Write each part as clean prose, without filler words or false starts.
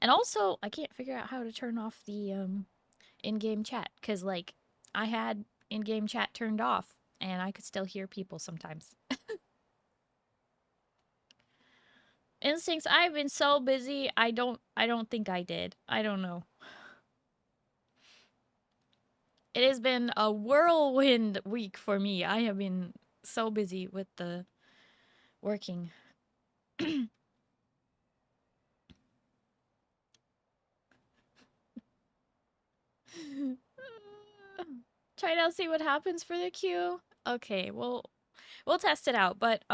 And also, I can't figure out how to turn off the in-game chat because like I had in-game chat turned off and I could still hear people sometimes. Instincts, I've been so busy. I don't think I did. I don't know. It has been a whirlwind week for me. I have been so busy with the working. Try to see what happens for the queue. Okay, we'll test it out, but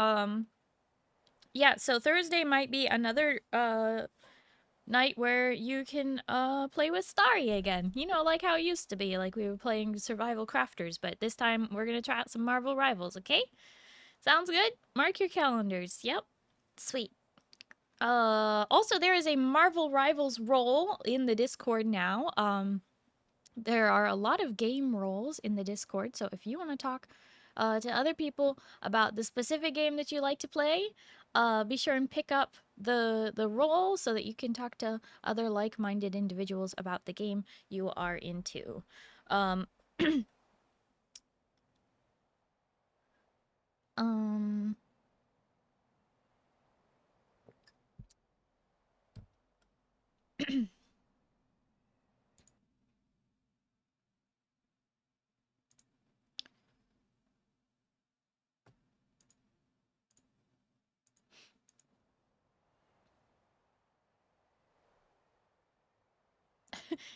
yeah, so Thursday might be another night where you can play with Starry again. You know, like how it used to be, like we were playing Survival Crafters, but this time we're going to try out some Marvel Rivals, okay? Sounds good? Mark your calendars. Yep. Sweet. Also there is a Marvel Rivals role in the Discord now. There are a lot of game roles in the Discord, so if you want to talk to other people about the specific game that you like to play, be sure and pick up the role so that you can talk to other like-minded individuals about the game you are into. Um, um,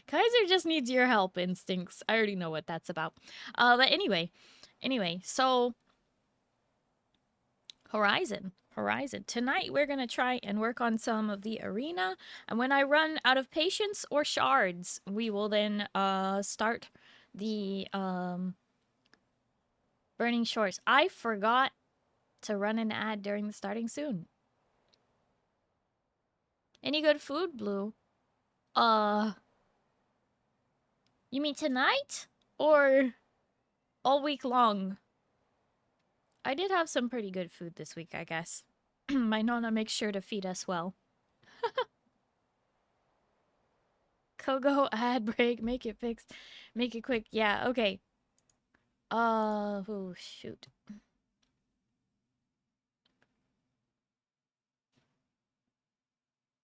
Kaiser just needs your help, Instincts. I already know what that's about. But anyway, so Horizon. Tonight we're gonna try and work on some of the arena, and when I run out of patience or shards, we will then start the Burning Shores. I forgot to run an ad during the starting soon. Any good food, Blue? You mean tonight? Or all week long? I did have some pretty good food this week, I guess. My nonna makes sure to feed us well. Kogo ad break, make it fixed. Make it quick. Yeah, okay. Oh shoot.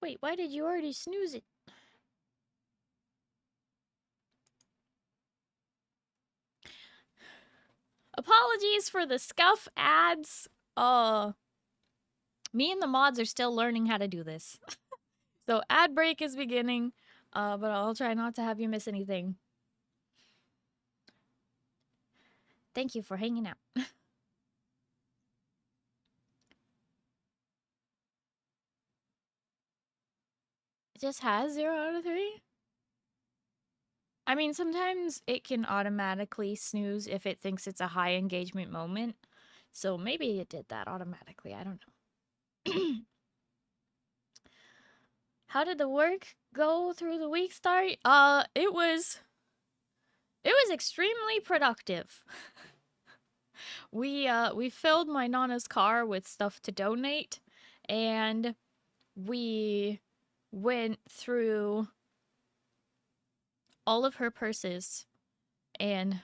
Wait, why did you already snooze it? Apologies for the scuff ads. Me and the mods are still learning how to do this. So ad break is beginning, but I'll try not to have you miss anything. Thank you for hanging out. It just has 0 out of 3? I mean, sometimes it can automatically snooze if it thinks it's a high engagement moment. So maybe it did that automatically. I don't know. How did the work go through the week, Starry? It was extremely productive. We filled my nana's car with stuff to donate, and we went through all of her purses and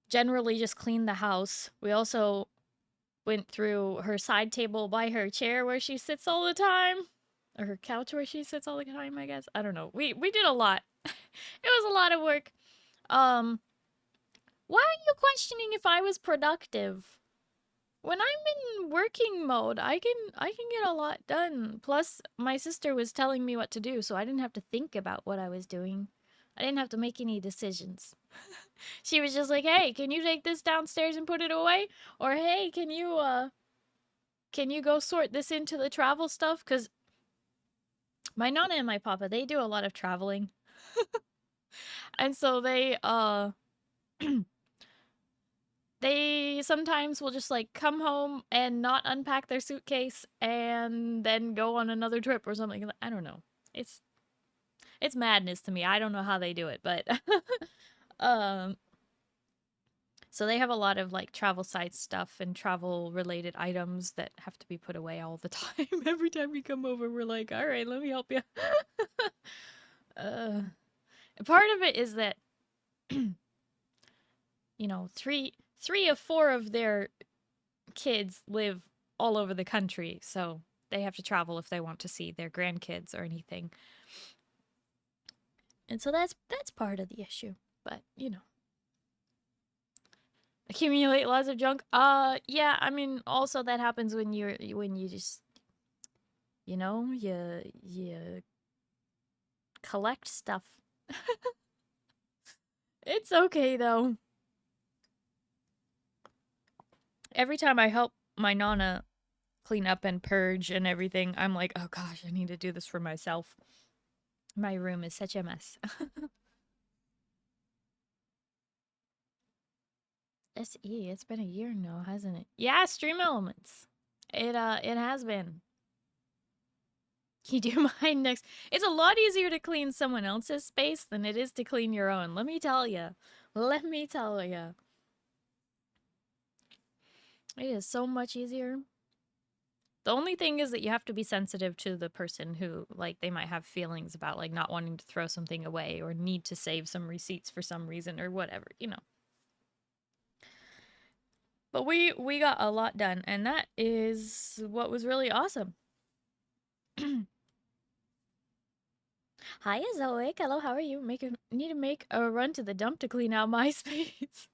generally just cleaned the house. We also went through her side table by her chair where she sits all the time. Or her couch where she sits all the time, I guess. I don't know. We did a lot. It was a lot of work. Why are you questioning if I was productive? When I'm in working mode, I can get a lot done. Plus, my sister was telling me what to do, so I didn't have to think about what I was doing. I didn't have to make any decisions. She was just like, "Hey, can you take this downstairs and put it away?" Or, "Hey, can you go sort this into the travel stuff?" Cuz my nana and my papa, they do a lot of traveling. And so they sometimes will just like come home and not unpack their suitcase and then go on another trip or something. I don't know. It's madness to me. I don't know how they do it, but um So they have a lot of like travel site stuff and travel related items that have to be put away all the time. Every time we come over, we're like, all right, let me help you. uh, part of it is that, you know, three of four of their kids live all over the country, so they have to travel if they want to see their grandkids or anything. And so that's part of the issue. But, you know. Accumulate lots of junk. Yeah, I mean also that happens when you just, you know, you collect stuff. It's okay though. Every time I help my nana clean up and purge and everything, I'm like, oh gosh, I need to do this for myself. My room is such a mess. SE, it's been a year now, hasn't it? Yeah, Stream Elements. It has been. You do mine next. It's a lot easier to clean someone else's space than it is to clean your own. Let me tell you. Let me tell you. It is so much easier. The only thing is that you have to be sensitive to the person who, like, they might have feelings about, like, not wanting to throw something away or need to save some receipts for some reason or whatever, you know. But we got a lot done, and that is what was really awesome. Hi, Zoic. Hello, how are you? Need to make a run to the dump to clean out my space.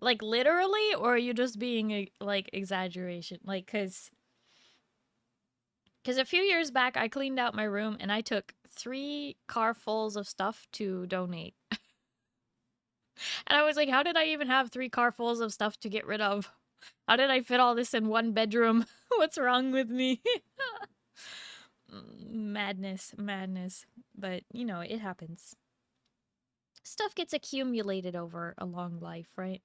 Like, literally? Or are you just being, like, exaggeration? Like, Because a few years back, I cleaned out my room, and I took 3 carfuls of stuff to donate. And I was like, how did I even have 3 carfuls of stuff to get rid of? How did I fit all this in one bedroom? What's wrong with me? Madness, madness. But, you know, it happens. Stuff gets accumulated over a long life, right?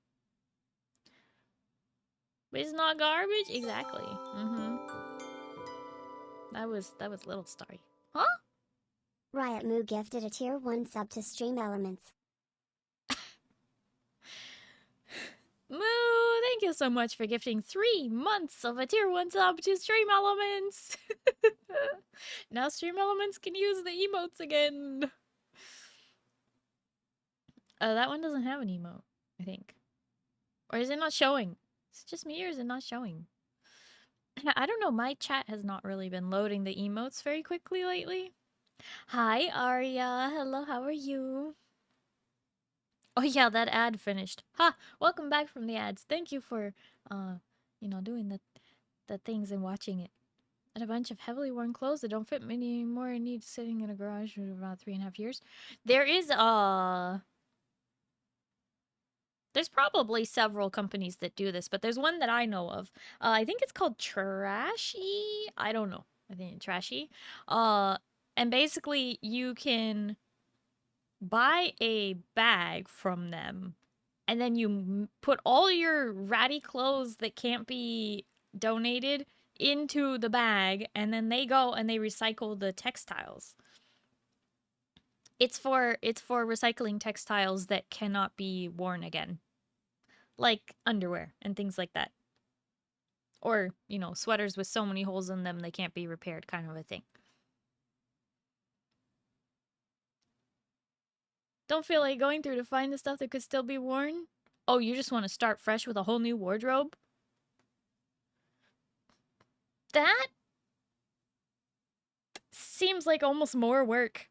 But it's not garbage? Exactly. Mm-hmm. That was little Starry. Huh? Riot Moo gifted a tier 1 sub to Stream Elements. Moo, thank you so much for gifting 3 months of a tier 1 sub to Stream Elements. Now Stream Elements can use the emotes again. That one doesn't have an emote, I think. Or is it not showing? Is it just me or is it not showing? I don't know, my chat has not really been loading the emotes very quickly lately. Hi, Arya. Hello, how are you? Oh yeah, that ad finished. Ha! Welcome back from the ads. Thank you for, you know, doing the things and watching it. And a bunch of heavily worn clothes that don't fit me anymore and need sitting in a garage for about 3.5 years. There is, there's probably several companies that do this, but there's one that I know of. I think it's called Trashy. I don't know. I think it's Trashy. And basically you can buy a bag from them, and then you put all your ratty clothes that can't be donated into the bag, and then they go and they recycle the textiles. It's for recycling textiles that cannot be worn again. Like underwear and things like that. Or, you know, sweaters with so many holes in them they can't be repaired, kind of a thing. Don't feel like going through to find the stuff that could still be worn? Oh, you just want to start fresh with a whole new wardrobe? That seems like almost more work.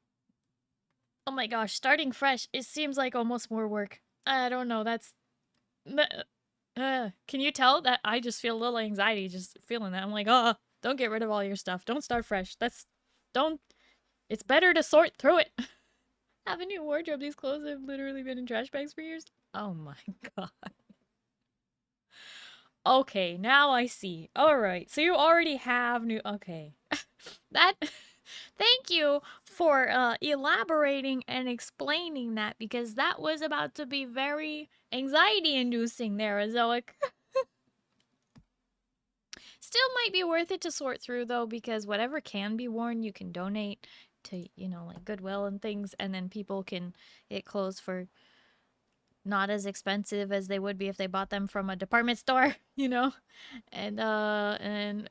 Oh my gosh, starting fresh, it seems like almost more work. I don't know, that's... can you tell that I just feel a little anxiety just feeling that? I'm like, oh, don't get rid of all your stuff. Don't start fresh. Don't... It's better to sort through it. Have a new wardrobe. These clothes have literally been in trash bags for years. Oh my god. Okay, now I see. Alright, so you already have new... Okay. That... Thank you for elaborating and explaining that, because that was about to be very anxiety-inducing there, Azoic. Still might be worth it to sort through, though, because whatever can be worn, you can donate to, you know, like Goodwill and things, and then people can get clothes for not as expensive as they would be if they bought them from a department store, you know? And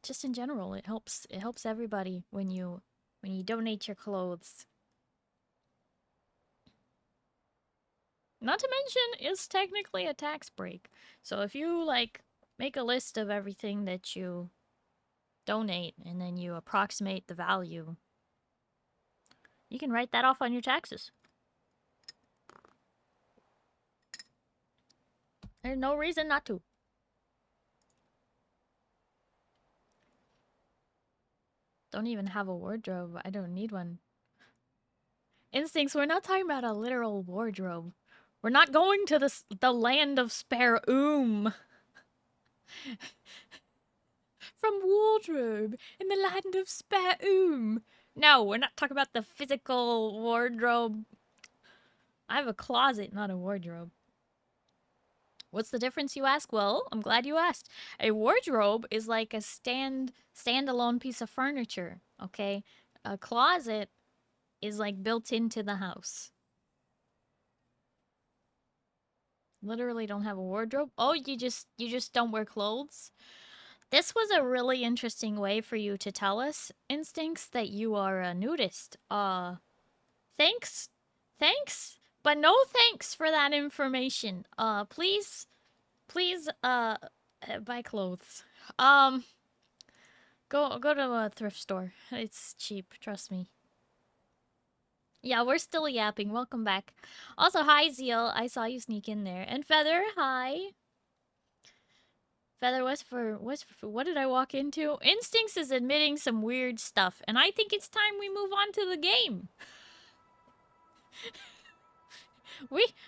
just in general, it helps everybody when you donate your clothes. Not to mention, it's technically a tax break. So if you, like, make a list of everything that you donate and then you approximate the value, you can write that off on your taxes. There's no reason not to. Don't even have a wardrobe. I don't need one. Instincts, we're not talking about a literal wardrobe. We're not going to the land of spare From wardrobe in the land of spare No, we're not talking about the physical wardrobe. I have a closet, not a wardrobe. What's the difference, you ask? Well, I'm glad you asked. A wardrobe is like a standalone piece of furniture, okay? A closet is like built into the house. Literally don't have a wardrobe. Oh, you just don't wear clothes? This was a really interesting way for you to tell us, Instincts, that you are a nudist. Thanks. Thanks, but no thanks for that information. Please, buy clothes. Go to a thrift store. It's cheap, trust me. Yeah, we're still yapping. Welcome back. Also, hi, Zeal. I saw you sneak in there. And Feather, hi. Feather, what did I walk into? Instincts is admitting some weird stuff, and I think it's time we move on to the game.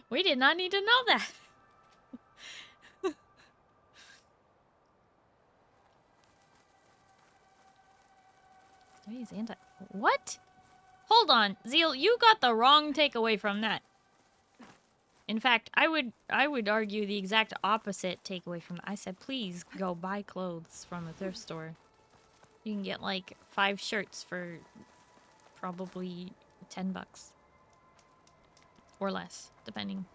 We did not need to know that. Today's What? Hold on, Zeal, you got the wrong takeaway from that. In fact, I would argue the exact opposite takeaway from that. I said, please go buy clothes from a thrift store. You can get like 5 shirts for probably $10 or less, depending.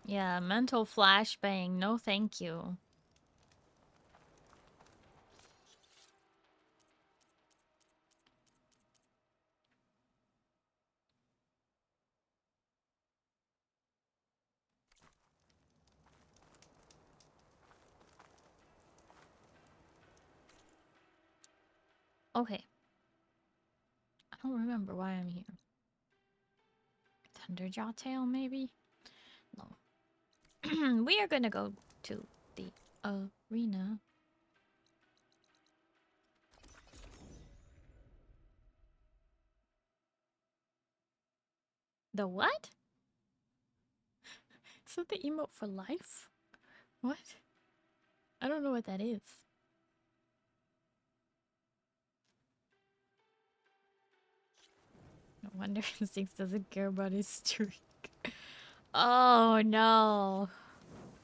Yeah, mental flashbang. No, thank you. Okay. I don't remember why I'm here. Thunderjaw tail, maybe? No. We are gonna go to the arena. The what? Is that the emote for life? What? I don't know what that is. No wonder Instincts doesn't care about his streak. Oh no.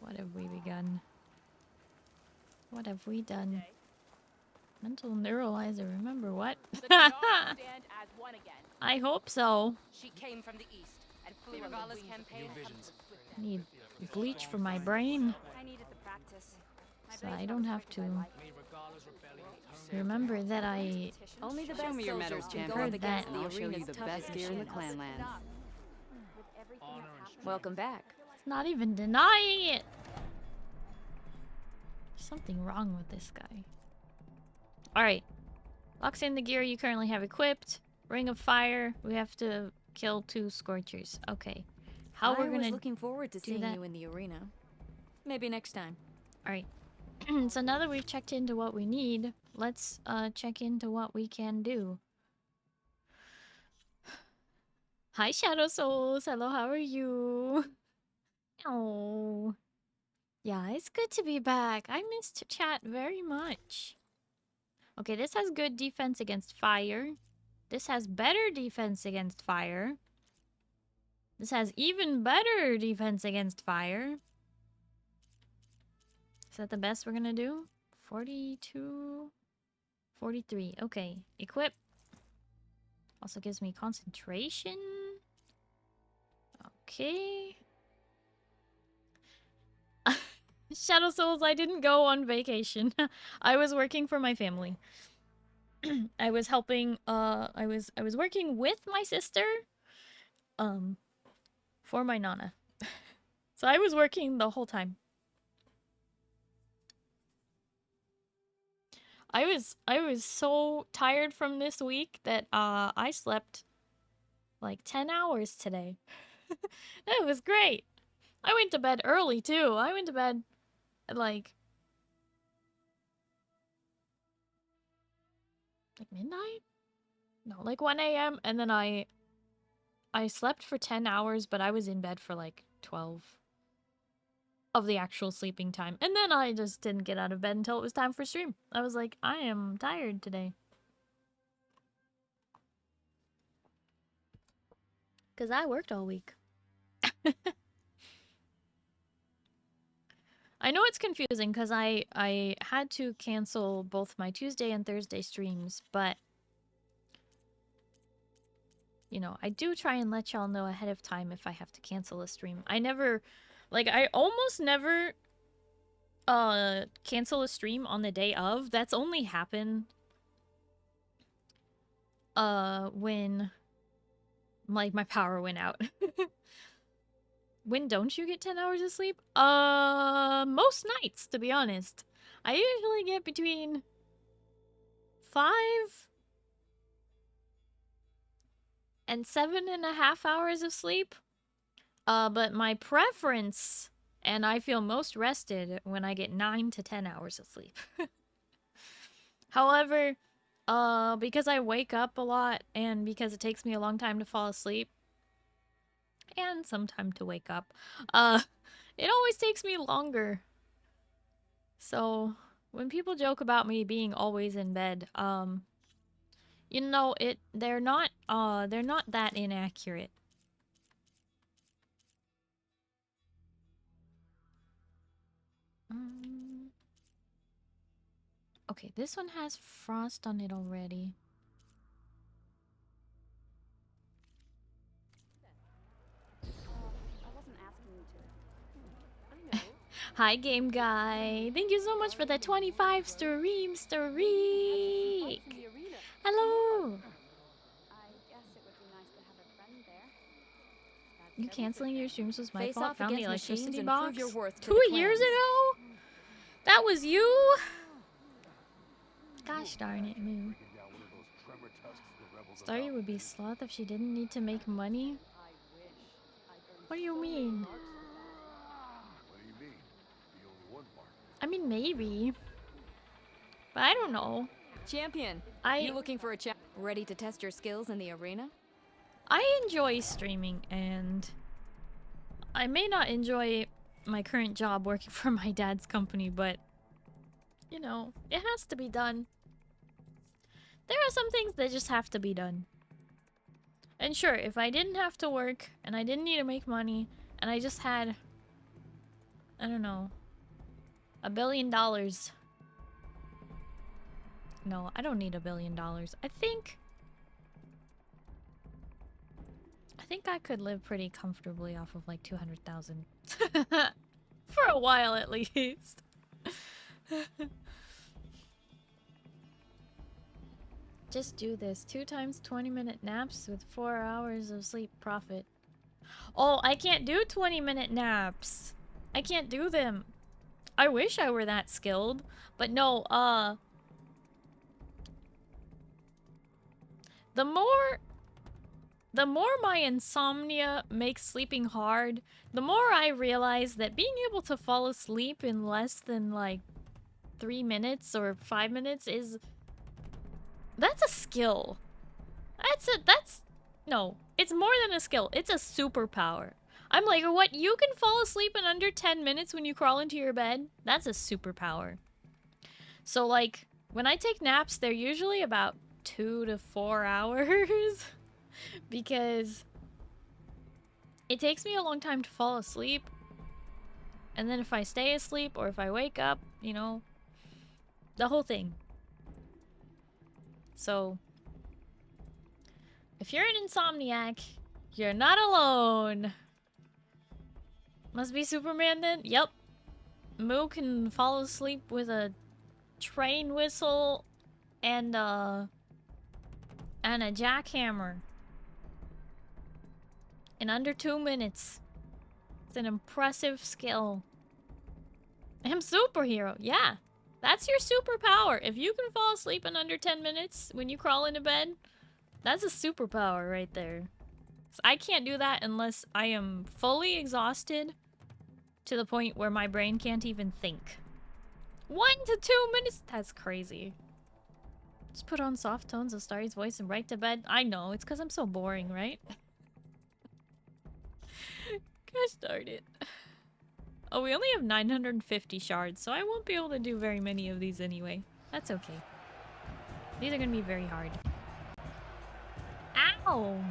What have we begun? What have we done? Mental neuralizer, remember what? I hope so. She came from the east and flew Regala's campaign. I need bleach for my brain. I needed the practice. So I don't have to remember that I Only the best your soldiers medals, can go heard up against that. the arena's the best gear in the clanlands. Welcome back. It's not even denying it. There's something wrong with this guy. Alright. Locks in the gear you currently have equipped. Ring of Fire. We have to kill 2 Scorchers. Okay. How we're gonna looking forward to seeing you in the arena. Maybe next time. Alright. So now that we've checked into what we need, let's check into what we can do. Hi, Shadow Souls. Hello, how are you? Oh. Yeah, it's good to be back. I missed chat very much. Okay, this has good defense against fire. This has better defense against fire. This has even better defense against fire. Is that the best we're gonna do? 42, 43. Okay, equip. Also gives me concentration. Okay. Shadow Souls, I didn't go on vacation. I was working for my family. I was helping I was working with my sister for my nana. So I was working the whole time. I was so tired from this week that I slept like 10 hours today. It was great. I went to bed early too. I went to bed at like midnight? No, like 1 a.m. and then I slept for 10 hours, but I was in bed for like 12 of the actual sleeping time. And then I just didn't get out of bed until it was time for stream. I was like, I am tired today. Because I worked all week. I know it's confusing because I had to cancel both my Tuesday and Thursday streams, but you know, I do try and let y'all know ahead of time if I have to cancel a stream. I never, like, I almost never cancel a stream on the day of. That's only happened when like my power went out. When don't you get 10 hours of sleep? Most nights, to be honest. I usually get between 5 and 7.5 hours of sleep. But my preference, and I feel most rested when I get 9 to 10 hours of sleep. However, because I wake up a lot and because it takes me a long time to fall asleep and some time to wake up, it always takes me longer. So when people joke about me being always in bed, you know, they're not that inaccurate. Okay, this one has frost on it already. Hi, game guy. Thank you so much for the 25 stream streak. Hello. You canceling your streams was my Face fault. off Found the against electricity machines and prove box your worth to 2 the years clans. ago. That was you. Gosh darn it, Moo. Starry would be sloth if she didn't need to make money. What do you mean? I mean, maybe. But I don't know. Champion, you looking for a champ? Ready to test your skills in the arena? I enjoy streaming, and I may not enjoy my current job working for my dad's company, but you know, it has to be done. There are some things that just have to be done. And sure, if I didn't have to work, and I didn't need to make money, and I just had, I don't know, $1 billion. No, I don't need $1 billion. I think I could live pretty comfortably off of like 200,000. For a while at least. Just do this. 2 times 20-minute naps with 4 hours of sleep profit. Oh, I can't do 20-minute naps. I can't do them. I wish I were that skilled, but no, the more my insomnia makes sleeping hard, the more I realize that being able to fall asleep in less than like 3 minutes or 5 minutes that's a skill. No, it's more than a skill. It's a superpower. I'm like, what? You can fall asleep in under 10 minutes when you crawl into your bed? That's a superpower. So like, when I take naps, they're usually about 2 to 4 hours. Because it takes me a long time to fall asleep. And then if I stay asleep or if I wake up, you know, The whole thing. So, if you're an insomniac, you're not alone. Must be Superman then? Yep. Moo can fall asleep with a train whistle and a jackhammer in under 2 minutes. It's an impressive skill. I'm superhero. Yeah. That's your superpower. If you can fall asleep in under 10 minutes when you crawl into bed, that's a superpower right there. So I can't do that unless I am fully exhausted to the point where my brain can't even think. 1 to 2 minutes? That's crazy. Just put on soft tones of Starry's voice and right to bed. I know, it's because I'm so boring, right? Gosh darn it. Oh, we only have 950 shards, so I won't be able to do very many of these anyway. That's okay. These are gonna be very hard. Ow!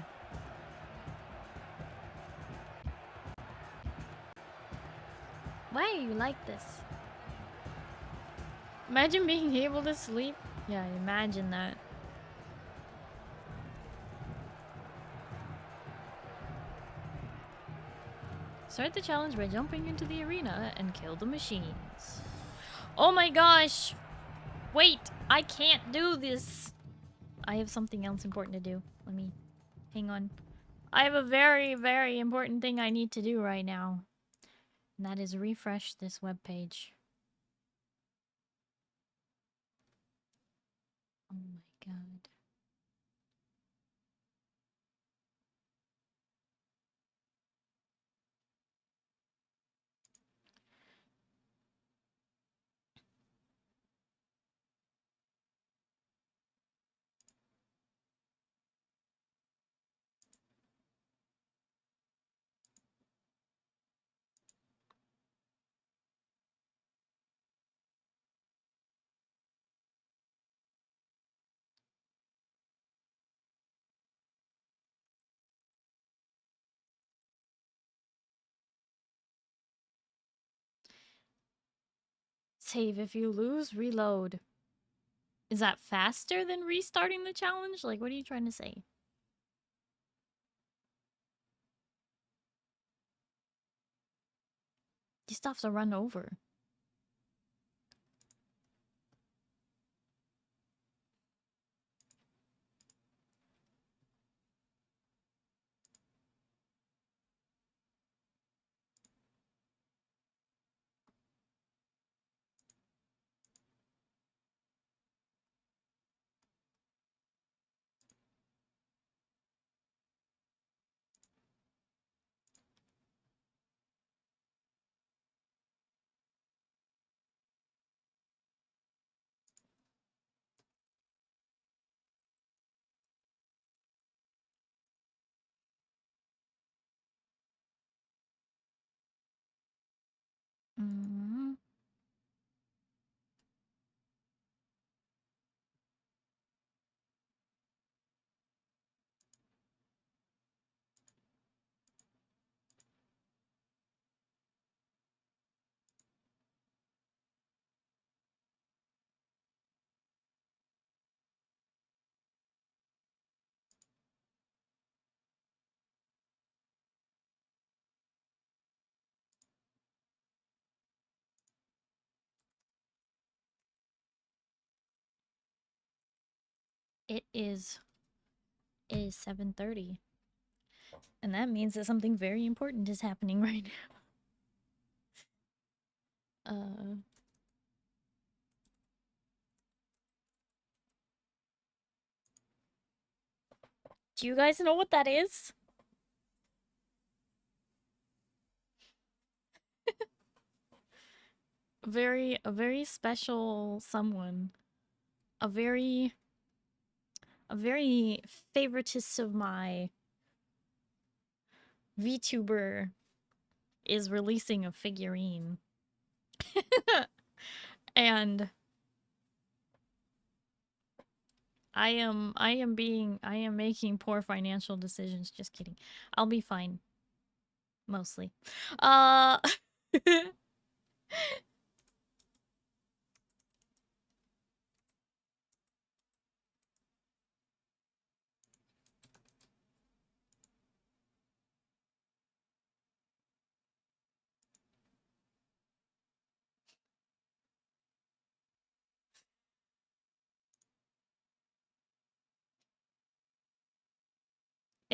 Why are you like this? Imagine being able to sleep. Yeah, imagine that. Start the challenge by jumping into the arena and kill the machines. Oh my gosh! Wait, I can't do this. I have something else important to do. Let me... hang on. I have a very, very important thing I need to do right now. And that is refresh this webpage. Oh my god. Save if you lose, reload. Is that faster than restarting the challenge? Like, what are you trying to say? These stuffs are run over. Mm. It is 7:30. And that means that something very important is happening right now. Do you guys know what that is? A very special someone. A very favoritist of my VTuber is releasing a figurine. And I am making poor financial decisions. Just kidding. I'll be fine. Mostly.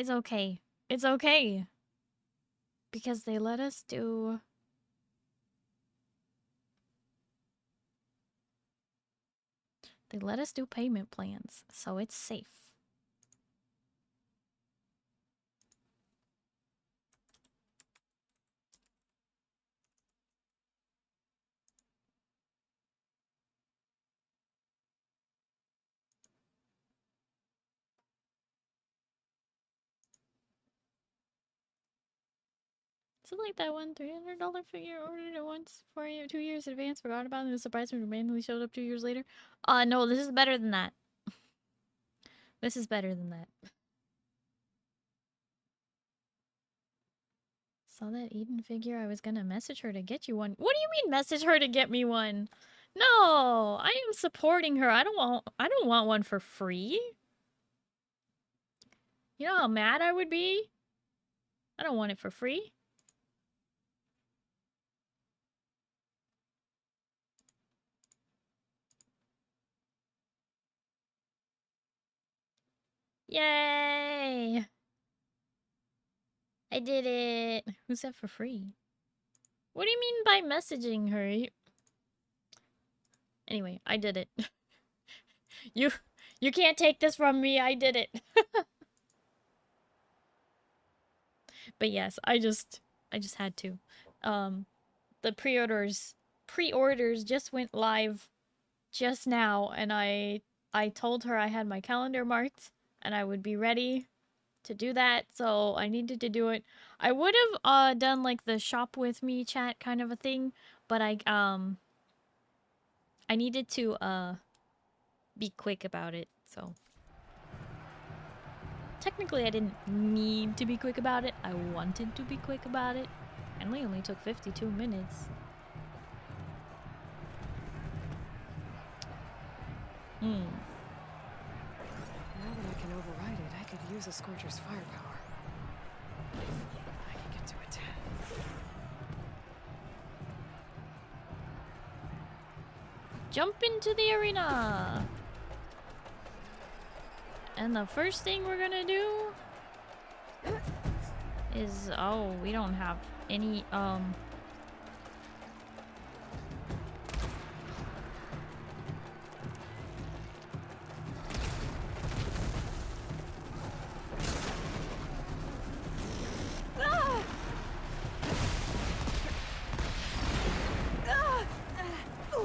It's okay. It's okay. Because they let us do... They let us do payment plans, so it's safe. Something like that one $300 figure ordered it once for 2 years in advance, forgot about it, and was surprised when it randomly showed up 2 years later. No, this is better than that. This is better than that. Saw that Eden figure, I was gonna message her to get you one. What do you mean message her to get me one? No, I am supporting her. I don't want one for free. You know how mad I would be? I don't want it for free. Yay! I did it. Who said for free? What do you mean by messaging her? Anyway, I did it. You can't take this from me. I did it. But yes, I just had to. The pre-orders just went live just now, and I told her I had my calendar marked and I would be ready to do that, so I needed to do it. I would have done like the shop with me chat kind of a thing, but I needed to be quick about it, so technically I didn't need to be quick about it. I wanted to be quick about it. And we only took 52 minutes. Now that I can override it, I could use a Scorcher's firepower. I can get to it. Jump into the arena! And the first thing we're gonna do is... Oh, we don't have any,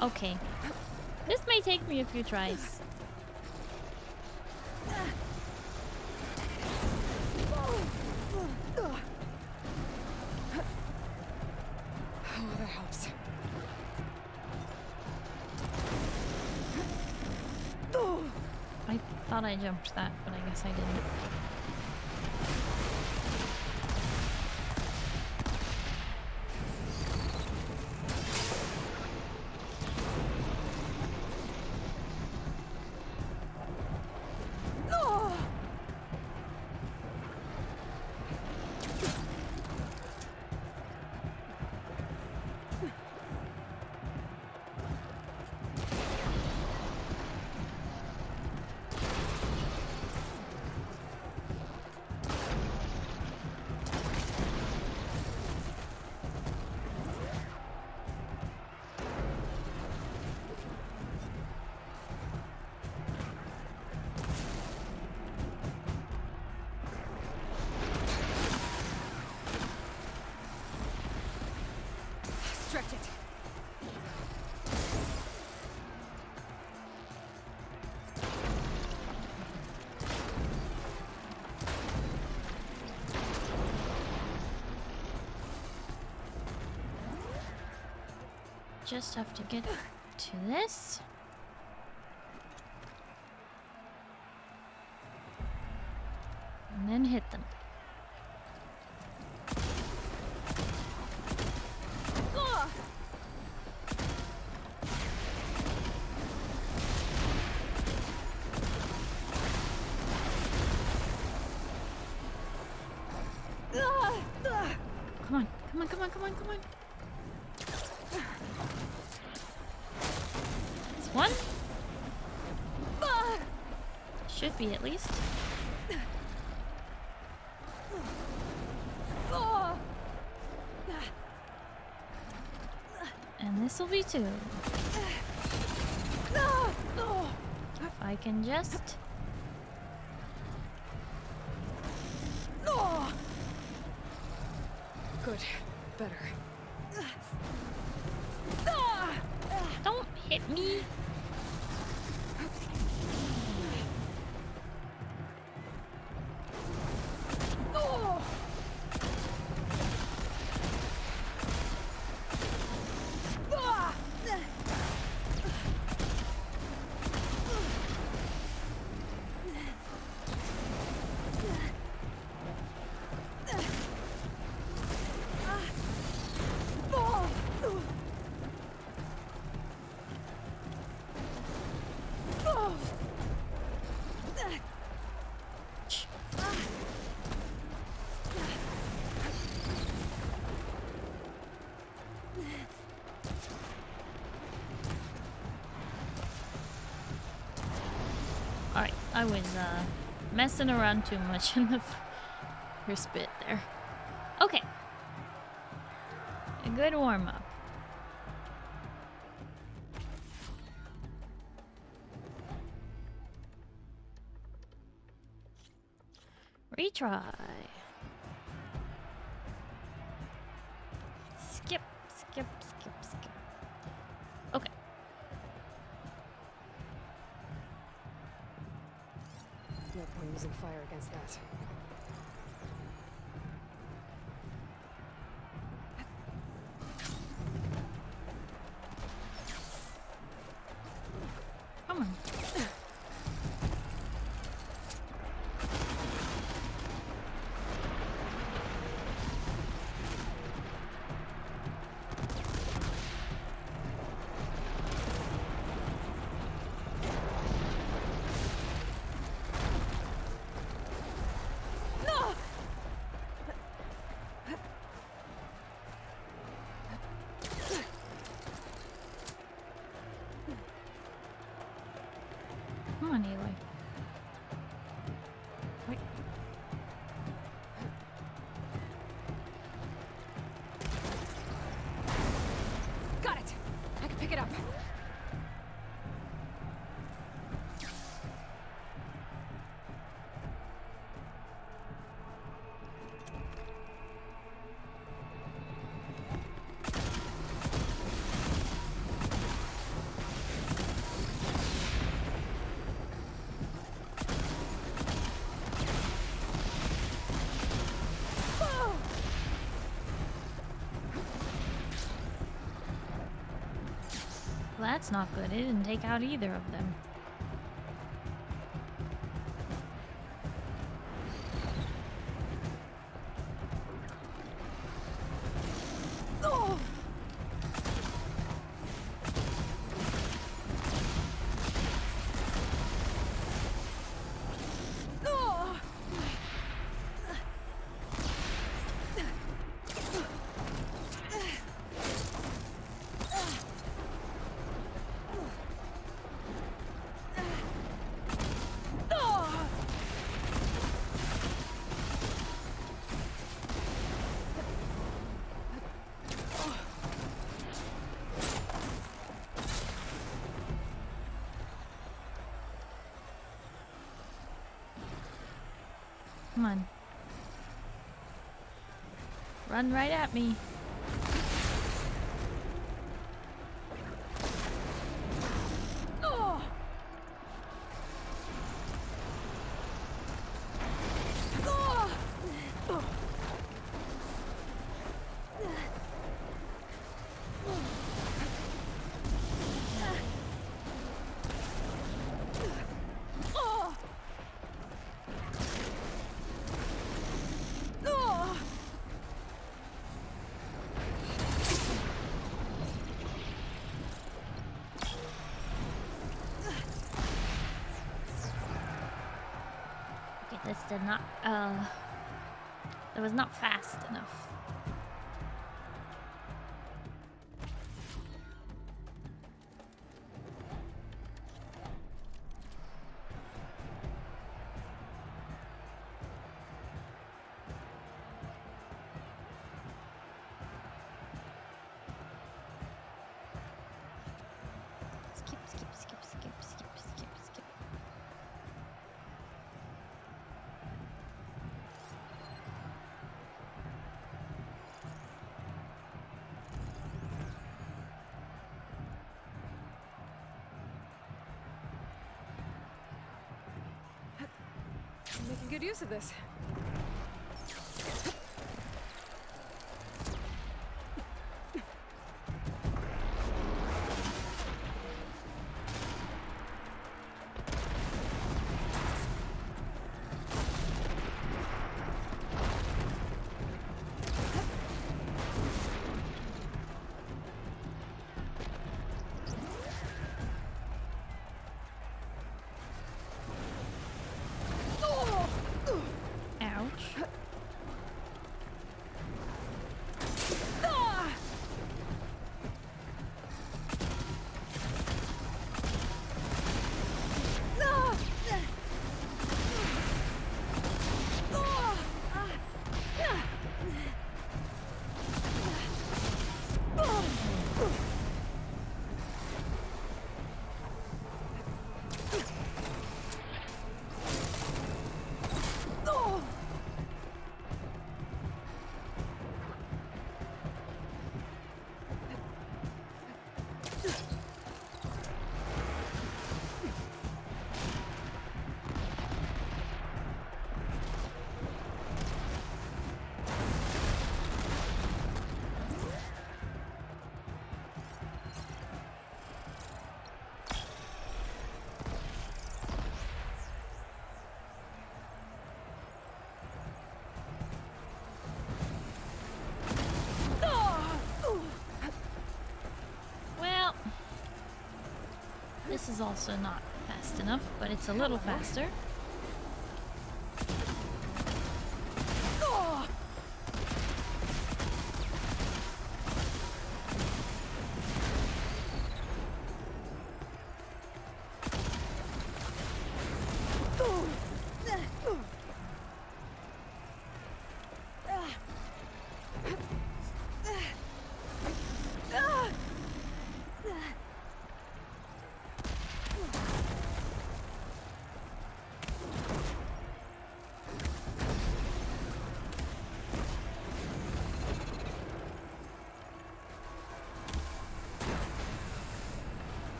Okay. This may take me a few tries. Oh, that helps. I thought I jumped that, but I guess I didn't. Stretch it. Just have to get to this. And then hit them. Come on, come on, come on, come on, come on. It's one. Should be at least. This'll be two. If I can just... Good. Better. Don't hit me! Alright, I was messing around too much in the first bit there. Okay. A good warm-up. Retry. Skip, skip, skip, skip. Okay. No point using fire against that. Come on. Come on, Eli. Wait. Got it! I can pick it up. Well, that's not good. It didn't take out either of them. Come on. Run right at me. This did not, that was not fast enough. make good use of this. Ouch. Well, this is also not fast enough, but it's a little faster.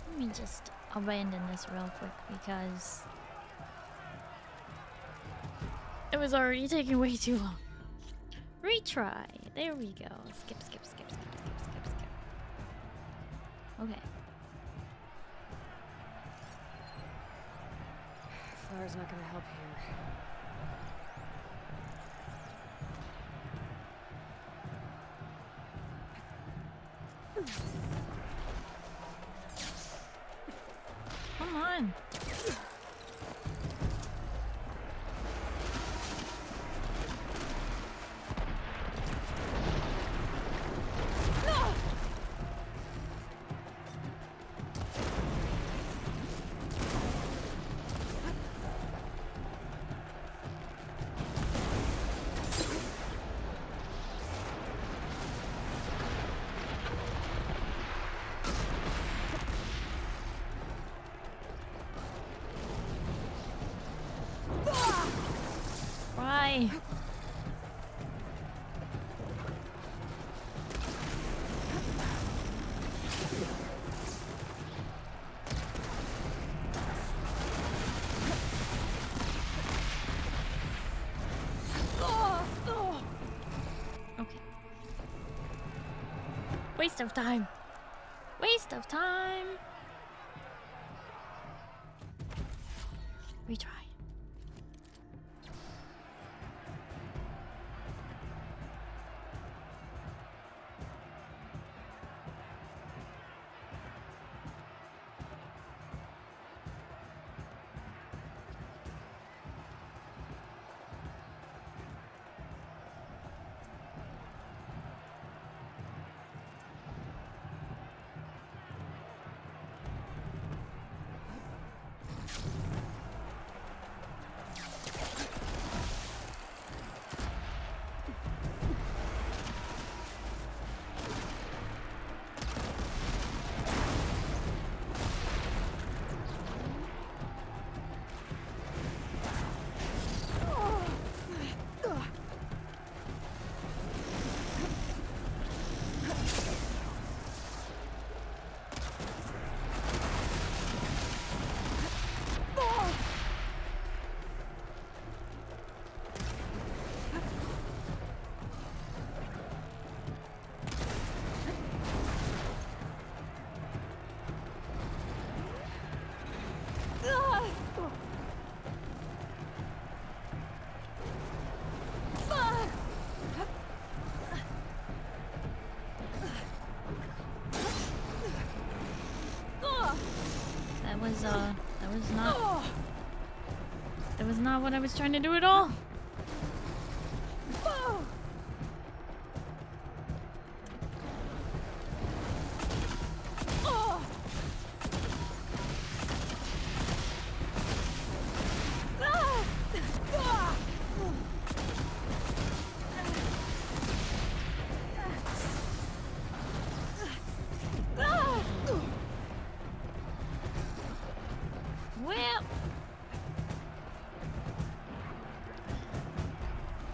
Let me just abandon this real quick because it was already taking way too long. Retry. There we go. Skip, skip, skip, skip, skip, skip, skip. Okay. Flower's not gonna help here. Come on. Why? Okay. Waste of time. Waste of time. Retry. That was not what I was trying to do at all. Well,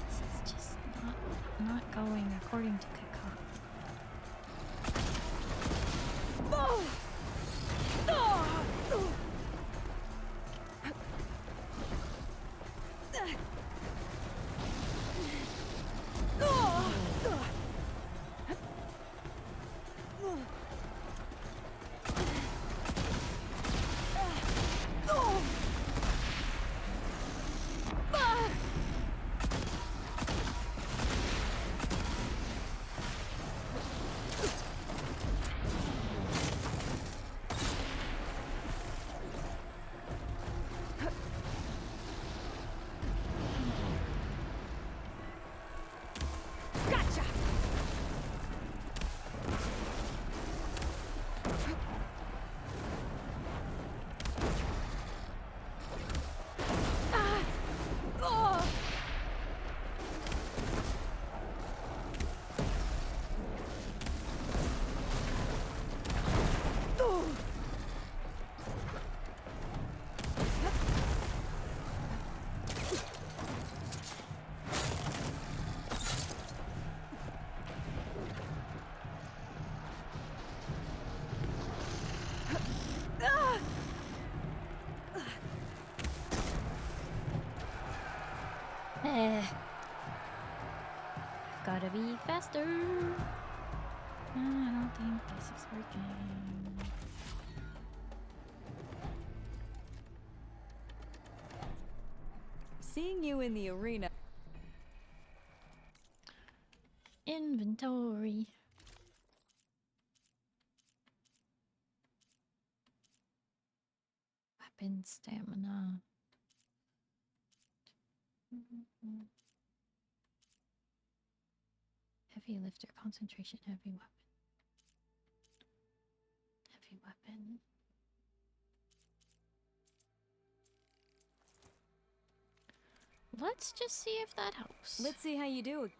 this is just not going according to Kaka. I've gotta be faster. I don't think this is working. Seeing you in the arena. Inventory. Weapon stamina. Heavy lifter, concentration, heavy weapon. Heavy weapon. Let's just see if that helps. Let's see how you do.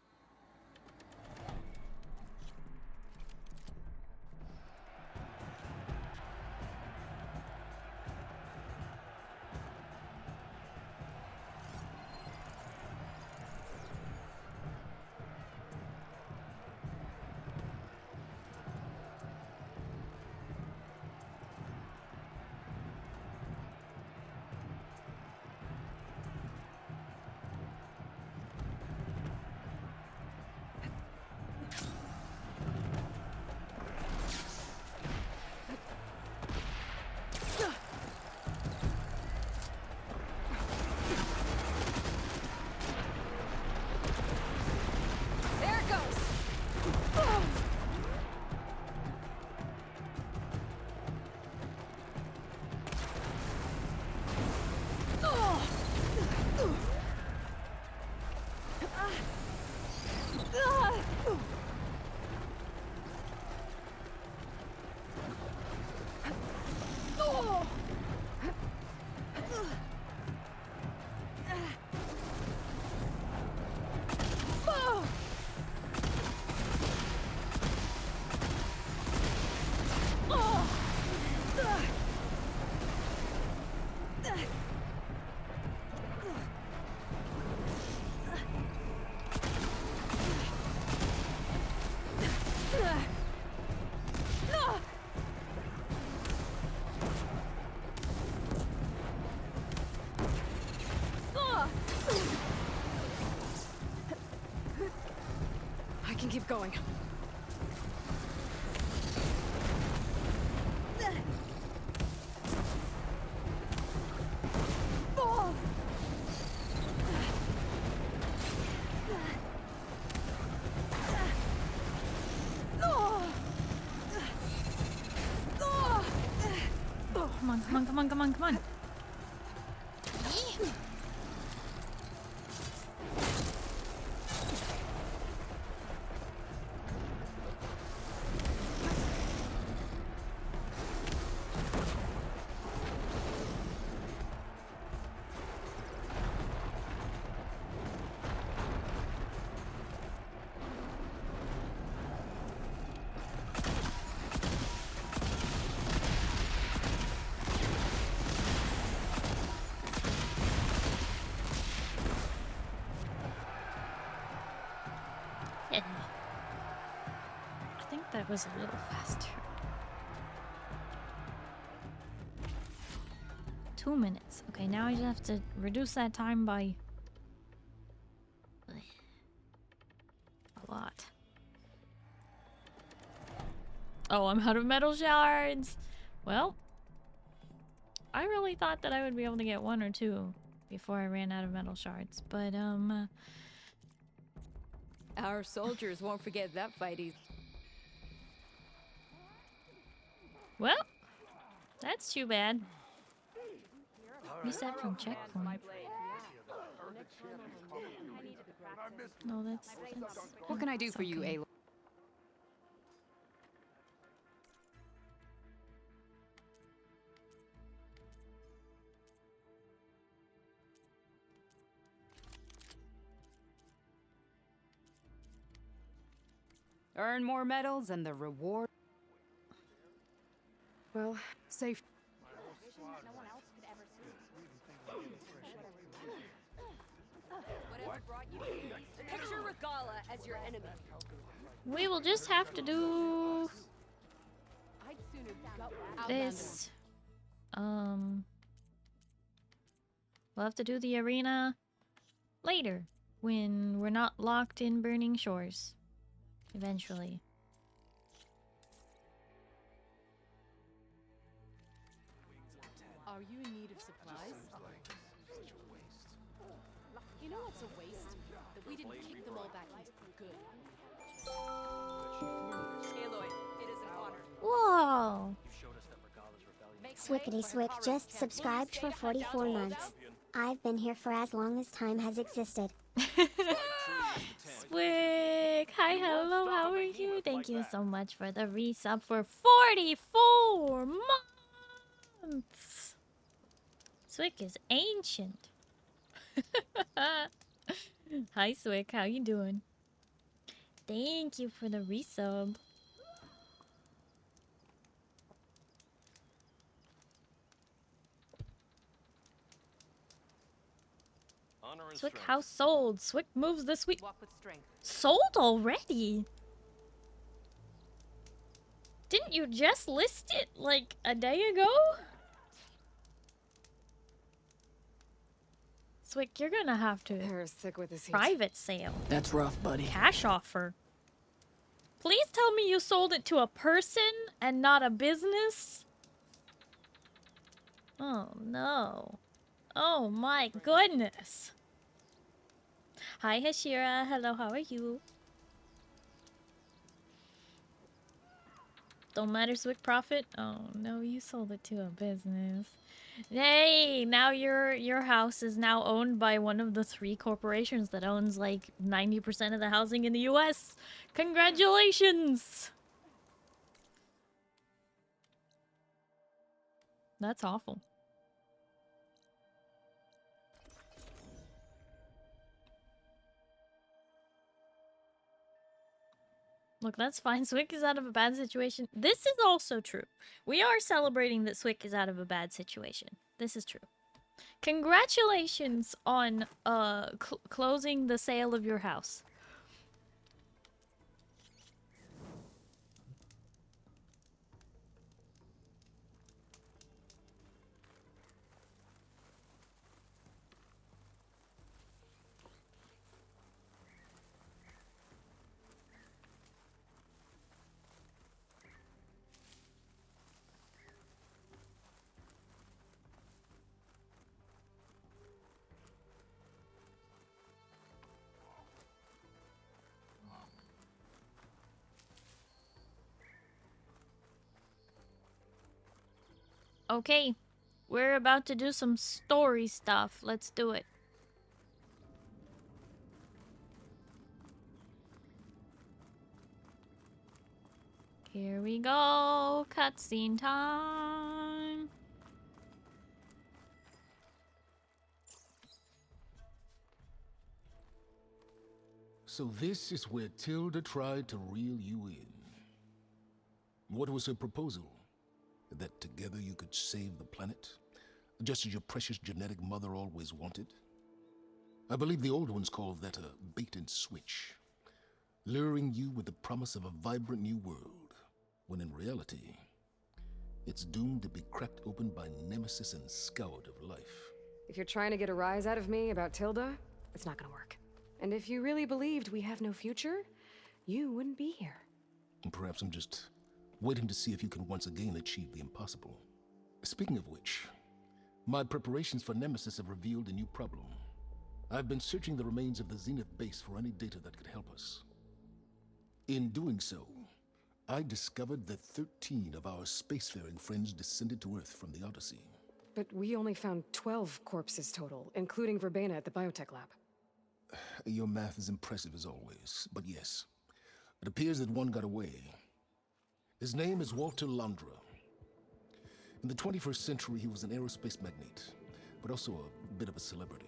I can keep going. Come on, come on, come on, come on, come on. I think that was a little faster. 2 minutes. Okay, now I just have to reduce that time by a lot. Oh, I'm out of metal shards. Well, I really thought that I would be able to get 1 or 2 before I ran out of metal shards, but Our soldiers won't forget that fight either. well, that's too bad. Reset from checkpoint. No, that's What can I do it's for you, okay. Aloy? Earn more medals and the reward. Well, safe. Whatever brought you here. Picture Regala as your enemy. We will just have to do I'd sooner gut this. We'll have to do the arena later when we're not locked in Burning Shores. Eventually. Are you in need of supplies? You know what's a waste? That we didn't kick them all back east for good. Aloy, it is an honor. Whoa! Swickety Swick just subscribed for 44 months. I've been here for as long as time has existed. Swick! Hi, hello, how are you? Thank you so much for the resub for 44 months! Swick is ancient. Hi, Swick, how you doing? Thank you for the resub. Swick house sold. Swick moves this week. Walk with strength. Sold already? Didn't you just list it like a day ago? Swick, you're gonna have to They're sick with this heat. private sale. That's rough, buddy. Cash offer. Please tell me you sold it to a person and not a business. Oh no. Oh my goodness. Hi Hashira, hello, how are you? Don't matter, Swick profit? Oh no, you sold it to a business. Hey, now your house is now owned by one of the 3 corporations that owns like 90% of the housing in the US. Congratulations! That's awful. Look, that's fine. Swick is out of a bad situation. This is also true. We are celebrating that Swick is out of a bad situation. This is true. Congratulations on closing the sale of your house. Okay, We're about to do some story stuff. Let's do it. Here we go. Cutscene time. So this is where Tilda tried to reel you in. What was her proposal? That together you could save the planet? Just as your precious genetic mother always wanted? I believe the old ones called that a bait and switch. Luring you with the promise of a vibrant new world, when in reality, it's doomed to be cracked open by nemesis and scoured of life. If you're trying to get a rise out of me about Tilda, it's not gonna work. And if you really believed we have no future, you wouldn't be here. And perhaps I'm just waiting to see if you can once again achieve the impossible. Speaking of which, my preparations for Nemesis have revealed a new problem. I've been searching the remains of the Zenith base for any data that could help us. In doing so, I discovered that 13 of our spacefaring friends descended to Earth from the Odyssey. But we only found 12 corpses total, including Verbena at the biotech lab. Your math is impressive as always, but yes, it appears that one got away. His name is Walter Londra. In the 21st century, he was an aerospace magnate, but also a bit of a celebrity.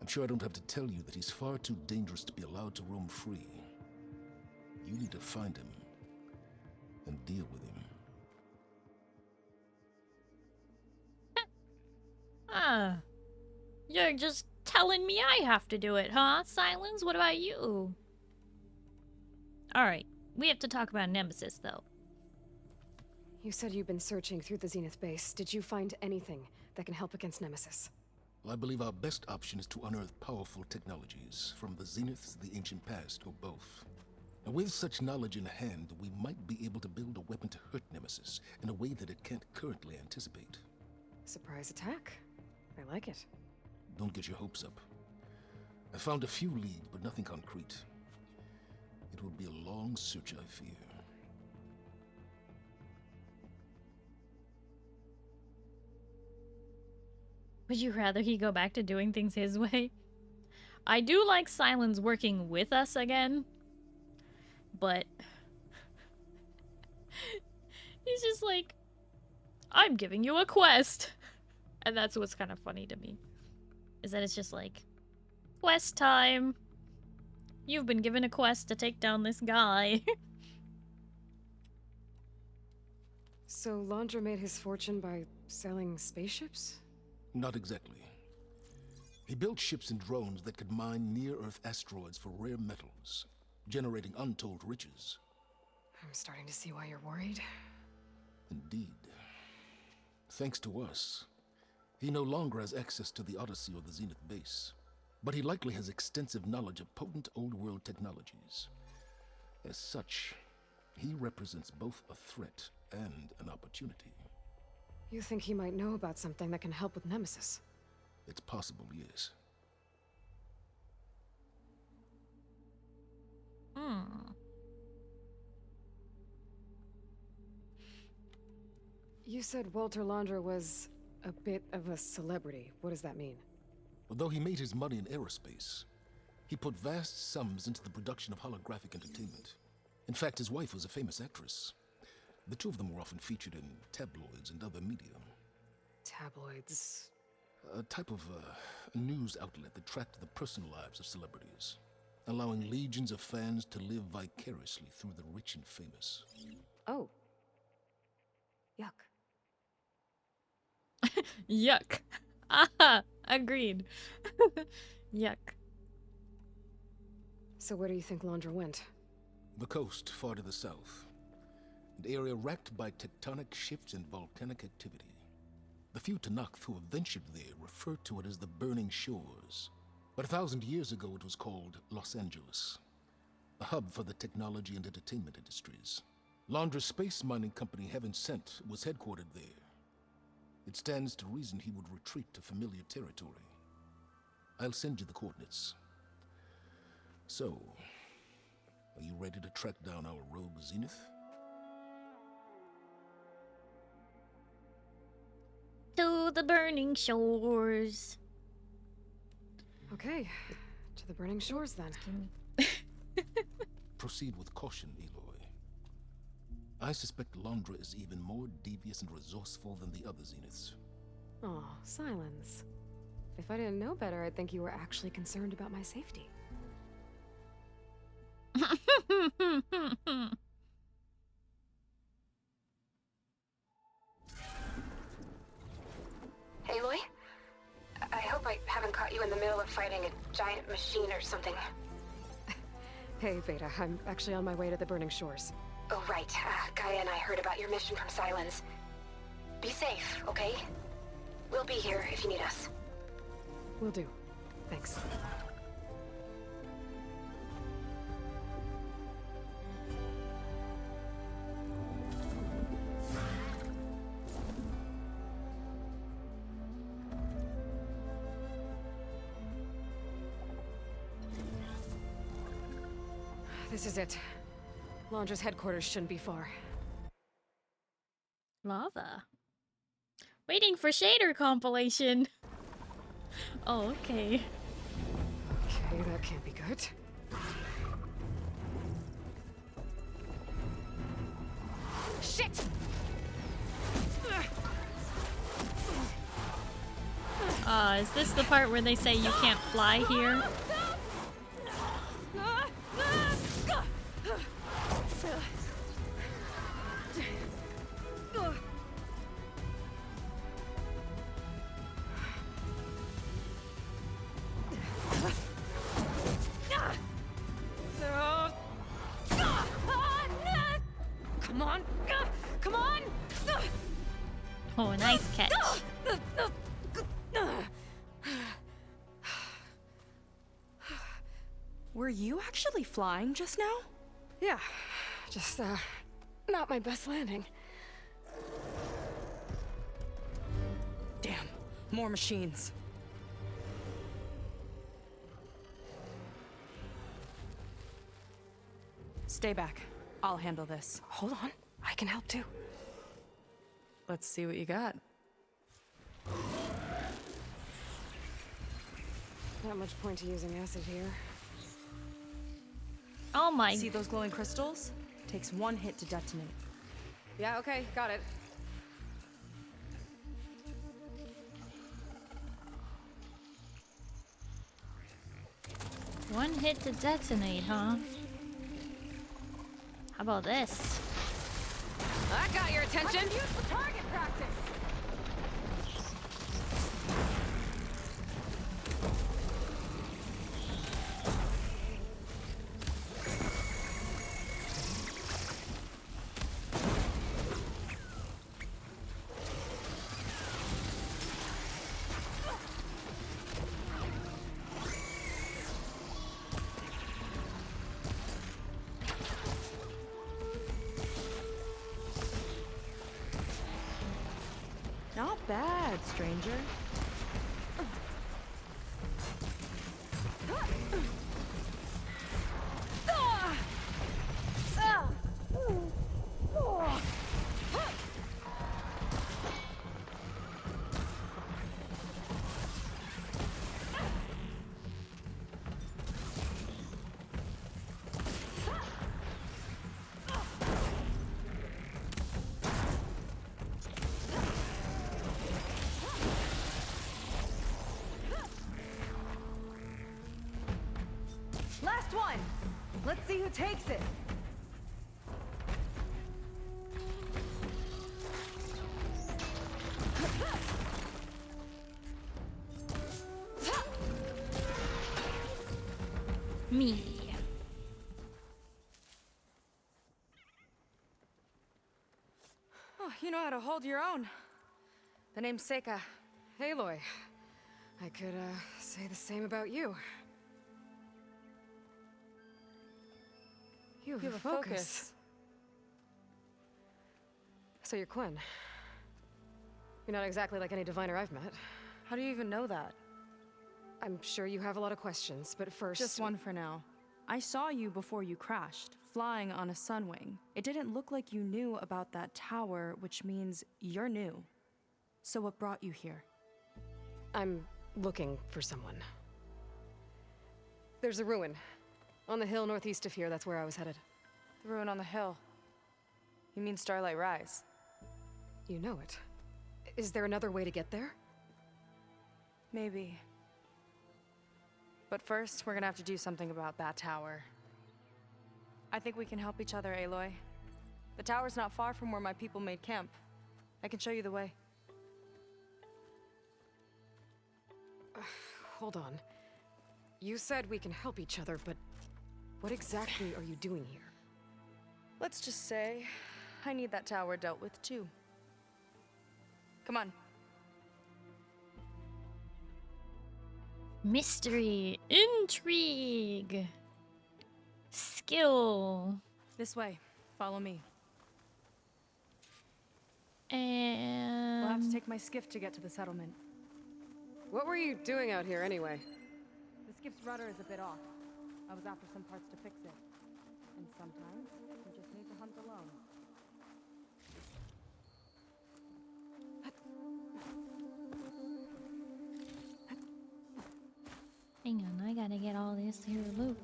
I'm sure I don't have to tell you that he's far too dangerous to be allowed to roam free. You need to find him and deal with him. You're just telling me I have to do it, huh? Silence, what about you? Alright, we have to talk about Nemesis, though. You said you've been searching through the Zenith base. Did you find anything that can help against Nemesis? Well, I believe our best option is to unearth powerful technologies, from the Zeniths to the ancient past, or both. And with such knowledge in hand, we might be able to build a weapon to hurt Nemesis in a way that it can't currently anticipate. Surprise attack? I like it. Don't get your hopes up. I found a few leads, but nothing concrete. It will be a long search, I fear. Would you rather he go back to doing things his way? I do like Silence working with us again, but he's just like, I'm giving you a quest. And that's what's kind of funny to me, is that it's just like, quest time. You've been given a quest to take down this guy. So Londra made his fortune by selling spaceships? Not exactly. He built ships and drones that could mine near-Earth asteroids for rare metals, generating untold riches. I'm starting to see why you're worried. Indeed. Thanks to us, he no longer has access to the Odyssey or the Zenith base, but he likely has extensive knowledge of potent old-world technologies. As such, he represents both a threat and an opportunity. You think he might know about something that can help with Nemesis? It's possible, yes. You said Walter Londra was a bit of a celebrity. What does that mean? Although he made his money in aerospace, he put vast sums into the production of holographic entertainment. In fact, his wife was a famous actress. The two of them were often featured in tabloids and other media. Tabloids? A type of news outlet that tracked the personal lives of celebrities, allowing legions of fans to live vicariously through the rich and famous. Oh. Yuck. Yuck. Ah, agreed. Yuck. So where do you think Londra went? The coast, far to the south. An area racked by tectonic shifts and volcanic activity. The few Tanakh who have ventured there refer to it as the Burning Shores. But 1,000 years ago it was called Los Angeles, a hub for the technology and entertainment industries. Londra's space mining company, Heaven Sent, was headquartered there. It stands to reason he would retreat to familiar territory. I'll send you the coordinates. So, are you ready to track down our rogue Zenith? to the burning shores. Okay, to the burning shores then. Proceed with caution, Eloy. I suspect Londra is even more devious and resourceful than the other Zeniths. Oh, silence. If I didn't know better, I'd think you were actually concerned about my safety. Aloy? I hope I haven't caught you in the middle of fighting a giant machine or something. Hey, Beta, I'm actually on my way to the burning shores. Oh, right. Gaia and I heard about your mission from Silence. Be safe, okay? We'll be here if you need us. Will do. Thanks. This is it. Londra's headquarters shouldn't be far. Lava. Waiting for shader compilation. Oh, okay. Okay, that can't be good. Shit! Is this the part where they say you can't fly here? Come on! Come on! Oh, nice catch. Were you actually flying just now? Yeah, just, not my best landing. Damn, more machines. Stay back. I'll handle this. Hold on, I can help too. Let's see what you got. Not much point to using acid here. Oh my. See those glowing crystals? Takes one hit to detonate. Yeah, okay, got it. One hit to detonate, huh? How about this? I got your attention! Use the target practice! Not bad, stranger. Last one! Let's see who takes it! Me. Oh, you know how to hold your own. The name's Seika. Aloy. I could, say the same about you. You have a focus. So you're Quinn. You're not exactly like any diviner I've met. How do you even know that? I'm sure you have a lot of questions, but first... Just one for now. I saw you before you crashed, flying on a sunwing. It didn't look like you knew about that tower, which means you're new. So what brought you here? I'm looking for someone. There's a ruin. On the hill northeast of here, that's where I was headed. The ruin on the hill. You mean Starlight Rise? You know it. Is there another way to get there? Maybe. But first, we're gonna have to do something about that tower. I think we can help each other, Aloy. The tower's not far from where my people made camp. I can show you the way. Hold on. You said we can help each other, but what exactly are you doing here? Let's just say, I need that tower dealt with too. Come on. Mystery, intrigue, skill, This way. Follow me. and We'll have to take my skiff to get to the settlement. What were you doing out here anyway? The skiff's rudder is a bit off. I was after some parts to fix it. And sometimes, you just need to hunt alone. hang on, I gotta get all this here loop.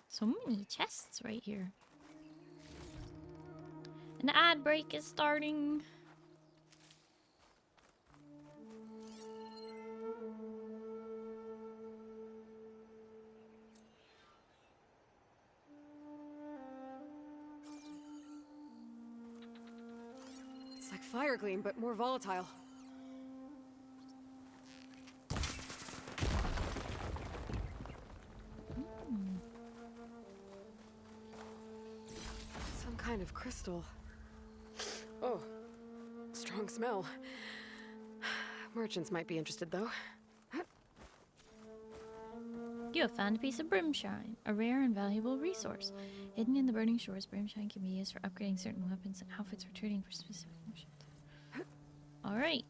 So many chests right here. An ad break is starting. It's like fire gleam, but more volatile. Some kind of crystal. Oh, strong smell. Merchants might be interested, though. You have found a piece of brimshine, a rare and valuable resource. Hidden in the burning shores, brimshine can be used for upgrading certain weapons and outfits or trading for specific missions. Alright.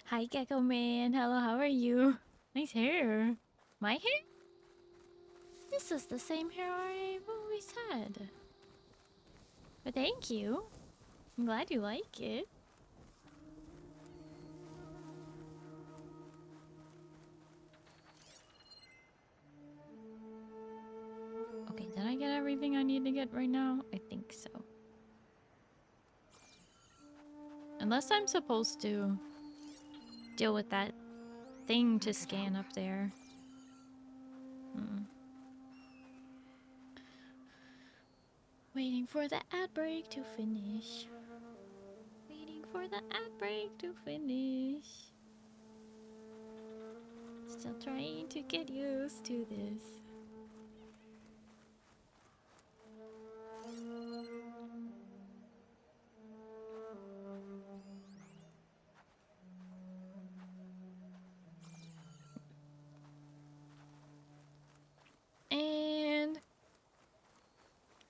Hi, Gecko Man. Hello, how are you? Nice hair. My hair? This is the same hair I've always had. But thank you. I'm glad you like it. Okay, did I get everything I need to get right now? I think so. Unless I'm supposed to deal with that thing to scan up there. Waiting for the ad break to finish. Waiting for the ad break to finish. Still trying to get used to this. And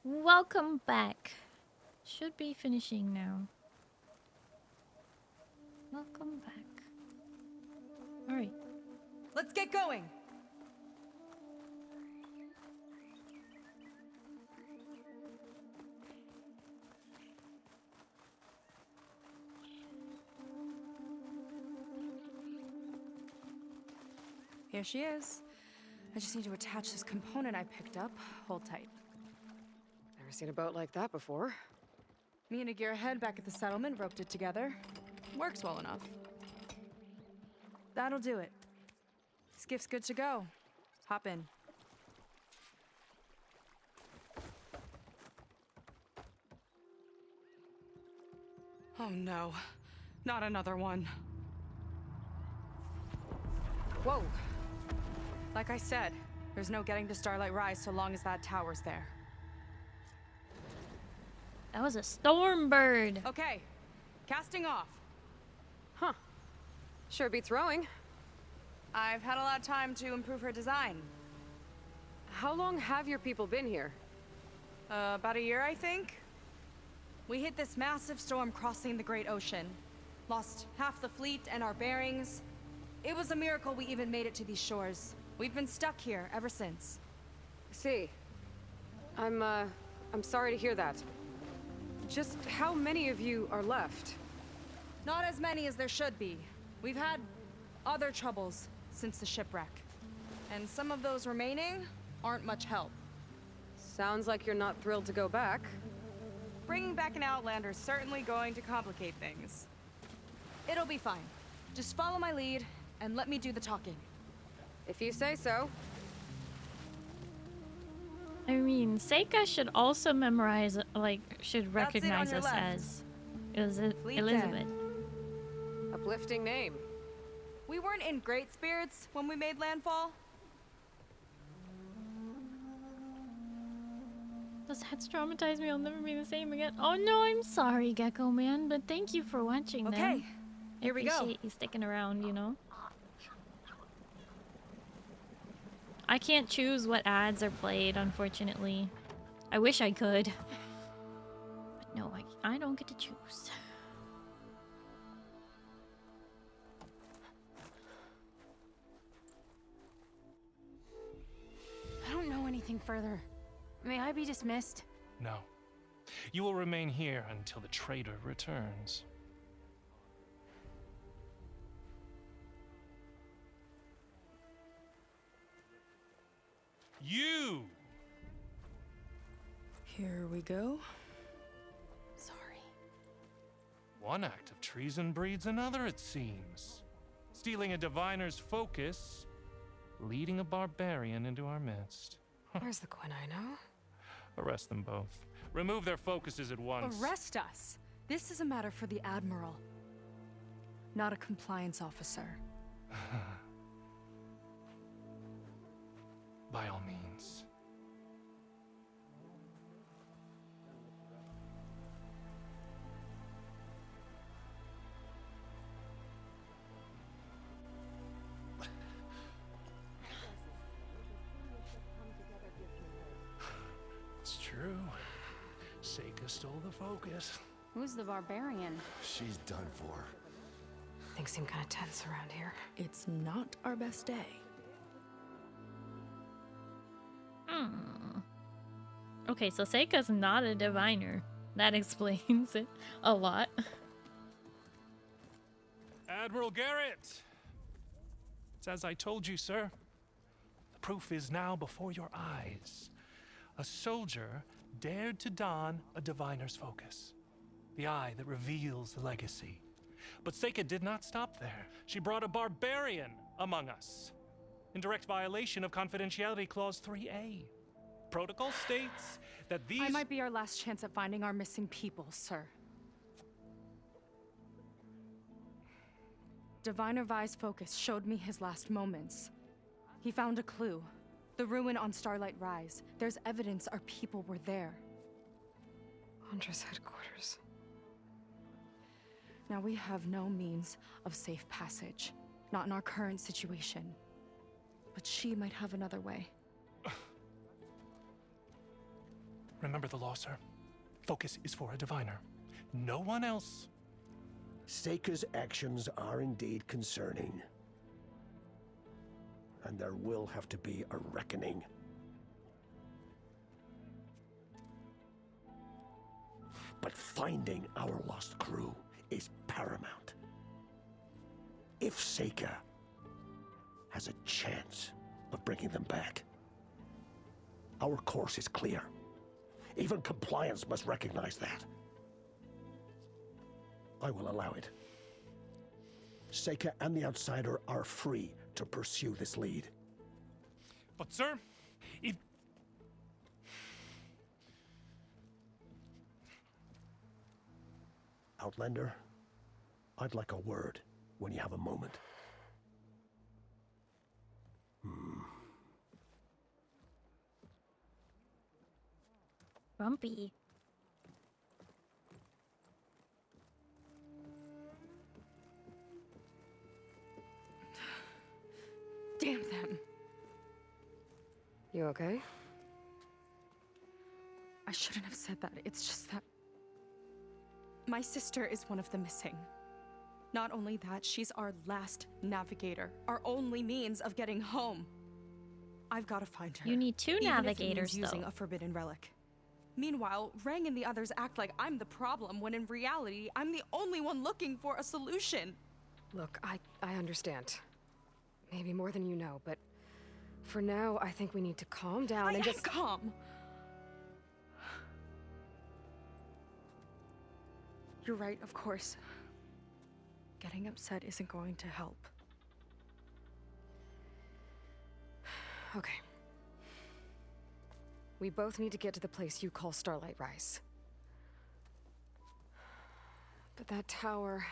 welcome back. Should be finishing now. Welcome back. All right. Let's get going! There she is. I just need to attach this component I picked up. Hold tight. Never seen a boat like that before. Me and a gearhead back at the settlement roped it together. Works well enough. That'll do it. Skiff's good to go. Hop in. Oh no, not another one. Whoa. Like I said, there's no getting to Starlight Rise so long as that tower's there. That was a storm bird. Okay, casting off. Huh. Sure beats rowing. I've had a lot of time to improve her design. How long have your people been here? About a year, I think. We hit this massive storm crossing the Great Ocean. Lost half the fleet and our bearings. It was a miracle we even made it to these shores. We've been stuck here ever since. See. I'm sorry to hear that. Just how many of you are left? Not as many as there should be. We've had other troubles since the shipwreck. And some of those remaining aren't much help. Sounds like you're not thrilled to go back. Bringing back an Outlander's certainly going to complicate things. It'll be fine. Just follow my lead and let me do the talking. If you say so. I mean, Seika should also memorize, like, should That's it on recognize your us left. as Fleet Elizabeth. Uplifting name. We weren't in great spirits when we made landfall. Those hats traumatize me. I'll never be the same again. Oh no, I'm sorry, Gecko Man, but thank you for watching them. Okay, here we go. Appreciate you sticking around, you know. I can't choose what ads are played, unfortunately. I wish I could. But no, I don't get to choose. I don't know anything further. May I be dismissed? No. You will remain here until the traitor returns. You! Here we go. Sorry. One act of treason breeds another, it seems. Stealing a diviner's focus, leading a barbarian into our midst. Where's the Quinn I know? Arrest them both. Remove their focuses at once. Arrest us. This is a matter for the Admiral, not a compliance officer. By all means. It's true. Seika stole the focus. Who's the barbarian? She's done for. Things seem kind of tense around here. It's not our best day. Okay, so Seika's not a diviner. That explains it a lot. Admiral Garrett! It's as I told you, sir. The proof is now before your eyes. A soldier dared to don a diviner's focus. The eye that reveals the legacy. But Seika did not stop there. She brought a barbarian among us. In direct violation of Confidentiality Clause 3A. Protocol states that these— I might be our last chance at finding our missing people, sir. Diviner Vi's focus showed me his last moments. He found a clue. The ruin on Starlight Rise. There's evidence our people were there. Huntress headquarters. Now we have no means of safe passage. Not in our current situation. But she might have another way. Remember the law, sir. Focus is for a diviner. No one else. Seika's actions are indeed concerning. And there will have to be a reckoning. But finding our lost crew is paramount. If Seika has a chance of bringing them back. Our course is clear. Even compliance must recognize that. I will allow it. Seika and the Outsider are free to pursue this lead. But sir, if... Outlander, I'd like a word when you have a moment. Grumpy. Damn them. You okay? I shouldn't have said that. It's just that my sister is one of the missing. Not only that, she's our last navigator, our only means of getting home. I've got to find her. You need two navigators, even if it means using though. a forbidden relic. Meanwhile, Rang and the others act like I'm the problem, when in reality, I'm the only one looking for a solution. Look, I understand. Maybe more than you know, but for now, I think we need to calm down and just calm. You're right, of course. Getting upset isn't going to help. Okay. We both need to get to the place you call Starlight Rise. But that tower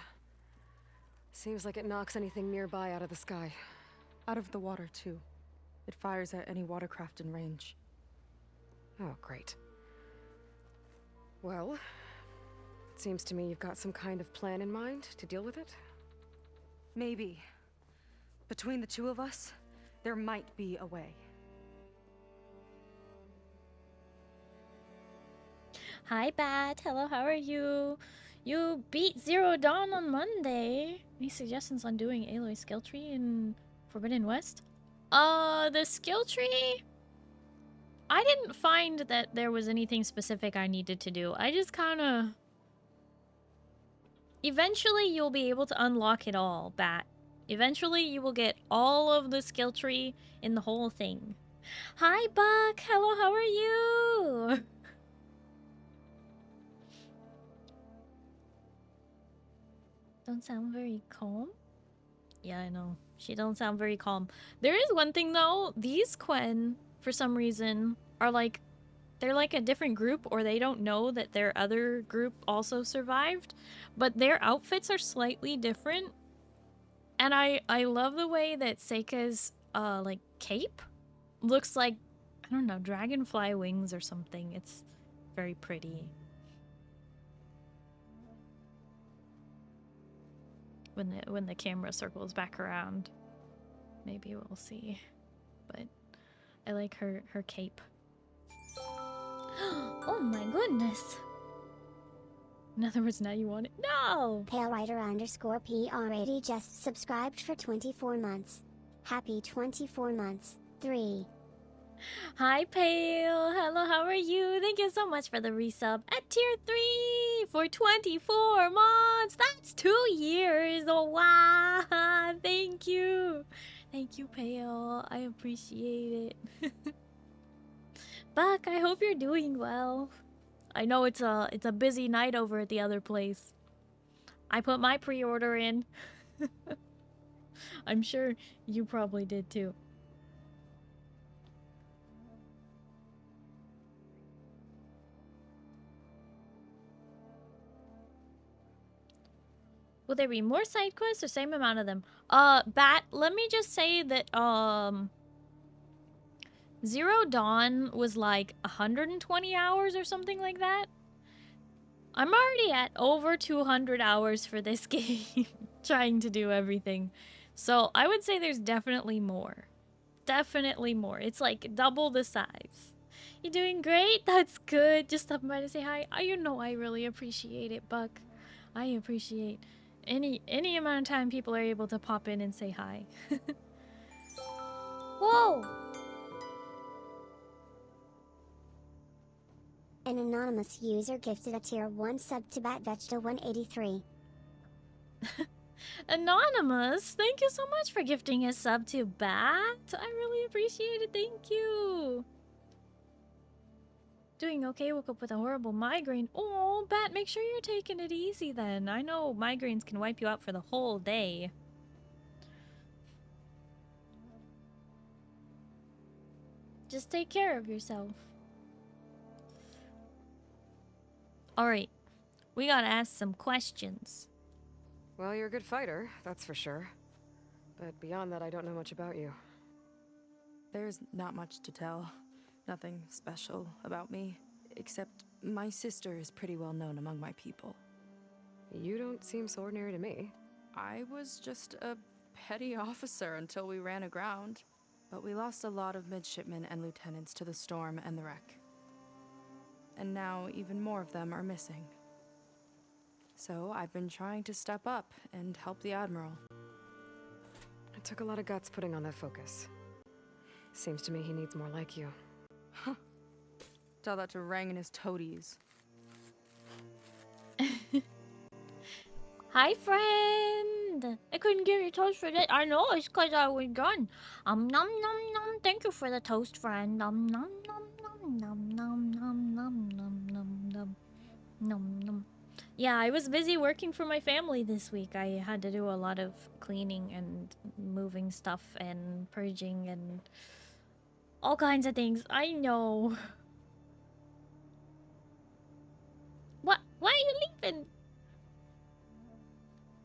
seems like it knocks anything nearby out of the sky. Out of the water, too. It fires at any watercraft in range. Oh, great. Well, it seems to me you've got some kind of plan in mind to deal with it. Maybe. Between the two of us, there might be a way. Hi, Bat. Hello, how are you? You beat Zero Dawn on Monday. Any suggestions on doing Aloy's skill tree in Forbidden West? The skill tree? I didn't find that there was anything specific I needed to do. I just kinda... Eventually, you'll be able to unlock it all, Bat. Eventually, you will get all of the skill tree in the whole thing. Hi, Buck. Hello, how are you? Don't sound very calm? Yeah, I know. She don't sound very calm. There is one thing, though. These Quen, for some reason, are like... They're like a different group, or they don't know that their other group also survived. But their outfits are slightly different. And I love the way that Seika's, like, cape looks like, I don't know, dragonfly wings or something. It's very pretty. When the camera circles back around, maybe we'll see. But I like her cape. Oh my goodness! In other words, now you want it? No! PaleWriter_PR80 just subscribed for 24 months. Happy 24 months. 3. Hi, Pale. Hello, how are you? Thank you so much for the resub at tier 3 for 24 months. That's 2 years. Oh, wow. Thank you. Thank you, Pale. I appreciate it. Buck, I hope you're doing well. I know it's a busy night over at the other place. I put my pre-order in. I'm sure you probably did too. Will there be more side quests or same amount of them? Bat, let me just say that, Zero Dawn was like 120 hours or something like that. I'm already at over 200 hours for this game, trying to do everything. So I would say there's definitely more. Definitely more. It's like double the size. You're doing great? That's good. Just stopping by to say hi. You know I really appreciate it, Buck. I appreciate any amount of time people are able to pop in and say hi. Whoa! An anonymous user gifted a tier 1 sub to BatVegeta183. Anonymous, thank you so much for gifting a sub to Bat. I really appreciate it. Thank you. Doing okay, woke up with a horrible migraine. Oh, Bat, make sure you're taking it easy then. I know migraines can wipe you out for the whole day. Just take care of yourself. Alright, we gotta ask some questions. Well, you're a good fighter, that's for sure. But beyond that, I don't know much about you. There's not much to tell. Nothing special about me, except my sister is pretty well known among my people. You don't seem so ordinary to me. I was just a petty officer until we ran aground. But we lost a lot of midshipmen and lieutenants to the storm and the wreck. And now even more of them are missing. So I've been trying to step up and help the Admiral. It took a lot of guts putting on that focus. Seems to me he needs more like you. Huh. Tell that to Rang and his toadies. Hi, friend! I couldn't give you toast for that. I know, it's because I was gone. Nom nom nom. Thank you for the toast, friend. Nom nom nom nom nom nom nom nom nom nom nom. Yeah, I was busy working for my family this week. I had to do a lot of cleaning and moving stuff and purging and all kinds of things. I know. What? Why are you leaving?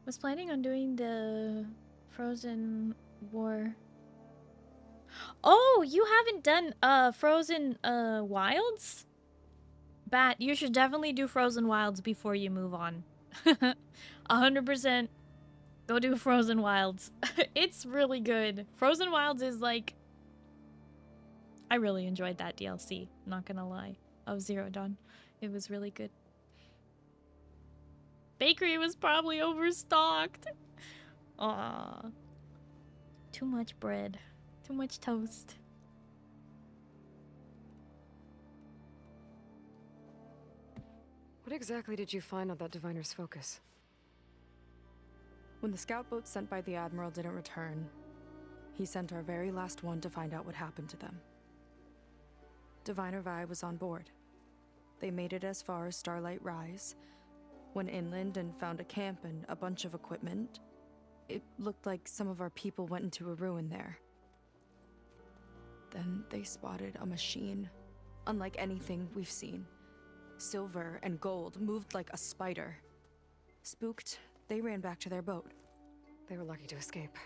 Was planning on doing the Frozen War. Oh, you haven't done Frozen Wilds? Bat, you should definitely do Frozen Wilds before you move on. 100% go do Frozen Wilds. It's really good. Frozen Wilds is like... I really enjoyed that DLC, not gonna lie, of Zero Dawn. It was really good. Bakery was probably overstocked. Aww. Too much bread. Too much toast. What exactly did you find on that diviner's focus? When the scout boat sent by the Admiral didn't return, he sent our very last one to find out what happened to them. Diviner Vi was on board. They made it as far as Starlight Rise, went inland and found a camp and a bunch of equipment. It looked like some of our people went into a ruin there. Then they spotted a machine, unlike anything we've seen. Silver and gold, moved like a spider. Spooked, they ran back to their boat. They were lucky to escape.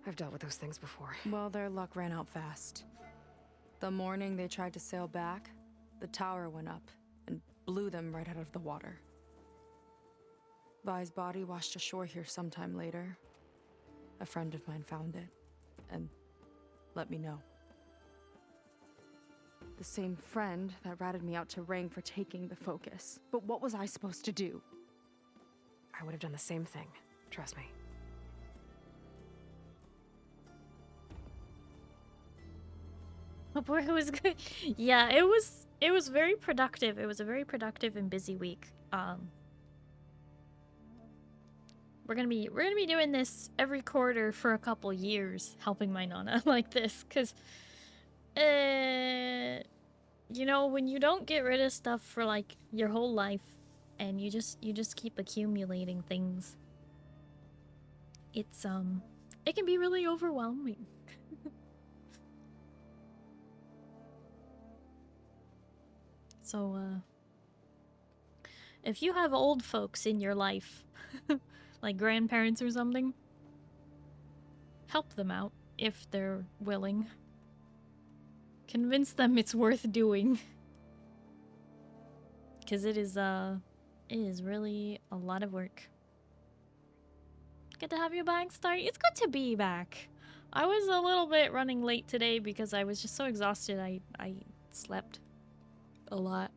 I've dealt with those things before. Well, their luck ran out fast. The morning they tried to sail back, the tower went up and blew them right out of the water. Vi's body washed ashore here sometime later. A friend of mine found it and let me know. The same friend that ratted me out to Rang for taking the focus. But what was I supposed to do? I would have done the same thing. Trust me. Work was good. Yeah, it was very productive. It was a very productive and busy week. We're gonna be doing this every quarter for a couple years, helping my Nana like this, cause you know, when you don't get rid of stuff for like your whole life and you just keep accumulating things, it's it can be really overwhelming. So if you have old folks in your life, like grandparents or something, help them out if they're willing. Convince them it's worth doing. Because it is really a lot of work. Good to have you back, Starry. It's good to be back. I was a little bit running late today because I was just so exhausted. I slept a lot.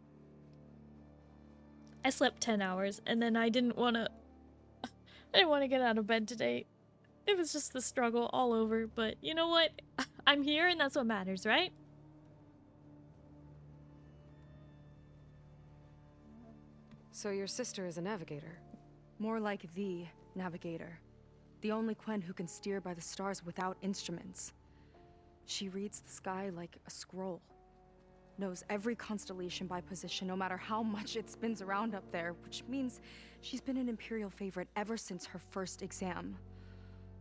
I slept 10 hours and then I didn't want to get out of bed today. It was just the struggle all over, but you know what? I'm here and that's what matters, right? So your sister is a navigator? More like the navigator. The only Quen who can steer by the stars without instruments. She reads the sky like a scroll. Knows every constellation by position, no matter how much it spins around up there, which means she's been an Imperial favorite ever since her first exam.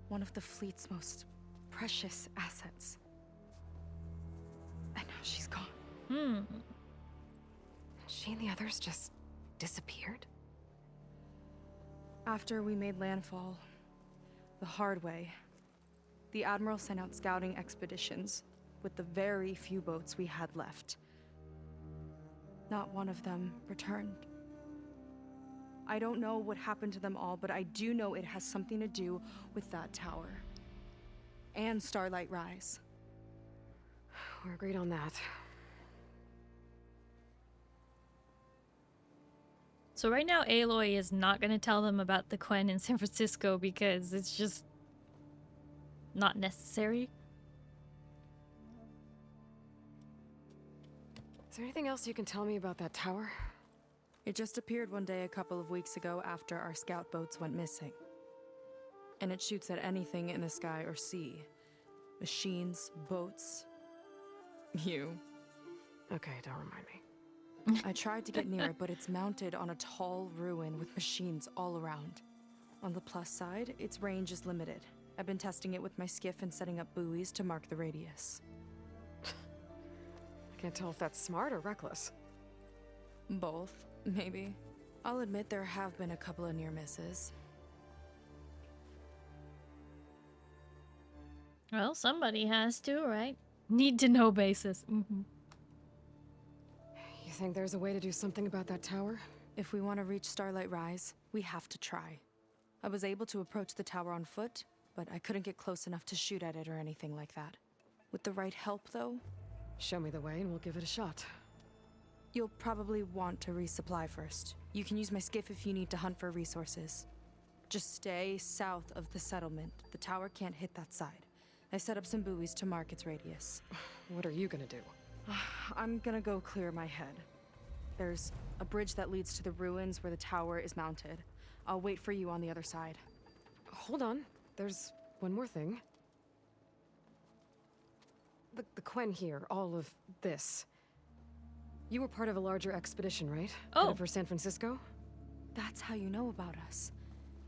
One of the fleet's most precious assets. And now she's gone. She and the others just disappeared? After we made landfall, the hard way, the Admiral sent out scouting expeditions with the very few boats we had left. Not one of them returned. I don't know what happened to them all, but I do know it has something to do with that tower. And Starlight Rise. We're agreed on that. So right now, Aloy is not going to tell them about the Quen in San Francisco because it's just not necessary. Is there anything else you can tell me about that tower? It just appeared one day a couple of weeks ago after our scout boats went missing. And it shoots at anything in the sky or sea. Machines, boats. You. Okay, don't remind me. I tried to get near it, but it's mounted on a tall ruin with machines all around. On the plus side, its range is limited. I've been testing it with my skiff and setting up buoys to mark the radius. I can't tell if that's smart or reckless. Both, maybe. I'll admit there have been a couple of near misses. Well, somebody has to, right? Need to know basis. You think there's a way to do something about that tower? If we want to reach Starlight Rise, we have to try. I was able to approach the tower on foot, but I couldn't get close enough to shoot at it or anything like that. With the right help, though... Show me the way and we'll give it a shot. You'll probably want to resupply first. You can use my skiff if you need to hunt for resources. Just stay south of the settlement. The tower can't hit that side. I set up some buoys to mark its radius. What are you gonna do? I'm gonna go clear my head. There's a bridge that leads to the ruins where the tower is mounted. I'll wait for you on the other side. Hold on. There's one more thing. The Quen here, all of this. You were part of a larger expedition, right? Oh. Headed for San Francisco? That's how you know about us.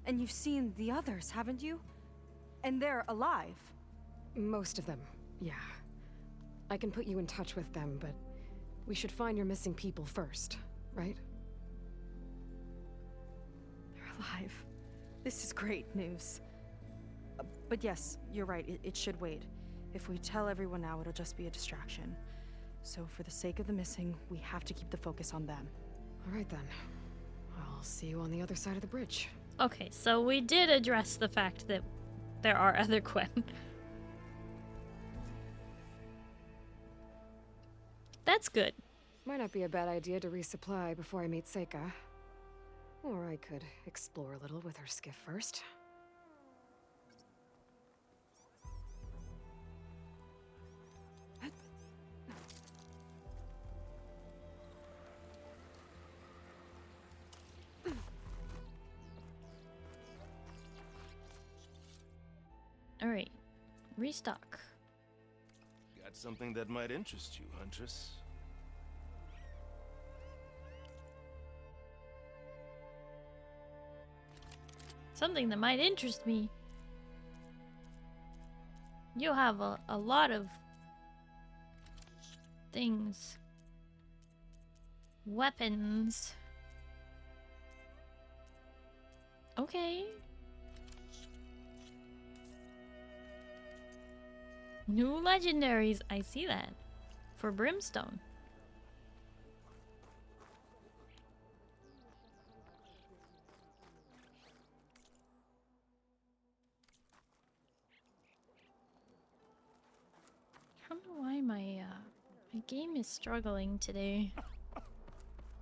And you've seen the others, haven't you? And they're alive. Most of them, yeah. I can put you in touch with them, but we should find your missing people first, right? They're alive. This is great news. But yes, you're right, it should wait. If we tell everyone now, it'll just be a distraction. So for the sake of the missing, we have to keep the focus on them. All right then. I'll see you on the other side of the bridge. Okay, so we did address the fact that there are other Quen. That's good. Might not be a bad idea to resupply before I meet Seika. Or I could explore a little with her skiff first. Alright. Restock. Got something that might interest you, Huntress. Something that might interest me. You have a lot of things. Weapons. Okay. New legendaries. I see that. For Brimstone. I don't know why my game is struggling today.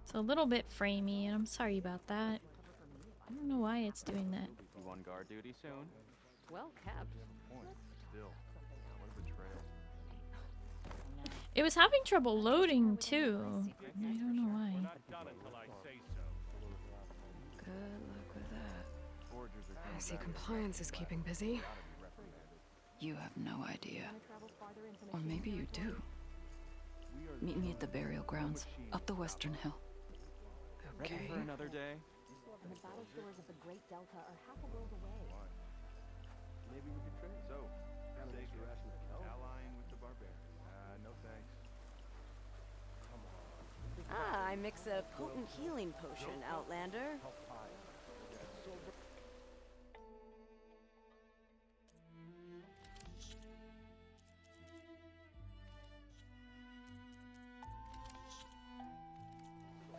It's a little bit framey, and I'm sorry about that. I don't know why it's doing that. You on guard duty soon? Well kept. Still, what a betrayal. It was having trouble loading too. I don't know why. Good luck with that. Forgers are I see compliance is keeping busy. You have no idea. Or maybe you do. Meet me at the burial grounds, up the western hill. Ready for another day? And the battle stores of the Great Delta are half a world away. Maybe we could trade. So, allying with the barbarians. No thanks. Come on. Ah, I mix a potent healing potion, Outlander.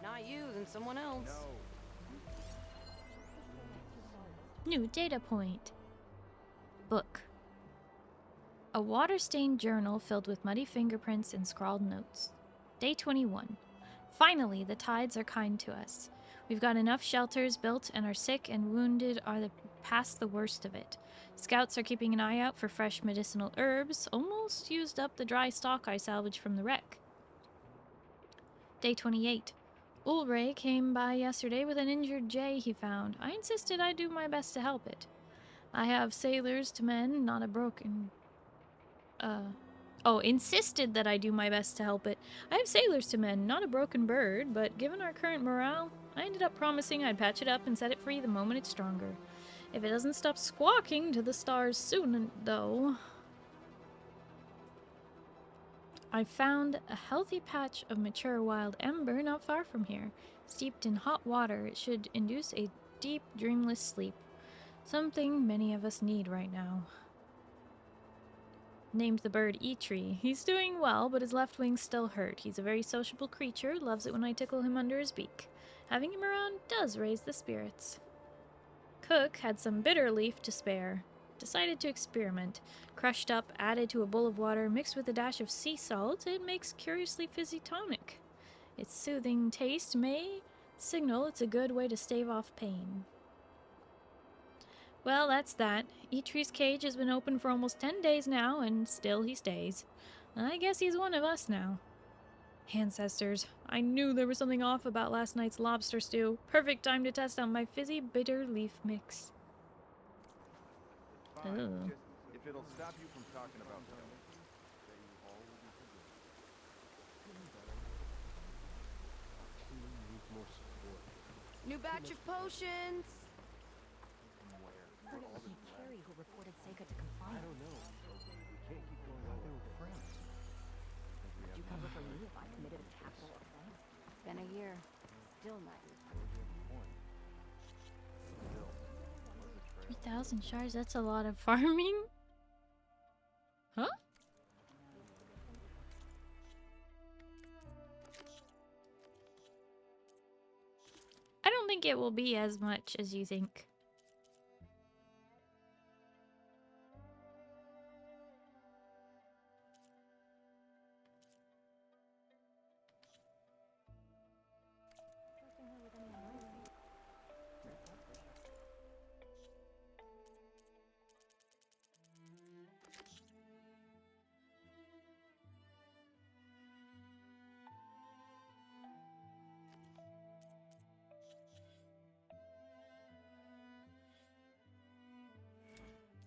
Not you, then someone else. New data point. Book. A water-stained journal filled with muddy fingerprints and scrawled notes. Day 21. Finally, the tides are kind to us. We've got enough shelters built and our sick and wounded are past the worst of it. Scouts are keeping an eye out for fresh medicinal herbs, almost used up the dry stock I salvaged from the wreck. Day 28. Ulray came by yesterday with an injured jay he found. I insisted I do my best to help it. I have sailors to mend, not a broken... insisted that I do my best to help it. I have sailors to mend, not a broken bird, but given our current morale, I ended up promising I'd patch it up and set it free the moment it's stronger. If it doesn't stop squawking to the stars soon, though... I found a healthy patch of mature wild ember not far from here. Steeped in hot water, it should induce a deep, dreamless sleep. Something many of us need right now. Named the bird Eitri. He's doing well, but his left wing's still hurt. He's a very sociable creature, loves it when I tickle him under his beak. Having him around does raise the spirits. Cook had some bitter leaf to spare. Decided to experiment. Crushed up, added to a bowl of water, mixed with a dash of sea salt, it makes curiously fizzy tonic. Its soothing taste may signal it's a good way to stave off pain. Well, that's that. Eitri's cage has been open for almost 10 days now, and still he stays. I guess he's one of us now. Ancestors, I knew there was something off about last night's lobster stew. Perfect time to test out my fizzy bitter leaf mix. Ooh. If it'll stop you from talking about them. New batch of potions! Heard it was Carrie who reported Seika to compliance. I don't know. We can't keep going on. They were friends. Would you cover for me if I committed a capital offense? Been a year. Still not. 3,000 shards, that's a lot of farming. Huh? I don't think it will be as much as you think.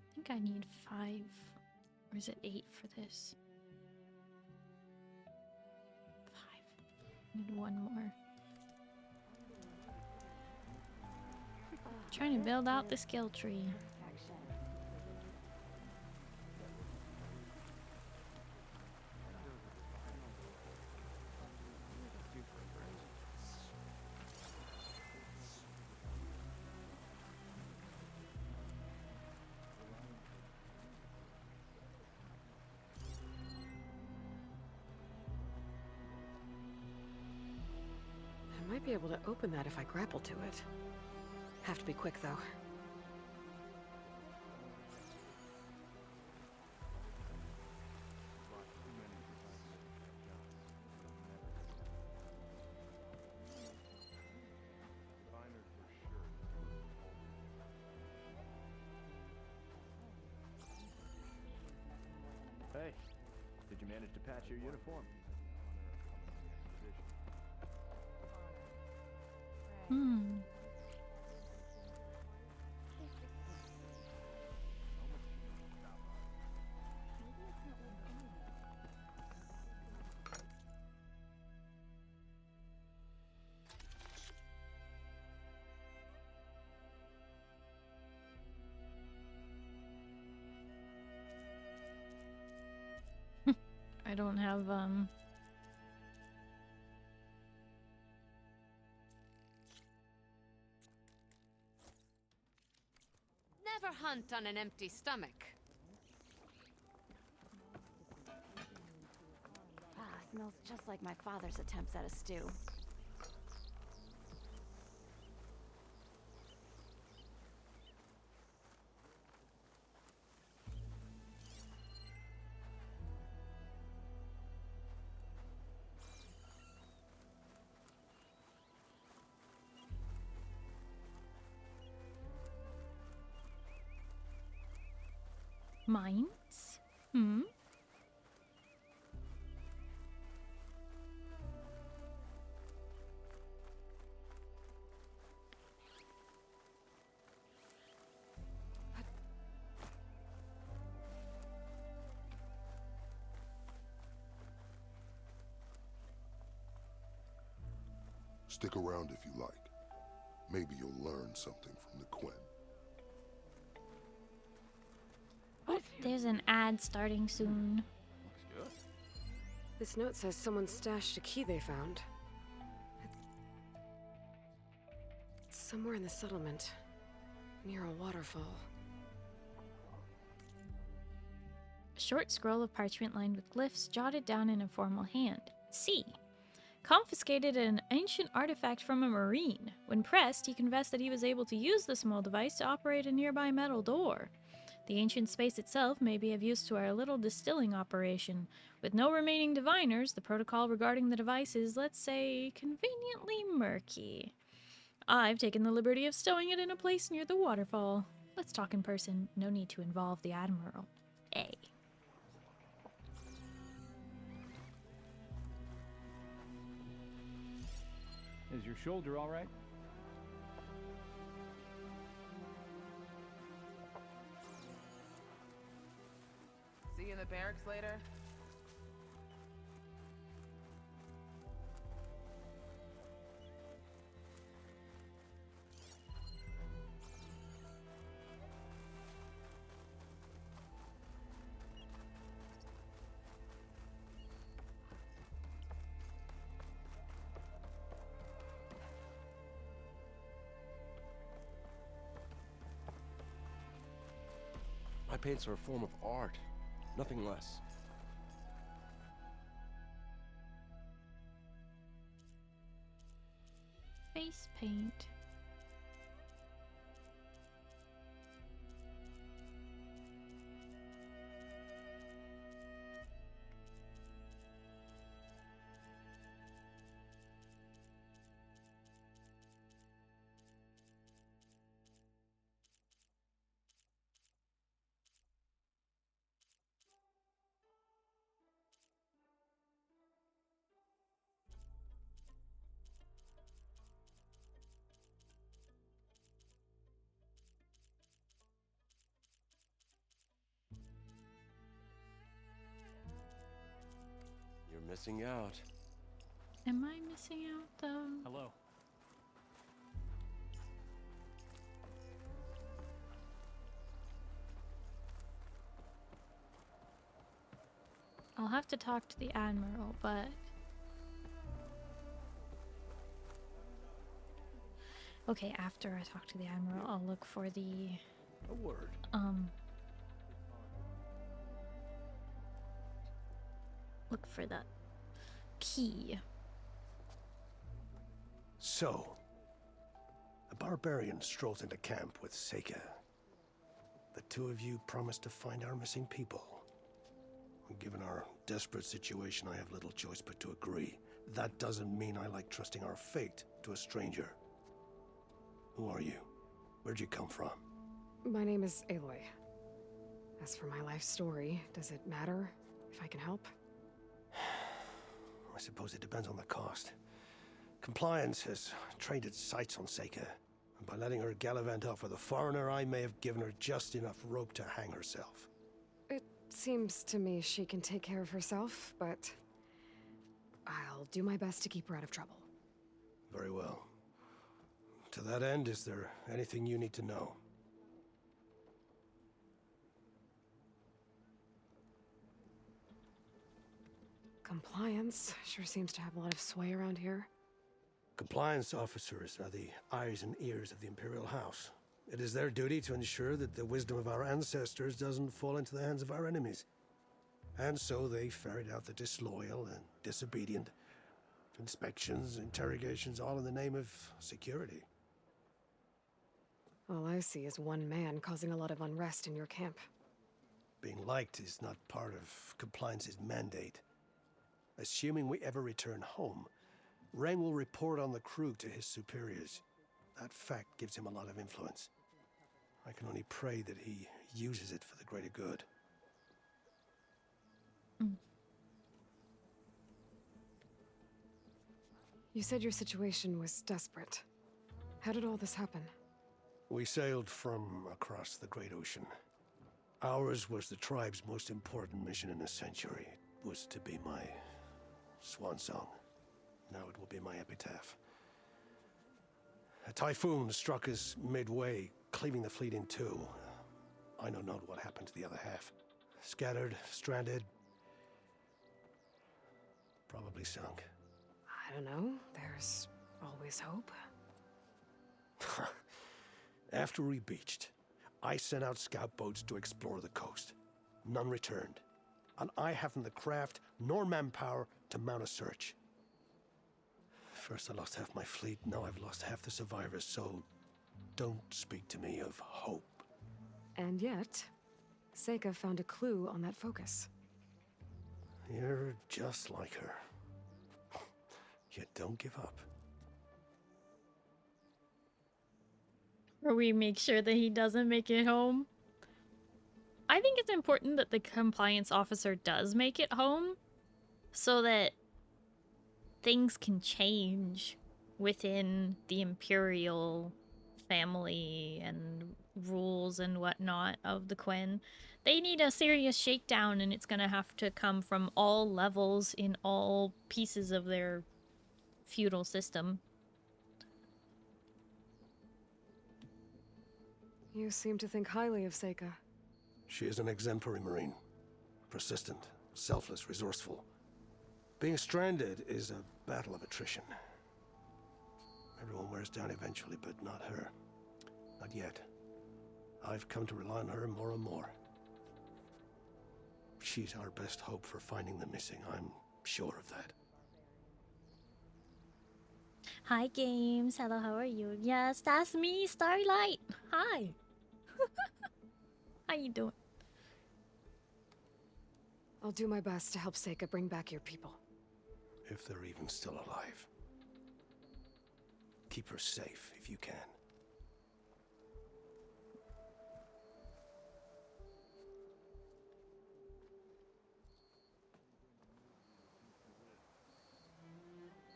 I think I need 5, or is it 8 for this? 5. Need 1 more. Trying to build out the skill tree. I might be able to open that if I grapple to it. Have to be quick, though. Hey, did you manage to patch your uniform? I don't have, Never hunt on an empty stomach. Ah, smells just like my father's attempts at a stew. mines? Hmm? Stick around if you like. Maybe you'll learn something from the Queen. Oh, there's an ad starting soon. This note says someone stashed a key they found. It's somewhere in the settlement, near a waterfall. A short scroll of parchment lined with glyphs jotted down in a formal hand. C. Confiscated an ancient artifact from a marine. When pressed, he confessed that he was able to use the small device to operate a nearby metal door. The ancient space itself may be of use to our little distilling operation. With no remaining diviners, the protocol regarding the device is, let's say, conveniently murky. I've taken the liberty of stowing it in a place near the waterfall. Let's talk in person. No need to involve the Admiral. A. Is your shoulder all right? See you in the barracks later. My paints are a form of art, nothing less. Face paint. You're missing out. Am I missing out, though? Hello. I'll have to talk to the Admiral, but... Okay, after I talk to the Admiral, I'll look for the... A word. Look for that key. So, a barbarian strolls into camp with Seika. The two of you promised to find our missing people. Given our desperate situation, I have little choice but to agree. That doesn't mean I like trusting our fate to a stranger. Who are you? Where'd you come from? My name is Aloy. As for my life story, does it matter if I can help? I suppose it depends on the cost. Compliance has trained its sights on Seika, and by letting her gallivant off with a foreigner, I may have given her just enough rope to hang herself. It seems to me she can take care of herself, but I'll do my best to keep her out of trouble. Very well. To that end, is there anything you need to know? Compliance sure seems to have a lot of sway around here. Compliance officers are the eyes and ears of the Imperial House. It is their duty to ensure that the wisdom of our ancestors doesn't fall into the hands of our enemies. And so they ferret out the disloyal and disobedient. Inspections, interrogations, all in the name of security. All I see is one man causing a lot of unrest in your camp. Being liked is not part of Compliance's mandate. Assuming we ever return home, Reng will report on the crew to his superiors. That fact gives him a lot of influence. I can only pray that he uses it for the greater good. You said your situation was desperate. How did all this happen? We sailed from across the Great Ocean. Ours was the tribe's most important mission in a century. It was to be my swan song. Now it will be my epitaph. A typhoon struck us midway, cleaving the fleet in two. I know not what happened to the other half. Scattered, stranded, probably sunk. I don't know. There's always hope. After we beached, I sent out scout boats to explore the coast. None returned. And I haven't the craft nor manpower to mount a search. First I lost half my fleet, now I've lost half the survivors, so don't speak to me of hope. And yet, Seika found a clue on that focus. You're just like her. Yet don't give up. Or we make sure that he doesn't make it home. I think it's important that the compliance officer does make it home so that things can change within the Imperial family and rules and whatnot of the Quen. They need a serious shakedown, and it's gonna have to come from all levels in all pieces of their feudal system. You seem to think highly of Seika. She is an exemplary Marine. Persistent, selfless, resourceful. Being stranded is a battle of attrition. Everyone wears down eventually, but not her. Not yet. I've come to rely on her more and more. She's our best hope for finding the missing, I'm sure of that. Hi, Games. Hello, how are you? Yes, that's me, Starlight. Hi. How you doing? I'll do my best to help Seika bring back your people. If they're even still alive. Keep her safe if you can.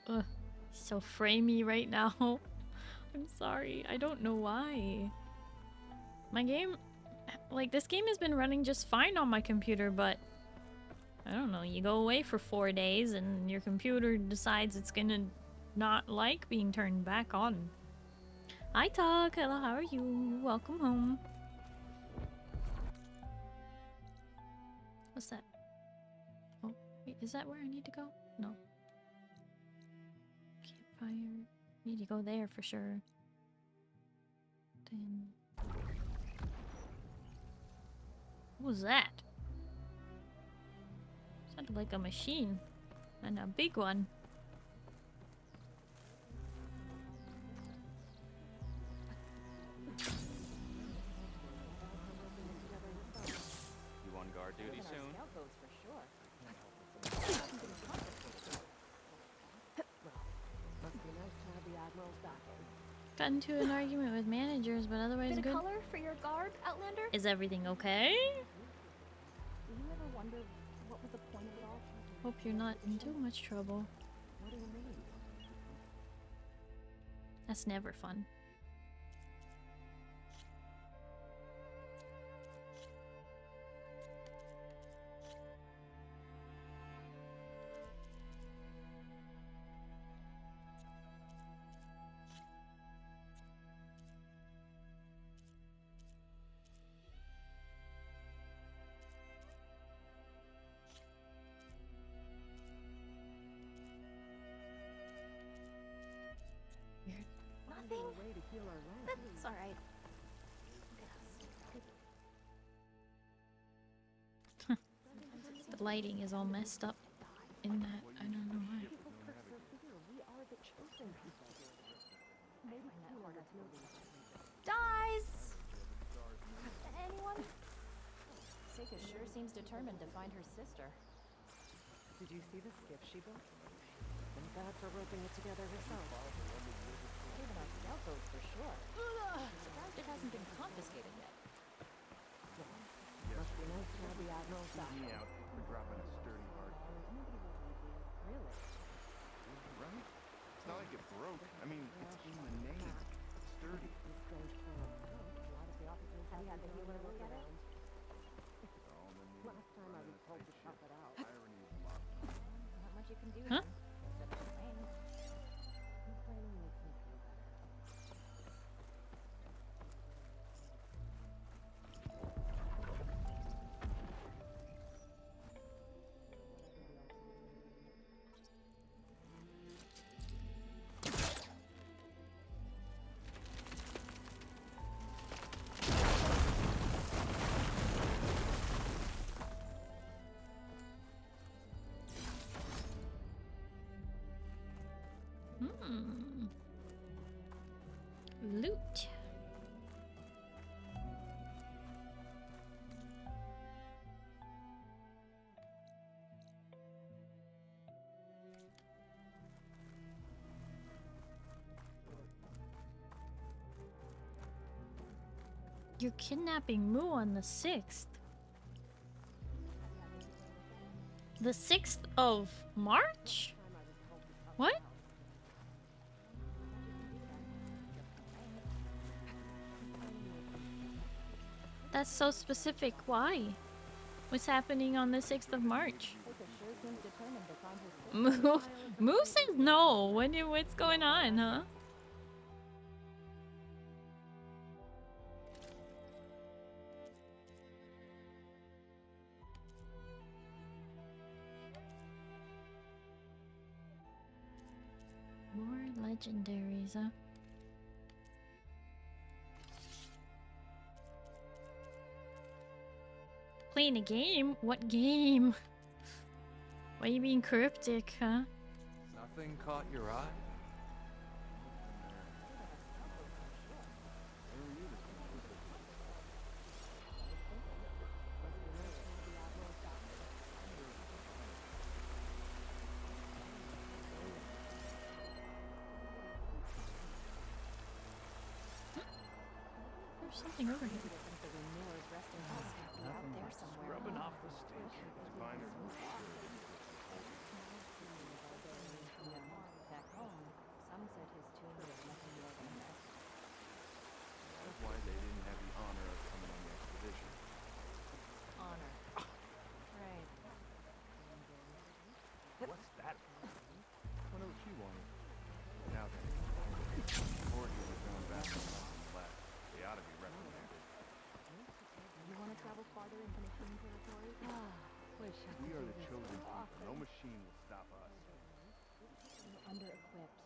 Ugh, so framey right now. I'm sorry. I don't know why. My game... Like, this game has been running just fine on my computer, but... I don't know, you go away for 4 days and your computer decides it's gonna not like being turned back on. Hi, Talk. Hello, how are you? Welcome home. What's that? Oh, wait, is that where I need to go? No. Campfire. Need to go there for sure. Then... What was that? Sounded like a machine. And a big one. You on guard duty soon? Got into an argument with managers, but otherwise Bit good. of color for your garb, Outlander? Is everything okay? Do you ever wonder what was the point of it all? Hope you're not in too much trouble. What do you mean? That's never fun. our land. That's alright. The lighting is all messed up in that. I don't know why. We are the chosen people. Maybe harder to believe. Dies! Anyone? Seika sure seems determined to find her sister. Did you see the skiff she built? Thank God for roping it together herself. Even our scout boats for sure. Surprised it hasn't been confiscated yet. Must be nice to have the Admiral's back. Me out for dropping a sturdy heart. Really? Right? It's not like it broke. I mean, it's in the name. Sturdy. It's strange for a lot of the officers have had the healer look around. Last time I was told to tough it out. Not much you can do. Huh? Except complain. Complaining makes me feel better. Loot. You're kidnapping Moo on the 6th. The 6th of March? What? That's so specific. Why? What's happening on the 6th of March? Moo says no. What's going on, huh? More legendaries, huh? Playing a game? What game? Why are you being cryptic, huh? Nothing caught your eye? There's something over here. Rubbing off the stink. Back home, some said his tomb was nothing more than a mess. That's why they didn't have the honor of coming on the expedition. Honor. Right. What's that? Wonder what she wanted. Now then, before he was going back to left, they ought to be reprimanded. You want to travel farther into machine territory? Wish I We could are do the this chosen so people. often. No machine will stop us. We're under-equipped,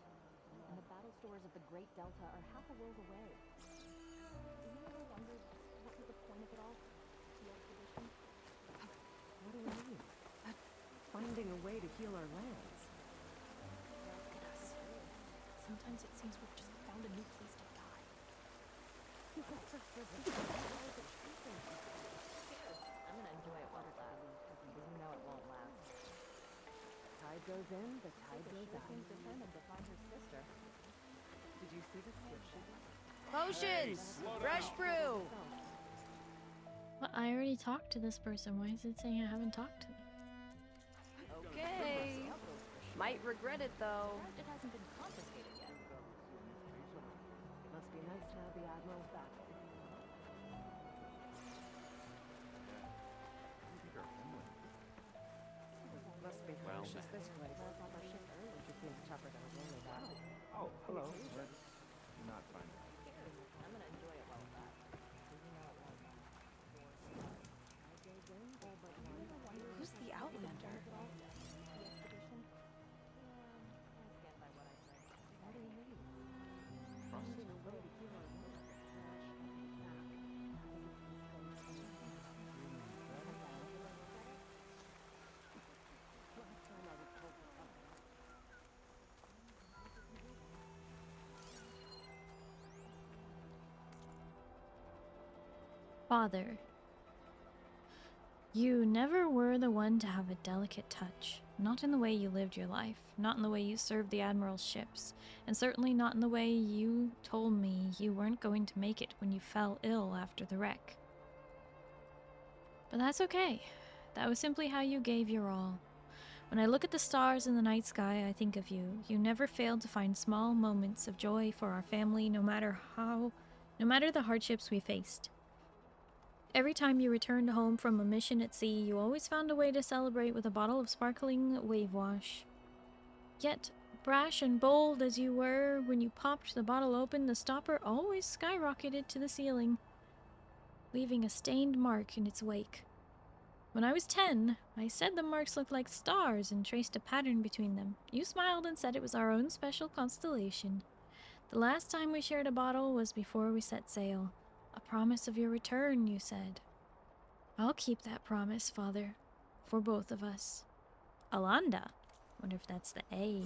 and the battle stores of the Great Delta are half a world away. Do you ever wonder what was the point of it all? The expedition? What do we mean? Finding a way to heal our lands. Look at us. Sometimes it seems we've just found a new place to die. I'm gonna enjoy it while it lasts, because you know it won't last. Tide goes in, the tide goes out. Seems determined to find her sister. Did you see the skip she built? Potions! Fresh brew! Well, I already talked to this person. Why is it saying I haven't talked to them? Okay. Might regret it though. It hasn't been confiscated yet. Must be nice to have the Admiral's back. Must be harsh as this place. Let us off our ship early. She seems tougher than a lonely guy. Oh, hello. Let's not find out. I'm gonna enjoy it while it lasts. You know it won't last. Who's the Outlander? Finding a way to heal Father, you never were the one to have a delicate touch. Not in the way you lived your life, not in the way you served the Admiral's ships, and certainly not in the way you told me you weren't going to make it when you fell ill after the wreck. But that's okay. That was simply how you gave your all. When I look at the stars in the night sky, I think of you. You never failed to find small moments of joy for our family, no matter the hardships we faced. Every time you returned home from a mission at sea, you always found a way to celebrate with a bottle of sparkling wave wash. Yet, brash and bold as you were, when you popped the bottle open, the stopper always skyrocketed to the ceiling, leaving a stained mark in its wake. When I was 10, I said the marks looked like stars and traced a pattern between them. You smiled and said it was our own special constellation. The last time we shared a bottle was before we set sail. A promise of your return, you said. I'll keep that promise, Father. For both of us. Alanda. Wonder if that's the A.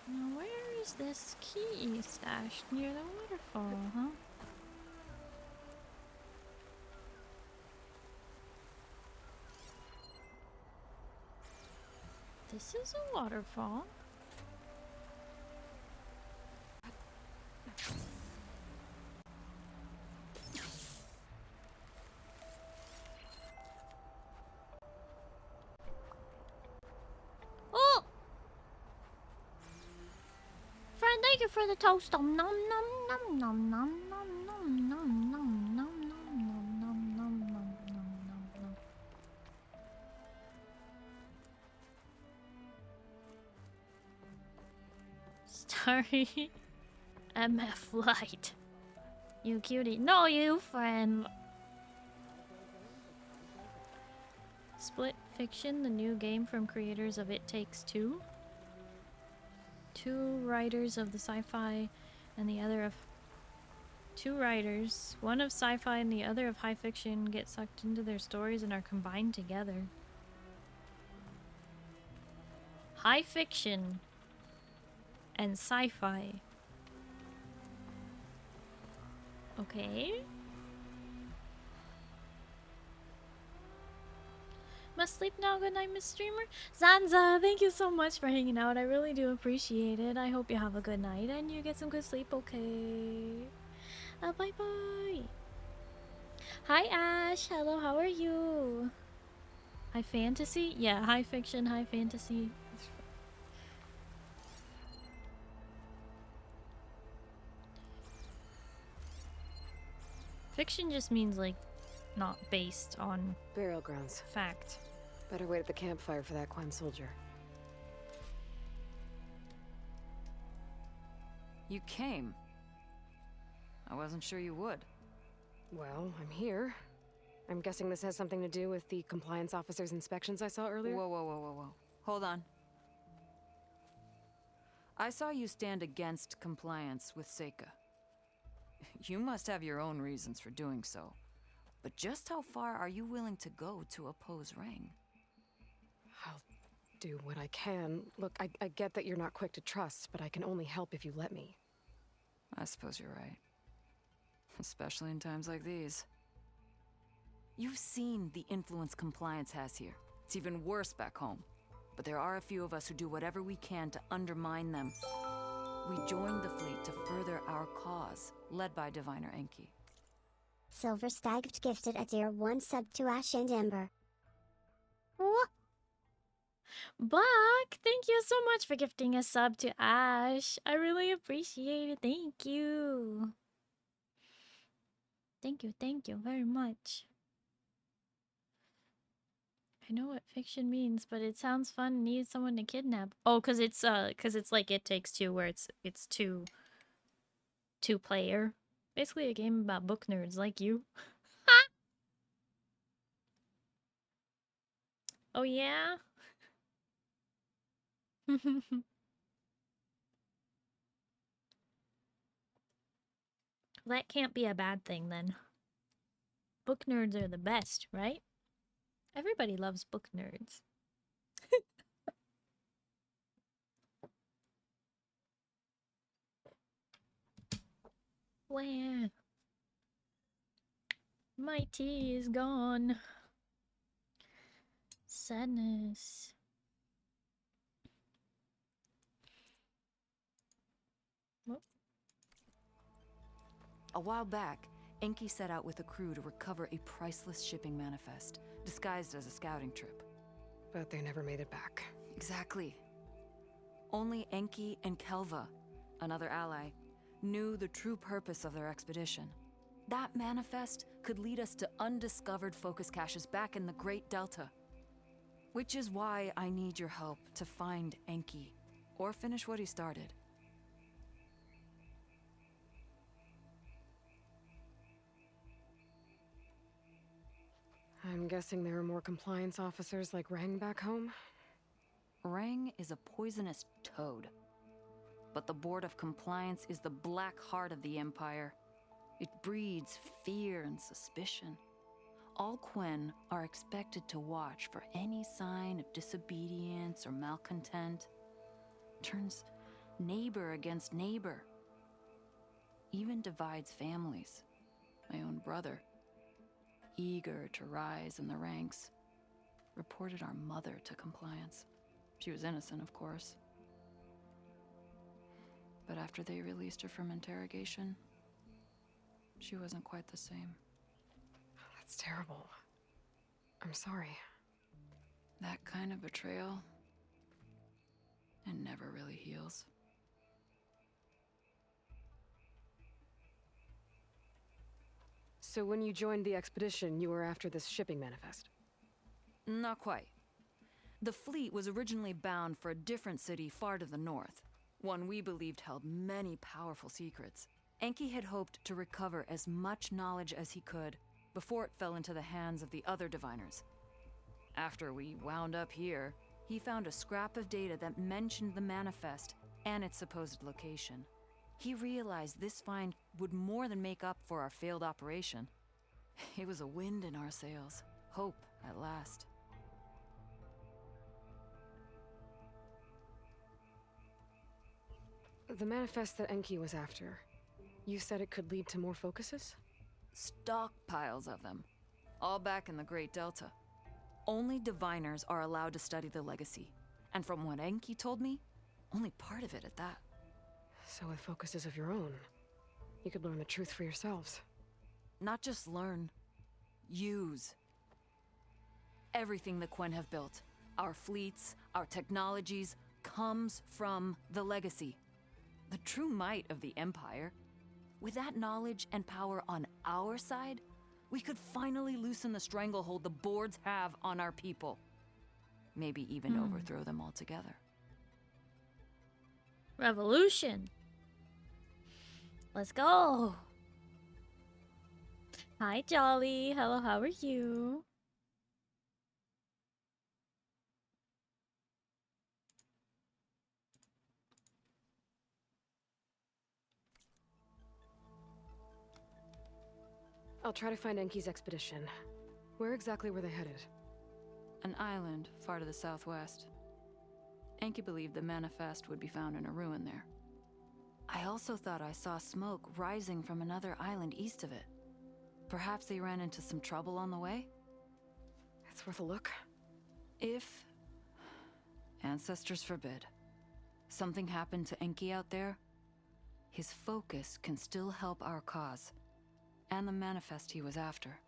Now where is this key stashed? Near the waterfall, huh? This is a waterfall. Oh! Friend, thank you for the toast. Nom nom nom nom nom nom nom nom nom nom nom nom nom nom nom nom. Starry. MF Light. You cutie. No, you friend. Split Fiction, the new game from creators of It Takes Two. Two writers, one of sci-fi and the other of high fiction, get sucked into their stories and are combined together. High fiction and sci-fi. Okay. Must sleep now. Good night, Miss Streamer. Zanza, thank you so much for hanging out. I really do appreciate it. I hope you have a good night and you get some good sleep, okay? Bye-bye. Hi, Ash. Hello, how are you? High fantasy? Yeah, high fiction, high fantasy. Fiction just means, like, not based on burial grounds. Fact. Better wait at the campfire for that Quen soldier. You came. I wasn't sure you would. Well, I'm here. I'm guessing this has something to do with the compliance officer's inspections I saw earlier? Whoa, whoa, whoa, whoa, whoa. Hold on. I saw you stand against compliance with Seika. You must have your own reasons for doing so. But just how far are you willing to go to oppose Rang? I'll do what I can. Look, I get that you're not quick to trust, but I can only help if you let me. I suppose you're right. Especially in times like these. You've seen the influence compliance has here. It's even worse back home. But there are a few of us who do whatever we can to undermine them. We joined the fleet to further our cause, led by Diviner Enki. Silver Stagged gifted a dear 1 sub to Ash and Ember. Buck, thank you so much for gifting a sub to Ash. I really appreciate it. Thank you. Thank you very much. I know what fiction means, but it sounds fun. Need someone to kidnap. Oh, cause it's like It Takes Two, where it's two player. Basically a game about book nerds like you. Oh yeah? That can't be a bad thing then. Book nerds are the best, right? Everybody loves book nerds. Where? My tea is gone. Sadness. Whoop. A while back, Enki set out with a crew to recover a priceless shipping manifest, disguised as a scouting trip. But they never made it back. Exactly. Only Enki and Kelva, another ally, knew the true purpose of their expedition. That manifest could lead us to undiscovered focus caches back in the Great Delta. Which is why I need your help to find Enki, or finish what he started. I'm guessing there are more compliance officers like Rang back home? Rang is a poisonous toad. But the Board of Compliance is the black heart of the Empire. It breeds fear and suspicion. All Quen are expected to watch for any sign of disobedience or malcontent. Turns neighbor against neighbor. Even divides families. My own brother, eager to rise in the ranks, reported our mother to compliance. She was innocent, of course. But after they released her from interrogation, she wasn't quite the same. That's terrible. I'm sorry. That kind of betrayal, it never really heals. So when you joined the expedition, you were after this shipping manifest? Not quite. The fleet was originally bound for a different city far to the north, one we believed held many powerful secrets. Enki had hoped to recover as much knowledge as he could before it fell into the hands of the other diviners. After we wound up here, he found a scrap of data that mentioned the manifest and its supposed location. He realized this find would more than make up for our failed operation. It was a wind in our sails. Hope, at last. The manifest that Enki was after, you said it could lead to more focuses? Stockpiles of them. All back in the Great Delta. Only diviners are allowed to study the legacy. And from what Enki told me, only part of it at that. So with focuses of your own, you could learn the truth for yourselves. Not just learn. Use. Everything the Quen have built, our fleets, our technologies, comes from the legacy. The true might of the Empire. With that knowledge and power on our side, we could finally loosen the stranglehold the boards have on our people. Maybe even overthrow them altogether. Revolution. Let's go. Hi, Jolly. Hello, how are you? I'll try to find Enki's expedition. Where exactly were they headed? An island far to the southwest. Enki believed the manifest would be found in a ruin there. I also thought I saw smoke rising from another island east of it. Perhaps they ran into some trouble on the way? It's worth a look. If... ancestors forbid. Something happened to Enki out there, his focus can still help our cause. And the manifest he was after.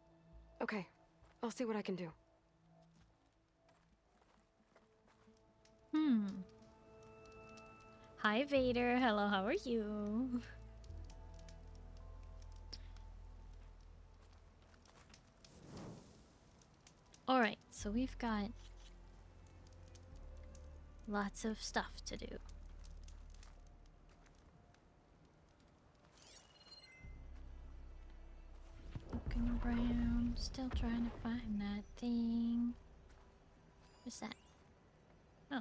Okay, I'll see what I can do. Hi, Vader. Hello, how are you? Alright, so we've got lots of stuff to do. Looking around, still trying to find that thing. What's that? Oh.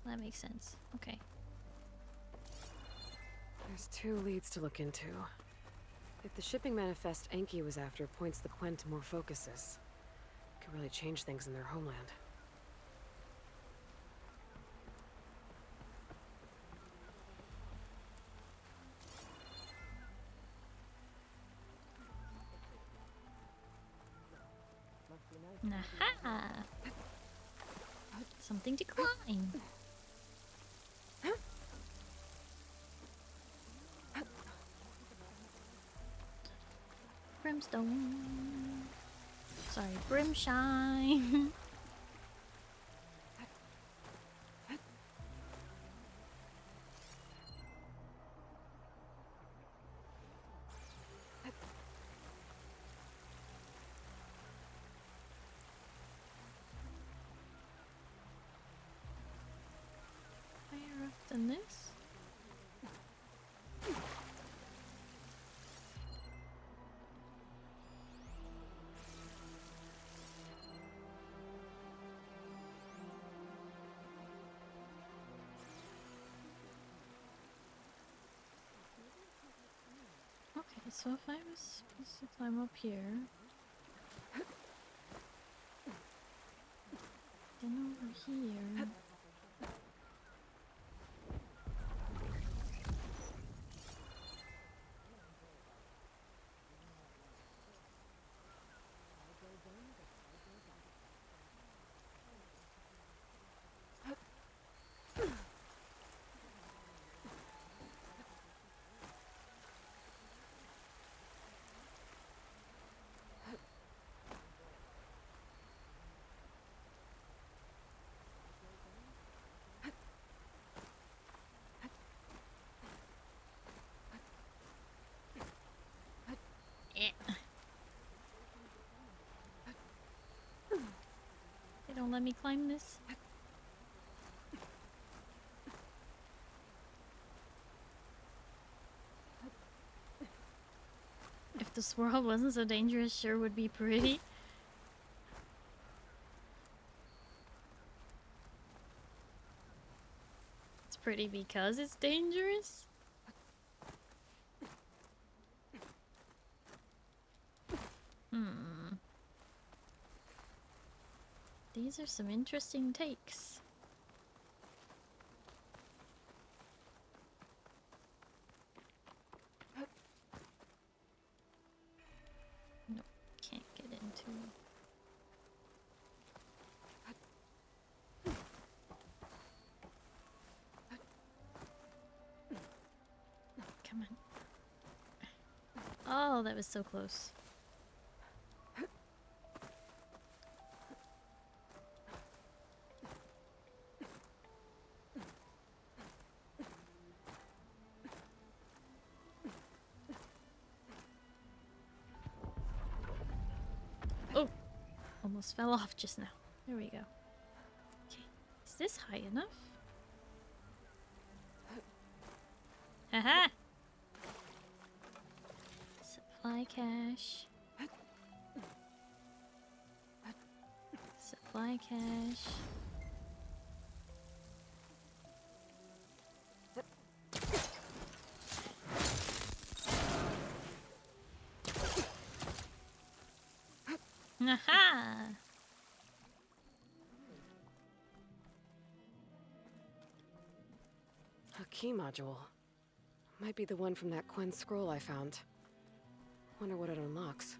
That makes sense. Okay. There's 2 leads to look into. If the shipping manifest Enki was after points the Quen to more focuses, it could really change things in their homeland. Aha! Something to climb. Brimstone. Sorry, brimshine. Higher up than this? Okay, so if I was supposed to climb up here, then over here. They don't let me climb this. If the swirl wasn't so dangerous, sure would be pretty. It's pretty because it's dangerous. These are some interesting takes. Nope, can't get into. Come on. Oh, that was so close. Almost fell off just now. There we go. Okay. Is this high enough? Haha! Supply cache. Supply cache. Aha! A key module. Might be the one from that Quen scroll I found. Wonder what it unlocks.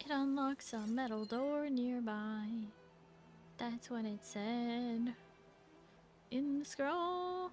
It unlocks a metal door nearby. That's what it said in the scroll.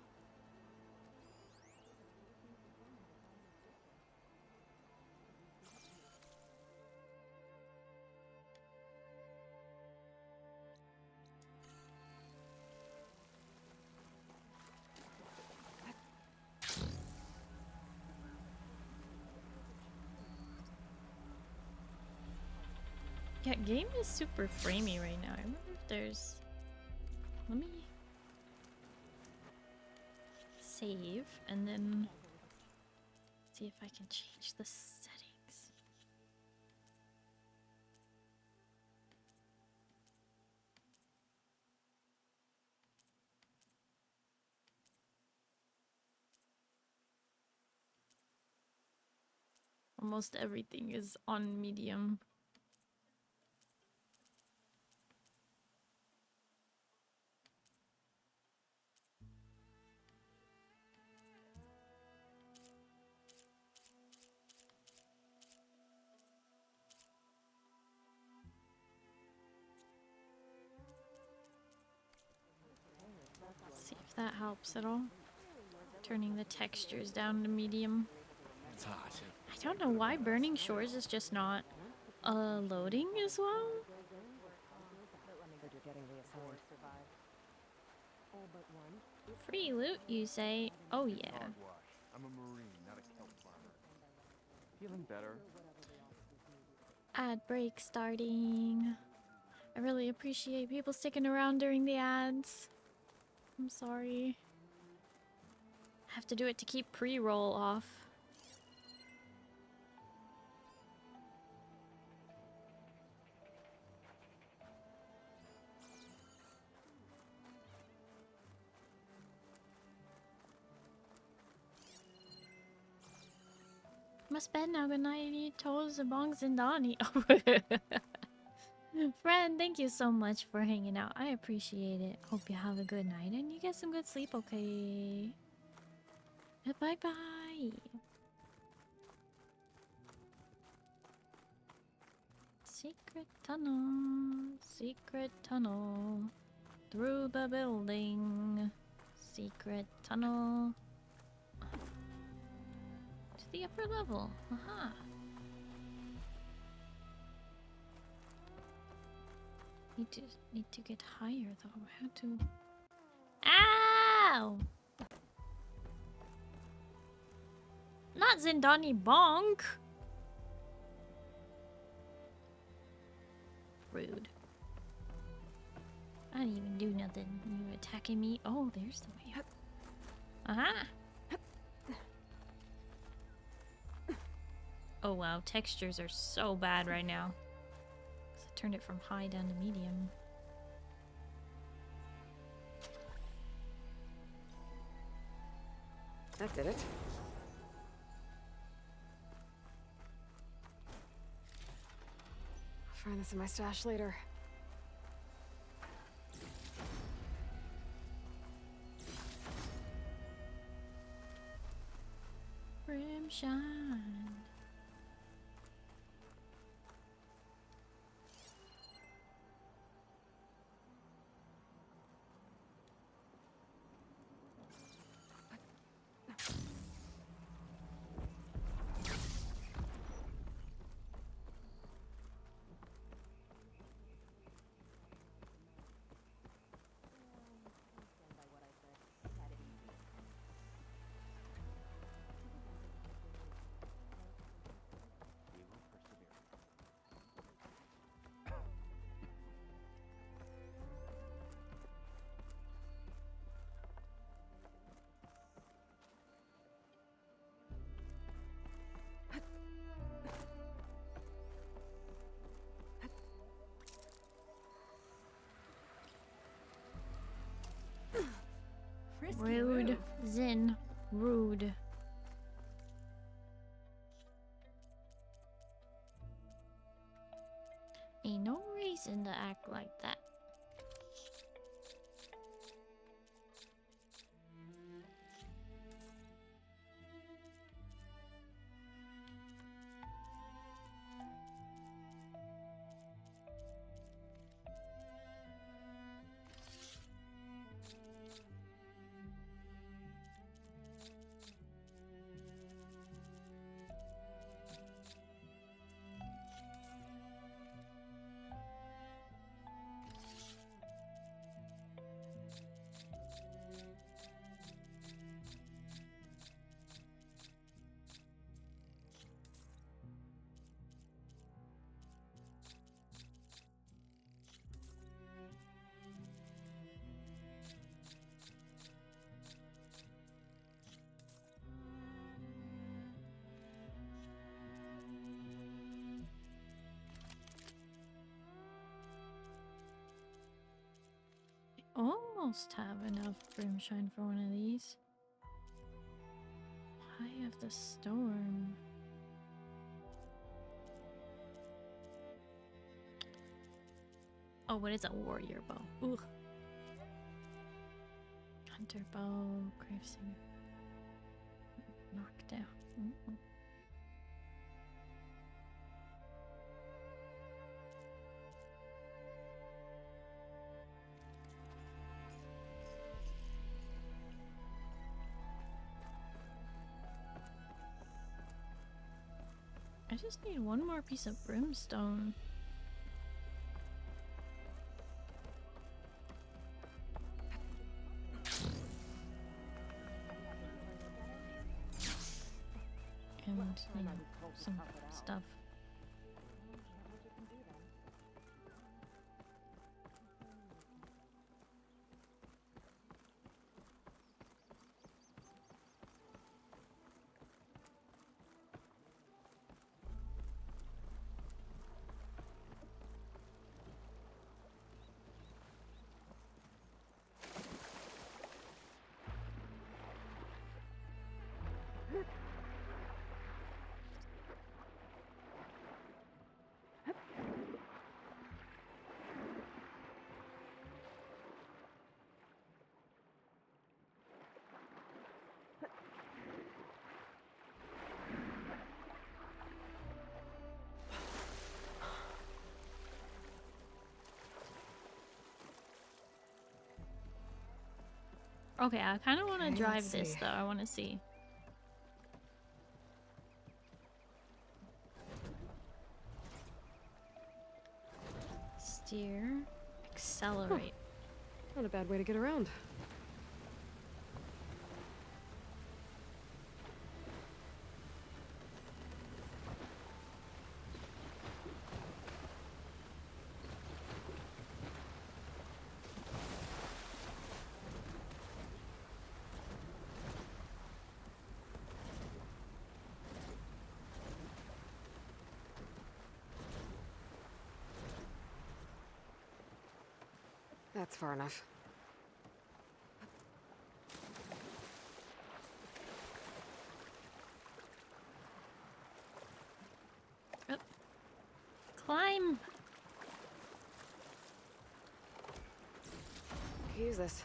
Yeah, game is super framey right now. I wonder if there's... Let me... save, and then... See if I can change the settings. Almost everything is on medium. See if that helps at all. Turning the textures down to medium. It's hot. I don't know why Burning Shores is just not loading as well. Free loot, you say? Oh yeah. I'm a marine, not a kelp farmer. Feeling better? Ad break starting. I really appreciate people sticking around during the ads. I'm sorry. I have to do it to keep pre-roll off. Must bed now. Good night. Toes, bongs, and Donnie. Friend, thank you so much for hanging out. I appreciate it. Hope you have a good night and you get some good sleep, okay? Bye bye. Secret tunnel through the building. Secret tunnel to the upper level. Aha. Need to get higher though. How to? Ow! Not Zindani Bonk. Rude. I didn't even do nothing. You attacking me? Oh, there's the way up. Aha! Oh wow, textures are so bad right now. I turned it from high down to medium. That did it. I'll find this in my stash later. Rimshine. Rude. Zin. Rude. Ain't no reason to act like that. almost have enough brimshine for one of these. Eye of the Storm. Oh, but it's a warrior bow. Ooh. Hunter bow, Gravesinger. Knockdown. Ooh. I just need one more piece of brimstone. And, you know, some stuff. Okay, I kind of want to drive this though. I want to see. Steer, accelerate. Huh. Not a bad way to get around. That's far enough. Oh. Climb! Use this.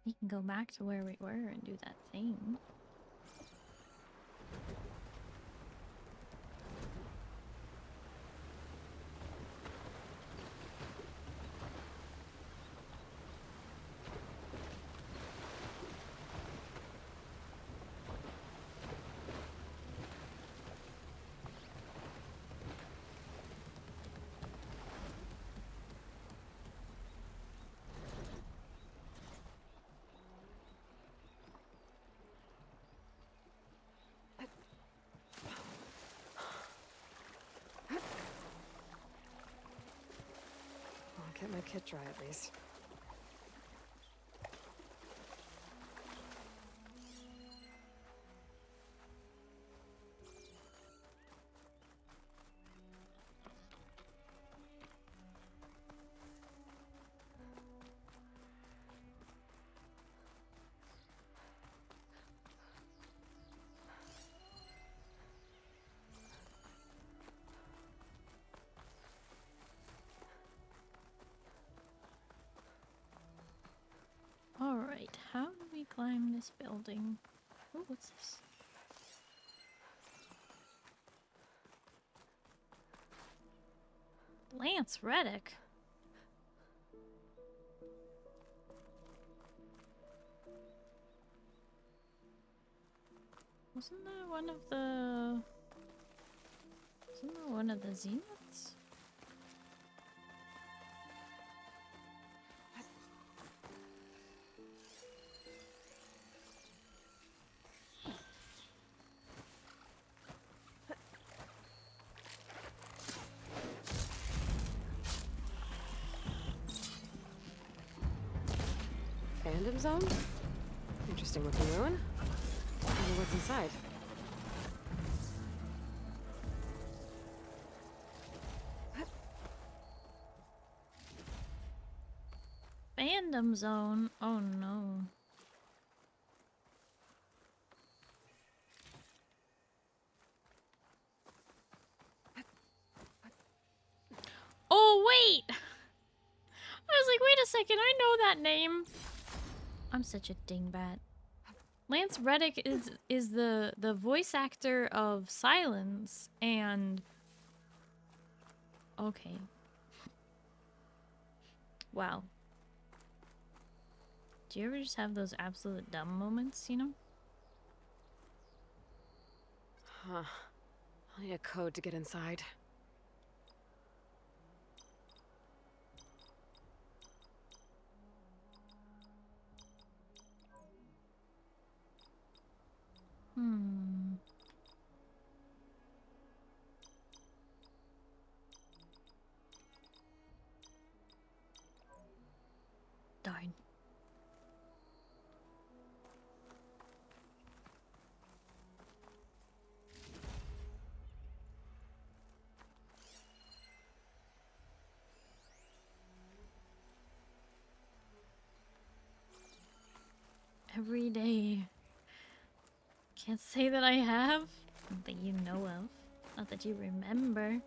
We can go back to where we were and do that thing. Get my kit dry at least. Alright, how do we climb this building? Oh, what's this? Lance Reddick? Wasn't that one of the... Wasn't that one of the Zeniths? Fandom zone? Interesting looking ruin. Wonder what's inside. Fandom zone. Oh no. Oh wait! I was like, wait a second, I know that name. I'm such a dingbat. Lance Reddick is the voice actor of Silence, and okay. Wow. Do you ever just have those absolute dumb moments, you know? Huh. I'll need a code to get inside. Hmm. Darn. Every day. Can't say that I have. Not that you know of. Not that you remember.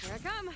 Here I come.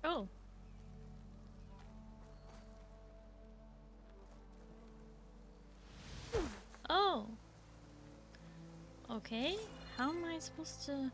Oh. Oh. Okay. How am I supposed to...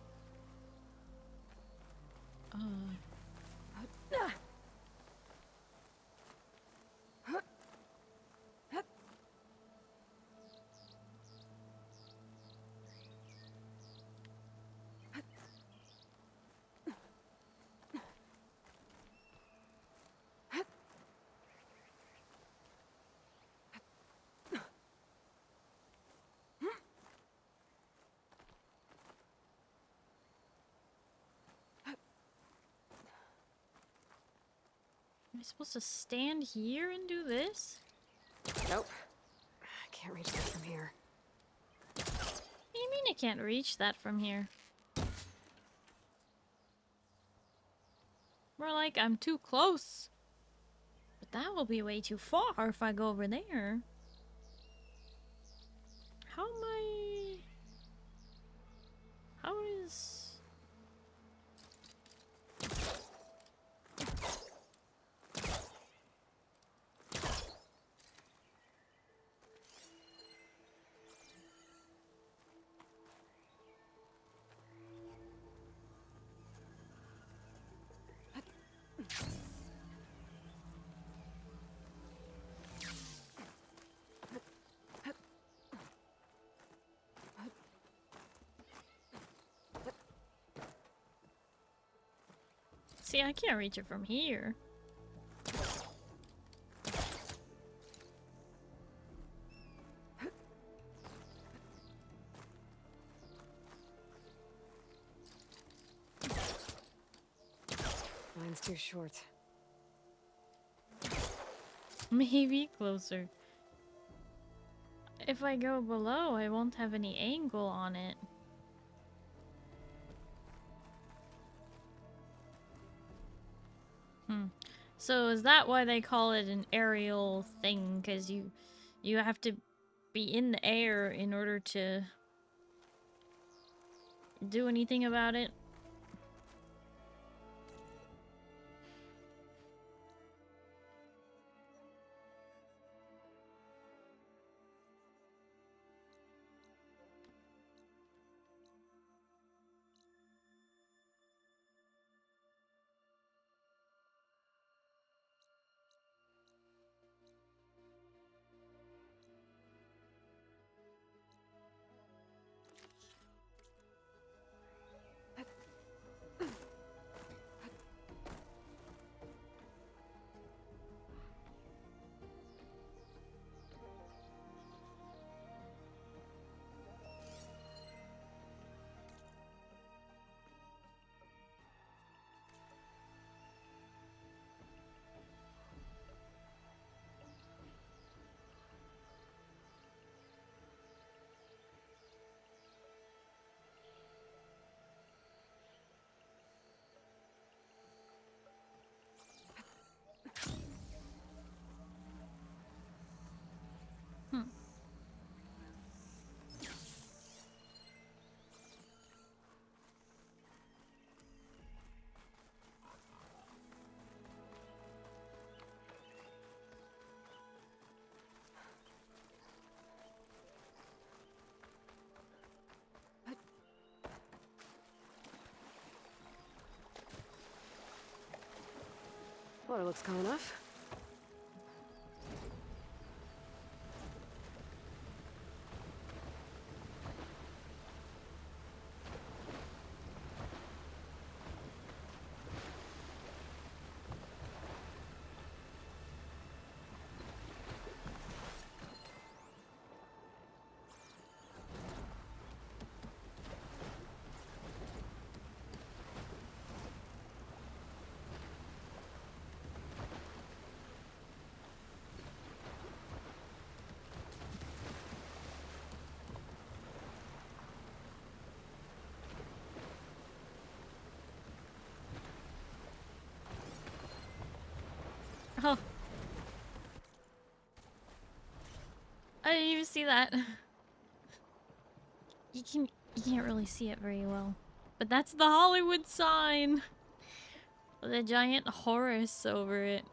Am I supposed to stand here and do this? Nope. I can't reach that from here. What do you mean I can't reach that from here? More like I'm too close. But that will be way too far if I go over there. How am I... How is... See, I can't reach it from here. Mine's too short. Maybe closer. If I go below, I won't have any angle on it. So is that why they call it an aerial thing? Because you have to be in the air in order to do anything about it? Water looks calm enough. Oh. I didn't even see that. You can't really see it very well. But that's the Hollywood sign. With a giant Horus over it.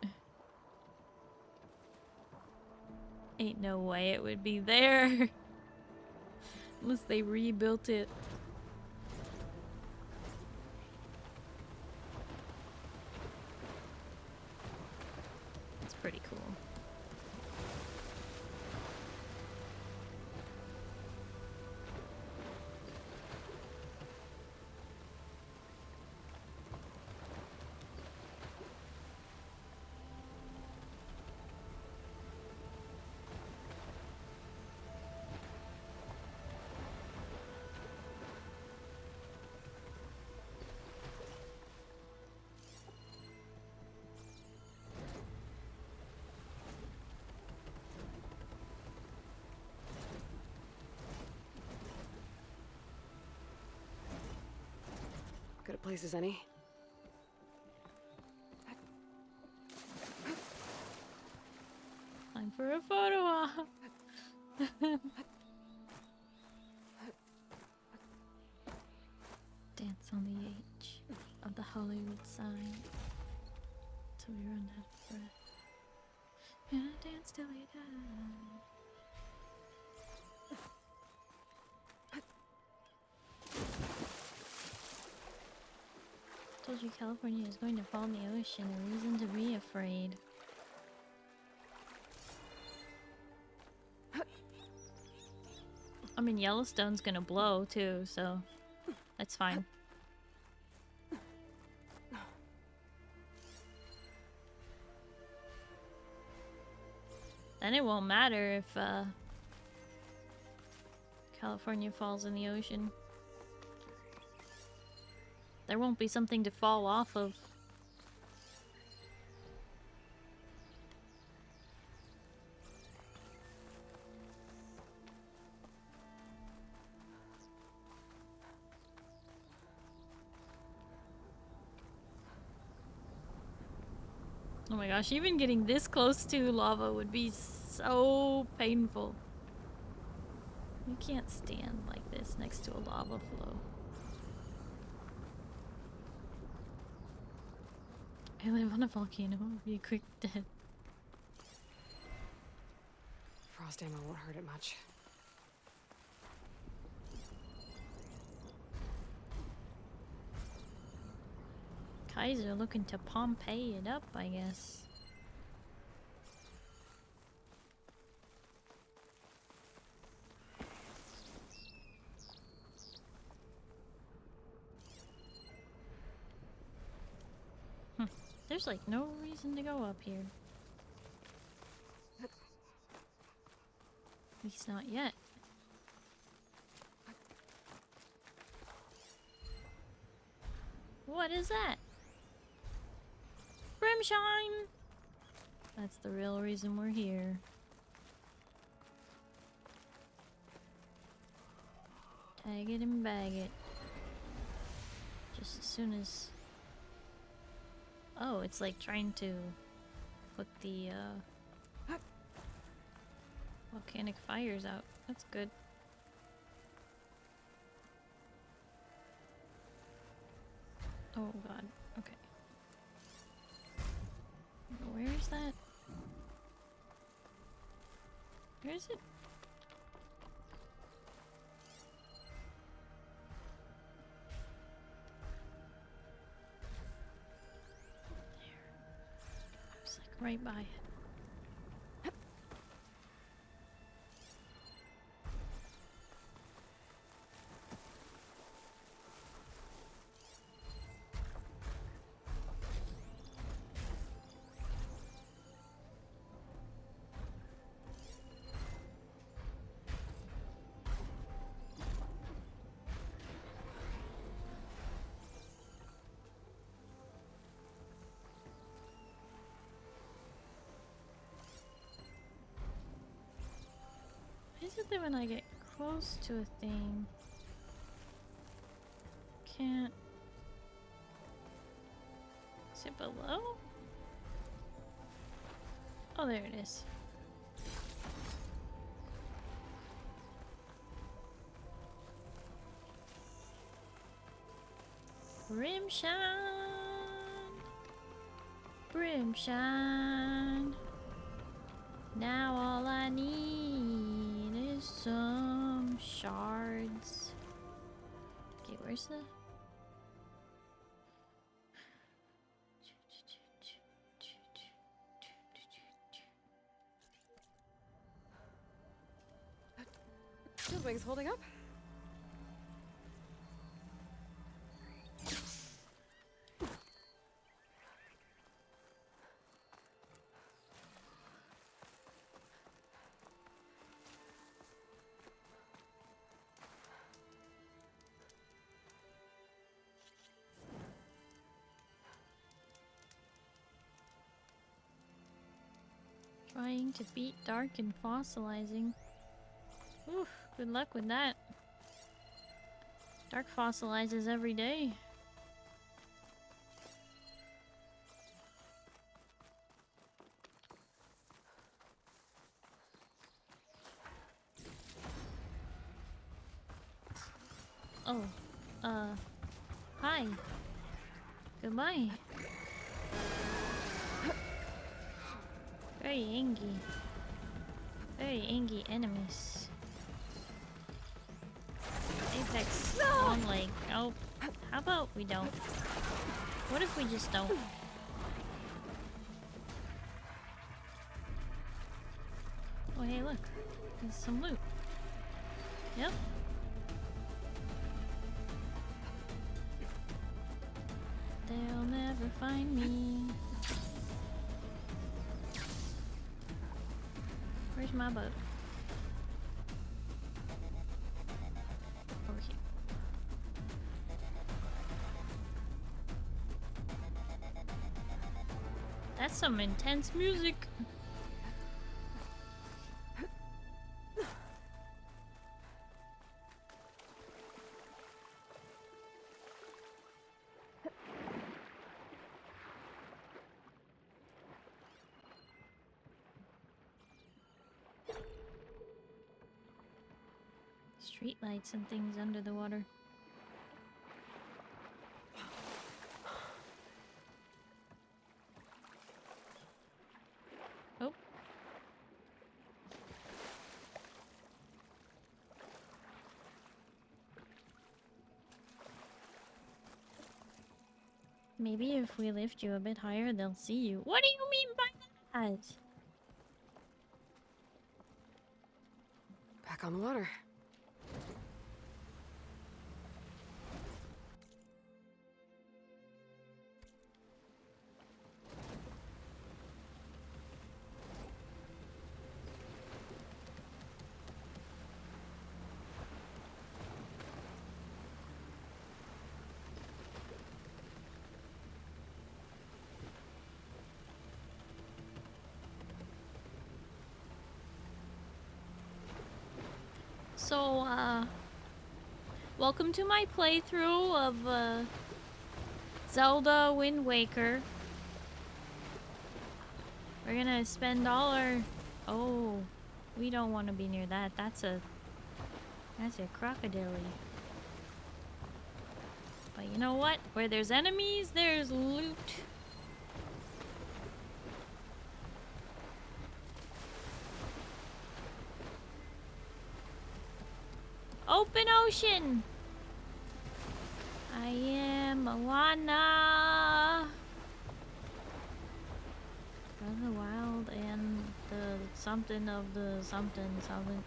Ain't no way it would be there. Unless they rebuilt it. It's pretty cool. Good a place as any. for a photo op. Dance on the edge of the Hollywood sign till we run out of breath. And dance till we die. Told you California is going to fall in the ocean. A reason to be afraid. I mean, Yellowstone's gonna blow too, so that's fine. Then it won't matter if California falls in the ocean. There won't be something to fall off of. Oh my gosh, even getting this close to lava would be so painful. You can't stand like this next to a lava flow. I live on a volcano, I'll be quick dead. Frost ammo won't hurt it much. Kaiser looking to Pompeii it up, I guess. There's like no reason to go up here. At least not yet. What is that? Brimshine! That's the real reason we're here. Tag it and bag it. Just as soon as... Oh, it's like trying to put the volcanic fires out. That's good. Oh god, okay. Where is that? Where is it? Right by it. Is it that when I get close to a thing, can't... Is it below? Oh, there it is. Brimshine! Brimshine! Now all I need is some shards. Okay, where's the... Shield wings holding up? Trying to beat dark and fossilizing. Oof, good luck with that. Dark fossilizes every day. Oh. Hi. Goodbye. Very angry. Very angry enemies. Apex long leg. Oh, how about we don't? What if we just don't? Oh, hey, look. There's some loot. Yep. They'll never find me. Where's my boat? Over here. That's some intense music. Street lights and things under the water. Oh. Maybe if we lift you a bit higher, they'll see you. What do you mean by that? Back on the water. So, welcome to my playthrough of, Zelda Wind Waker. We're gonna spend all our... Oh, we don't want to be near that. That's a crocodile. But you know what? Where there's enemies, there's loot. Open ocean! I am Moana! From the wild and the something of the something,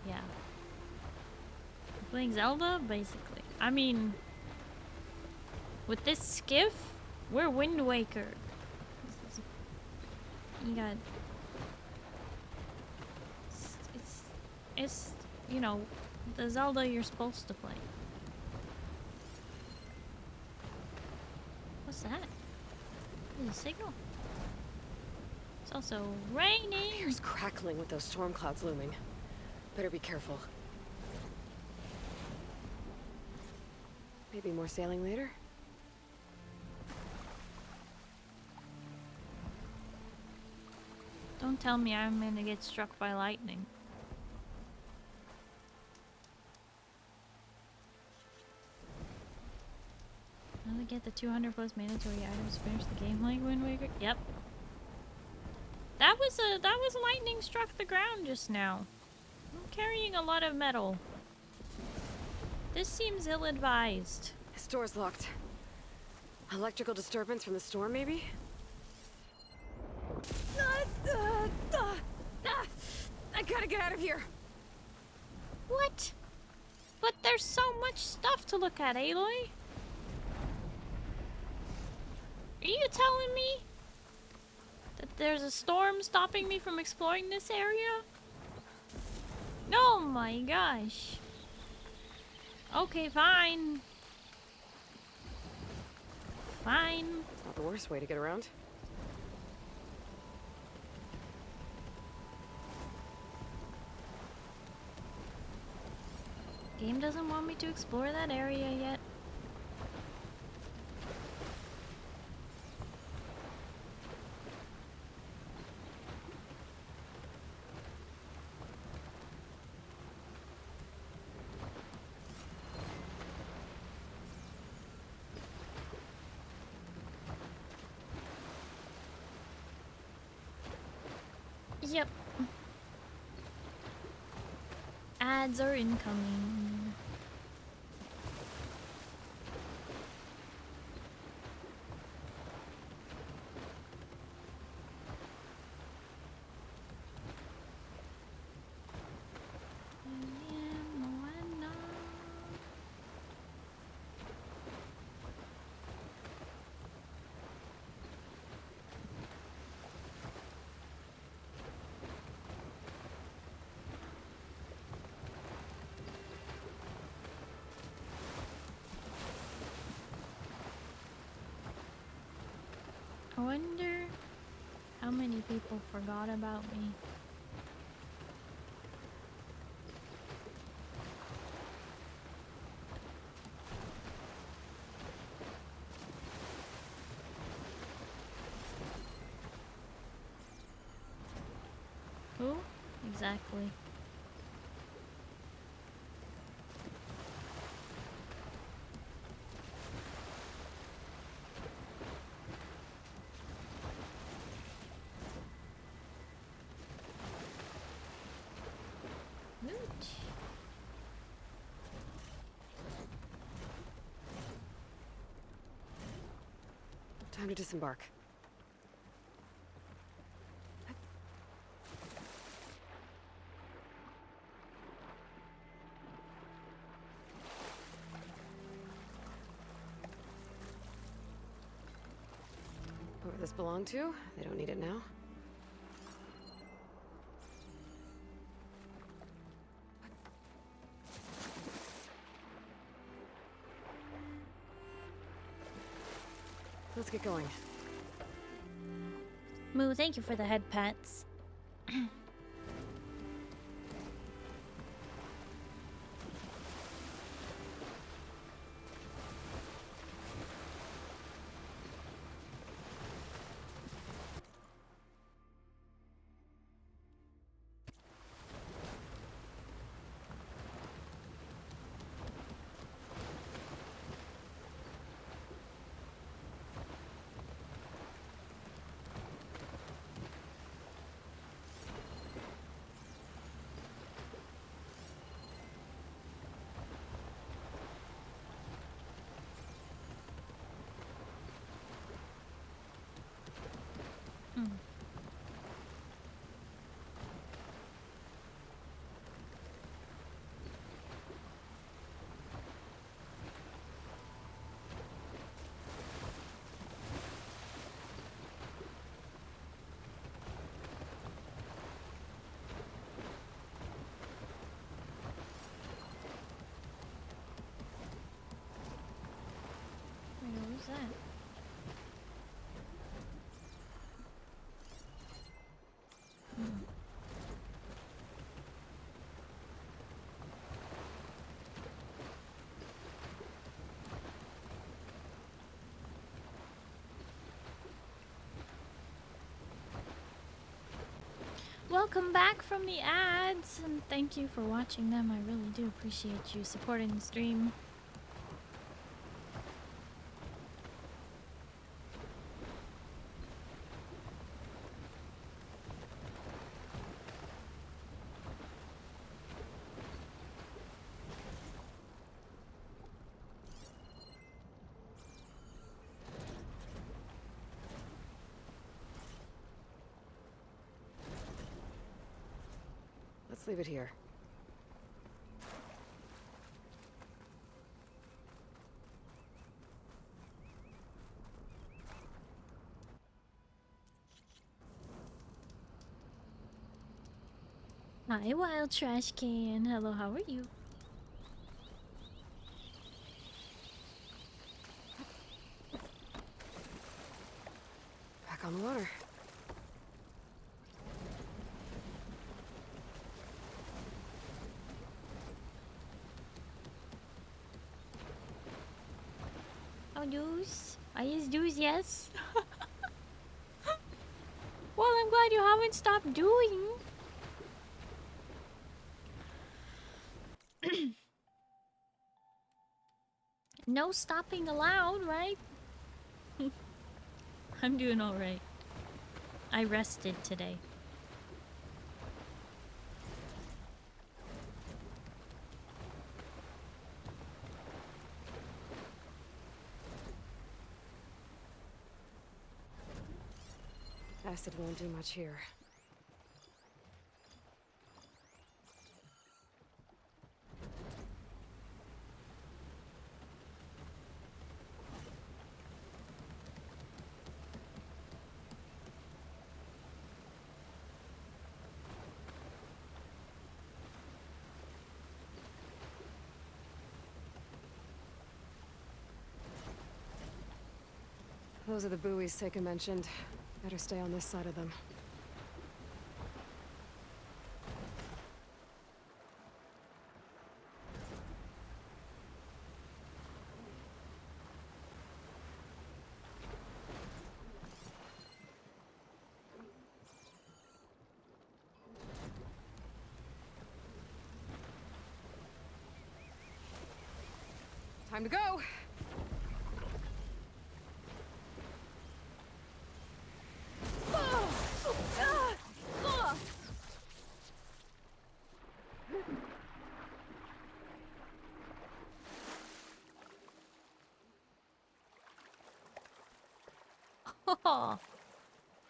yeah. We're playing Zelda, basically. I mean, with this skiff, we're Wind Waker. You got... It's, you know, the Zelda you're supposed to play. What's that? Is it a signal? It's also raining. The air's crackling with those storm clouds looming. Better be careful. Maybe more sailing later? Don't tell me I'm gonna get struck by lightning. How do we get the 200 plus mandatory items to finish the game like Wind Waker? Yep. That was lightning struck the ground just now. I'm carrying a lot of metal. This seems ill-advised. This door's locked. Electrical disturbance from the storm, maybe? I gotta get out of here! What? But there's so much stuff to look at, Aloy. Are you telling me that there's a storm stopping me from exploring this area? Oh my gosh. Okay, fine. Fine. It's not the worst way to get around. Game doesn't want me to explore that area yet. Yep. Ads are incoming. I wonder how many people forgot about me. Who? Exactly. Time to disembark. Whoever this belonged to, they don't need it now. Let's get going. Moo, thank you for the head pats. Who's that? Welcome back from the ads, and thank you for watching them. I really do appreciate you supporting the stream. Let's leave it here. Hi, Wild Trash Can. Hello, how are you? Back on the water. Oh, dudes. I use dudes, yes. Well, I'm glad you haven't stopped doing. No stopping allowed, right? I'm doing alright. I rested today. Acid won't do much here. Those are the buoys Seika mentioned. Better stay on this side of them. Time to go! Oh,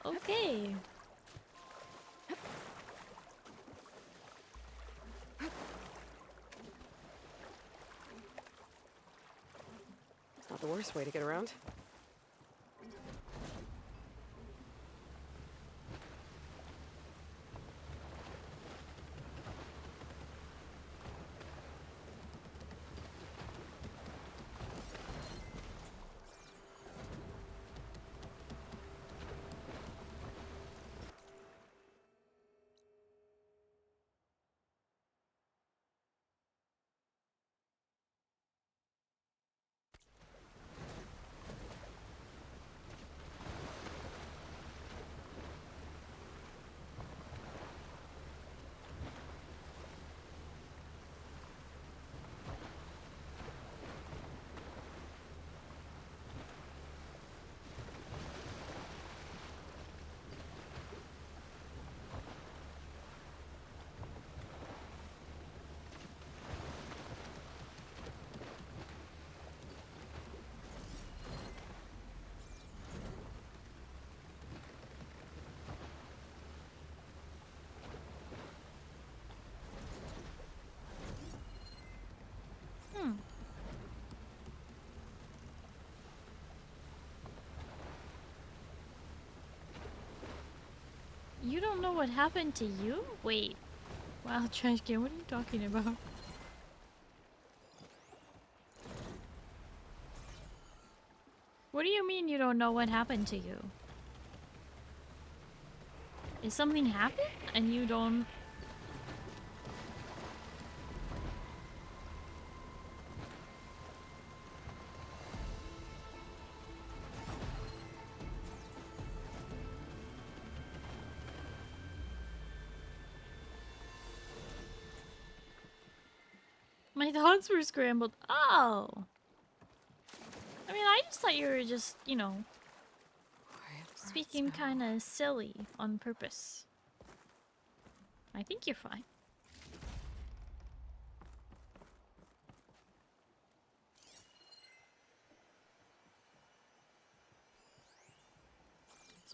okay. It's not the worst way to get around. You don't know what happened to you? Wait. Wow, trash can, what are you talking about? What do you mean you don't know what happened to you? Is something happened and you don't... My thoughts were scrambled. Oh! I mean, I just thought you were just, you know, speaking kind of silly on purpose. I think you're fine.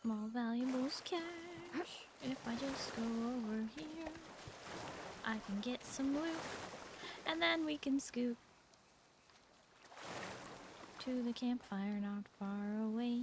Small valuables cash. If I just go over here, I can get some loot. And then we can scoot to the campfire not far away.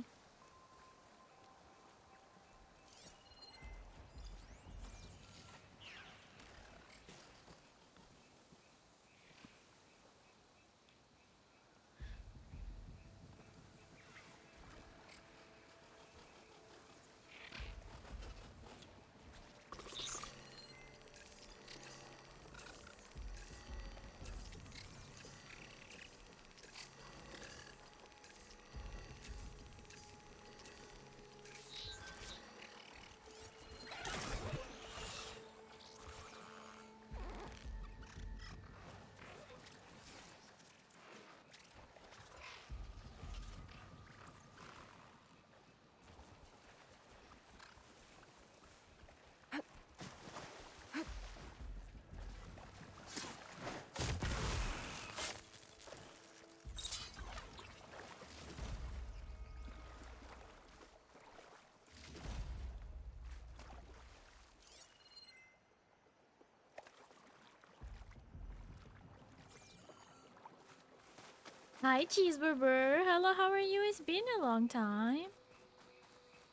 Hi, Cheeseburger. Hello, how are you? It's been a long time.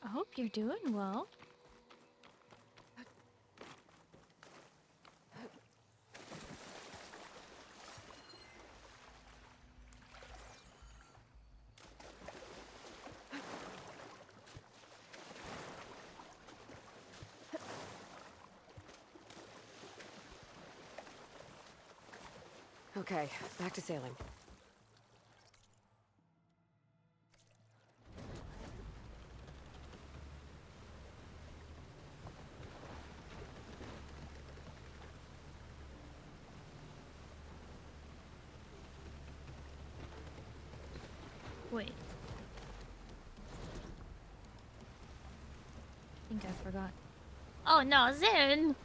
I hope you're doing well. Okay, back to sailing. Wait. I think I forgot. Oh no, Zen!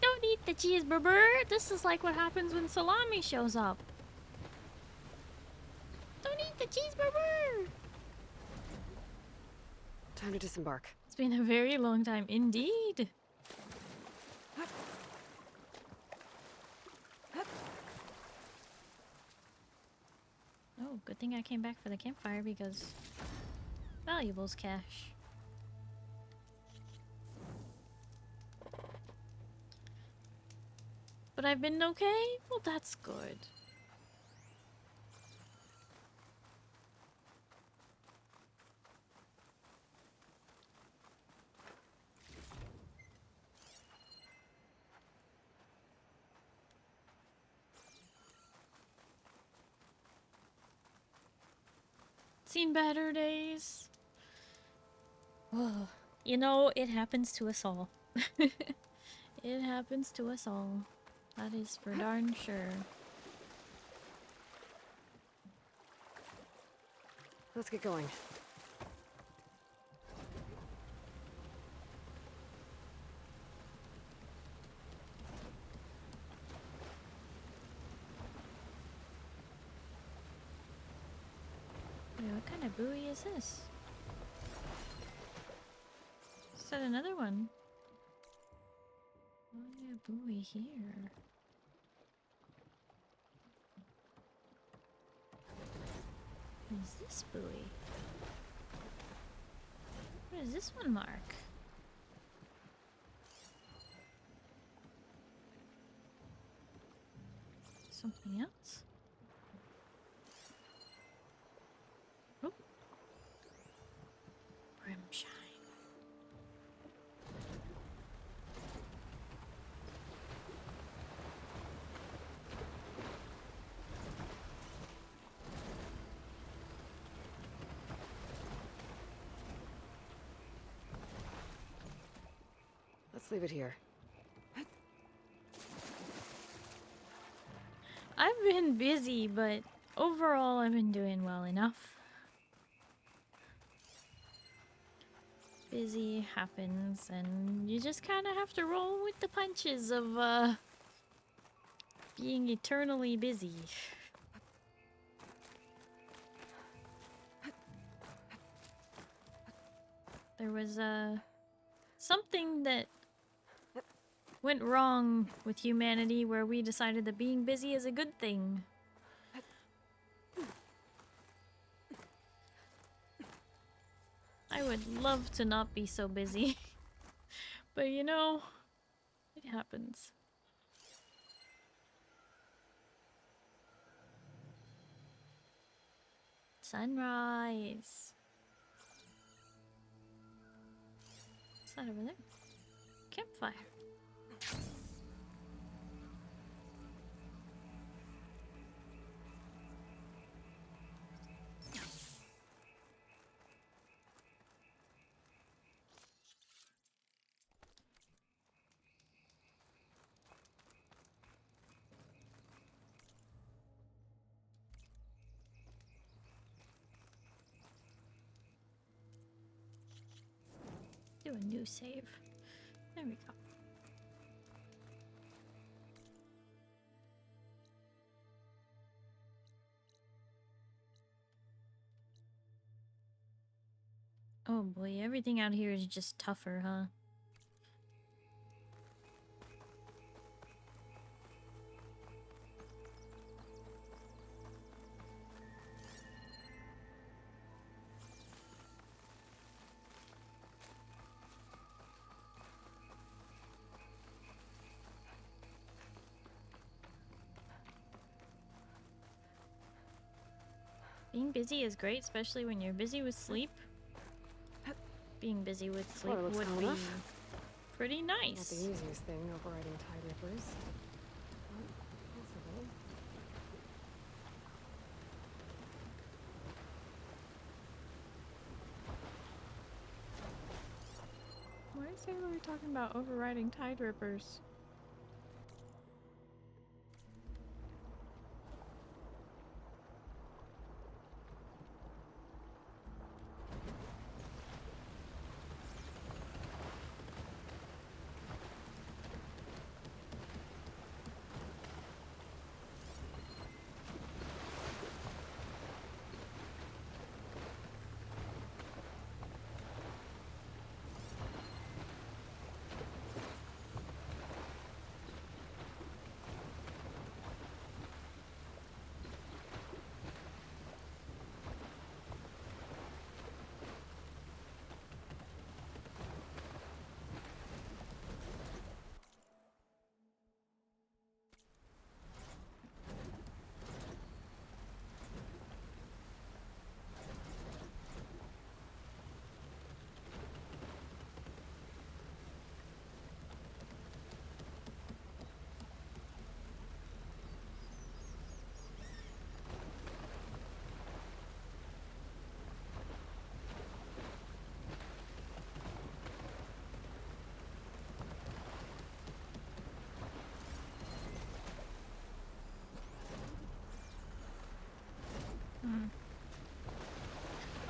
Don't eat the cheeseburger! This is like what happens when salami shows up. Don't eat the cheeseburger! Time to disembark. It's been a very long time indeed. Oh, good thing I came back for the campfire because valuables cache. But I've been okay? Well, that's good. Seen better days. Oh, you know, it happens to us all. It happens to us all. That is for darn sure. Let's get going. Wait, what kind of buoy is this? Is that another one? Why a buoy here? What is this buoy? What does this one mark? Something else? Oh. Brimshine. Let's leave it here. I've been busy, but overall I've been doing well enough. Busy happens, and you just kind of have to roll with the punches of being eternally busy. There was something that went wrong with humanity where we decided that being busy is a good thing. I would love to not be so busy. But you know, it happens. Sunrise. What's that over there? Campfire. Do a new save. There we go. Oh boy, everything out here is just tougher, huh? Being busy is great, especially when you're busy with sleep. Being busy with sleep Well, it looks would cool be enough. pretty Not the nice. easiest thing, overriding tide rippers. But possible. Why is everybody talking about overriding tide rippers?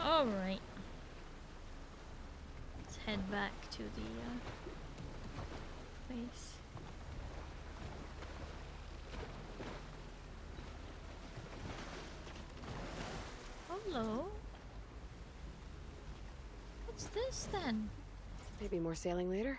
Alright. Let's head back to the place. Hello? What's this then? Maybe more sailing later?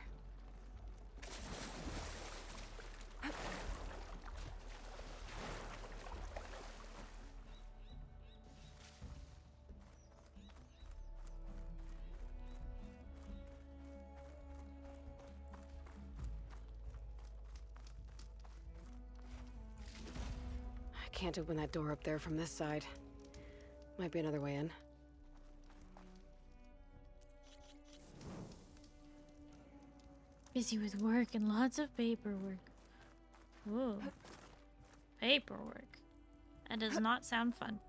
I can't open that door up there from this side. Might be another way in. Busy with work and lots of paperwork. Ooh. Paperwork. That does not sound fun.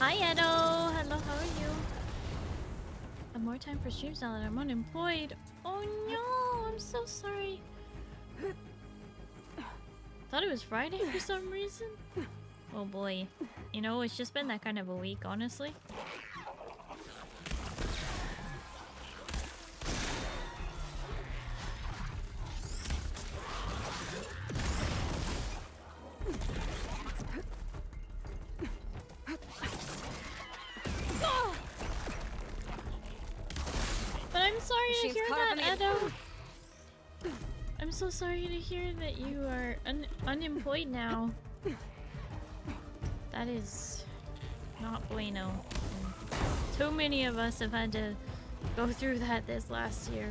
Hi, Edo. Hello, how are you? I have more time for streams now that I'm unemployed. Oh no, I'm so sorry. Thought it was Friday for some reason. Oh boy. You know, it's just been that kind of a week, honestly. But I'm sorry to hear that, Edo. I'm so sorry to hear that you are unemployed now. That is not bueno. And too many of us have had to go through that this last year.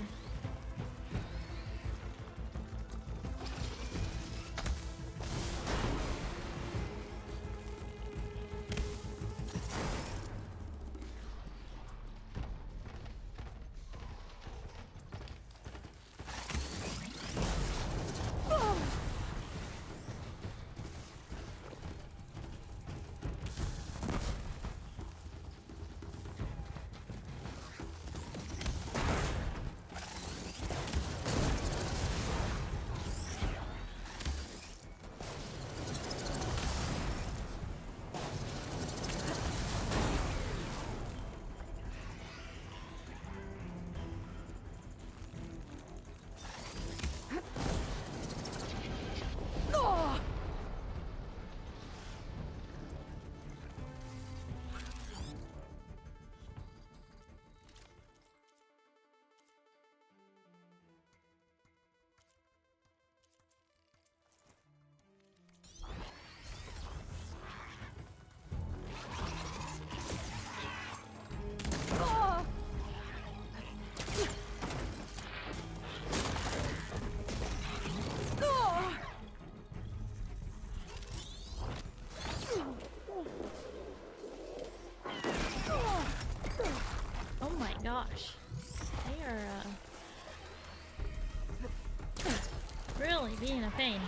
Oh my gosh. They are, really being a pain.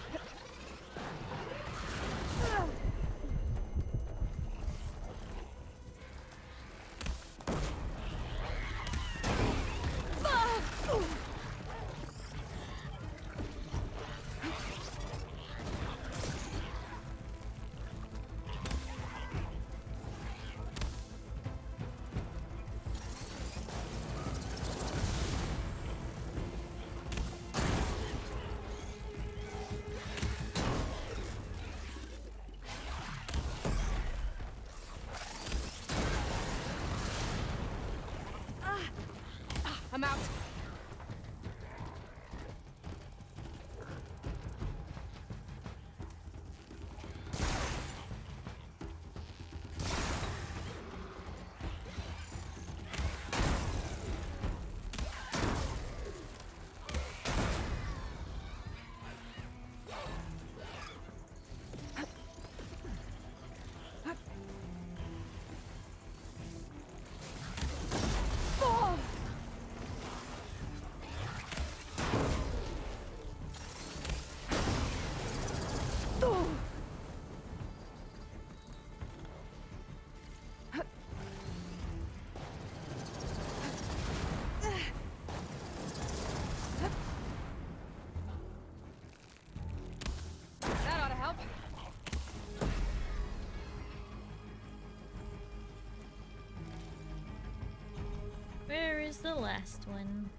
I'm out. That ought to help. Where is the last one?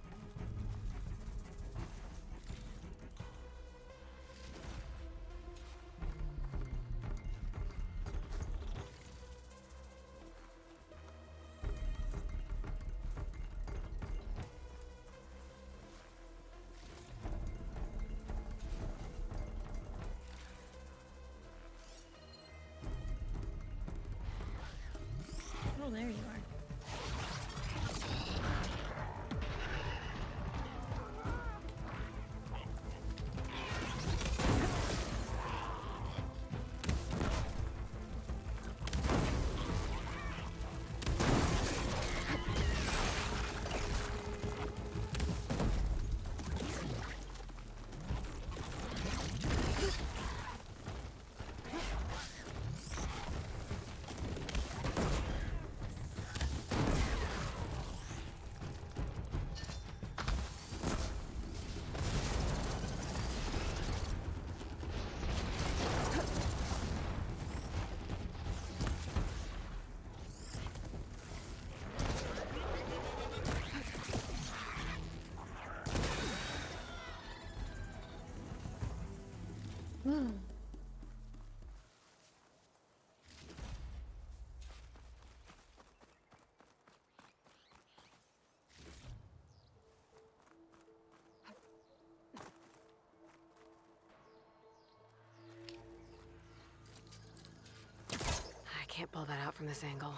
Oh, there you are. I can't pull that out from this angle.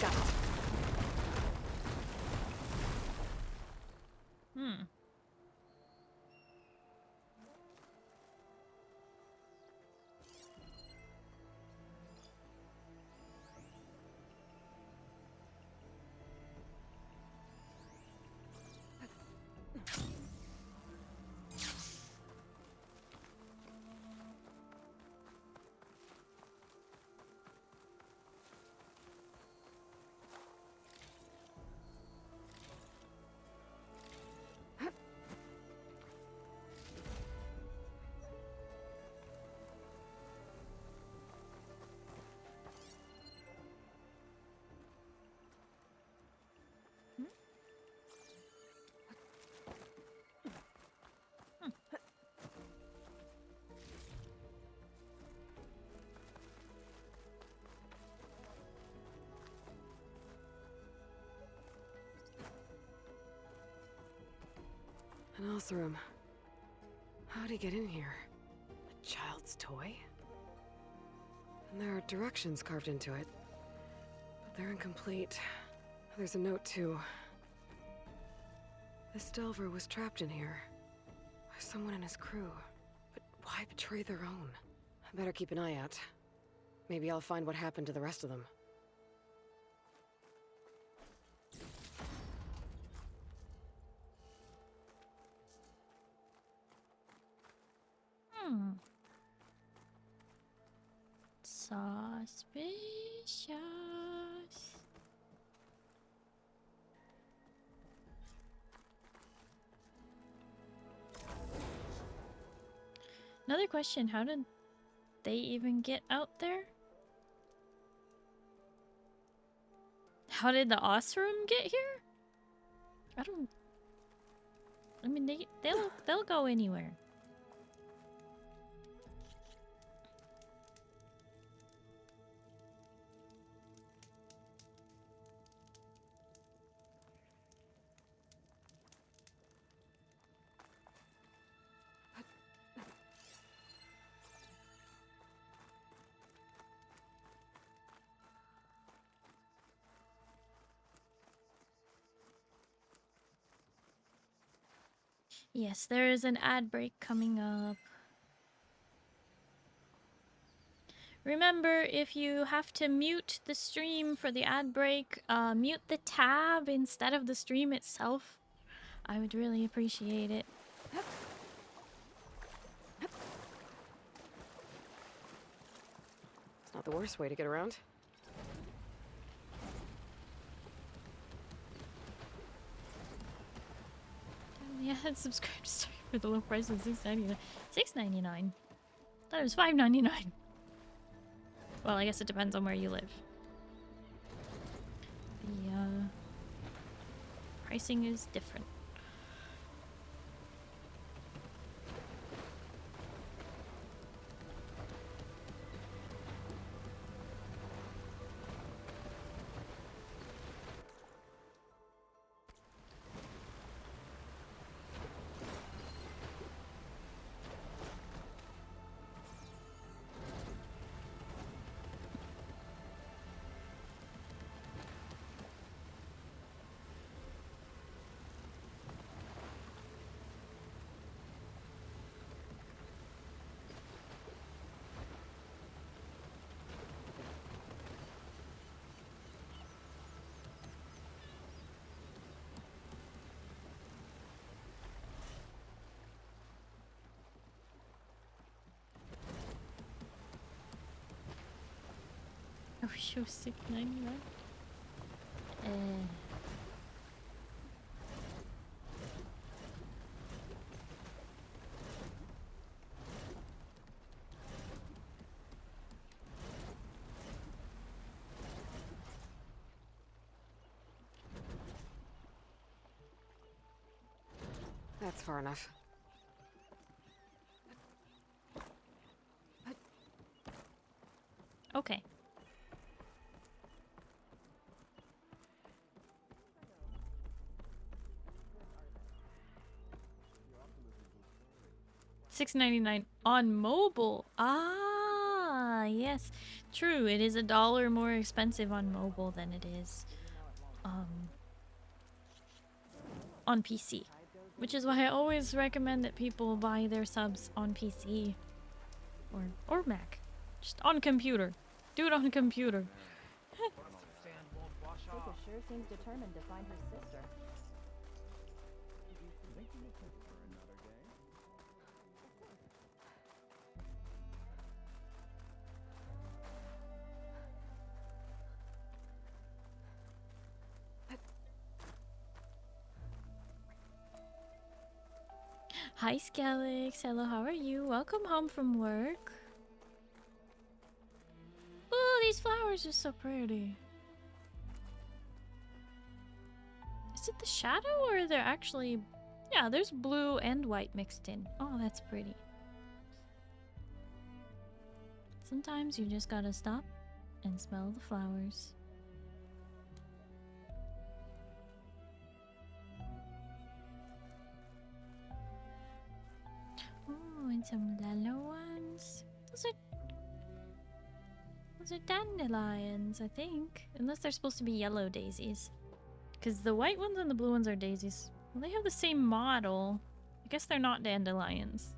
Got it. Hmm. An elf room. How'd he get in here? A child's toy? And there are directions carved into it, but they're incomplete. There's a note too. This Delver was trapped in here by someone in his crew. But why betray their own? I better keep an eye out. Maybe I'll find what happened to the rest of them. Suspicious. Another question, how did they even get out there? How did the Ostrom get here? I mean, they'll go anywhere. Yes, there is an ad break coming up. Remember, if you have to mute the stream for the ad break, mute the tab instead of the stream itself. I would really appreciate it. It's not the worst way to get around. Yeah, subscribe to Starry for the low price of $6.99. $6.99. Thought it was $5.99. Well, I guess it depends on where you live. The pricing is different. Oh, show $6.99. That's far enough. Okay. $6.99 on mobile. Ah, yes. True, it is $1 more expensive on mobile than it is on PC. Which is why I always recommend that people buy their subs on PC or Mac. Just on computer. Do it on computer. Seika sure seems determined to find her sister. Hi Skelix, hello, how are you? Welcome home from work. Oh, these flowers are so pretty. Is it the shadow or they're actually... Yeah, there's blue and white mixed in. Oh, that's pretty. Sometimes you just gotta stop and smell the flowers. Oh, and some yellow ones. Those are dandelions, I think. Unless they're supposed to be yellow daisies. Because the white ones and the blue ones are daisies. Well, they have the same model. I guess they're not dandelions.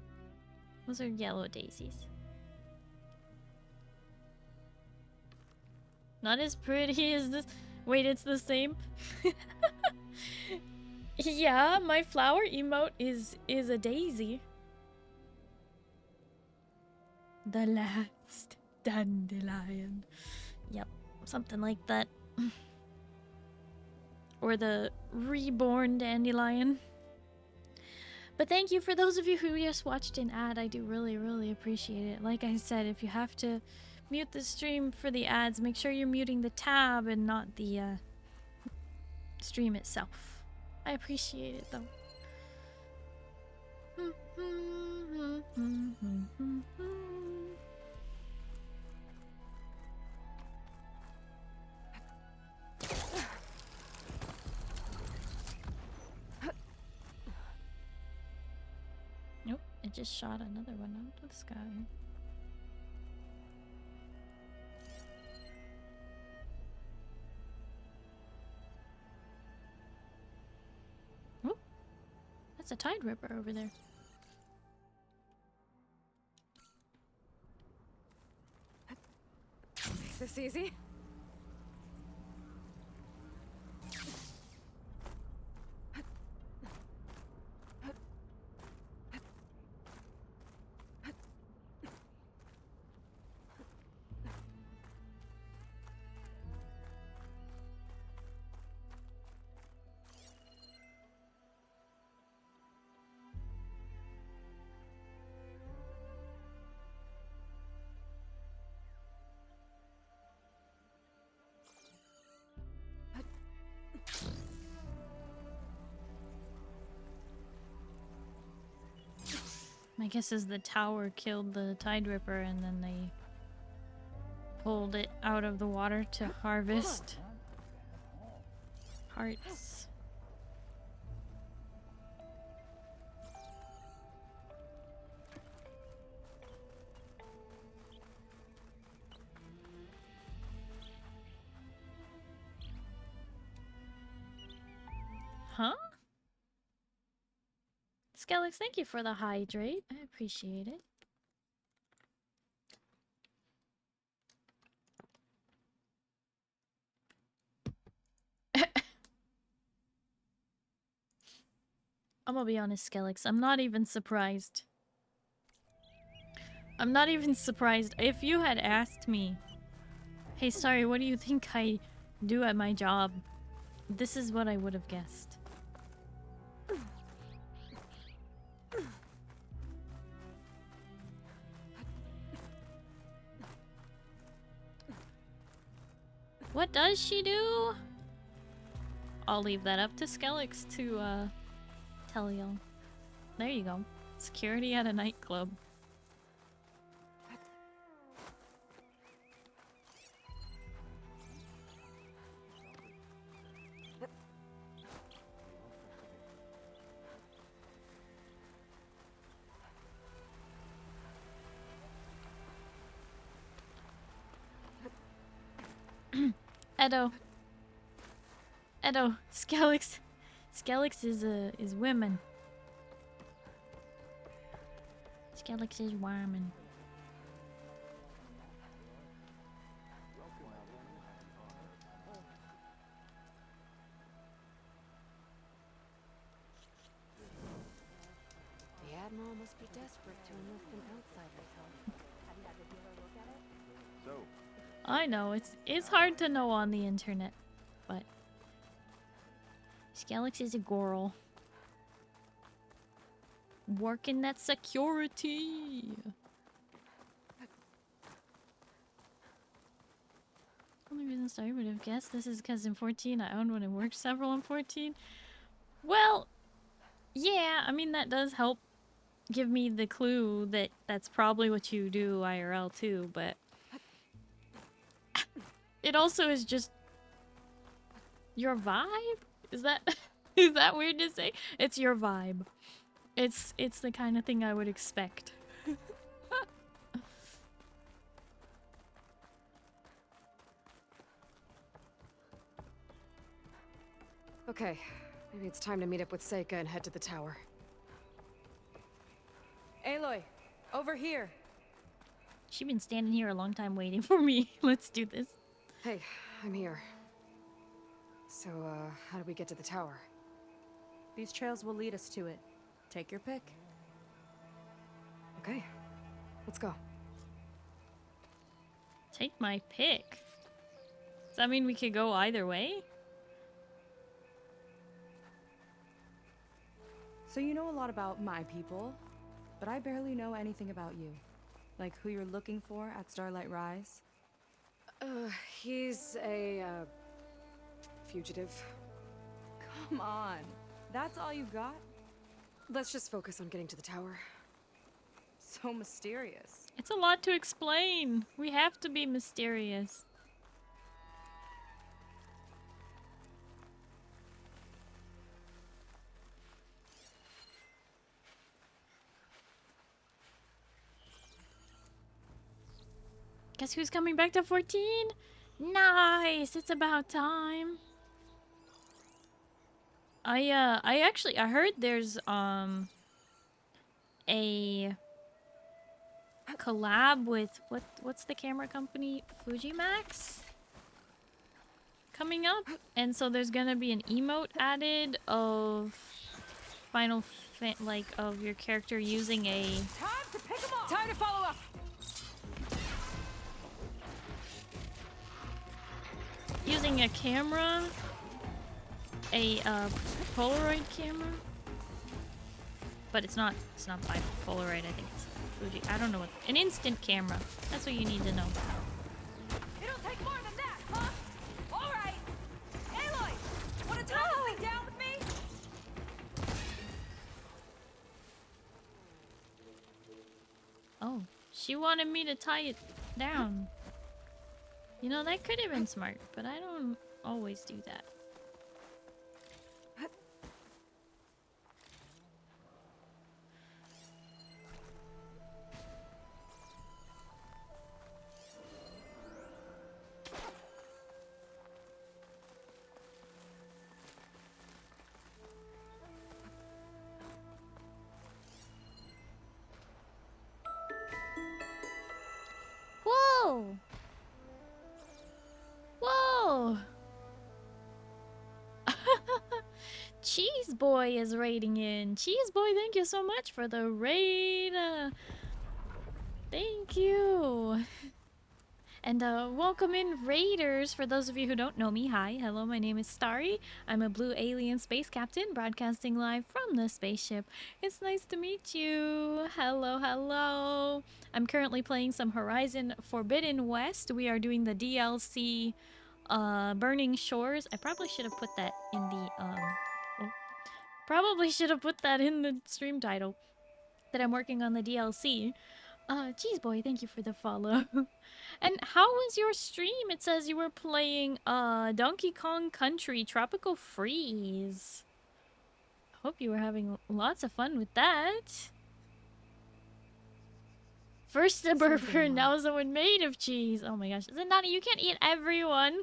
Those are yellow daisies. Not as pretty as this. Wait, it's the same? Yeah, my flower emote is a daisy. The last dandelion. Yep, something like that. Or the reborn dandelion. But thank you for those of you who just watched an ad. I do really, really appreciate it. Like I said, if you have to mute the stream for the ads, make sure you're muting the tab and not the stream itself. I appreciate it though. Nope, it just shot another one out of the sky. Oh, that's a Tide Ripper over there. Make this easy. My guess is the tower killed the Tide Ripper and then they pulled it out of the water to harvest hearts. Huh? Skelix, thank you for the hydrate. I appreciate it. I'm gonna be honest, Skelix. I'm not even surprised. I'm not even surprised. If you had asked me, hey, Starry, what do you think I do at my job? This is what I would have guessed. What does she do? I'll leave that up to Skelix to tell y'all. There you go. Security at a nightclub. Edo, Skelix is women. Skelix is woman. The Admiral must be desperate to enlist an outsider's help. Have you had the dealer look at it? So, I know, it's hard to know on the internet, but Skelix is a girl. Working that security. Only reason Starry would have guessed this is because in 14 I owned one and worked several in 14. Well, yeah, I mean that does help give me the clue that that's probably what you do IRL too, but it also is just your vibe? Is that is that weird to say? It's your vibe. It's the kind of thing I would expect. Okay, maybe it's time to meet up with Seika and head to the tower. Aloy, over here. She's been standing here a long time waiting for me. Let's do this. Hey, I'm here. So, how do we get to the tower? These trails will lead us to it. Take your pick. Okay, let's go. Take my pick. Does that mean we could go either way? So you know a lot about my people, but I barely know anything about you. Like who you're looking for at Starlight Rise? He's a, fugitive. Come on. That's all you got? Let's just focus on getting to the tower. So mysterious. It's a lot to explain. We have to be mysterious. Guess who's coming back to 14? Nice! It's about time. I heard there's a collab with what's the camera company? Fujimax coming up, and so there's gonna be an emote added of of your character using a Time to follow up. using a camera, a Polaroid camera, but it's not by Polaroid. I think it's Fuji. I don't know what. An instant camera. That's what you need to know. It'll take more than that, huh? All right. Aloy, wanna tie this thing down with me? Oh, she wanted me to tie it down. You know, that could have been smart, but I don't always do that. Whoa! Whoa! Cheese Boy is raiding in. Cheese Boy, thank you so much for the raid. Thank you. And welcome in Raiders. For those of you who don't know me, hi, hello, my name is Starry. I'm a blue alien space captain broadcasting live from the spaceship. It's nice to meet you. Hello, hello. I'm currently playing some Horizon Forbidden West. We are doing the DLC Burning Shores. I probably should have put that in the probably should have put that in the stream title that I'm working on the DLC. Cheese Boy, thank you for the follow. And how was your stream? It says you were playing Donkey Kong Country Tropical Freeze. Hope you were having lots of fun with that. First a burger, now someone made of cheese. Oh my gosh. Zenani, you can't eat everyone.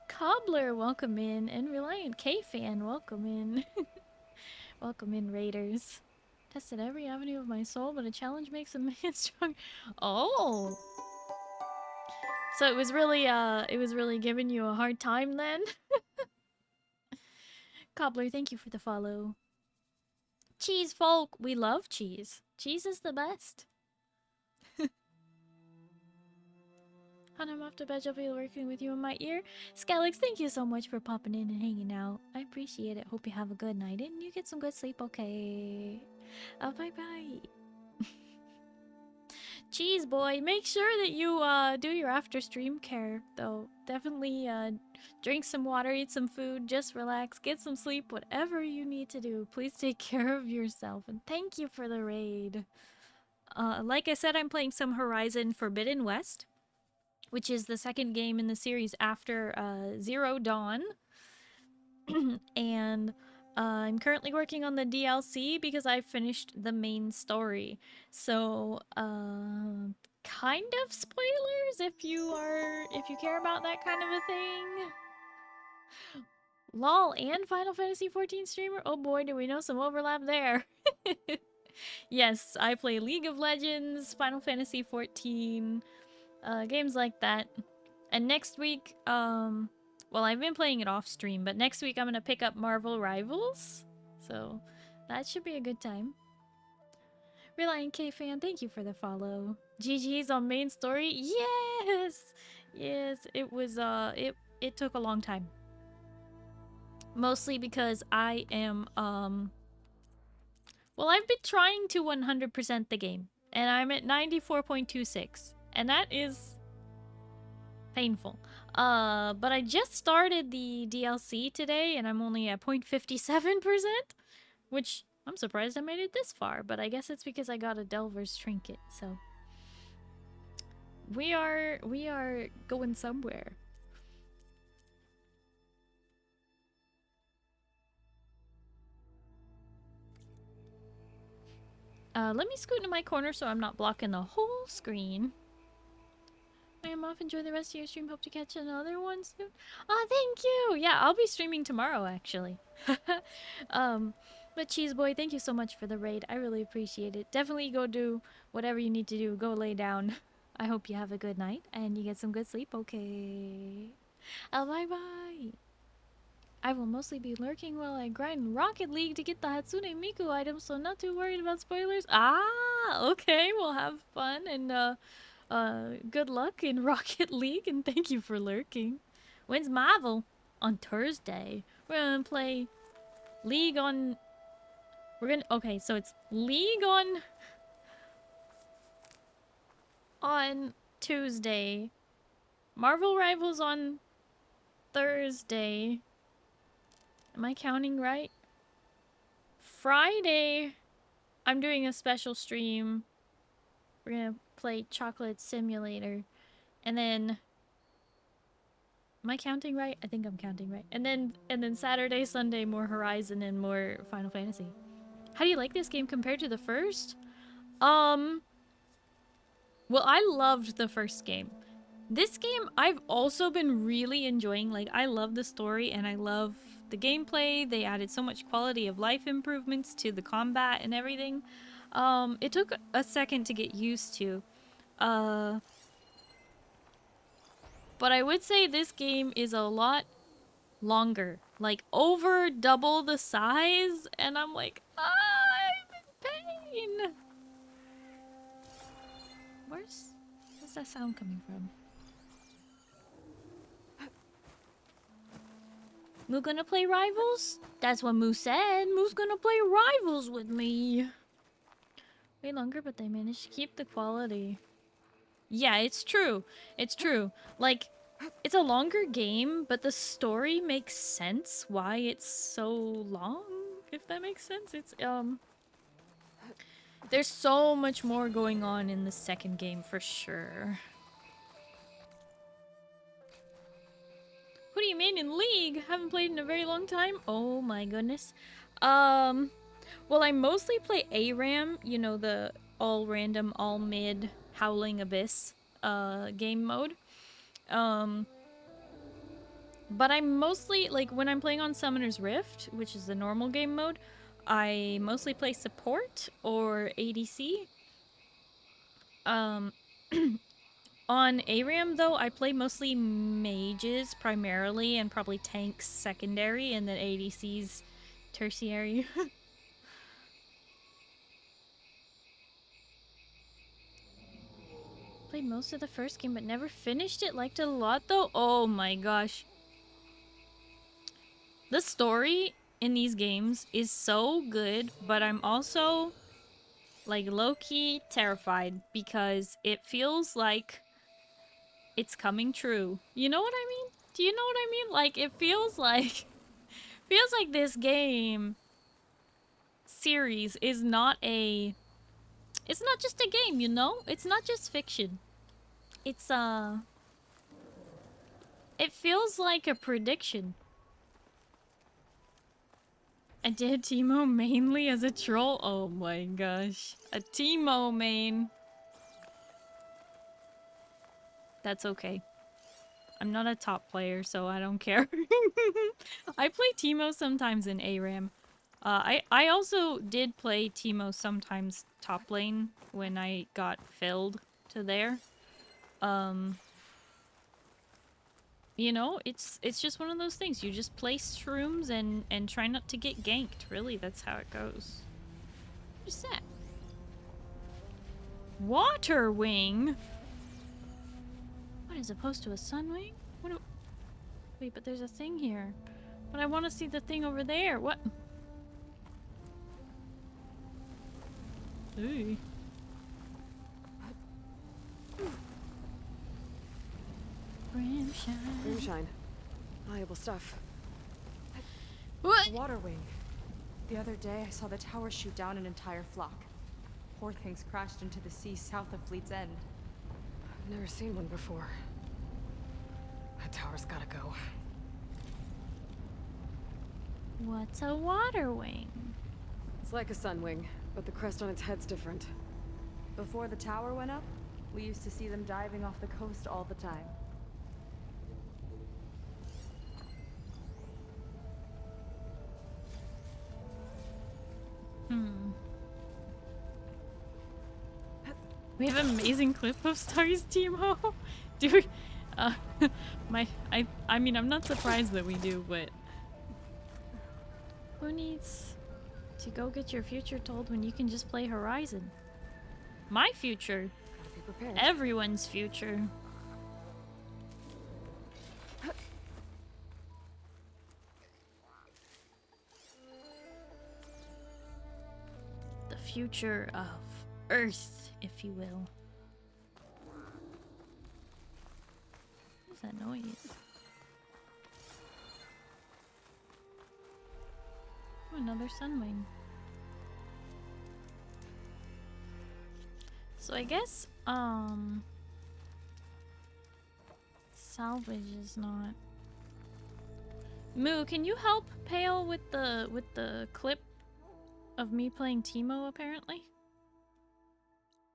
Cobbler, welcome in. And Reliant K-Fan, welcome in. Welcome in, Raiders. Tested every avenue of my soul, but a challenge makes a man strong. Oh! So it was really giving you a hard time then? Cobbler, thank you for the follow. Cheese folk, we love cheese. Cheese is the best. And I'm off to bed. I'll be working with you in my ear. Skelix, thank you so much for popping in and hanging out. I appreciate it. Hope you have a good night and you get some good sleep, okay? Bye-bye. Cheese boy, make sure that you do your after stream care, though. Definitely drink some water, eat some food, just relax, get some sleep, whatever you need to do. Please take care of yourself, and thank you for the raid. Like I said, I'm playing some Horizon Forbidden West, which is the second game in the series after Zero Dawn. And I'm currently working on the DLC because I finished the main story. So, kind of spoilers if you care about that kind of a thing. LOL and Final Fantasy XIV streamer? Oh boy, do we know some overlap there. Yes, I play League of Legends, Final Fantasy XIV, games like that. And next week, well, I've been playing it off stream, but next week I'm gonna pick up Marvel Rivals. So, that should be a good time. Reliant K-Fan, thank you for the follow. GG's on main story? Yes! Yes, it was, it took a long time. Mostly because I am, well, I've been trying to 100% the game, and I'm at 94.26, and that is painful. But I just started the DLC today, and I'm only at 0.57%, which I'm surprised I made it this far, but I guess it's because I got a Delver's Trinket, so we are going somewhere. Let me scoot into my corner so I'm not blocking the whole screen. I am off. Enjoy the rest of your stream. Hope to catch another one soon. Oh, thank you! Yeah, I'll be streaming tomorrow, actually. But Cheese Boy, thank you so much for the raid. I really appreciate it. Definitely go do whatever you need to do. Go lay down. I hope you have a good night and you get some good sleep, okay? Bye-bye. I will mostly be lurking while I grind Rocket League to get the Hatsune Miku items, so not too worried about spoilers. Ah, okay, we'll have fun and good luck in Rocket League, and thank you for lurking. When's Marvel? On Thursday. We're gonna play League on... Okay, so it's League on Tuesday. Marvel Rivals on Thursday. Am I counting right? Friday, I'm doing a special stream. We're gonna play Chocolate Simulator. And then... Am I counting right? I think I'm counting right. And then Saturday, Sunday, more Horizon and more Final Fantasy. How do you like this game compared to the first? Well, I loved the first game. This game, I've also been really enjoying. Like, I love the story and I love the gameplay. They added so much quality of life improvements to the combat and everything. It took a second to get used to. But I would say this game is a lot longer like over double the size, and I'm like, I'm in pain. Where's that sound coming from? Moo gonna play Rivals? That's what Moo said. Moo's gonna play Rivals with me. Way longer, but they managed to keep the quality. Yeah, it's true. It's true. Like, it's a longer game, but the story makes sense why it's so long, if that makes sense. It's, there's so much more going on in the second game for sure. What do you mean in League? Haven't played in a very long time? Oh my goodness. Well, I mostly play ARAM, you know, the all random, all mid, Howling Abyss game mode. But I'm mostly, like, when I'm playing on Summoner's Rift, which is the normal game mode, I mostly play support or ADC. On ARAM, though, I play mostly mages primarily, and probably tanks secondary, and then ADCs tertiary. Played most of the first game, but never finished it. Liked it a lot, though. Oh my gosh. The story in these games is so good, but I'm also, like, low-key terrified because it feels like it's coming true. You know what I mean? Do you know what I mean? Like, it feels like this game series is not a, it's not just a game, you know? It's not just fiction. It's it feels like a prediction. I did Teemo mainly as a troll. Oh my gosh. A Teemo main. That's okay. I'm not a top player, so I don't care. I play Teemo sometimes in ARAM. I also did play Teemo sometimes top lane when I got filled to there. You know, it's just one of those things. You just play shrooms and try not to get ganked. Really, that's how it goes. What's that? Water wing? What, as opposed to a sun wing? What do... Wait, but there's a thing here. But I want to see the thing over there. What? Ooh. Brimshine. Brimshine. Valuable stuff. What? Water wing. The other day, I saw the tower shoot down an entire flock. Poor things crashed into the sea south of Fleet's End. I've never seen one before. That tower's gotta go. What's a water wing? It's like a sun wing, but the crest on its head's different. Before the tower went up, we used to see them diving off the coast all the time. We have an amazing clip of Starry's Teemo. Dude, I mean, I'm not surprised that we do, but who needs to go get your future told when you can just play Horizon? My future. Gotta be prepared. Everyone's future. The future of Earth, if you will. What's that noise? Oh, another sunwing. So I guess, salvage is not. Moo, can you help Pale with the clip of me playing Teemo, apparently?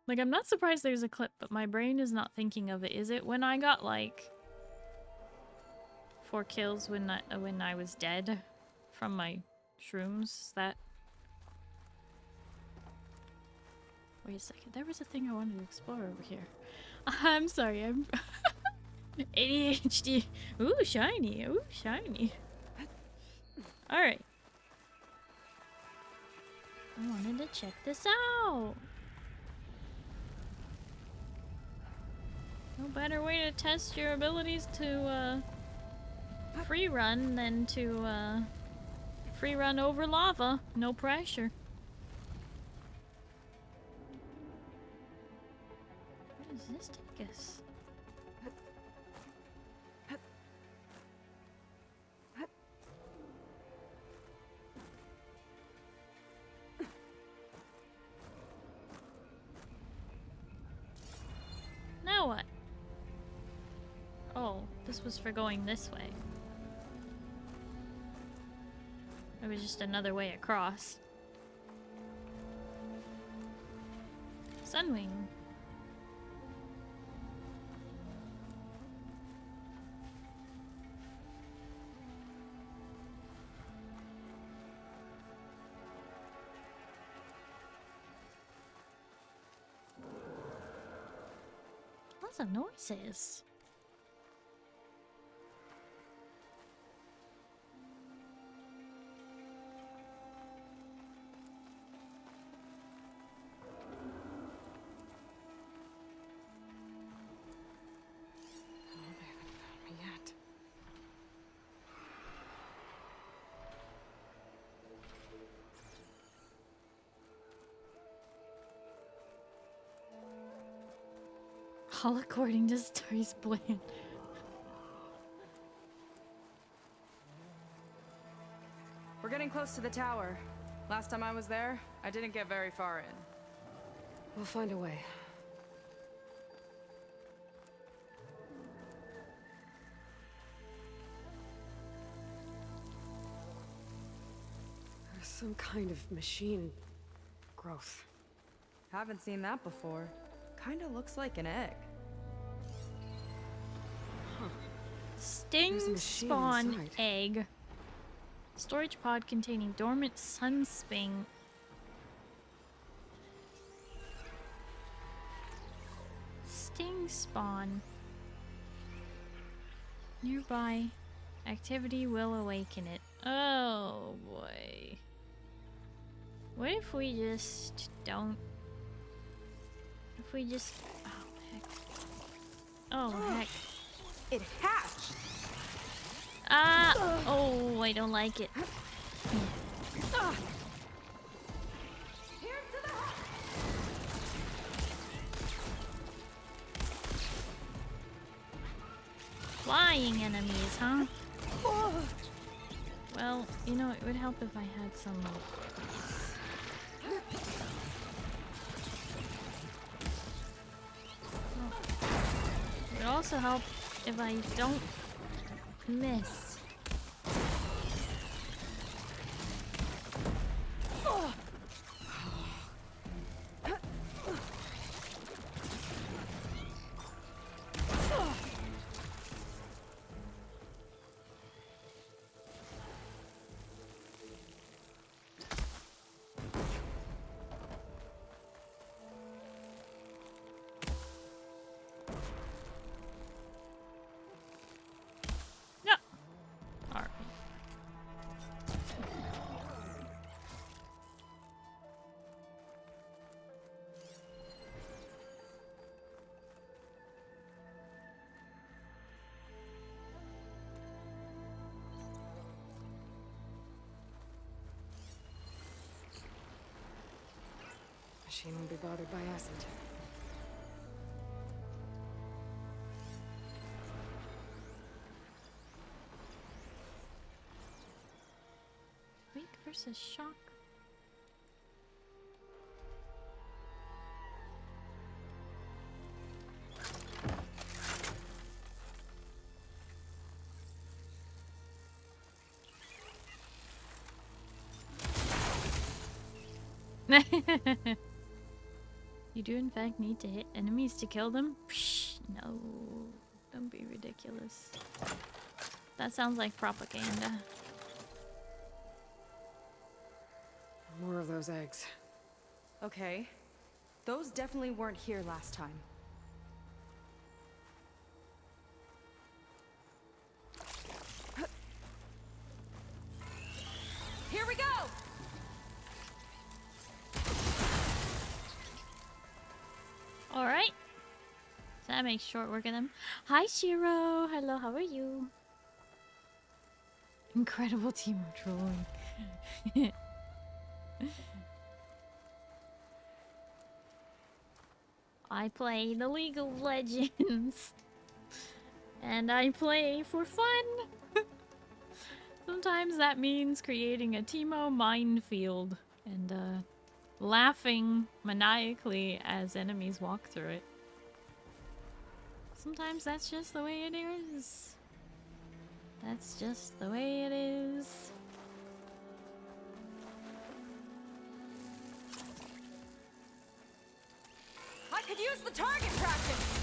Like, I'm not surprised there's a clip, but my brain is not thinking of it. Is it when I got, like, 4 kills when I was dead from my shrooms? Is that... Wait a second, there was a thing I wanted to explore over here. I'm sorry, I'm... ADHD. Ooh, shiny, ooh, shiny. Alright. I wanted to check this out. No better way to test your abilities to free run than to free run over lava. No pressure. Where does this take us? Now what? Oh, this was for going this way. It was just another way across. Sunwing. Lots of noises. All according to Starry's plan. We're getting close to the tower. Last time I was there, I didn't get very far in. We'll find a way. There's some kind of machine growth. Haven't seen that before. Kinda looks like an egg. Huh. Sting spawn egg. Storage pod containing dormant sunsping. Sting spawn. Nearby activity will awaken it. Oh boy. What if we just don't... If we just... Oh heck. Oh heck. It hatched! Oh, I don't like it. Flying enemies, huh? Well, you know, it would help if I had some of these. It would also help if I don't miss. Machine won't be bothered by acid. Weak versus shock. You do in fact need to hit enemies to kill them? Psh, no, don't be ridiculous. That sounds like propaganda. More of those eggs. Okay. Those definitely weren't here last time. That makes short work of them. Hi, Shiro. Hello, how are you? Incredible team of trolling. I play the League of Legends. And I play for fun. Sometimes that means creating a Teemo minefield and laughing maniacally as enemies walk through it. Sometimes that's just the way it is. That's just the way it is. I could use the target practice!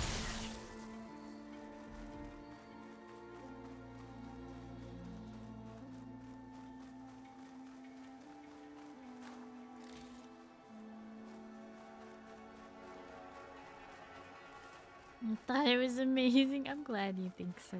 I thought it was amazing. I'm glad you think so.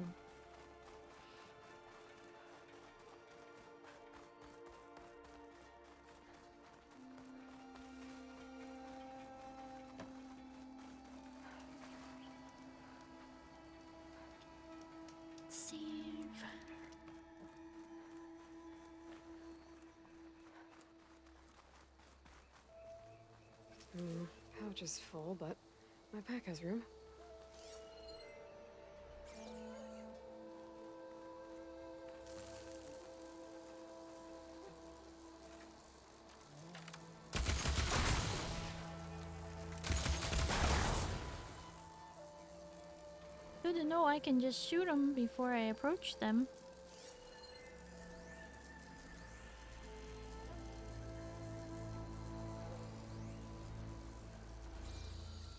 Save. Pouch is full, but my pack has room. Good to know I can just shoot them before I approach them.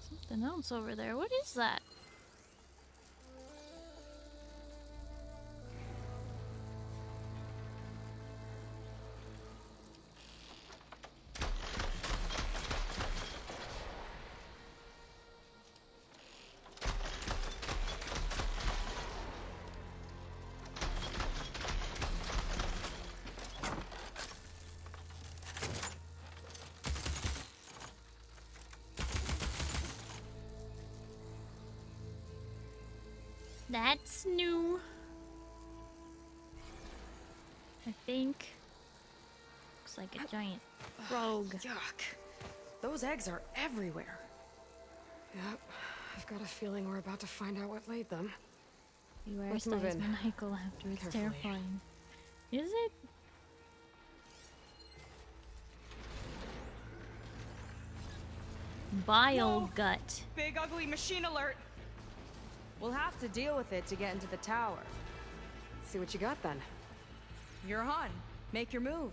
Something else over there. What is that? That's new. I think. Looks like a giant frog. Yuck. Those eggs are everywhere. Yep. I've got a feeling we're about to find out what laid them. Beware Let's move Starry's in. maniacal laughter. It's Carefully. terrifying. Is it? Bile Whoa. gut. Big ugly machine alert! We'll have to deal with it to get into the tower. See what you got then. You're on. Make your move.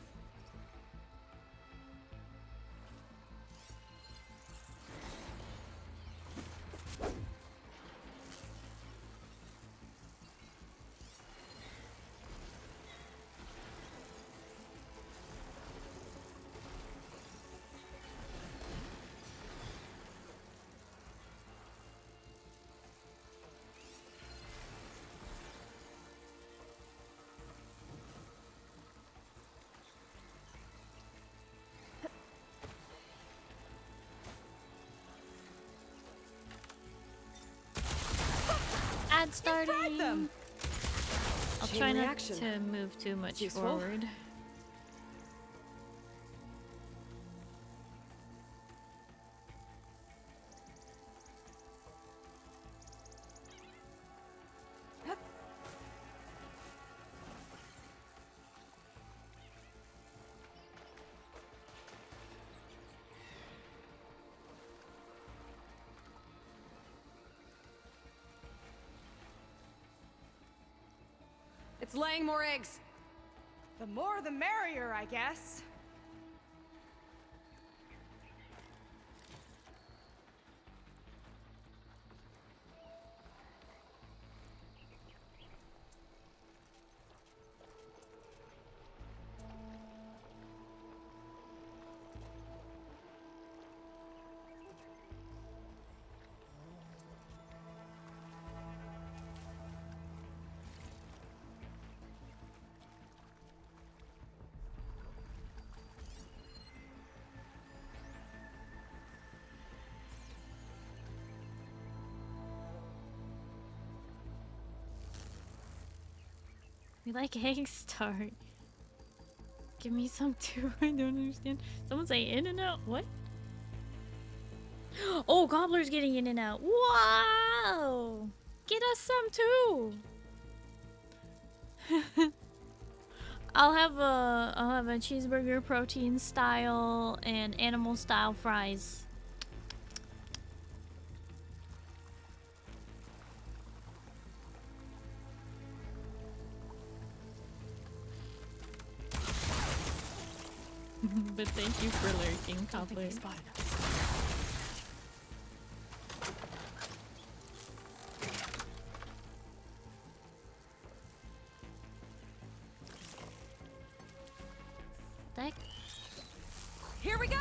Ad starting. Them. I'll Chain try not reaction. to move too much Useful. forward. It's laying more eggs. The more the merrier, I guess. We like egg start. Give me some too. I don't understand. Someone say in and out. What? Oh, Gobbler's getting in and out. Wow! Get us some too. I'll have a cheeseburger, protein style, and animal style fries. But thank you for lurking, Cobbler. Here we go!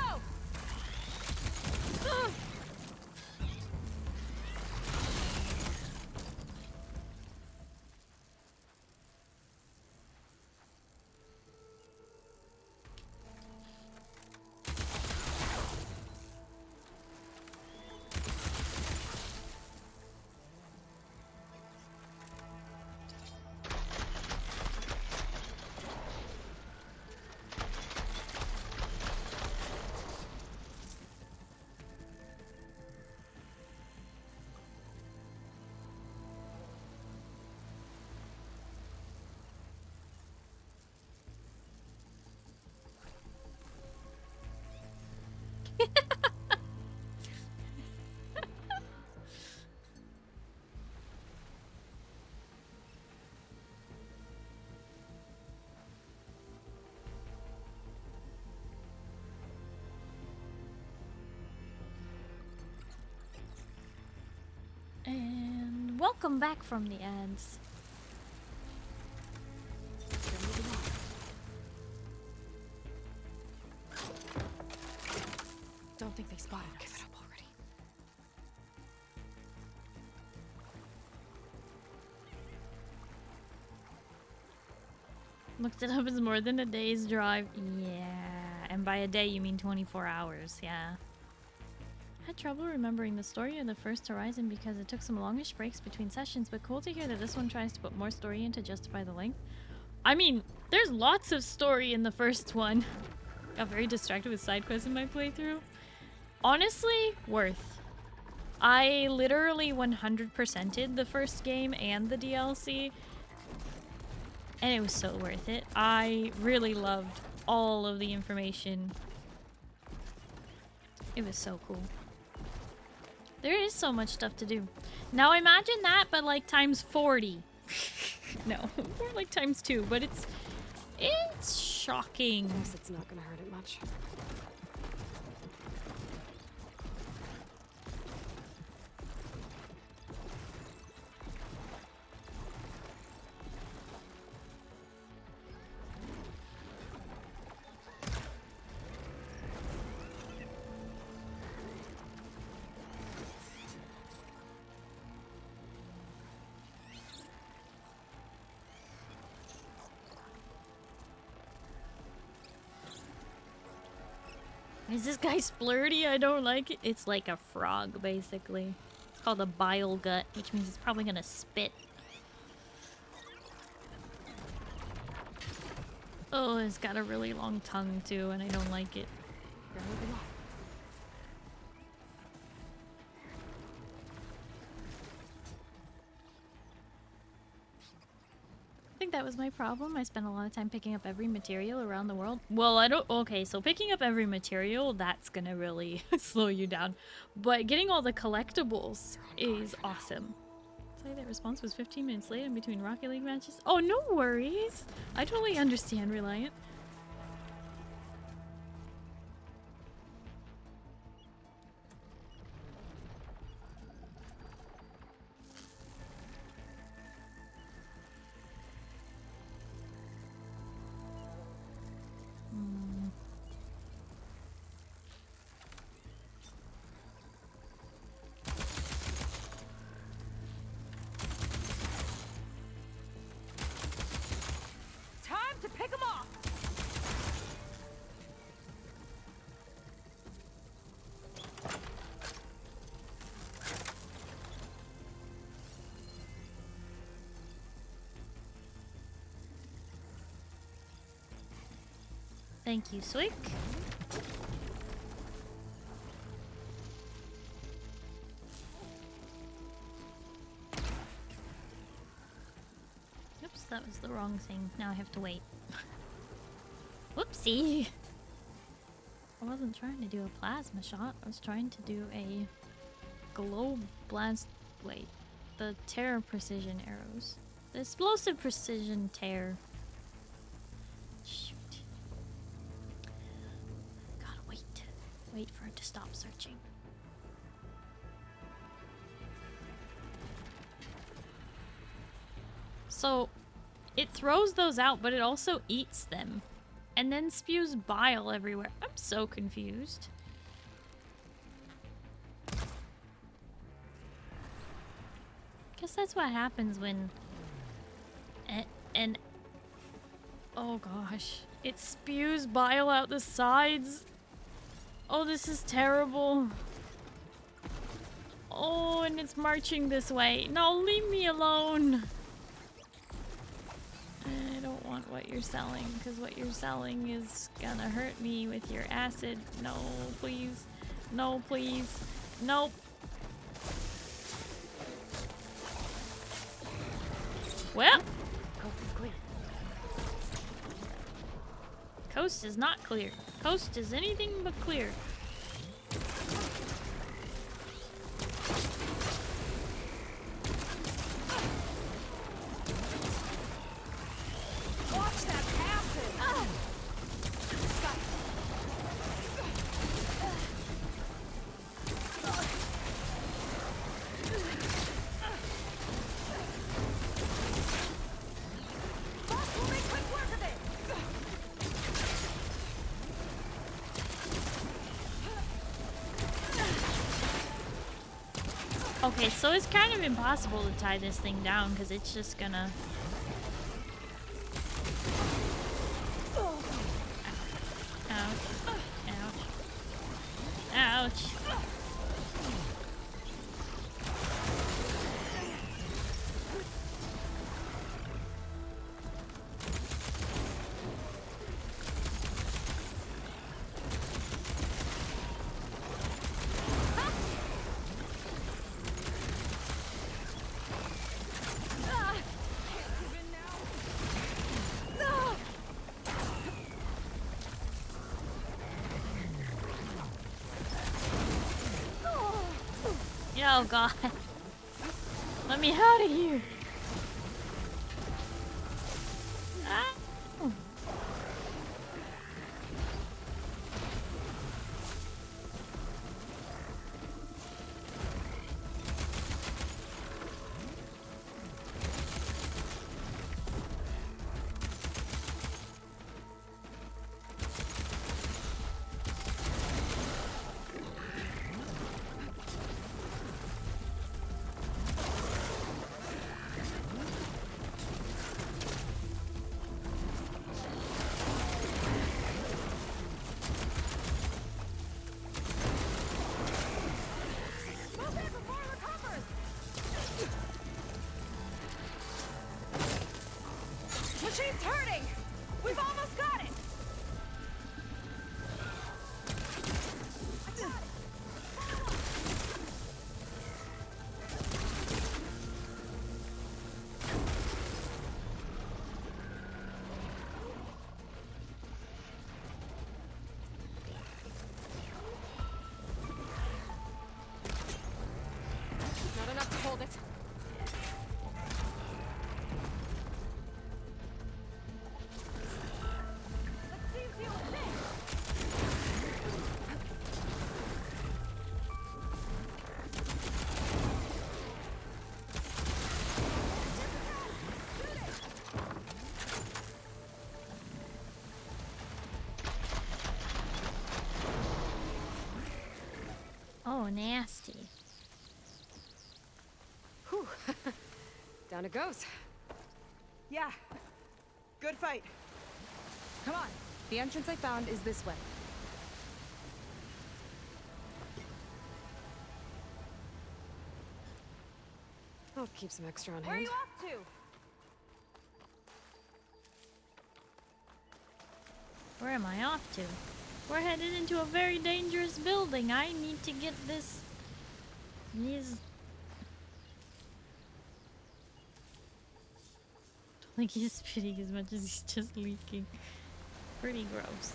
And welcome back from the ads. Don't think they spotted us. Give it up already. Looked it up as more than a day's drive. Yeah. And by a day you mean 24 hours. Yeah. Had trouble remembering the story of the first Horizon because it took some longish breaks between sessions, but cool to hear that this one tries to put more story in to justify the length. I mean, there's lots of story in the first one. Got very distracted with side quests in my playthrough. Honestly, worth. I literally 100%ed the first game and the DLC, and it was so worth it. I really loved all of the information. It was so cool. There is so much stuff to do. Now imagine that, but like times 40. No, more like times 2, but it's shocking. I guess it's not gonna hurt it much. Is this guy splurty? I don't like it. It's like a frog, basically. It's called a bile gut, which means it's probably gonna spit. Oh, it's got a really long tongue too, and I don't like it. I think that was my problem. I spent a lot of time picking up every material around the world. Well, I don't... Okay, so picking up every material, that's gonna really slow you down. But getting all the collectibles is awesome. Say that response was 15 minutes late in between Rocket League matches. Oh, no worries. I totally understand, Reliant. Time to pick them off! Thank you, Swick. Oops, that was the wrong thing. Now I have to wait. Whoopsie! I wasn't trying to do a plasma shot. I was trying to do a glow blast. Wait, the tear precision arrows. The explosive precision tear. Shoot. Gotta wait. Wait for it to stop searching. So, it throws those out, but it also eats them. And then spews bile everywhere. I'm so confused. Guess that's what happens when... And... Oh gosh. It spews bile out the sides. Oh, this is terrible. Oh, and it's marching this way. No, leave me alone. I don't want what you're selling, because what you're selling is gonna hurt me with your acid. No, please. No, please. Nope. Well. Coast is not clear. Coast is anything but clear. Watch that acid! We'll make quick work of it! Okay, so it's kind of impossible to tie this thing down because it's just gonna... Ouch. Ouch. Ouch. Oh god. Let me out of here. Ah. Machine's hurting! We've almost got it! Not enough to hold it. Oh, nasty. Whew. Down it goes. Yeah. Good fight. Come on. The entrance I found is this way. I'll keep some extra on hand. Where are you off to? Where am I off to? We're headed into a very dangerous building. I need to get these... Don't think he's spitting as much as he's just leaking. Pretty gross.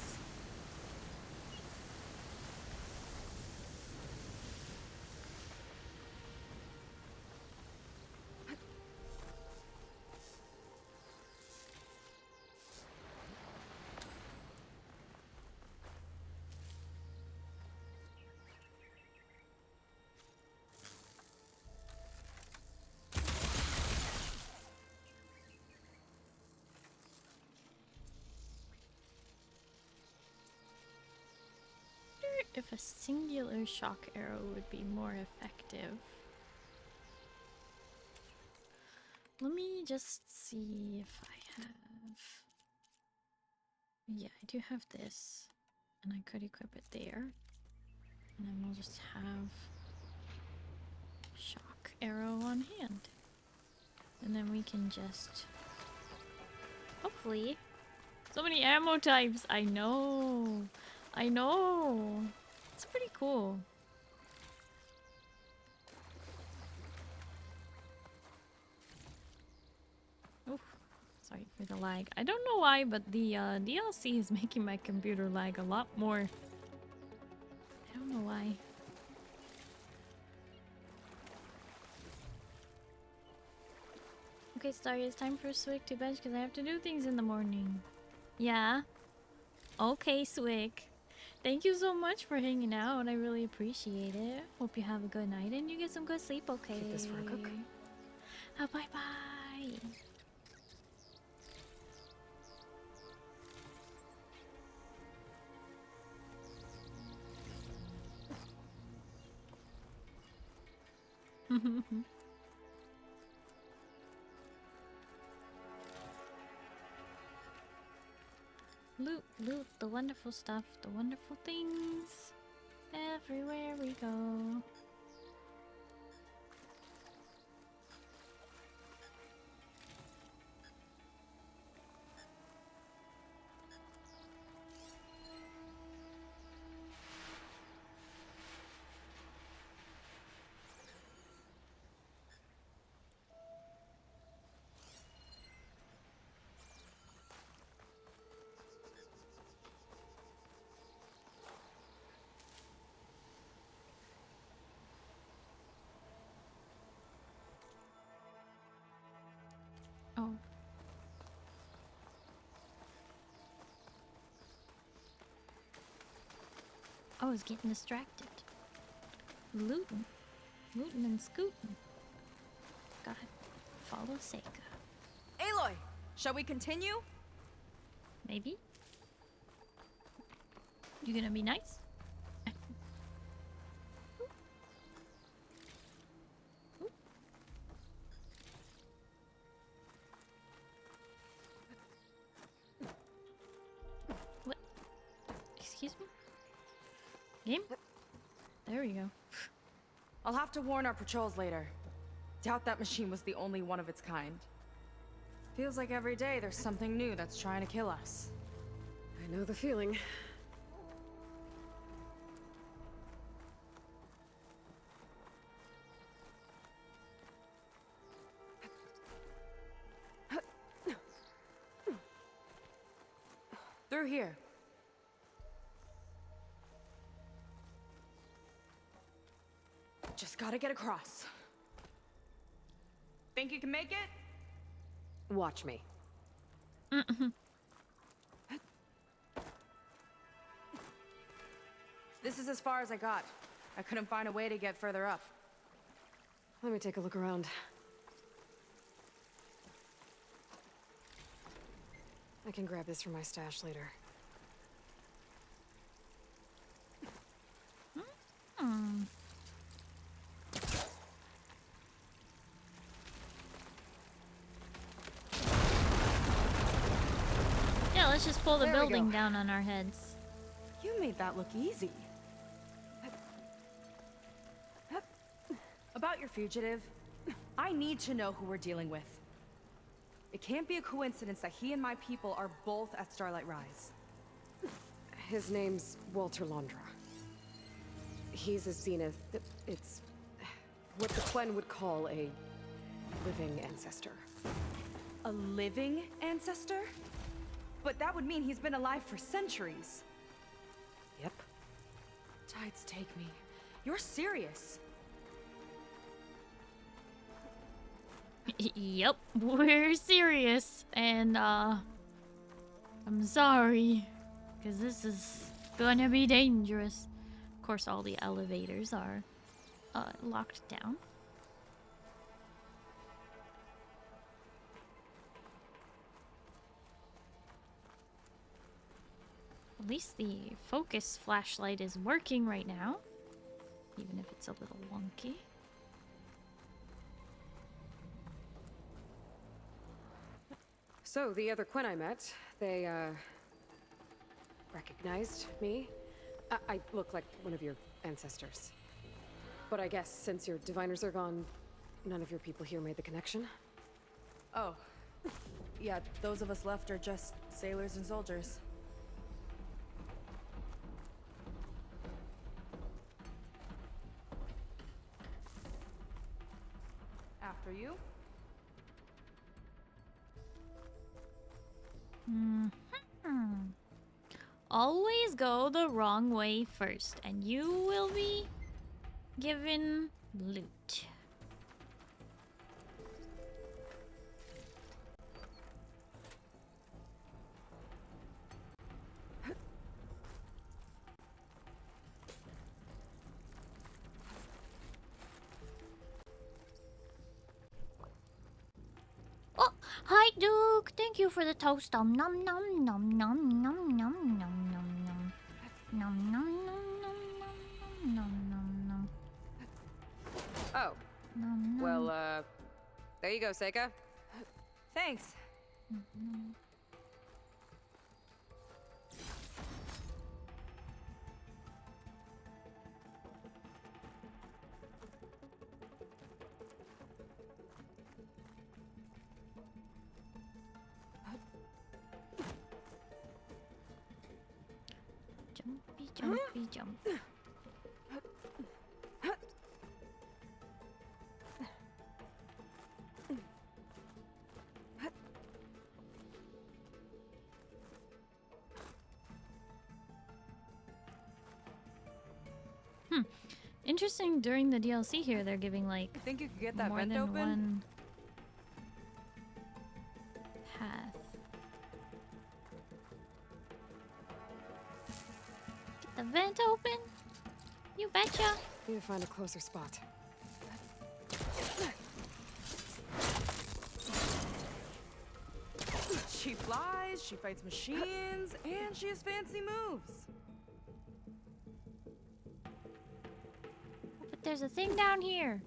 If a singular shock arrow would be more effective. Let me just see if I have... Yeah, I do have this. And I could equip it there. And then we'll just have shock arrow on hand. And then we can just... Hopefully... So many ammo types! I know! I know! It's pretty cool. Oof. Sorry for the lag. I don't know why, but the DLC is making my computer lag a lot more. I don't know why. Okay, Starry, it's time for Swick to bench because I have to do things in the morning. Yeah? Okay, Swick. Thank you so much for hanging out. I really appreciate it. Hope you have a good night and you get some good sleep, okay? Keep this for a cook. Bye-bye. Loot, loot, the wonderful stuff, the wonderful things. Everywhere we go. Oh. I was getting distracted. Looting. Looting and scooting. God. Follow Seika. Aloy! Shall we continue? Maybe. You gonna be nice? What? Excuse me? Game? There we go. I'll have to warn our patrols later. Doubt that machine was the only one of its kind. Feels like every day there's something new that's trying to kill us. I know the feeling. Through here. Just gotta get across. Think you can make it? Watch me. This is as far as I got. I couldn't find a way to get further up. Let me take a look around. I can grab this from my stash later. Yeah, let's just pull the There we building go. down on our heads. You made that look easy. About your fugitive, I need to know who we're dealing with. It can't be a coincidence that he and my people are both at Starlight Rise. His name's Walter Londra. He's a zenith. It's what the Quen would call a living ancestor. A living ancestor? But that would mean he's been alive for centuries. Yep. Tides take me. You're serious. Yep, we're serious. And, I'm sorry. Because this is gonna be dangerous. Of course, all the elevators are locked down. At least the focus flashlight is working right now, even if it's a little wonky. So, the other Quen I met, they, recognized me. I look like one of your ancestors. But I guess since your diviners are gone, none of your people here made the connection? Oh. Yeah, those of us left are just sailors and soldiers. After you? Always go the wrong way first, and you will be given loot. Oh, hi Duke! Thank you for the toast. Nom nom nom nom nom nom nom nom nom nom nom nom nom nom nom nom. Oh. Well, there you go, Seika. Thanks. Jumpy, jumpy, jump. Interesting, during the DLC here, they're giving like Think you could get that more vent than open? one path. Get the vent open? You betcha. Need to find a closer spot. She flies, she fights machines, and she has fancy moves. But there's a thing down here.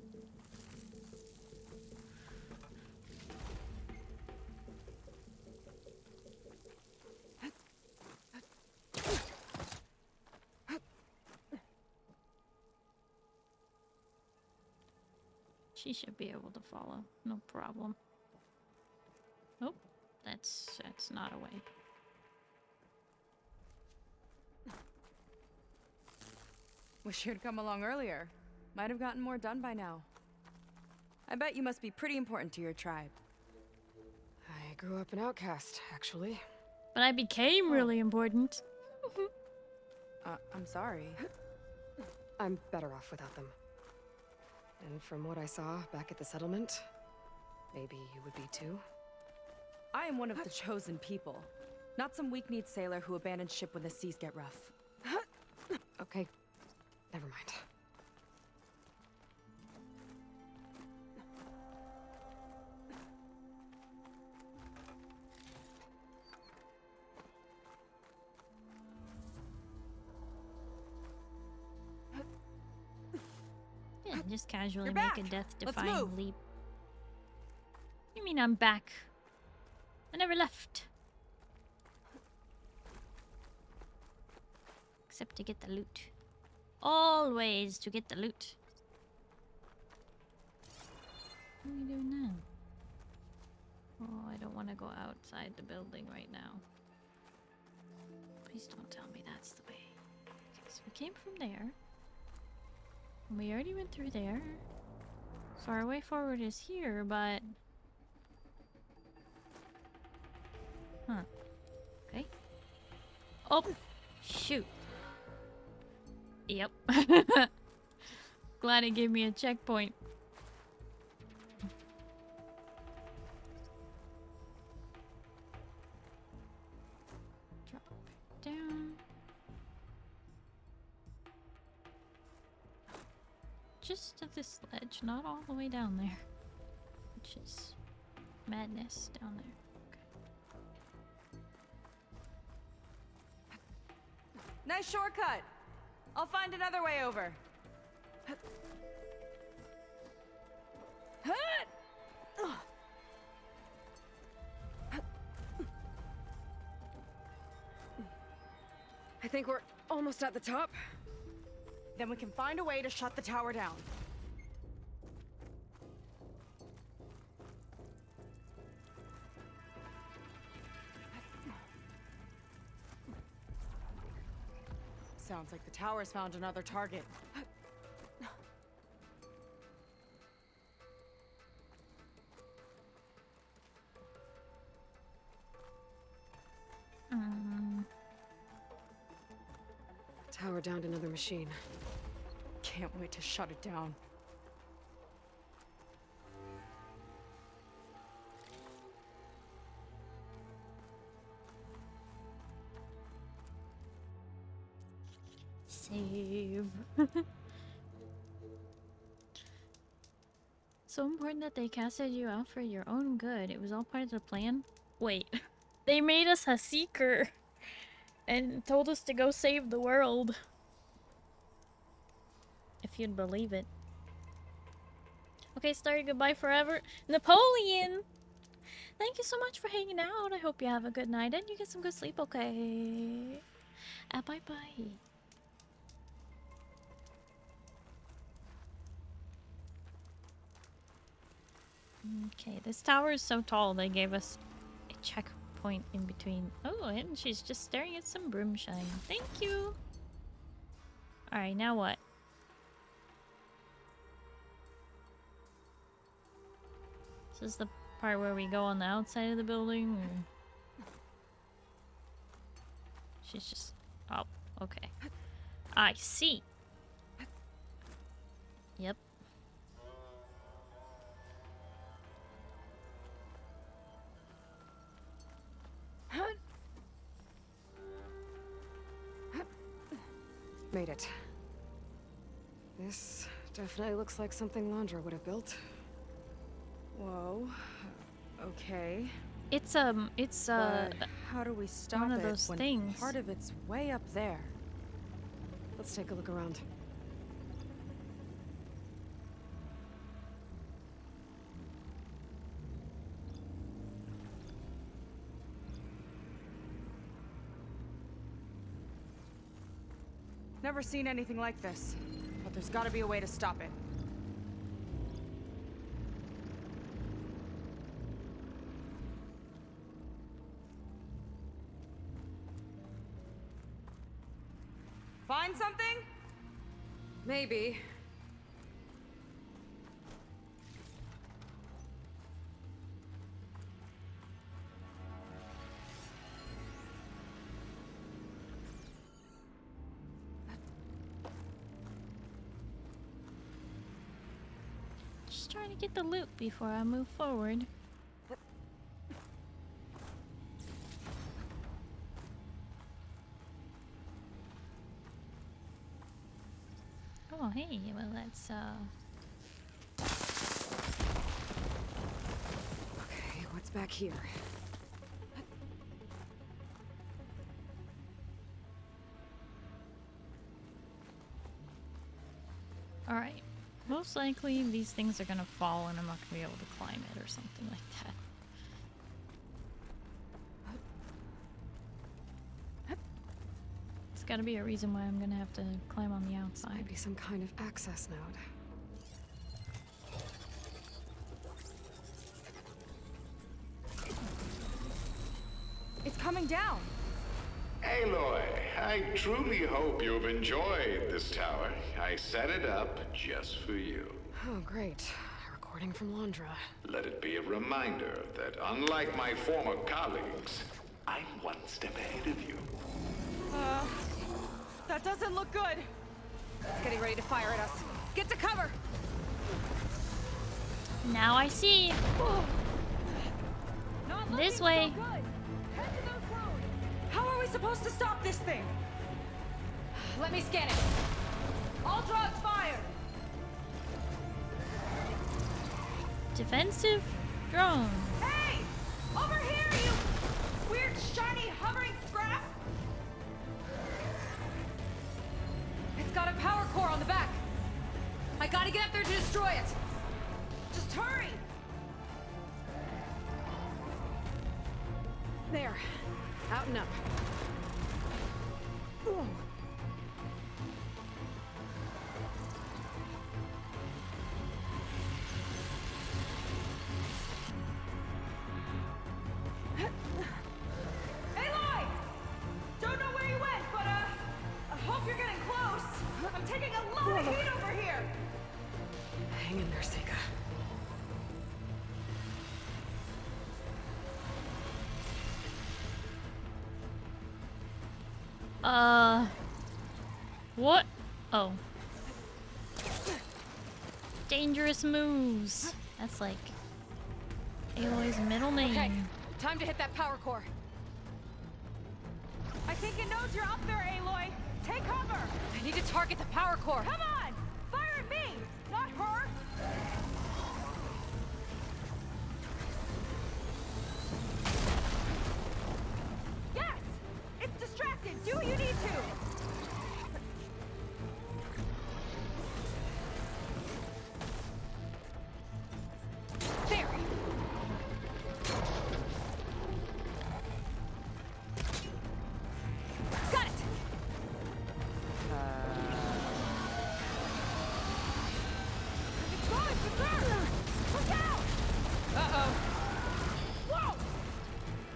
She should be able to follow, no problem. Oh, that's not a way. Wish you'd come along earlier. Might have gotten more done by now. I bet you must be pretty important to your tribe. I grew up an outcast, actually. But I became really important. I'm sorry. I'm better off without them. And from what I saw back at the settlement, maybe you would be too? I am one of the chosen people. Not some weak-kneed sailor who abandons ship when the seas get rough. Okay, never mind. Yeah, just casually You're make back. a Let's death-defying move. leap. You mean I'm back? I never left. Except to get the loot. Always to get the loot. What are we doing now? Oh, I don't want to go outside the building right now. Please don't tell me that's the way. Okay, so we came from there. And we already went through there. So our way forward is here, but... Huh. Okay. Oh! Shoot. Yep. Glad it gave me a checkpoint. Drop it down. Just to this ledge, not all the way down there. Which is madness down there. Nice shortcut. I'll find another way over. I think we're almost at the top. Then we can find a way to shut the tower down. Sounds like the tower's found another target. Tower downed another machine. Can't wait to shut it down. Save. So important that they casted you out for your own good. It was all part of the plan. Wait, they made us a seeker and told us to go save the world. If you'd believe it. Okay, Starry, goodbye forever. Napoleon! Thank you so much for hanging out. I hope you have a good night and you get some good sleep, okay? Bye-bye. Okay, this tower is so tall they gave us a checkpoint in between. Oh, and she's just staring at some broom shine. Thank you! Alright, now what? This is the part where we go on the outside of the building? Or... She's just... Oh, okay. I see! Yep. Made it. This definitely looks like something Landra would have built. Whoa. Okay. It's But how do we stop one of it those when things. part of it's way up there? Let's take a look around. Never seen anything like this, but there's gotta be a way to stop it. Find something? Maybe. just trying to get the loot before I move forward. Oh, hey, well, that's, Okay, what's back here? Alright. Most likely, these things are gonna fall and I'm not gonna be able to climb it or something like that. There's gotta be a reason why I'm gonna have to climb on the outside. Maybe some kind of access node. It's coming down! Aloy, I truly hope you've enjoyed this tower. I set it up just for you. Oh, great. A recording from Londra. Let it be a reminder that unlike my former colleagues, I'm one step ahead of you. That doesn't look good. It's getting ready to fire at us. Get to cover! Now I see. This way. How are we supposed to stop this thing? Let me scan it. All drones fired! Defensive drone. Hey! Over here, you weird, shiny, hovering scrap! It's got a power core on the back. I gotta get up there to destroy it. Just hurry! There. Out and up. Aloy! Don't know where you went, but I hope you're getting close. I'm taking a lot of heat over here. Hang in there, Seika. What? Oh. Dangerous moves. That's like Aloy's middle name. Okay, time to hit that power core. I think it knows you're up there, Aloy. Take cover. I need to target the power core. Come on! Fire at me, not her! Yes! It's distracted! Do what you need to! There! Got it! It's going to burn! Look out! Uh-oh. Whoa!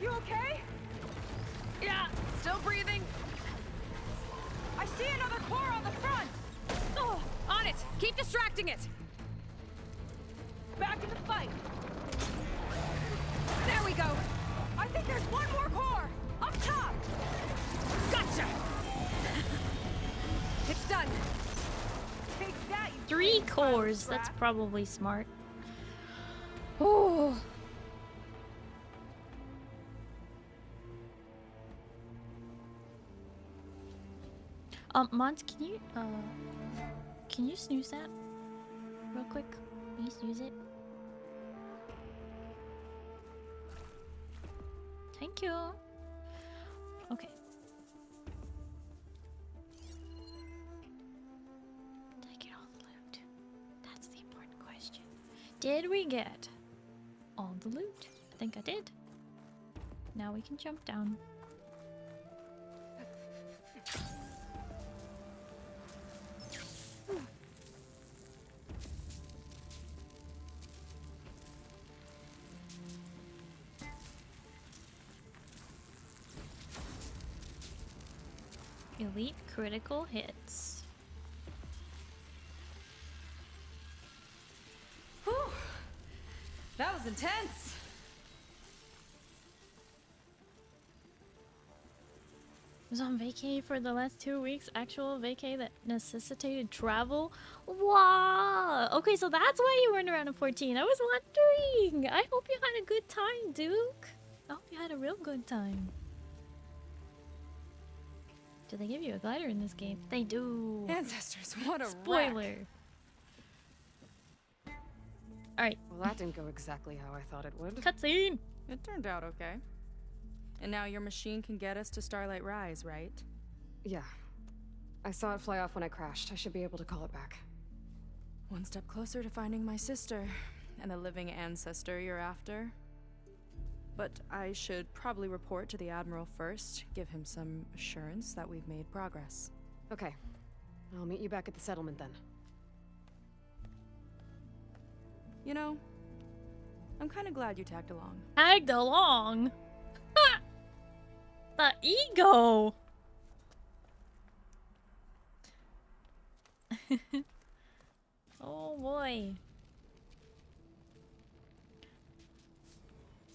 You okay? Yeah, still breathing. I see another core on the front! Oh, on it! Keep distracting it! Back in the fight! There we go! I think there's one more core! Up top! Gotcha! It's done! Take that, you 3 cores. That's probably smart. Oh. Mons, can you snooze that real quick? Can you snooze it? Thank you. Okay. Did I get all the loot? That's the important question. Did we get all the loot? I think I did. Now we can jump down. Elite critical hits. Whew. That was intense. Was on vacay for the last 2 weeks. Actual vacay that necessitated travel. Wow. Okay, so that's why you weren't around in 14. I was wondering. I hope you had a good time, Duke. I hope you had a real good time. Do they give you a glider in this game? They do. Ancestors, what a spoiler. Alright. Well, that didn't go exactly how I thought it would. Cutscene! It turned out okay. And now your machine can get us to Starlight Rise, right? Yeah. I saw it fly off when I crashed. I should be able to call it back. One step closer to finding my sister and the living ancestor you're after. But I should probably report to the Admiral first, give him some assurance that we've made progress. Okay. I'll meet you back at the settlement then. You know, I'm kind of glad you tagged along. Tagged along? The ego! Oh boy.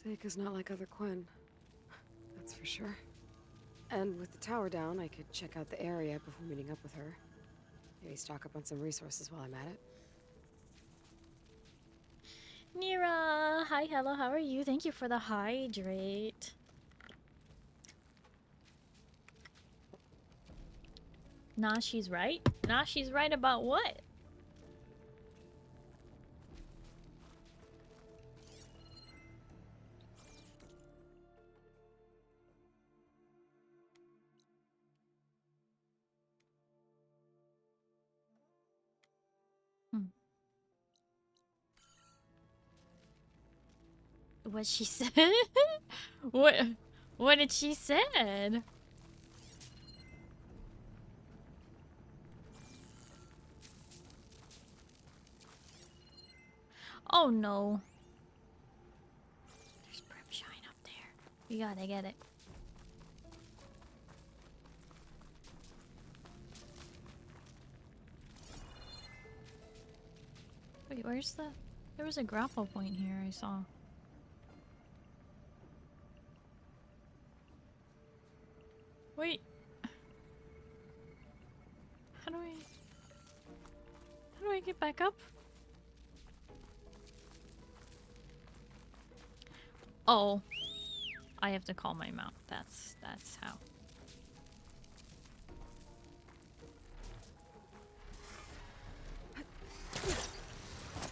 Seika's not like other Quinn. That's for sure. And with the tower down, I could check out the area before meeting up with her. Maybe stock up on some resources while I'm at it. Nira! Hi, hello, how are you? Thank you for the hydrate. Nah, she's right. Nah, she's right about what? What she said? What did she said? Oh no. There's Brimshine up there. We gotta get it. Wait, where's the... There was a grapple point here I saw. Wait. How do I get back up? Oh. I have to call my mount. That's how.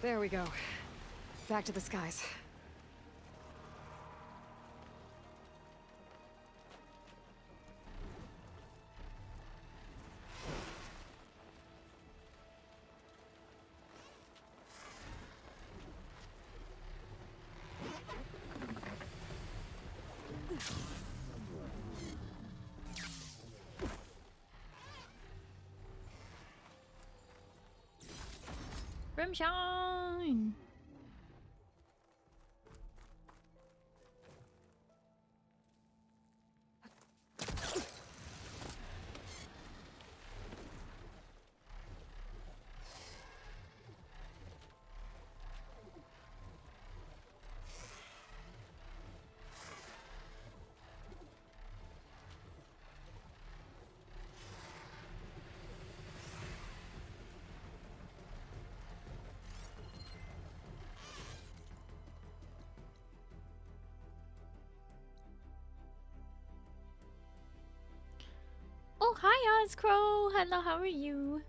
There we go. Back to the skies. Brimshine! Oh, hi, Ozcrow! Hello, how are you?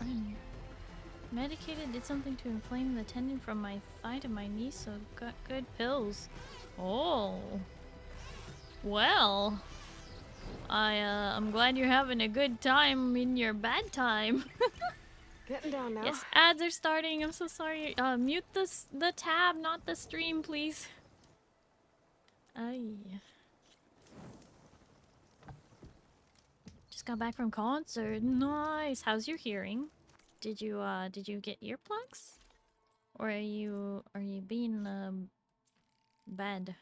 I'm medicated, did something to inflame the tendon from my thigh to my knee, so got good pills. Oh. Well. I'm glad you're having a good time in your bad time. Getting down now. Yes, ads are starting. I'm so sorry. Mute the tab, not the stream, please. Ay. Just got back from concert. Nice. How's your hearing? Did you get earplugs? Or are you being bad?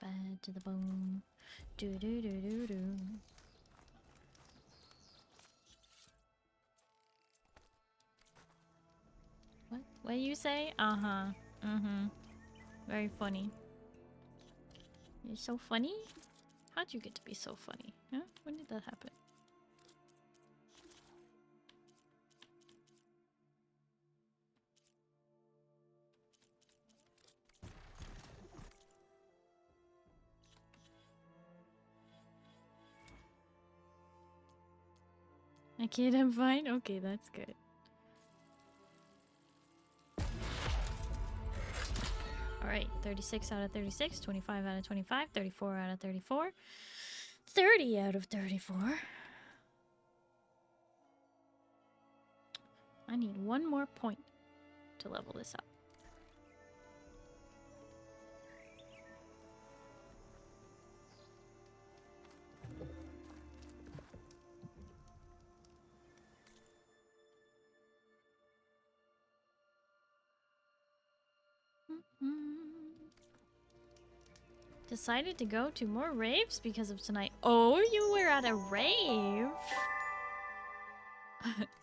Bad to the bone. Do do do do do. What? What do you say? Uh-huh. Mm-hmm. Very funny. You're so funny? How'd you get to be so funny? Huh? When did that happen? I kid, I'm fine? Okay, that's good. Alright, 36 out of 36, 25 out of 25, 34 out of 34, 30 out of 34. I need one more point to level this up. Decided to go to more raves because of tonight. Oh, you were at a rave?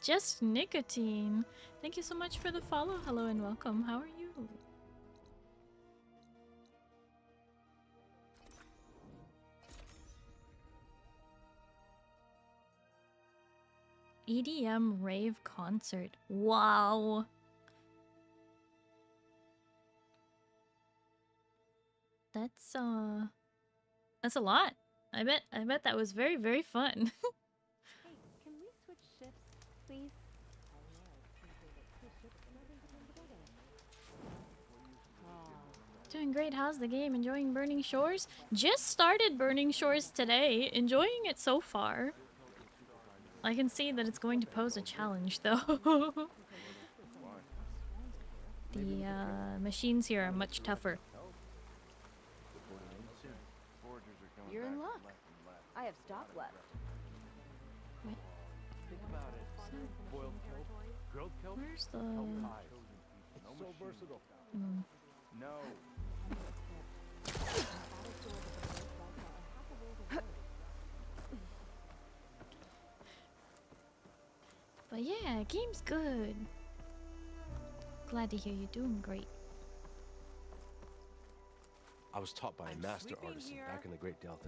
Just nicotine. Thank you so much for the follow. Hello and welcome. How are you? EDM rave concert. Wow. That's a lot. I bet that was very, very fun. Hey, can we switch shifts, please? Doing great. How's the game? Enjoying Burning Shores? Just started Burning Shores today. Enjoying it so far. I can see that it's going to pose a challenge, though. The machines here are much tougher. You're in luck. I have stock left. Wait. Think about it. Boiled kelp, grilled kelp. Where's the... It's so versatile. No. But yeah, game's good. Glad to hear you're doing great. I was taught by a master artisan back in the Great Delta.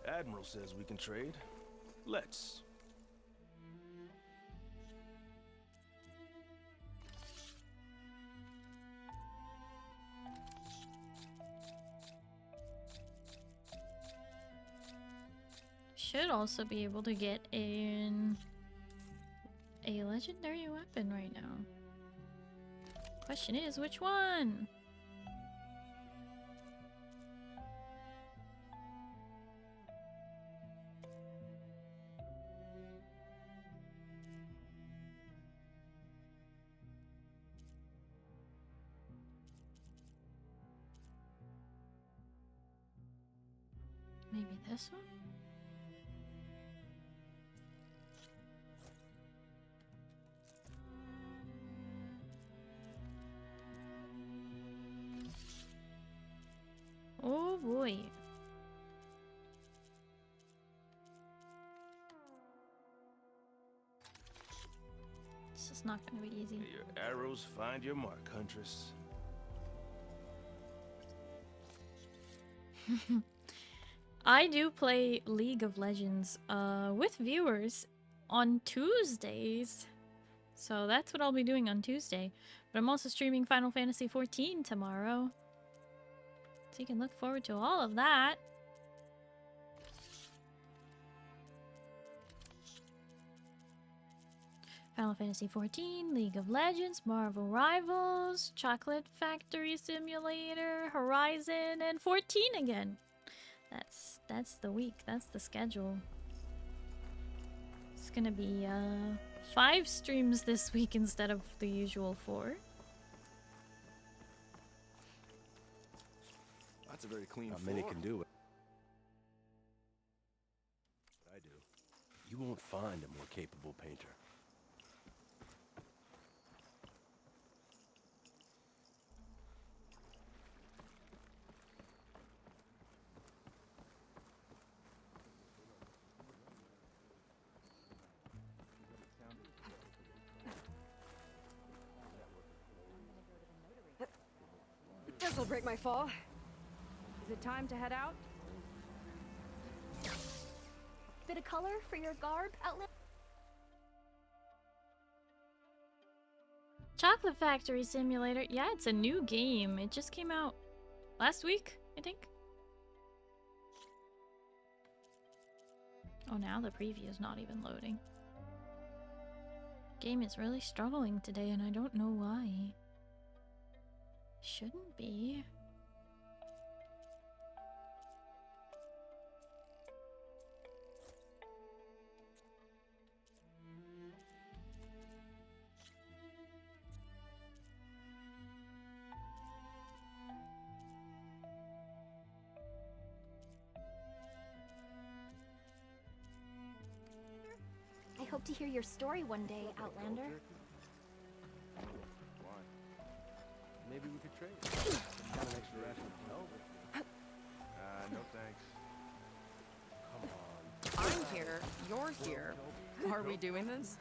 Admiral says we can trade. Let's. Should also be able to get in a legendary weapon right now. Question is, which one? Maybe this one? Oh boy. This is not going to be easy. May your arrows find your mark, Huntress. I do play League of Legends with viewers on Tuesdays. So that's what I'll be doing on Tuesday. But I'm also streaming Final Fantasy XIV tomorrow. So you can look forward to all of that. Final Fantasy XIV, League of Legends, Marvel Rivals, Chocolate Factory Simulator, Horizon, and 14 again. That's the week. That's the schedule. It's gonna be 5 streams this week instead of the usual 4. That's a very clean floor. Many can do it. I do. You won't find a more capable painter. This'll break my fall. Is it time to head out? Bit of color for your garb outlet? Chocolate Factory Simulator. Yeah, it's a new game. It just came out last week, I think. Oh, now the preview is not even loading. Game is really struggling today and I don't know why. Shouldn't be. I hope to hear your story one day, Outlander. Why? Maybe we could trade. Got an extra ration of Velvet. No thanks. Come on. I'm here. You're here. Are we doing this?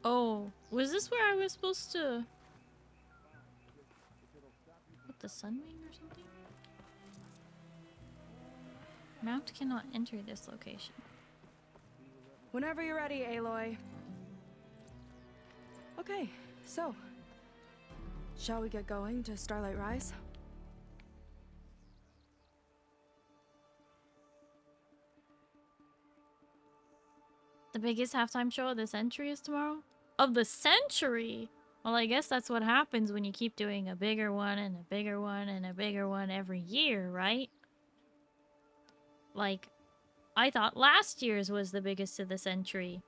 Oh, was this where I was supposed to... With the Sunwing or something? Mount cannot enter this location. Whenever you're ready, Aloy. Okay, so... Shall we get going to Starlight Rise? The biggest halftime show of the century is tomorrow? Of the century? Well, I guess that's what happens when you keep doing a bigger one and a bigger one and a bigger one every year, right? Like, I thought last year's was the biggest of the century.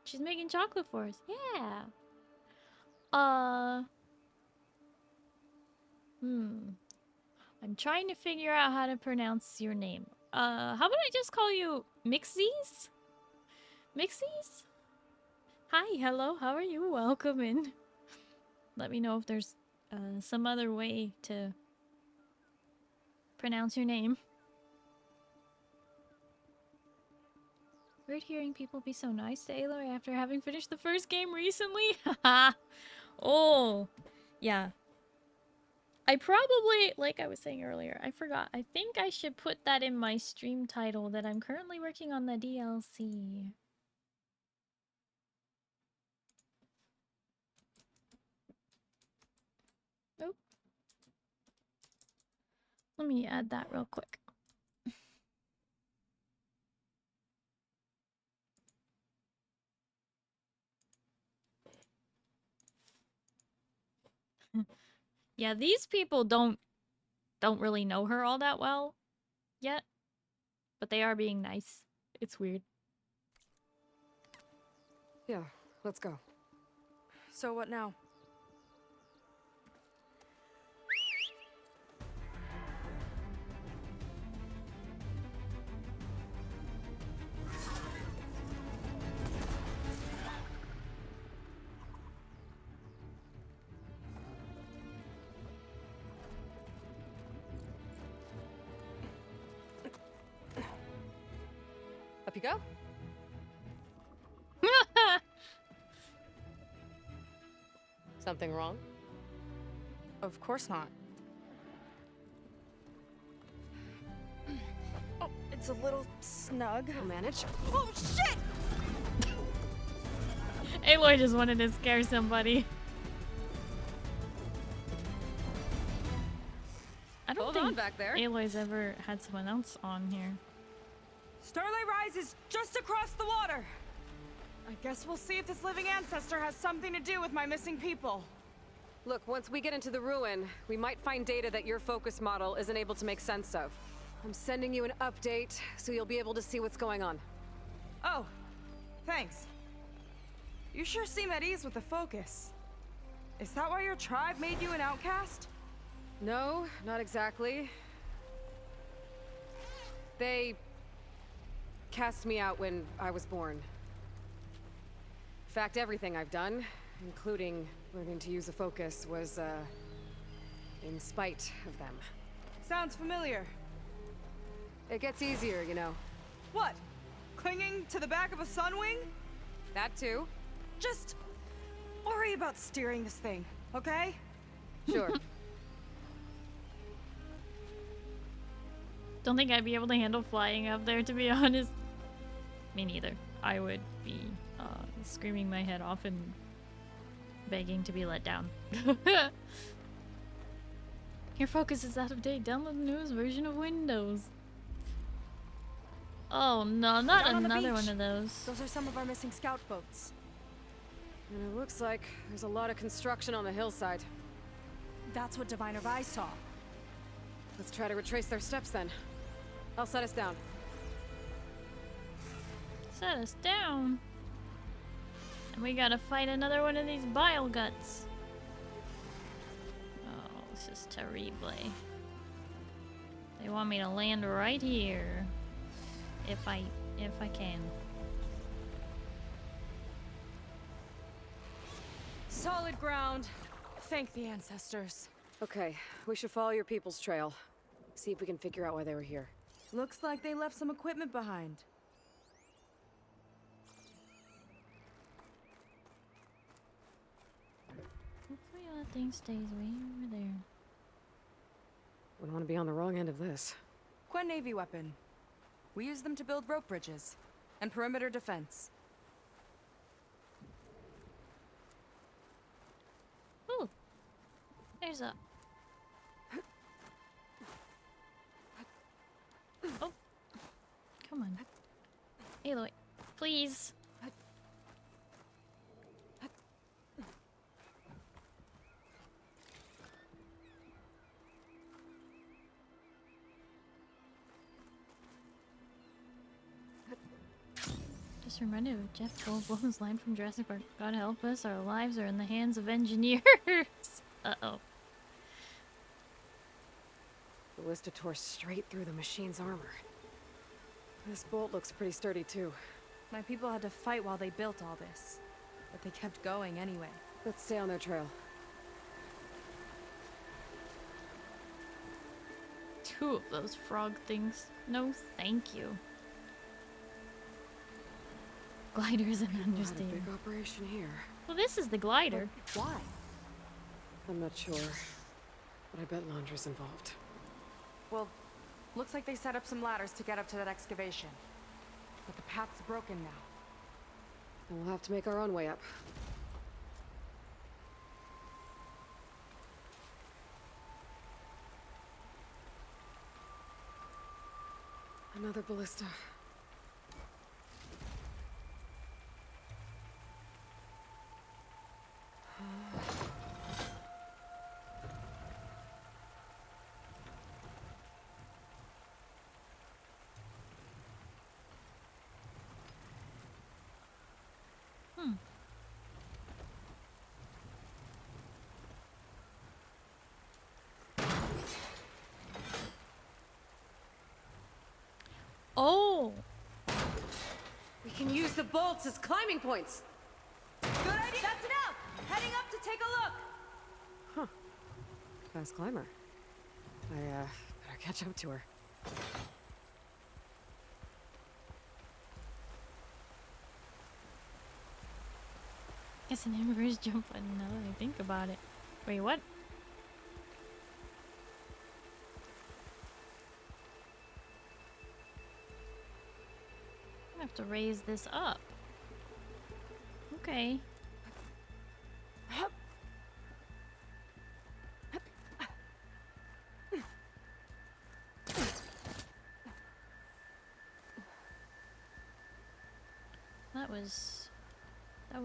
She's making chocolate for us. Yeah. I'm trying to figure out how to pronounce your name. How about I just call you Mixies? Mixies? Hi, hello, how are you? Welcome in. Let me know if there's some other way to pronounce your name. Weird hearing people be so nice to Aloy after having finished the first game recently. Haha. Oh, yeah. I probably, like I was saying earlier, I forgot. I think I should put that in my stream title that I'm currently working on the DLC. Nope. Let me add that real quick. Yeah, these people don't really know her all that well yet, but they are being nice. It's weird. Yeah, let's go. So what now? Up you go. Something wrong? Of course not. Oh, it's a little snug. I'll manage. Oh, shit! Aloy just wanted to scare somebody. I don't Hold think on back there. Aloy's ever had someone else on here. Starlight Rise is just across the water. I guess we'll see if this living ancestor has something to do with my missing people. Look, once we get into the ruin, we might find data that your focus model isn't able to make sense of. I'm sending you an update, so you'll be able to see what's going on. Oh, thanks. You sure seem at ease with the focus. Is that why your tribe made you an outcast? No, not exactly. They cast me out when I was born. In fact, everything I've done, including learning to use a focus, was, in spite of them. Sounds familiar. It gets easier, you know. What? Clinging to the back of a sunwing? That too. Just worry about steering this thing, okay? Sure. Don't think I'd be able to handle flying up there, to be honest. Me neither. I would be screaming my head off and begging to be let down. Your focus is out of date. Download the newest version of Windows. Oh no, not Down on the another beach. one of those. Those are some of our missing scout boats. And it looks like there's a lot of construction on the hillside. That's what Diviner Vi saw. Let's try to retrace their steps then. I'll set us down. Set us down. And we gotta fight another one of these bile guts. Oh, this is terrible. They want me to land right here. If I can. Solid ground. Thank the ancestors. Okay, we should follow your people's trail. See if we can figure out why they were here. Looks like they left some equipment behind. Hopefully that thing stays way over there. Wouldn't want to be on the wrong end of this. Quen Navy weapon. We use them to build rope bridges and perimeter defense. Ooh, there's a. Oh, come on, Aloy, please. Just reminded of Jeff Goldblum's line from Jurassic Park. God help us, our lives are in the hands of engineers. Uh-oh. The Ballista tore straight through the machine's armor. This bolt looks pretty sturdy too. My people had to fight while they built all this. But they kept going anyway. Let's stay on their trail. Two of those frog things. No, thank you. Glider is an understatement. Big operation here. Well, this is the glider. But why? I'm not sure, but I bet laundry's involved. Well, looks like they set up some ladders to get up to that excavation. But the path's broken now. And we'll have to make our own way up. Another ballista. Oh! We can use the bolts as climbing points! Good idea! That's enough! Heading up to take a look! Huh. Fast climber. I, better catch up to her. It's an inverse jump button now that I think about it. Wait, what? I have to raise this up. Okay. That was that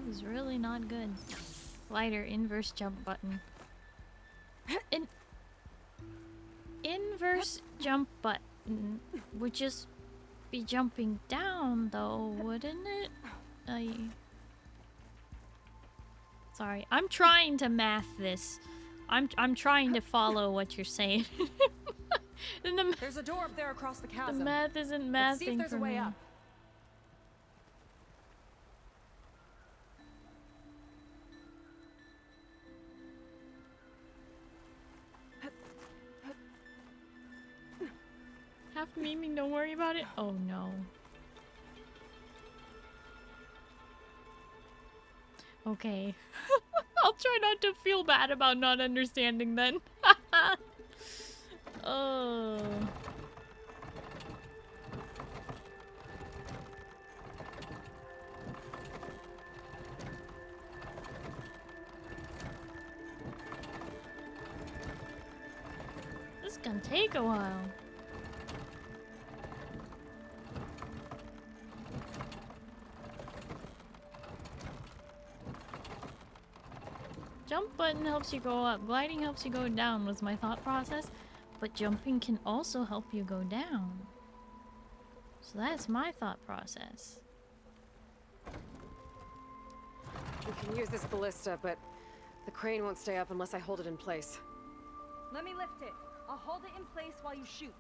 was really not good. Glider inverse jump button. Inverse jump button would just be jumping down though, wouldn't it? Sorry, I'm trying to math this. I'm trying to follow what you're saying. There's a door up there across the chasm. The math isn't mathing. Let's see if there's a way up. Half memeing, don't worry about it. Oh no. Okay. I'll try not to feel bad about not understanding then. Oh. Gonna take a while. Jump button helps you go up, gliding helps you go down was my thought process, but jumping can also help you go down. So that's my thought process. We can use this ballista, but the crane won't stay up unless I hold it in place. Let me lift it. I'll hold it in place while you shoot.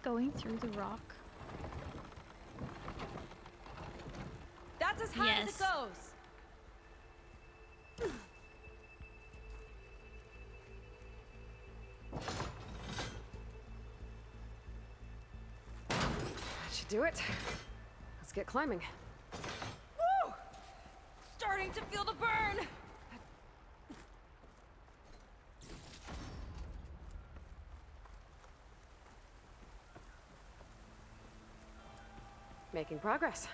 Going through the rock. That's as high as it goes. That should do it. Let's get climbing. Woo! Starting to feel the burn. Making progress.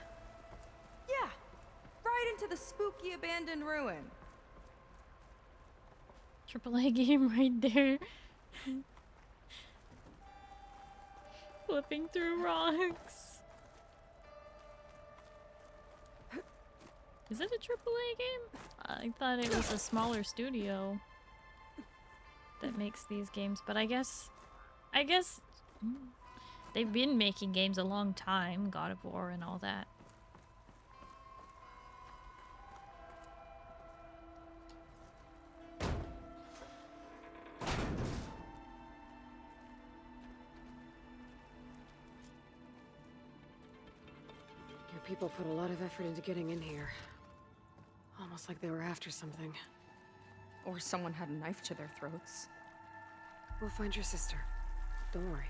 Yeah, right into the spooky abandoned ruin. AAA game right there. Flipping through rocks. Is it a AAA game? I thought it was a smaller studio that makes these games, but I guess they've been making games a long time, God of War and all that. Your people put a lot of effort into getting in here. Almost like they were after something. Or someone had a knife to their throats. We'll find your sister. Don't worry.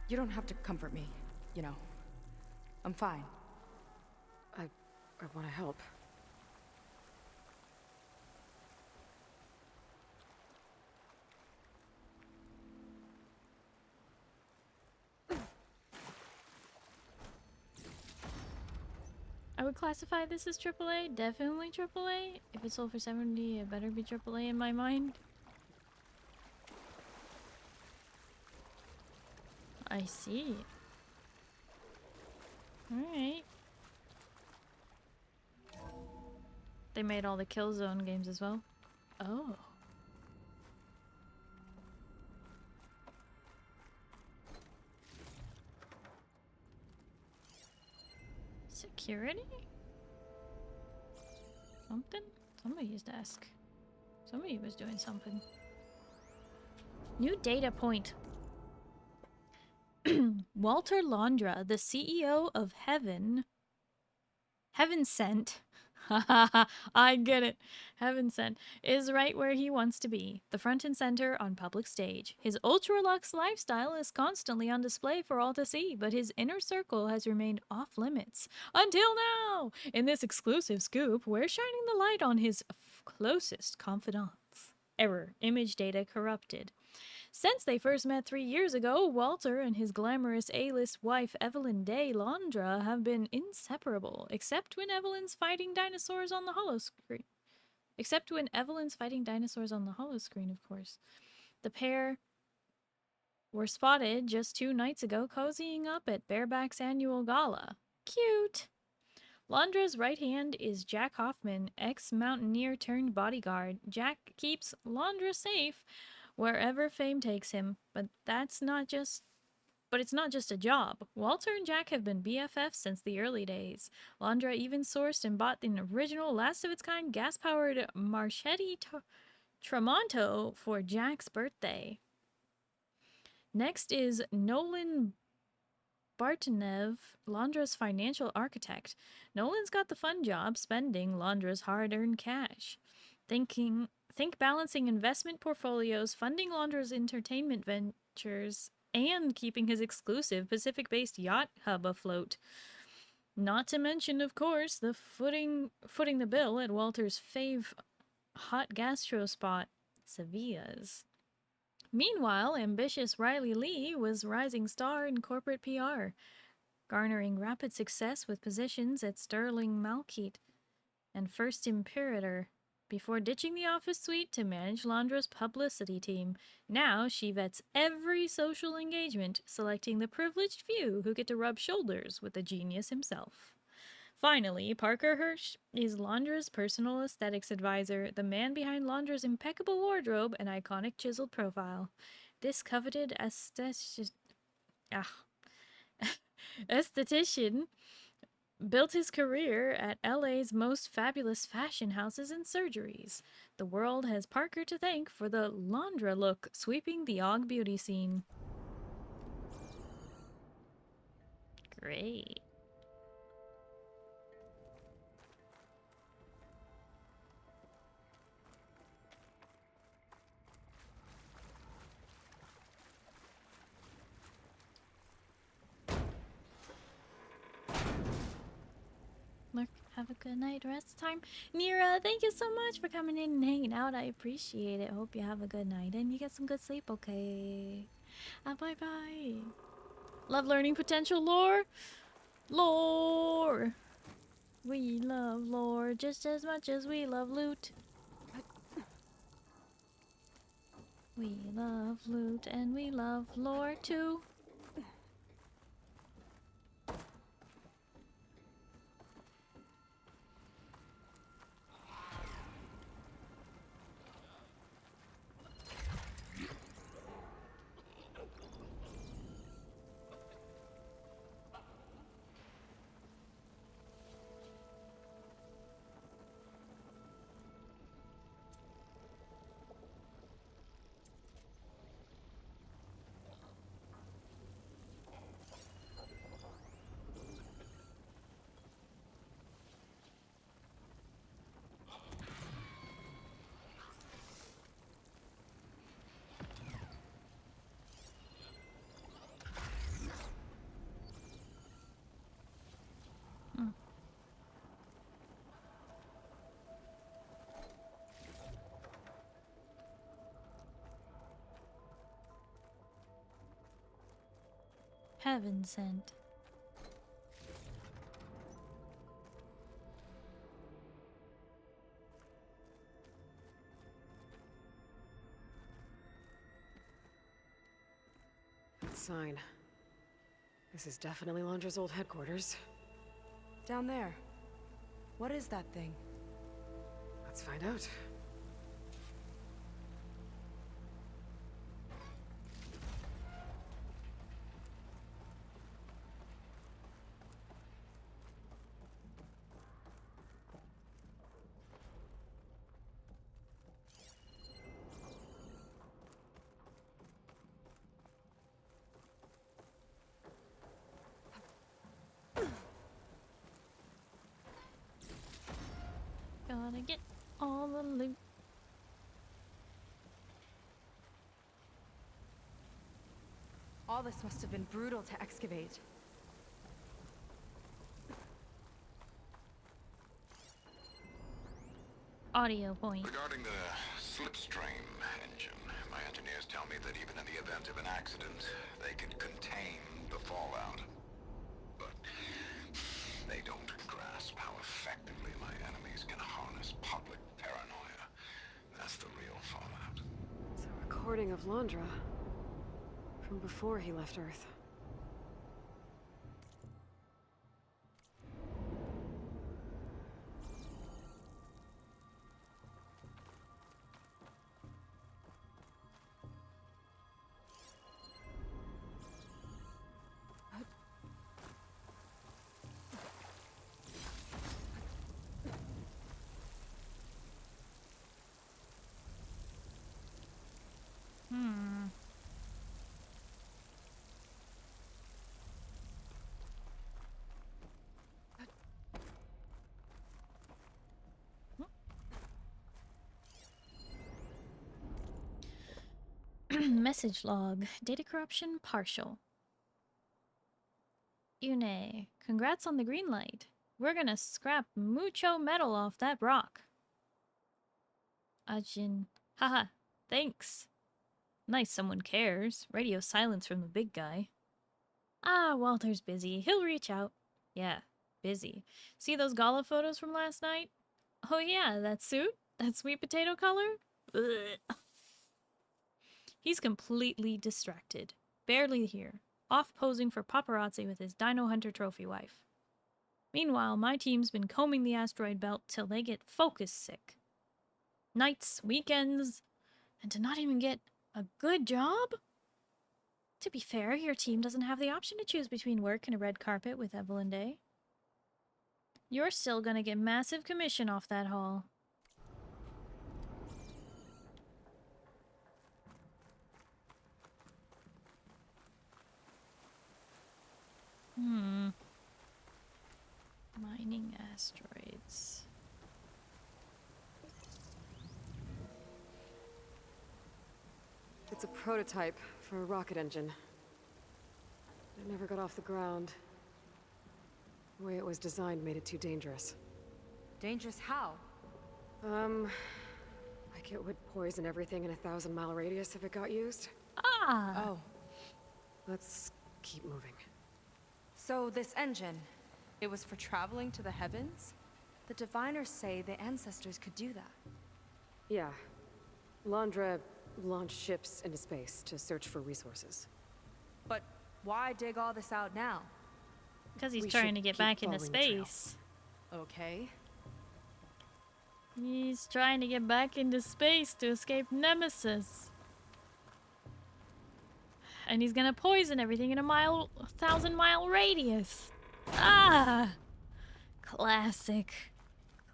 You don't have to comfort me, you know. I'm fine. I want to help. I would classify this as AAA, definitely AAA. If it sold for $70, it better be AAA in my mind. I see. Alright. They made all the Killzone games as well. Oh. Security? Something? Somebody's desk. Somebody was doing something. New data point. Walter Londra, the CEO of Heaven Sent. I get it. Heaven Sent is right where he wants to be, the front and center on public stage. His ultra-luxe lifestyle is constantly on display for all to see, but his inner circle has remained off limits. Until now! In this exclusive scoop, we're shining the light on his closest confidants. Error. Image data corrupted. Since they first met 3 years ago, Walter and his glamorous A-list wife Evelyn Day Londra have been inseparable, except when Evelyn's fighting dinosaurs on the holoscreen. Of course. The pair were spotted just 2 nights ago cozying up at Bareback's annual gala. Cute! Londra's right hand is Jack Hoffman, ex-mountaineer turned bodyguard. Jack keeps Londra safe wherever fame takes him, but it's not just a job. Walter and Jack have been BFFs since the early days. Londra even sourced and bought the original last-of-its-kind gas-powered Tramonto for Jack's birthday. Next is Nolan Bartanev, Londra's financial architect. Nolan's got the fun job spending Londra's hard-earned cash. Think balancing investment portfolios, funding Londra's entertainment ventures, and keeping his exclusive Pacific-based yacht hub afloat. Not to mention, of course, the footing the bill at Walter's fave hot gastro spot, Sevilla's. Meanwhile, ambitious Riley Lee was rising star in corporate PR, garnering rapid success with positions at Sterling Malkeet and First Imperator, before ditching the office suite to manage Londra's publicity team. Now she vets every social engagement, selecting the privileged few who get to rub shoulders with the genius himself. Finally, Parker Hirsch is Londra's personal aesthetics advisor, the man behind Londra's impeccable wardrobe and iconic chiseled profile. This coveted esthetician built his career at LA's most fabulous fashion houses and surgeries. The world has Parker to thank for the Londra look sweeping the Og beauty scene. Great. Look, have a good night, rest time. Nira, thank you so much for coming in and hanging out. I appreciate it. Hope you have a good night and you get some good sleep, okay? Bye-bye. Love learning potential lore? Lore! We love lore just as much as we love loot. We love loot and we love lore too. Heaven sent. That sign. This is definitely Londra's old headquarters. Down there. What is that thing? Let's find out. Gotta get all the loot. All this must have been brutal to excavate. Audio point. Regarding the slipstream engine, my engineers tell me that even in the event of an accident, they can contain the fallout. But they don't grasp how effectively my enemies can harness public paranoia. That's the real fallout. It's a recording of Londra from before he left Earth. Message log. Data corruption partial. Une, congrats on the green light. We're gonna scrap mucho metal off that rock. Ajin, haha, thanks. Nice someone cares. Radio silence from the big guy. Ah, Walter's busy. He'll reach out. Yeah, busy. See those gala photos from last night? Oh yeah, that suit? That sweet potato color? Ugh. He's completely distracted. Barely here. Off posing for paparazzi with his Dino Hunter trophy wife. Meanwhile, my team's been combing the asteroid belt till they get focus sick. Nights, weekends, and to not even get a good job? To be fair, your team doesn't have the option to choose between work and a red carpet with Evelyn Day. You're still gonna get massive commission off that haul. Mining asteroids. It's a prototype for a rocket engine. It never got off the ground. The way it was designed made it too dangerous. Dangerous how? Like it would poison everything in a 1,000-mile radius if it got used. Ah! Oh. Let's keep moving. So this engine, it was for traveling to the heavens? The diviners say the ancestors could do that. Yeah. Londra launched ships into space to search for resources. But why dig all this out now? Because he's trying to get back into space. Okay. He's trying to get back into space to escape Nemesis. And he's gonna poison everything in a 1,000-mile radius. Ah! Classic.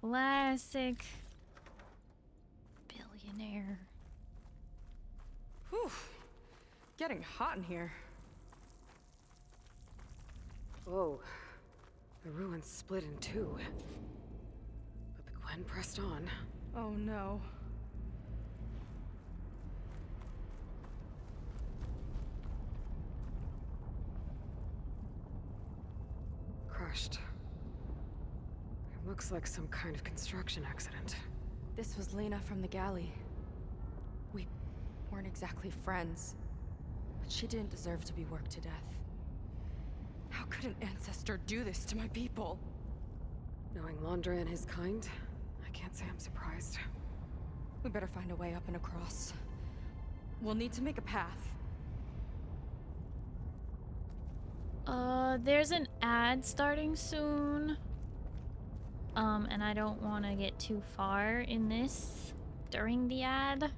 Classic. Billionaire. Whew. Getting hot in here. Whoa. The ruins split in two. But the Gwen pressed on. Oh no. Crushed. It looks like some kind of construction accident. This was Lena from the galley. We weren't exactly friends, but she didn't deserve to be worked to death. How could an ancestor do this to my people? Knowing Londra and his kind, I can't say I'm surprised. We better find a way up and across. We'll need to make a path. There's an ad starting soon. And I don't want to get too far in this during the ad.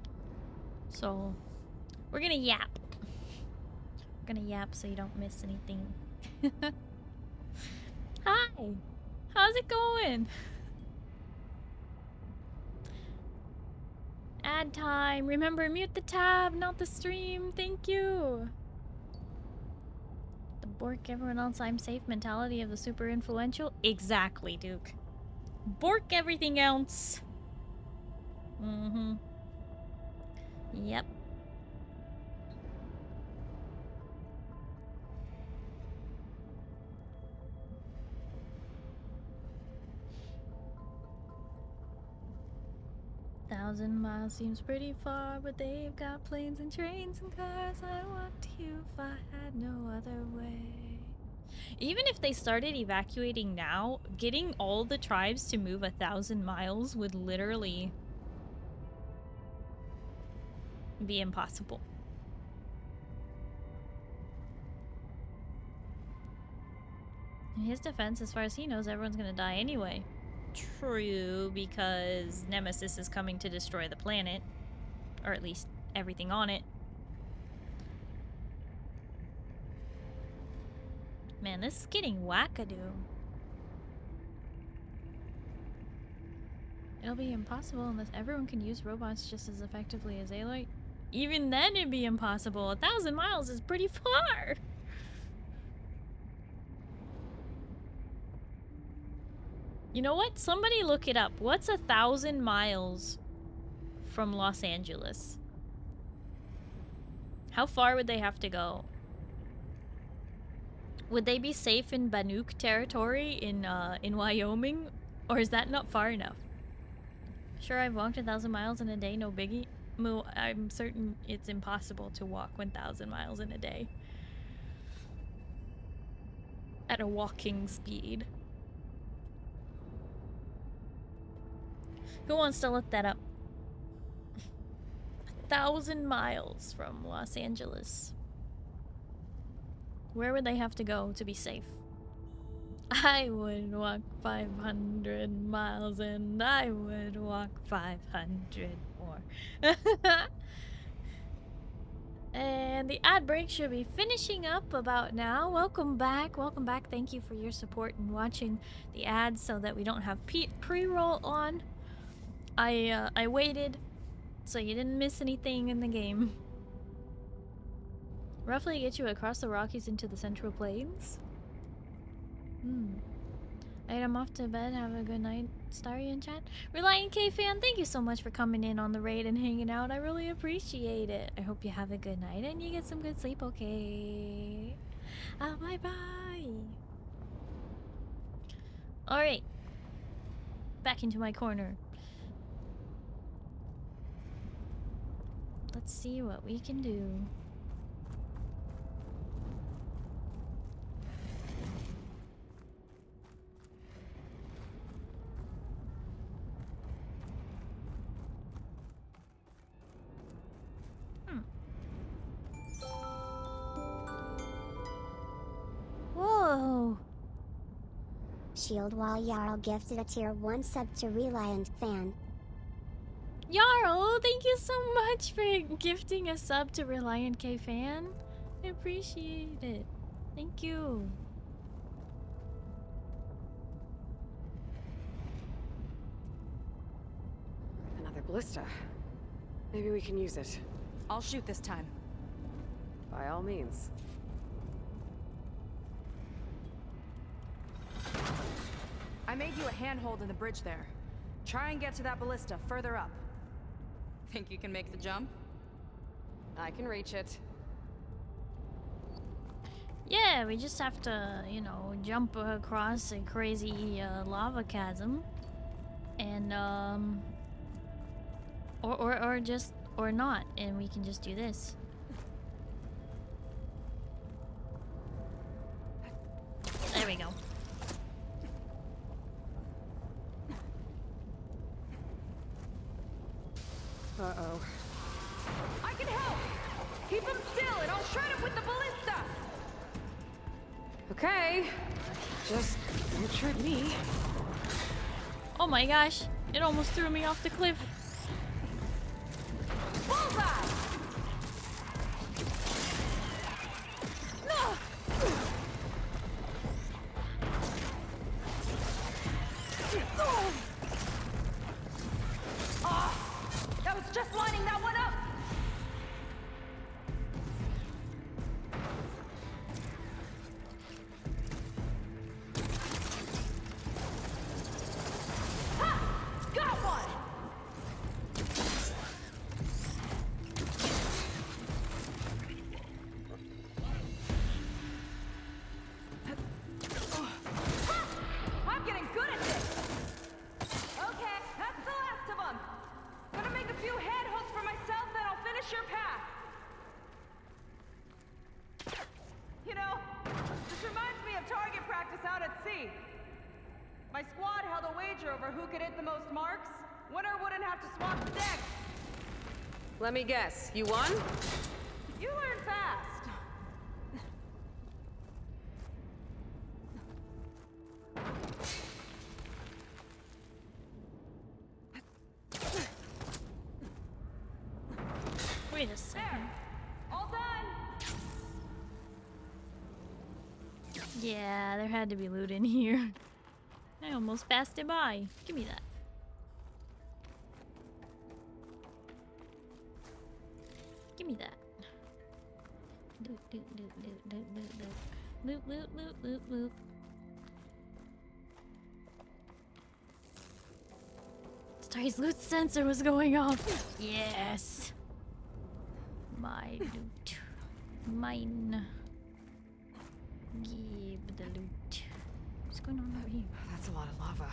So, we're gonna yap. We're gonna yap so you don't miss anything. Hi! How's it going? Ad time. Remember, mute the tab, not the stream. Thank you. The Bork everyone else I'm safe mentality of the super influential. Exactly, Duke. Bork everything else. Yep. Thousand miles seems pretty far, but they've got planes and trains and cars. I walk to you if I had no other way. Even if they started evacuating now, getting all the tribes to move 1,000 miles would literally be impossible. In his defense, as far as he knows, everyone's gonna die anyway. True, because Nemesis is coming to destroy the planet. Or at least everything on it. Man, this is getting wackadoo. It'll be impossible unless everyone can use robots just as effectively as Aloy. Even then it'd be impossible. 1,000 miles is pretty far! You know what? Somebody look it up. What's 1,000 miles from Los Angeles? How far would they have to go? Would they be safe in Bannock territory in Wyoming? Or is that not far enough? Sure, I've walked 1,000 miles in a day, no biggie. Moo, I'm certain it's impossible to walk 1,000 miles in a day. At a walking speed. Who wants to look that up? 1,000 miles from Los Angeles. Where would they have to go to be safe? I would walk 500 miles and I would walk 500 more. And the ad break should be finishing up about now. Welcome back. Welcome back. Thank you for your support and watching the ads so that we don't have pre-roll on. I waited so you didn't miss anything in the game. Roughly get you across the Rockies into the Central Plains. Alright, I'm off to bed. Have a good night, Starry in chat. Reliant K fan, thank you so much for coming in on the raid and hanging out. I really appreciate it. I hope you have a good night and you get some good sleep, okay? Bye bye. Alright. Back into my corner. Let's see what we can do. Whoa! Shield Wall Jarl gifted a tier 1 sub to Reliant fan. Jarl, thank you so much for gifting a sub to Reliant K fan. I appreciate it. Thank you. Another ballista. Maybe we can use it. I'll shoot this time. By all means. I made you a handhold in the bridge there. Try and get to that ballista further up. Think you can make the jump? I can reach it. Yeah, we just have to, you know, jump across a crazy lava chasm. And, or not, and we can just do this. There we go. Uh-oh. I can help! Keep him still and I'll shred him with the ballista! Okay. Just don't shred me. Oh my gosh, it almost threw me off the cliff. Bullseye! No! That was just lining that one up! Ha! Got one! I'm getting good at this! Okay, that's the last of them! Gonna make a few handholds for myself, then I'll finish your path! You know, this reminds me of target practice out at sea. My squad held a wager over who could hit the most marks. Winner wouldn't have to swap the decks. Let me guess. You won? You learn fast. Wait a second. All done. Yeah, there had to be loot in here. I almost passed it by. Give me that. Give me that. Loot, loot, loot, loot, loot, loot, loot. Loot, loot, loot, loot, loot. Starry's loot sensor was going off. Yes. My loot. Mine. Give the loot. What's going on over here? That's a lot of lava.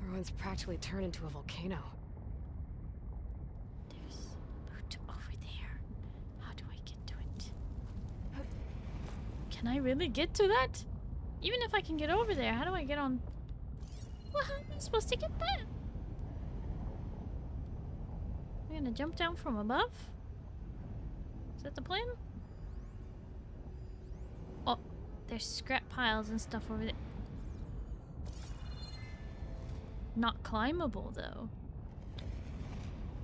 The ruins practically turned into a volcano. There's loot over there. How do I get to it? Can I really get to that? Even if I can get over there, how do I get on? Well, how am I supposed to get that? I'm gonna jump down from above? Is that the plan? Oh, there's scrap piles and stuff over there. Not climbable, though.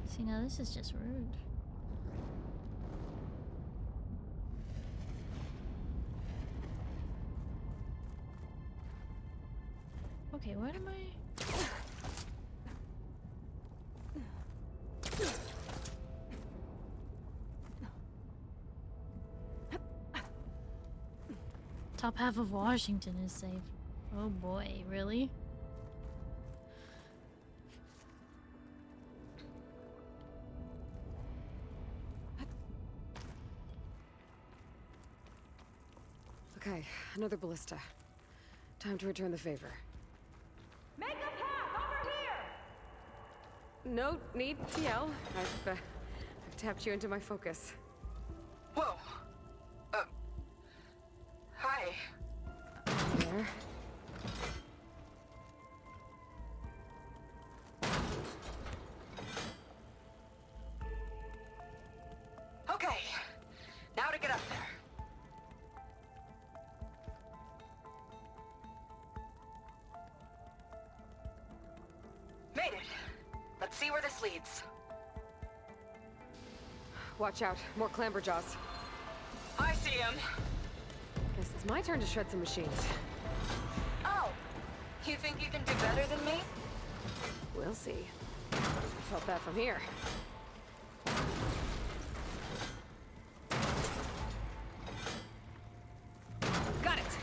See, now this is just rude. Okay, what am I? Top half of Washington is safe. Oh boy, really? Okay, another ballista. Time to return the favor. Make a path over here! No need to yell. I've tapped you into my focus. Whoa. Hi. There. Okay. Now to get up there. Made it. Let's see where this leads. Watch out. More clamberjaws. I see him. Guess it's my turn to shred some machines. Oh. You think you can do better than me? We'll see. I felt that from here. Got it!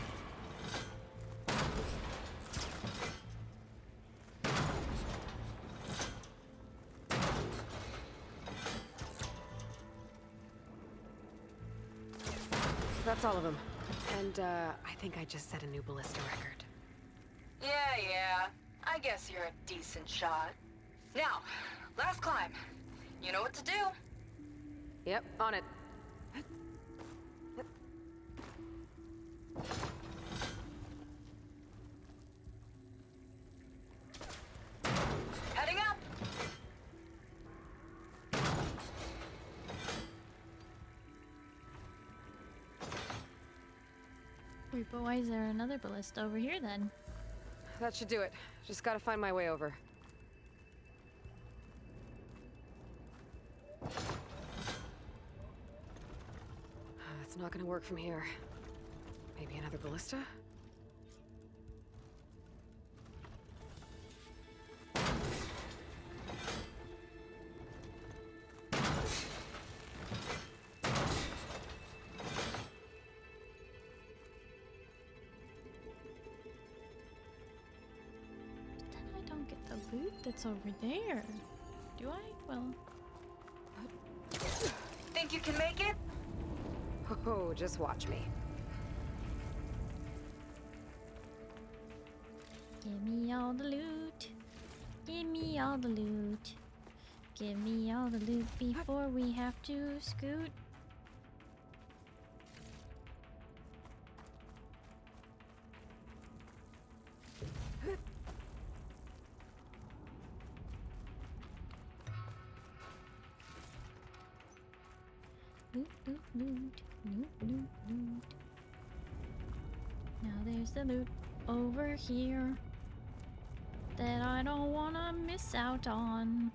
That's all of them. And, I think I just set a new ballista record. Yeah. I guess you're a decent shot. Now, last climb. You know what to do. Yep, on it. Heading up. Wait, but why is there another ballista over here then? That should do it. Just gotta find my way over. It's not gonna work from here. Maybe another ballista? Loot that's over there. Do I? Well. Think you can make it? Oh, just watch me. Give me all the loot. Give me all the loot. Give me all the loot before we have to scoot. Loot, loot, loot, loot, loot, loot. Now there's the loot over here that I don't wanna miss out on.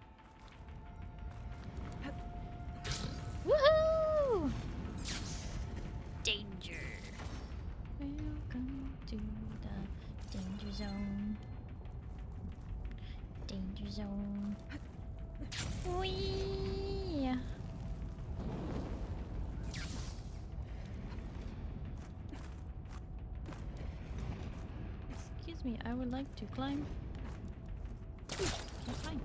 Woohoo! Danger. Welcome to the danger zone. Danger zone. Whee! Excuse me, I would like to climb. Can't climb.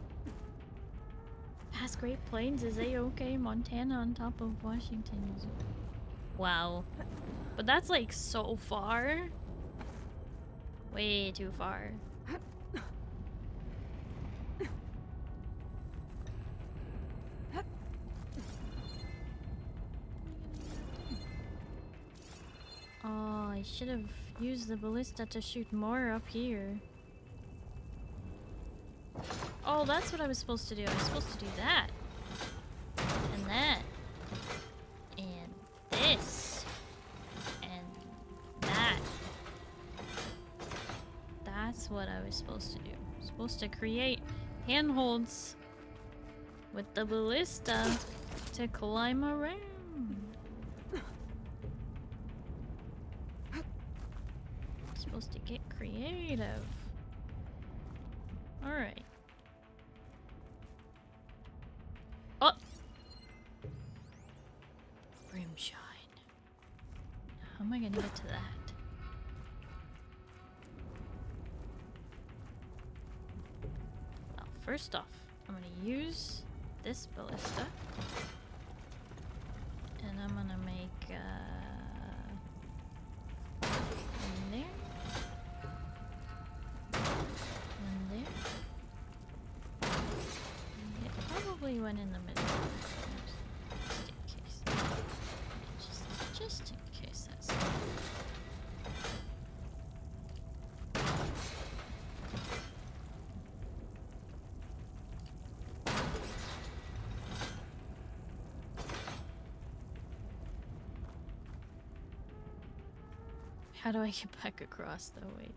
Past Great Plains is A-OK. Montana on top of Washington is Wow. But that's like so far. Way too far. Oh, I should have used the ballista to shoot more up here. Oh, that's what I was supposed to do. I was supposed to do that. And that. And this. And that. That's what I was supposed to do. I was supposed to create handholds with the ballista to climb around. Supposed to get creative. Alright. Oh! Brimshine. How am I gonna get to that? Well, first off, I'm gonna use this ballista. And I'm gonna make, in there. And there. And it probably went in the middle. Just in case. Just in case that's... How do I get back across though? Wait.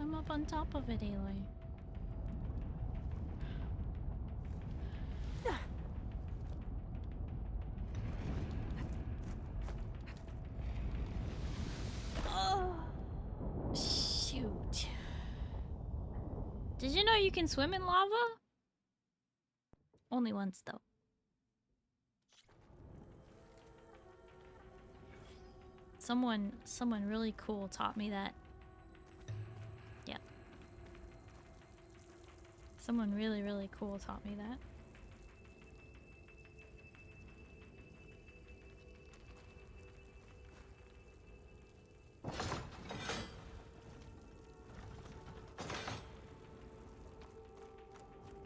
I'm up on top of it, Aloy. Oh, shoot. Did you know you can swim in lava? Only once, though. Someone really cool taught me that. Yeah. Someone really, really cool taught me that.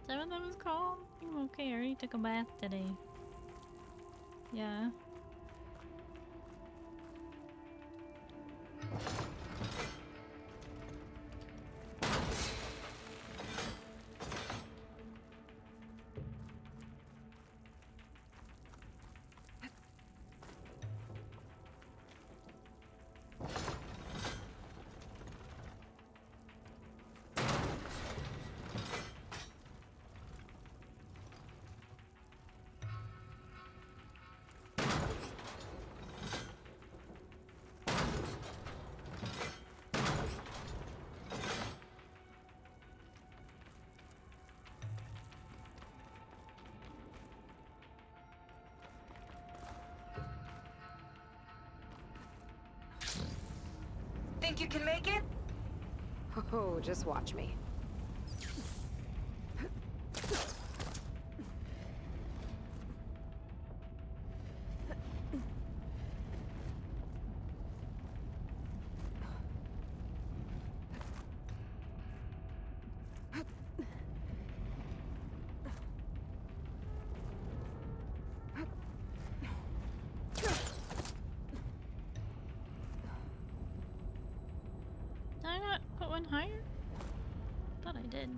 Is that what that was called? I'm okay, I already took a bath today. Yeah. think you can make it? Oh, just watch me. Did I not put one higher? Thought I did.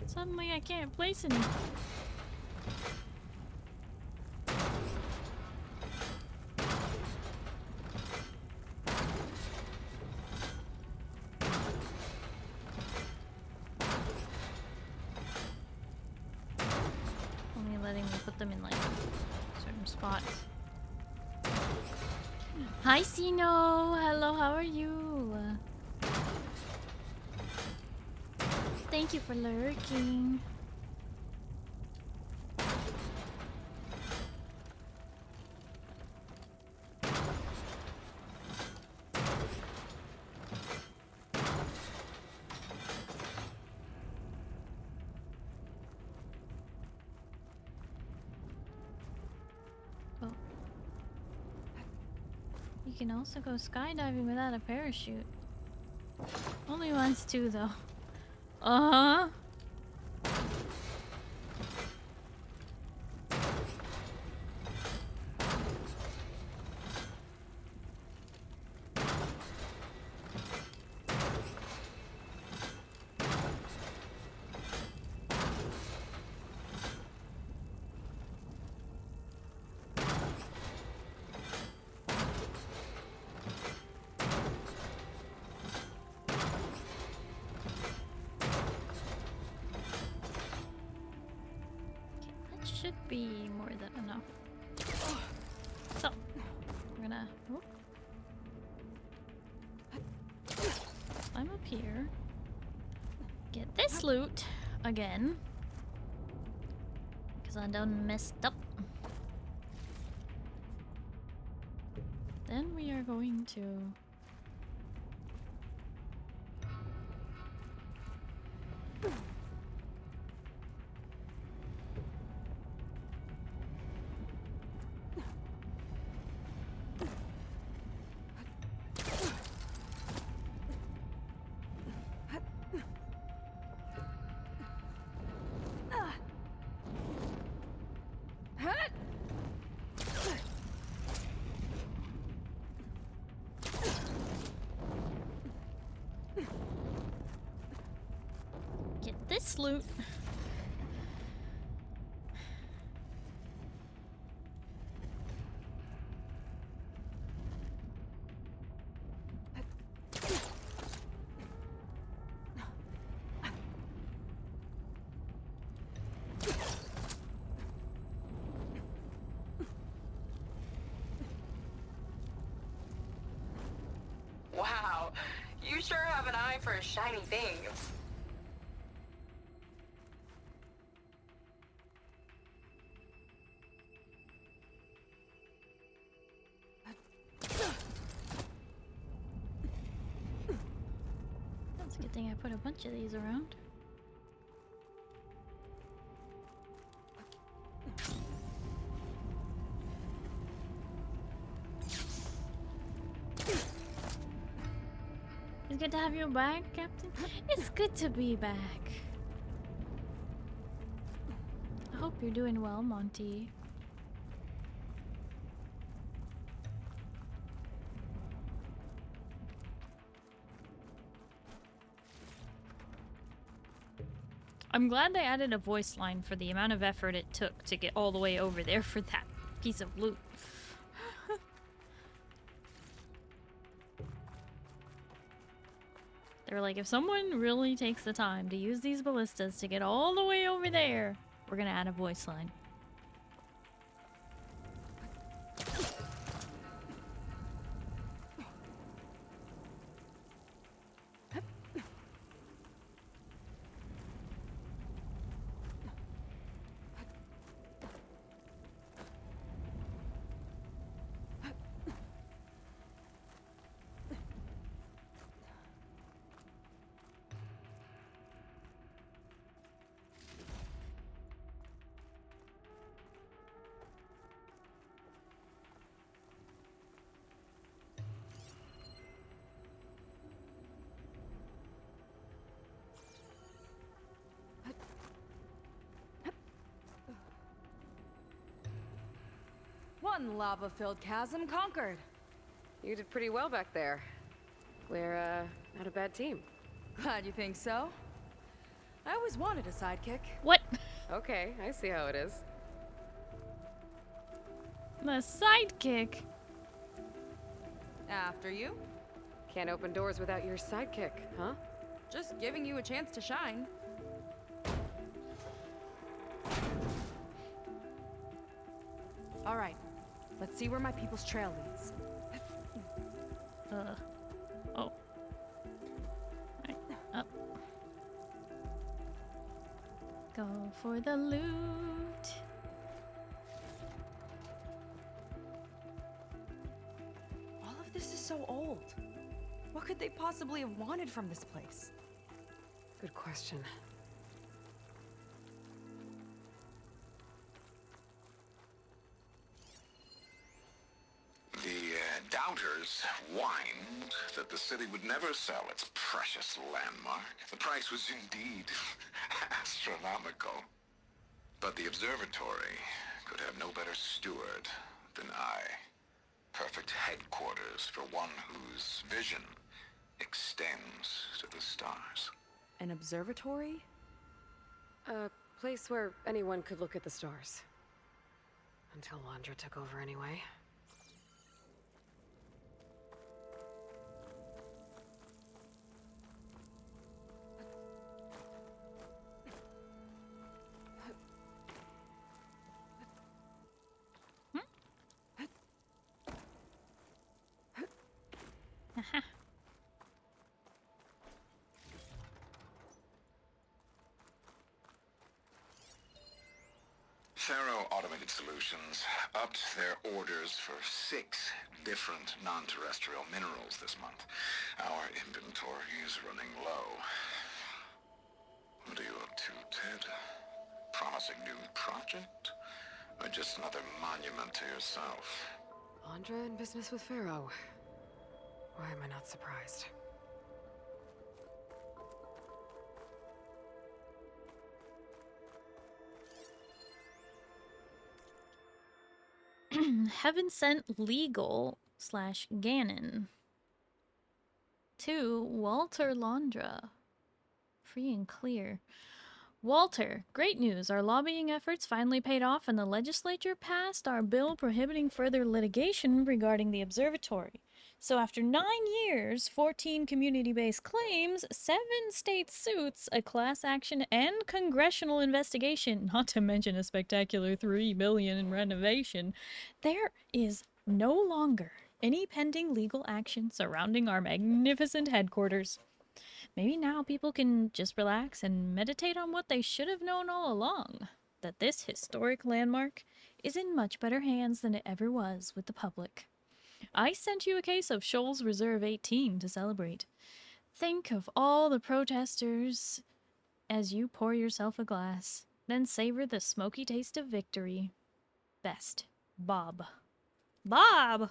Suddenly I can't place any. Only letting me put them in like certain spots. Hi Sino! Hello, how are you? Thank you for lurking. Oh. You can also go skydiving without a parachute. Only once too, though. Uh-huh. Should be more than enough. So, we're gonna climb up here, get this loot again, because I done messed up. Then we are going to this loot. Wow, you sure have an eye for shiny things. That's a good thing I put a bunch of these around. It's good to have you back, Captain. It's good to be back. I hope you're doing well, Monty. I'm glad they added a voice line for the amount of effort it took to get all the way over there for that piece of loot. They're like, if someone really takes the time to use these ballistas to get all the way over there, we're gonna add a voice line. One lava-filled chasm conquered. You did pretty well back there. We're, not a bad team. Glad you think so. I always wanted a sidekick. What? Okay, I see how it is. The sidekick? After you. Can't open doors without your sidekick, huh? Just giving you a chance to shine. All right, let's see where my people's trail leads. Oh. Right, up. Go for the loot. All of this is so old. What could they possibly have wanted from this place? Good question. The doubters whined that the city would never sell its precious landmark. The price was indeed astronomical. But the observatory could have no better steward than I. Perfect headquarters for one whose vision extends to the stars. An observatory? A place where anyone could look at the stars. Until Landra took over anyway. Faro Automated Solutions upped their orders for 6 different non-terrestrial minerals this month. Our inventory is running low. What are you up to, Ted? Promising new project? Or just another monument to yourself? Landra in business with Pharaoh. Why am I not surprised? Heaven Sent Legal / Ganon. To Walter Landra. Free and clear. Walter, great news. Our lobbying efforts finally paid off and the legislature passed our bill prohibiting further litigation regarding the observatory. So after 9 years, 14 community-based claims, 7 state suits, a class action, and congressional investigation, not to mention a spectacular $3 billion in renovation, there is no longer any pending legal action surrounding our magnificent headquarters. Maybe now people can just relax and meditate on what they should have known all along, that this historic landmark is in much better hands than it ever was with the public. I sent you a case of Shoals Reserve 18 to celebrate. Think of all the protesters as you pour yourself a glass, then savor the smoky taste of victory. Best, Bob. Bob!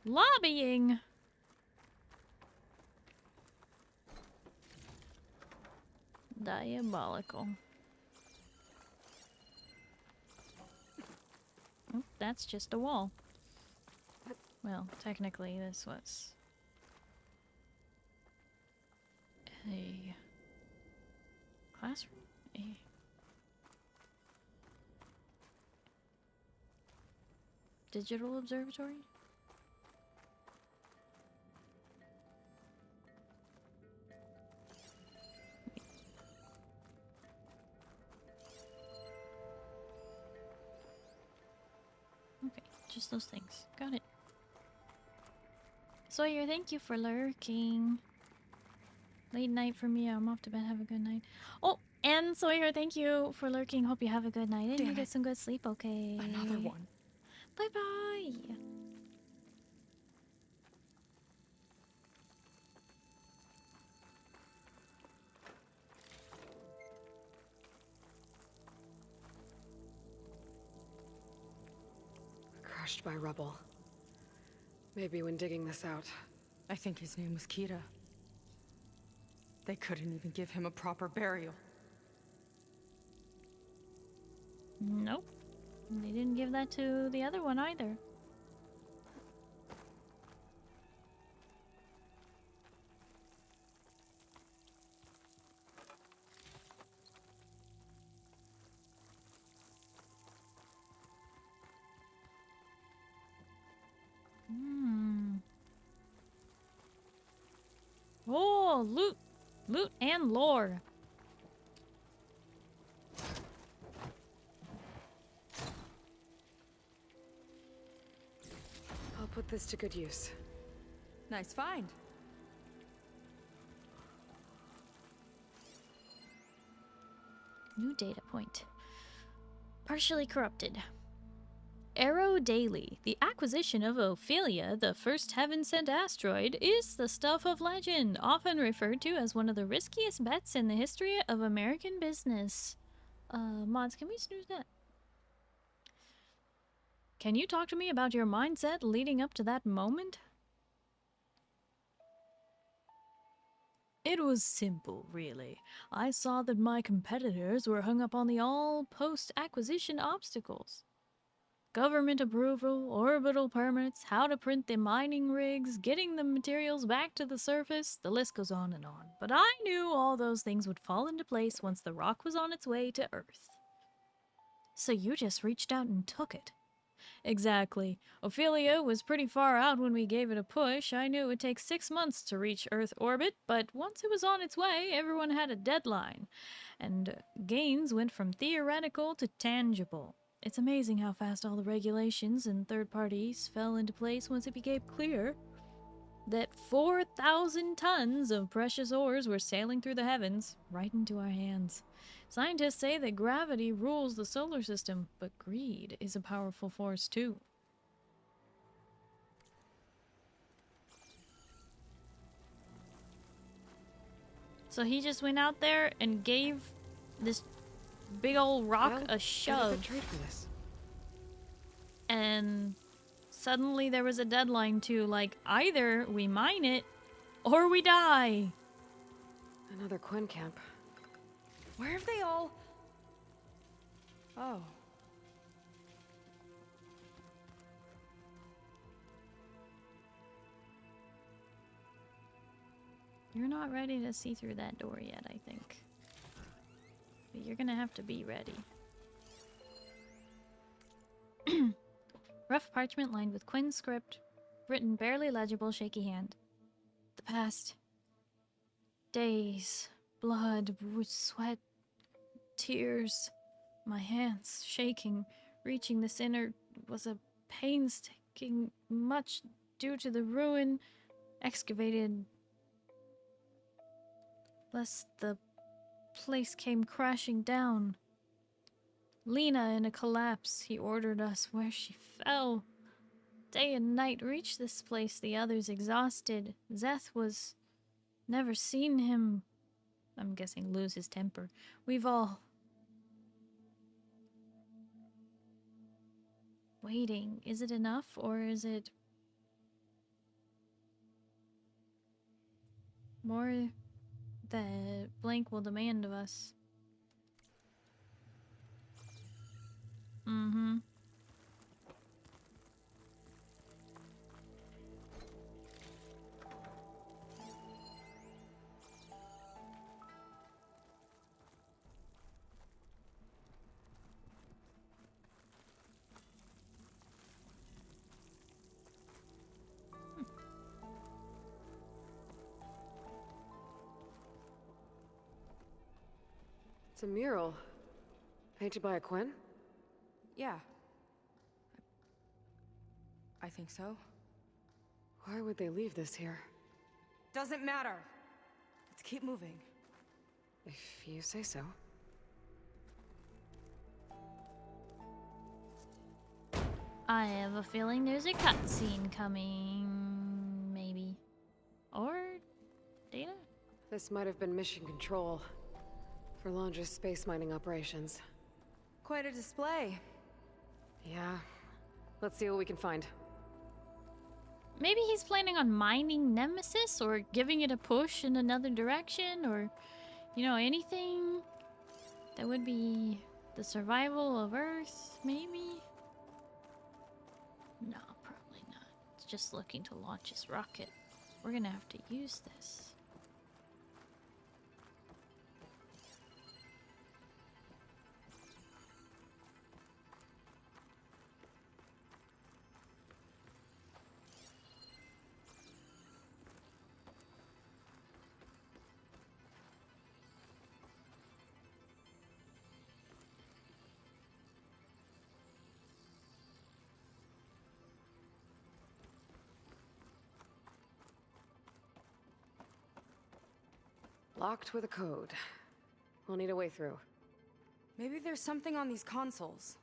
Lobbying! Diabolical. Oh, that's just a wall. Well, technically this was classroom? Digital observatory? Okay, just those things. Got it. Sawyer, thank you for lurking. Late night for me. I'm off to bed. Have a good night. Oh, and Sawyer, thank you for lurking. Hope you have a good night and you get some good sleep, okay? Another one. Bye-bye. Crushed by rubble. Maybe when digging this out. I think his name was Kira. They couldn't even give him a proper burial. Nope. They didn't give that to the other one either. Oh, loot! Loot and lore. I'll put this to good use. Nice find. New data point. Partially corrupted. Arrow Daily. The acquisition of Ophelia, the first heaven-sent asteroid, is the stuff of legend, often referred to as one of the riskiest bets in the history of American business. Mods, can we snooze that? Can you talk to me about your mindset leading up to that moment? It was simple, really. I saw that my competitors were hung up on the all post-acquisition obstacles. Government approval, orbital permits, how to print the mining rigs, getting the materials back to the surface, the list goes on and on. But I knew all those things would fall into place once the rock was on its way to Earth. So you just reached out and took it. Exactly. Ophelia was pretty far out when we gave it a push. I knew it would take 6 months to reach Earth orbit, but once it was on its way, everyone had a deadline. And gains went from theoretical to tangible. It's amazing how fast all the regulations and third parties fell into place once it became clear that 4,000 tons of precious ores were sailing through the heavens, right into our hands. Scientists say that gravity rules the solar system, but greed is a powerful force too. So he just went out there and gave this big old rock a shove. And suddenly there was a deadline to, like, either we mine it or we die. Another Quinn camp. Where have they all... Oh. You're not ready to see through that door yet, I think. But you're gonna have to be ready. Rough parchment lined with Quinn's script, written barely legible, shaky hand. The past. Days, blood, sweat, tears. My hands shaking, reaching the center was a painstaking, much due to the ruin, excavated, lest the place came crashing down. Lena in a collapse, he ordered us where she fell. Day and night reached this place, the others exhausted. Zeth was... never seen him, I'm guessing, lose his temper. We've all... waiting. Is it enough, or is it... more that Blank will demand of us? Mm-hmm. It's a mural. Painted by a Quinn? Yeah. I think so. Why would they leave this here? Doesn't matter. Let's keep moving. If you say so. I have a feeling there's a cutscene coming. Maybe. Or data? This might have been mission control for Londra's space mining operations. Quite a display. Yeah. Let's see what we can find. Maybe he's planning on mining Nemesis or giving it a push in another direction or, you know, anything that would be the survival of Earth, maybe? No, probably not. It's just looking to launch his rocket. We're gonna have to use this. Locked with a code. We'll need a way through. Maybe there's something on these consoles.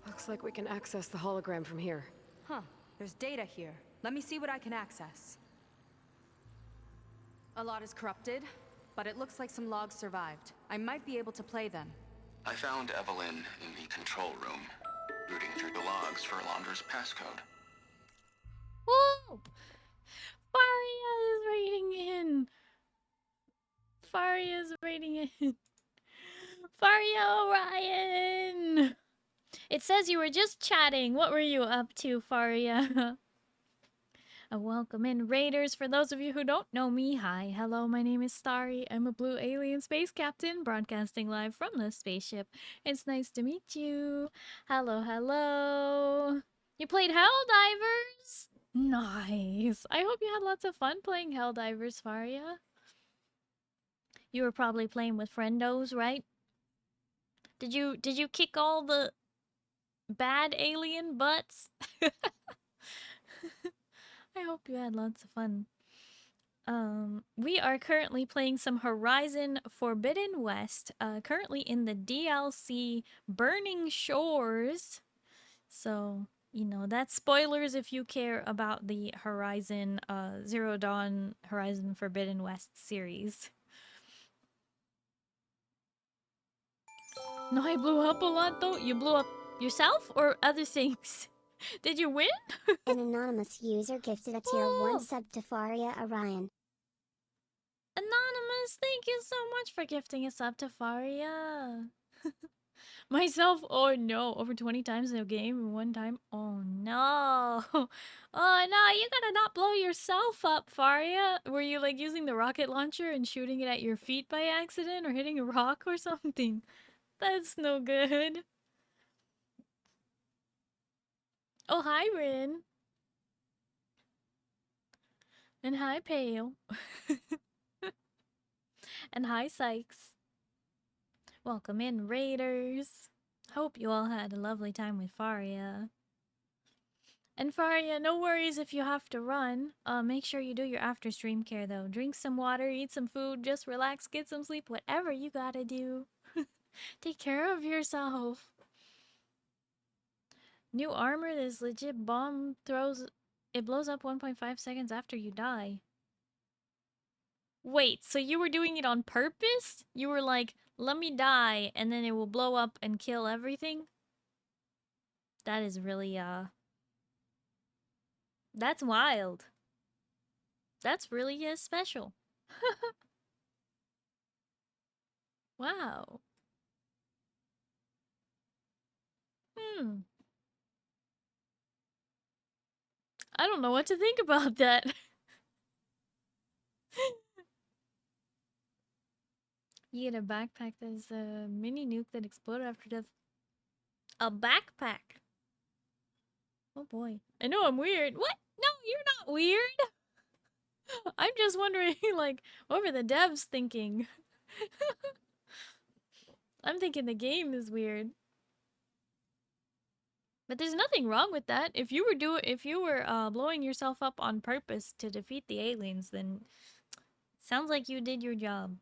Looks like we can access the hologram from here. Huh. There's data here. Let me see what I can access. A lot is corrupted, but it looks like some logs survived. I might be able to play them. I found Evelyn in the control room, rooting through the logs for Londra's passcode. Whoa! Faria is raiding in! Faria is raiding in! Faria Orion! It says you were just chatting. What were you up to, Faria? A welcome in, Raiders. For those of you who don't know me, hi, hello, my name is Starry. I'm a blue alien space captain broadcasting live from the spaceship. It's nice to meet you. Hello, hello. You played Helldivers? Nice. I hope you had lots of fun playing Helldivers, Faria. You were probably playing with friendos, right? Did you kick all the bad alien butts? I hope you had lots of fun. We are currently playing some Horizon Forbidden West, currently in the DLC Burning Shores. So, you know, that's spoilers if you care about the Horizon Zero Dawn Horizon Forbidden West series. No, I blew up a lot though. You blew up yourself or other things? Did you win? An anonymous user gifted a tier 1 sub to Faria Orion. Anonymous, thank you so much for gifting a sub to Faria. Myself, oh no, over 20 times in a game in one time. Oh no. Oh no, you gotta not blow yourself up, Faria. Were you like using the rocket launcher and shooting it at your feet by accident or hitting a rock or something? That's no good. Oh, hi, Rin. And hi, Pale. And hi, Sykes. Welcome in, Raiders. Hope you all had a lovely time with Faria. And Faria, no worries if you have to run. Make sure you do your after stream care, though. Drink some water, eat some food, just relax, get some sleep, whatever you gotta do. Take care of yourself. New armor, this legit bomb it blows up 1.5 seconds after you die. Wait, so you were doing it on purpose? You were like, let me die, and then it will blow up and kill everything? That is really, that's wild. That's really, special. Wow. I don't know what to think about that. You get a backpack that's a mini nuke that exploded after death. A backpack. Oh boy. I know I'm weird. What? No, you're not weird. I'm just wondering, like, what were the devs thinking? I'm thinking the game is weird. But there's nothing wrong with that. If you were blowing yourself up on purpose to defeat the aliens, then sounds like you did your job.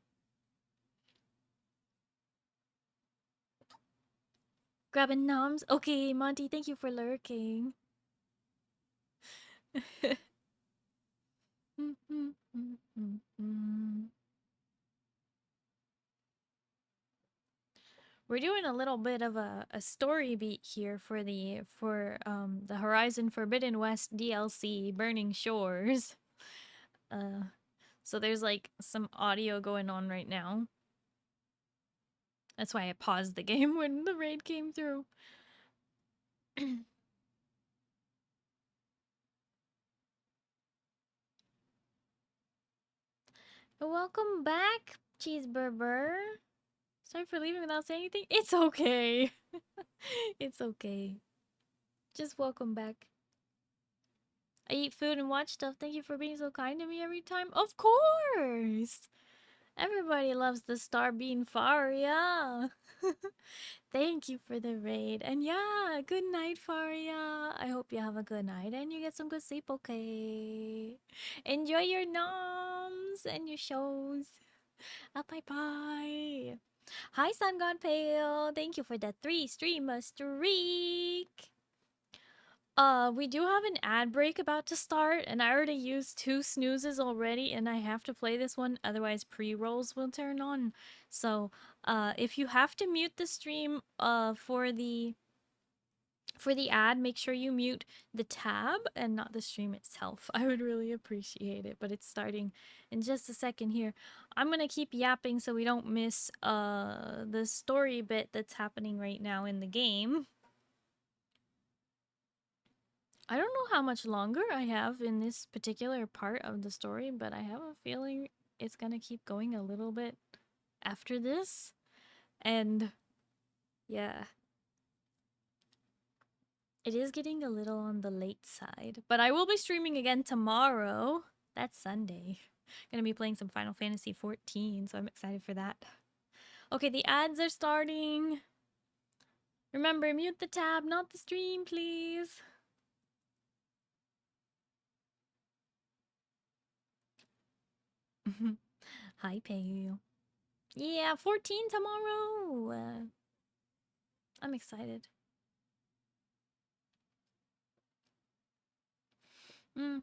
Grabbing noms. Okay, Monty, thank you for lurking. We're doing a little bit of a story beat here for the Horizon Forbidden West DLC Burning Shores. So there's like some audio going on right now. That's why I paused the game when the raid came through. Welcome back, Cheeseburger. Sorry for leaving without saying anything. It's okay. It's okay. Just welcome back. I eat food and watch stuff. Thank you for being so kind to me every time. Of course! Everybody loves the star bean Faria. Thank you for the raid. And yeah, good night, Faria. I hope you have a good night and you get some good sleep, okay? Enjoy your noms and your shows. Bye-bye. Hi, Sun God Pale. Thank you for the 3-streamer streak. We do have an ad break about to start, and I already used 2 snoozes already, and I have to play this one, otherwise pre-rolls will turn on. So, if you have to mute the stream, for the ad, make sure you mute the tab and not the stream itself. I would really appreciate it, but it's starting in just a second here. I'm gonna keep yapping so we don't miss, the story bit that's happening right now in the game. I don't know how much longer I have in this particular part of the story, but I have a feeling it's gonna keep going a little bit after this. And yeah. It is getting a little on the late side, but I will be streaming again tomorrow. That's Sunday. Gonna be playing some Final Fantasy 14, so I'm excited for that. Okay, the ads are starting. Remember, mute the tab, not the stream, please. Hi, Pale. Yeah, 14 tomorrow. I'm excited. Oh!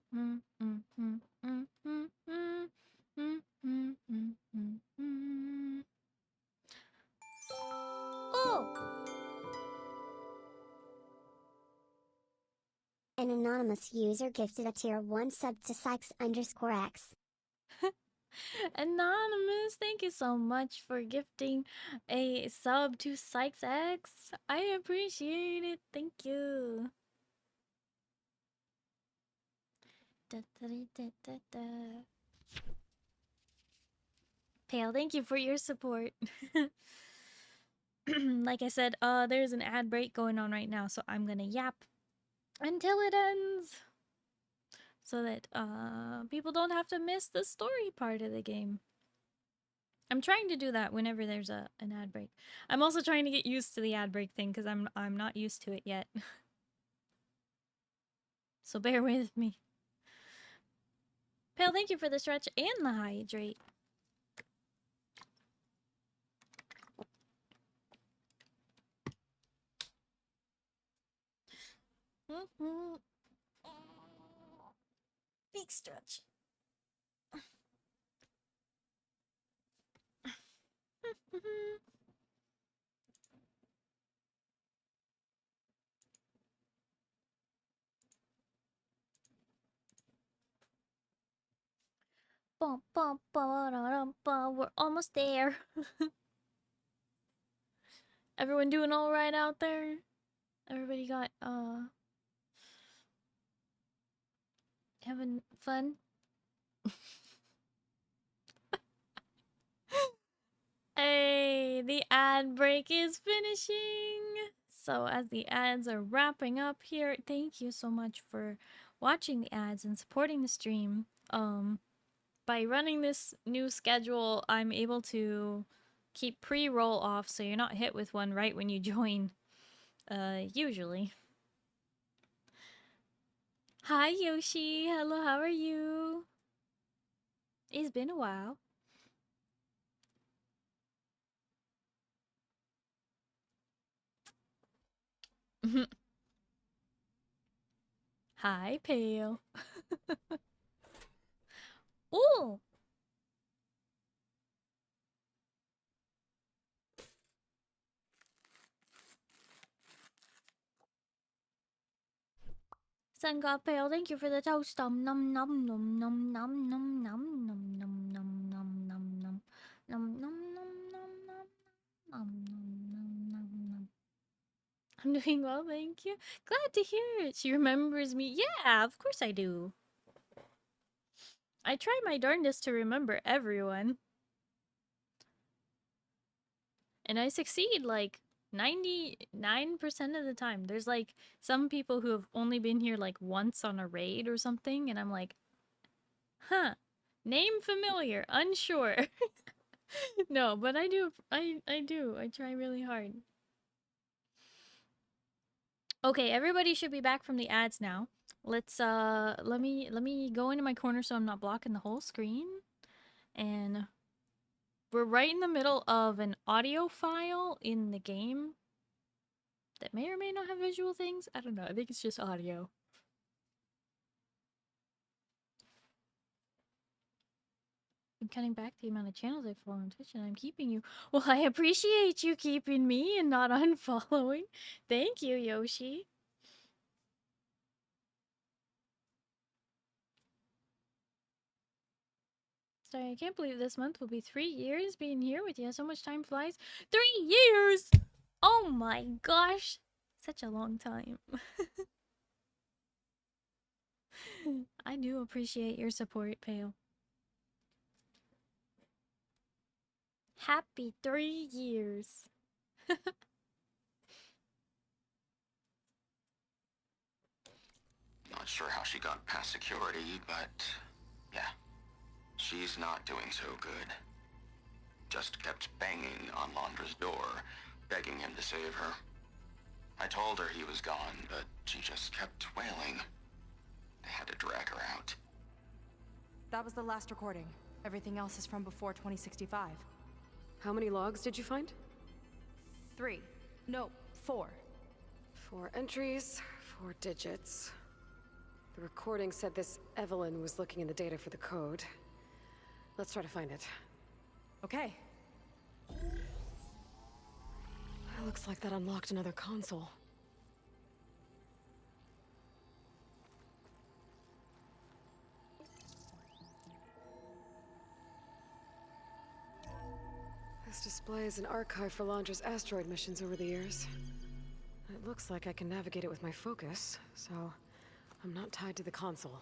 An anonymous user gifted a tier 1 sub to Sykes_X. Anonymous, thank you so much for gifting a sub to CrystqlX. I appreciate it. Thank you. Pale, thank you for your support. Like I said, there's an ad break going on right now, so I'm gonna yap until it ends, so that people don't have to miss the story part of the game. I'm trying to do that whenever there's an ad break. I'm also trying to get used to the ad break thing because I'm not used to it yet. So bear with me. Pale, thank you for the stretch and the hydrate. Big stretch. We're almost there. Everyone doing all right out there? Everybody got having fun? the ad break is finishing. So as the ads are wrapping up here, thank you so much for watching the ads and supporting the stream. By running this new schedule, I'm able to keep pre-roll off so you're not hit with one right when you join, usually. Hi Yoshi, hello, how are you? It's been a while. Hi, Pale. Ooh! Sun God Pale, thank you for the toast. Num num num num num num num num num num num num num num num num num num. I'm doing well, thank you. Glad to hear it. She remembers me. Yeah, of course I do. I try my darndest to remember everyone. And I succeed like 99% of the time. There's like some people who have only been here like once on a raid or something, and I'm like, huh, name familiar, unsure. No, but I do. I try really hard. Okay, everybody should be back from the ads now. Let's let me go into my corner so I'm not blocking the whole screen. And we're right in the middle of an audio file in the game that may or may not have visual things. I don't know. I think it's just audio. I'm cutting back the amount of channels I follow on Twitch and I'm keeping you. Well, I appreciate you keeping me and not unfollowing. Thank you, Yoshi. Sorry, I can't believe this month will be 3 years being here with you. So much time flies. 3 years! Oh my gosh. Such a long time. I do appreciate your support, Pale. Happy 3 years. Not sure how she got past security, but yeah, she's not doing so good. Just kept banging on Londra's door, begging him to save her. I told her he was gone, but she just kept wailing. They had to drag her out. That was the last recording. Everything else is from before 2065. How many logs did you find? 3. No, 4. 4 entries, 4 digits. The recording said this Evelyn was looking in the data for the code. Let's try to find it. Okay. It looks like that unlocked another console. This displays an archive for Londra's asteroid missions over the years. It looks like I can navigate it with my focus, so I'm not tied to the console.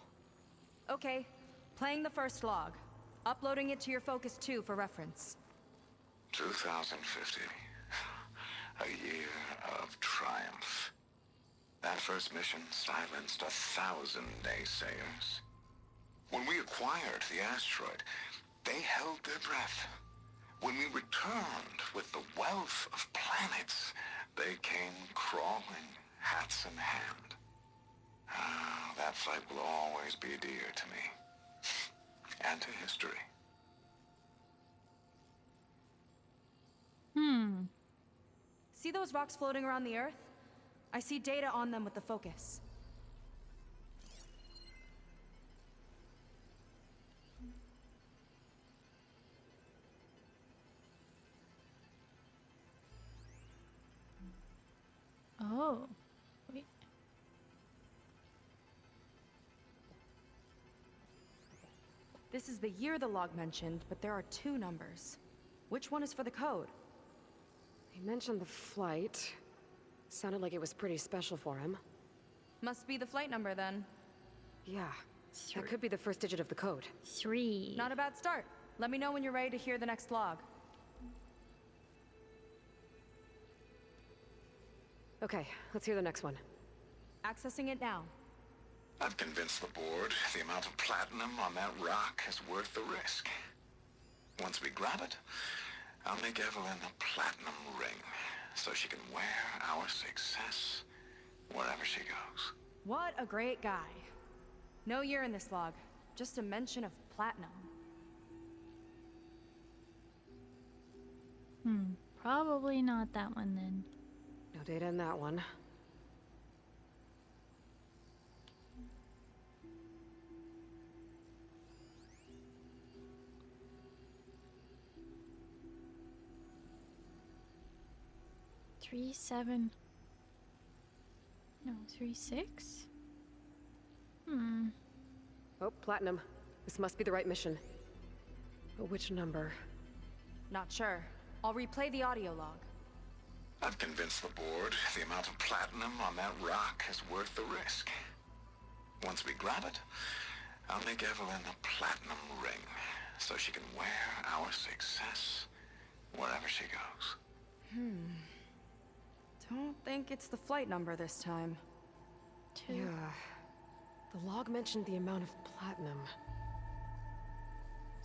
Okay, playing the first log. Uploading it to your Focus 2 for reference. 2050. A year of triumph. That first mission silenced 1,000 naysayers. When we acquired the asteroid, they held their breath. When we returned with the wealth of planets, they came crawling, hats in hand. Ah, that fight will always be dear to me. And to history. See those rocks floating around the Earth? I see data on them with the focus. Oh. Wait. This is the year the log mentioned, but there are 2 numbers. Which one is for the code? He mentioned the flight. Sounded like it was pretty special for him. Must be the flight number then. Yeah, that could be the first digit of the code. 3. Not a bad start. Let me know when you're ready to hear the next log. Okay, let's hear the next one. Accessing it now. I've convinced the board the amount of platinum on that rock is worth the risk. Once we grab it, I'll make Evelyn a platinum ring, so she can wear our success wherever she goes. What a great guy. No year in this log, just a mention of platinum. Probably not that one then. No data in that one. Three, 7. No, 3, 6? Oh, platinum. This must be the right mission. But which number? Not sure. I'll replay the audio log. I've convinced the board the amount of platinum on that rock is worth the risk. Once we grab it, I'll make Evelyn a platinum ring, so she can wear our success wherever she goes. Don't think it's the flight number this time. 2. Yeah. The log mentioned the amount of platinum.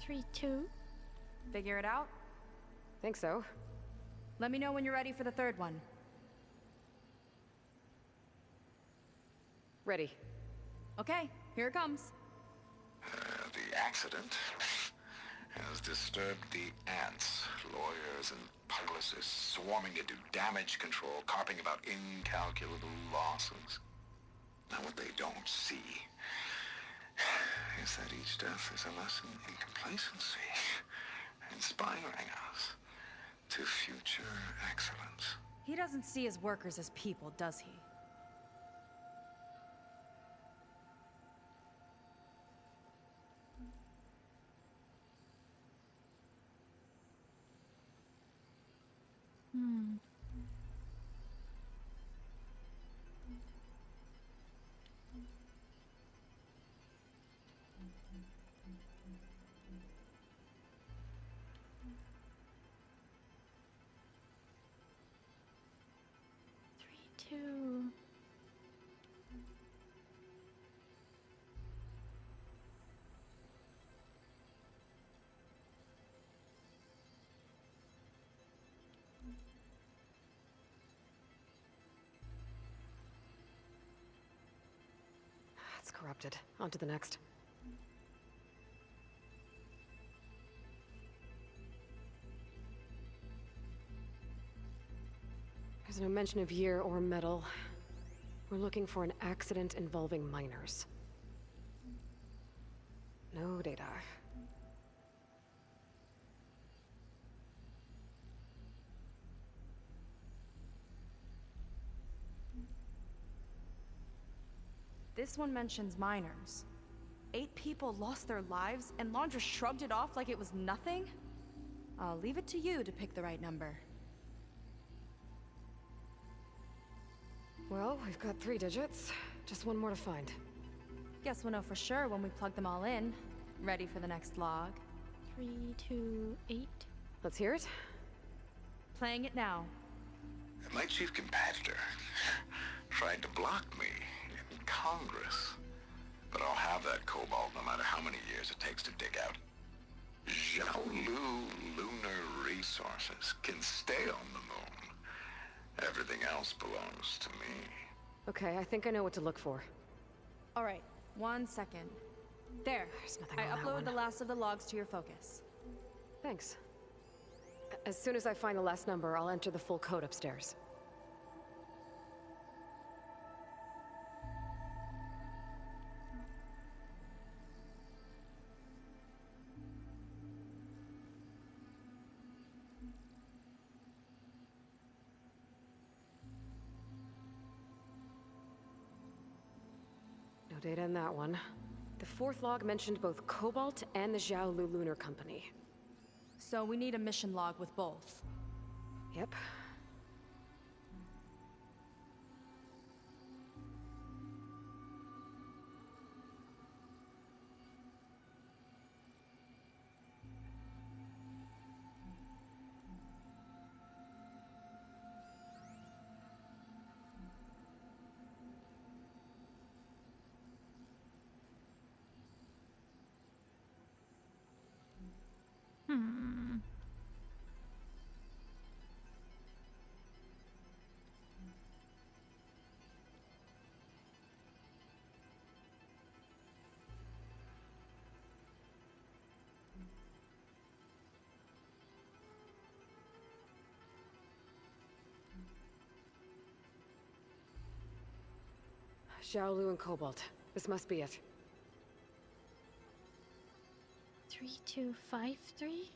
3, 2. Figure it out? Think so. Let me know when you're ready for the third one. Ready. Okay, here it comes. The accident has disturbed the ants, lawyers and publicists swarming to do damage control, carping about incalculable losses. Now what they don't see is that each death is a lesson in complacency, inspiring us to future excellence. He doesn't see his workers as people, does he? Two. It's corrupted. On to the next. There's no mention of year or metal. We're looking for an accident involving miners. No data. This one mentions miners. 8 people lost their lives, and Laundra shrugged it off like it was nothing? I'll leave it to you to pick the right number. Well, we've got 3 digits. Just one more to find. Guess we'll know for sure when we plug them all in. Ready for the next log. 3, 2, 8. Let's hear it. Playing it now. My chief competitor tried to block me in Congress. But I'll have that cobalt no matter how many years it takes to dig out. Jiaolu lunar resources can stay on the moon. Everything else belongs to me. Okay, I think I know what to look for. All right, 1 second. There. There's nothing I on that uploaded one. the last of the logs to your focus. Thanks. As soon as I find the last number, I'll enter the full code upstairs. No data in that one. The 4th log mentioned both Cobalt and the Jiaolu Lunar Company. So we need a mission log with both. Yep. Xiaolu and Cobalt. This must be it. 3253?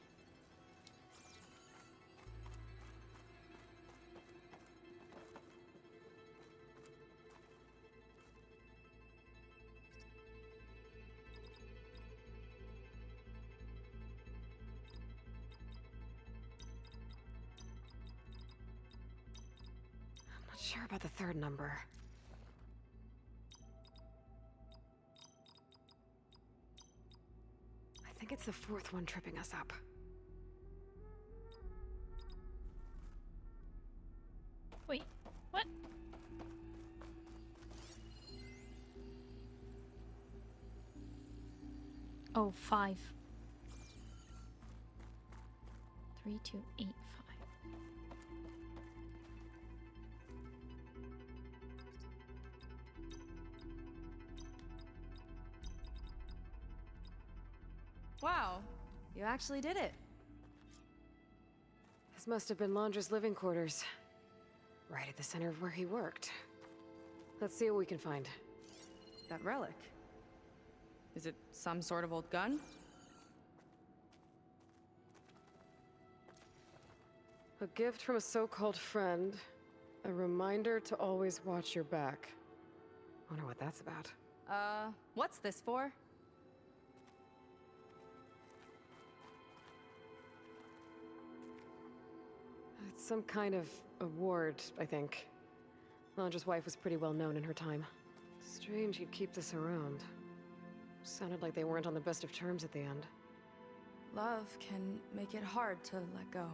I'm not sure about the third number. I think it's the fourth one tripping us up. Wait, what? Oh, 5. 3285. Wow, you actually did it. This must have been Londra's living quarters. Right at the center of where he worked. Let's see what we can find. That relic. Is it some sort of old gun? A gift from a so-called friend. A reminder to always watch your back. Wonder what that's about. What's this for? It's some kind of award, I think. Londra's wife was pretty well known in her time. Strange he'd keep this around. Sounded like they weren't on the best of terms at the end. Love can make it hard to let go.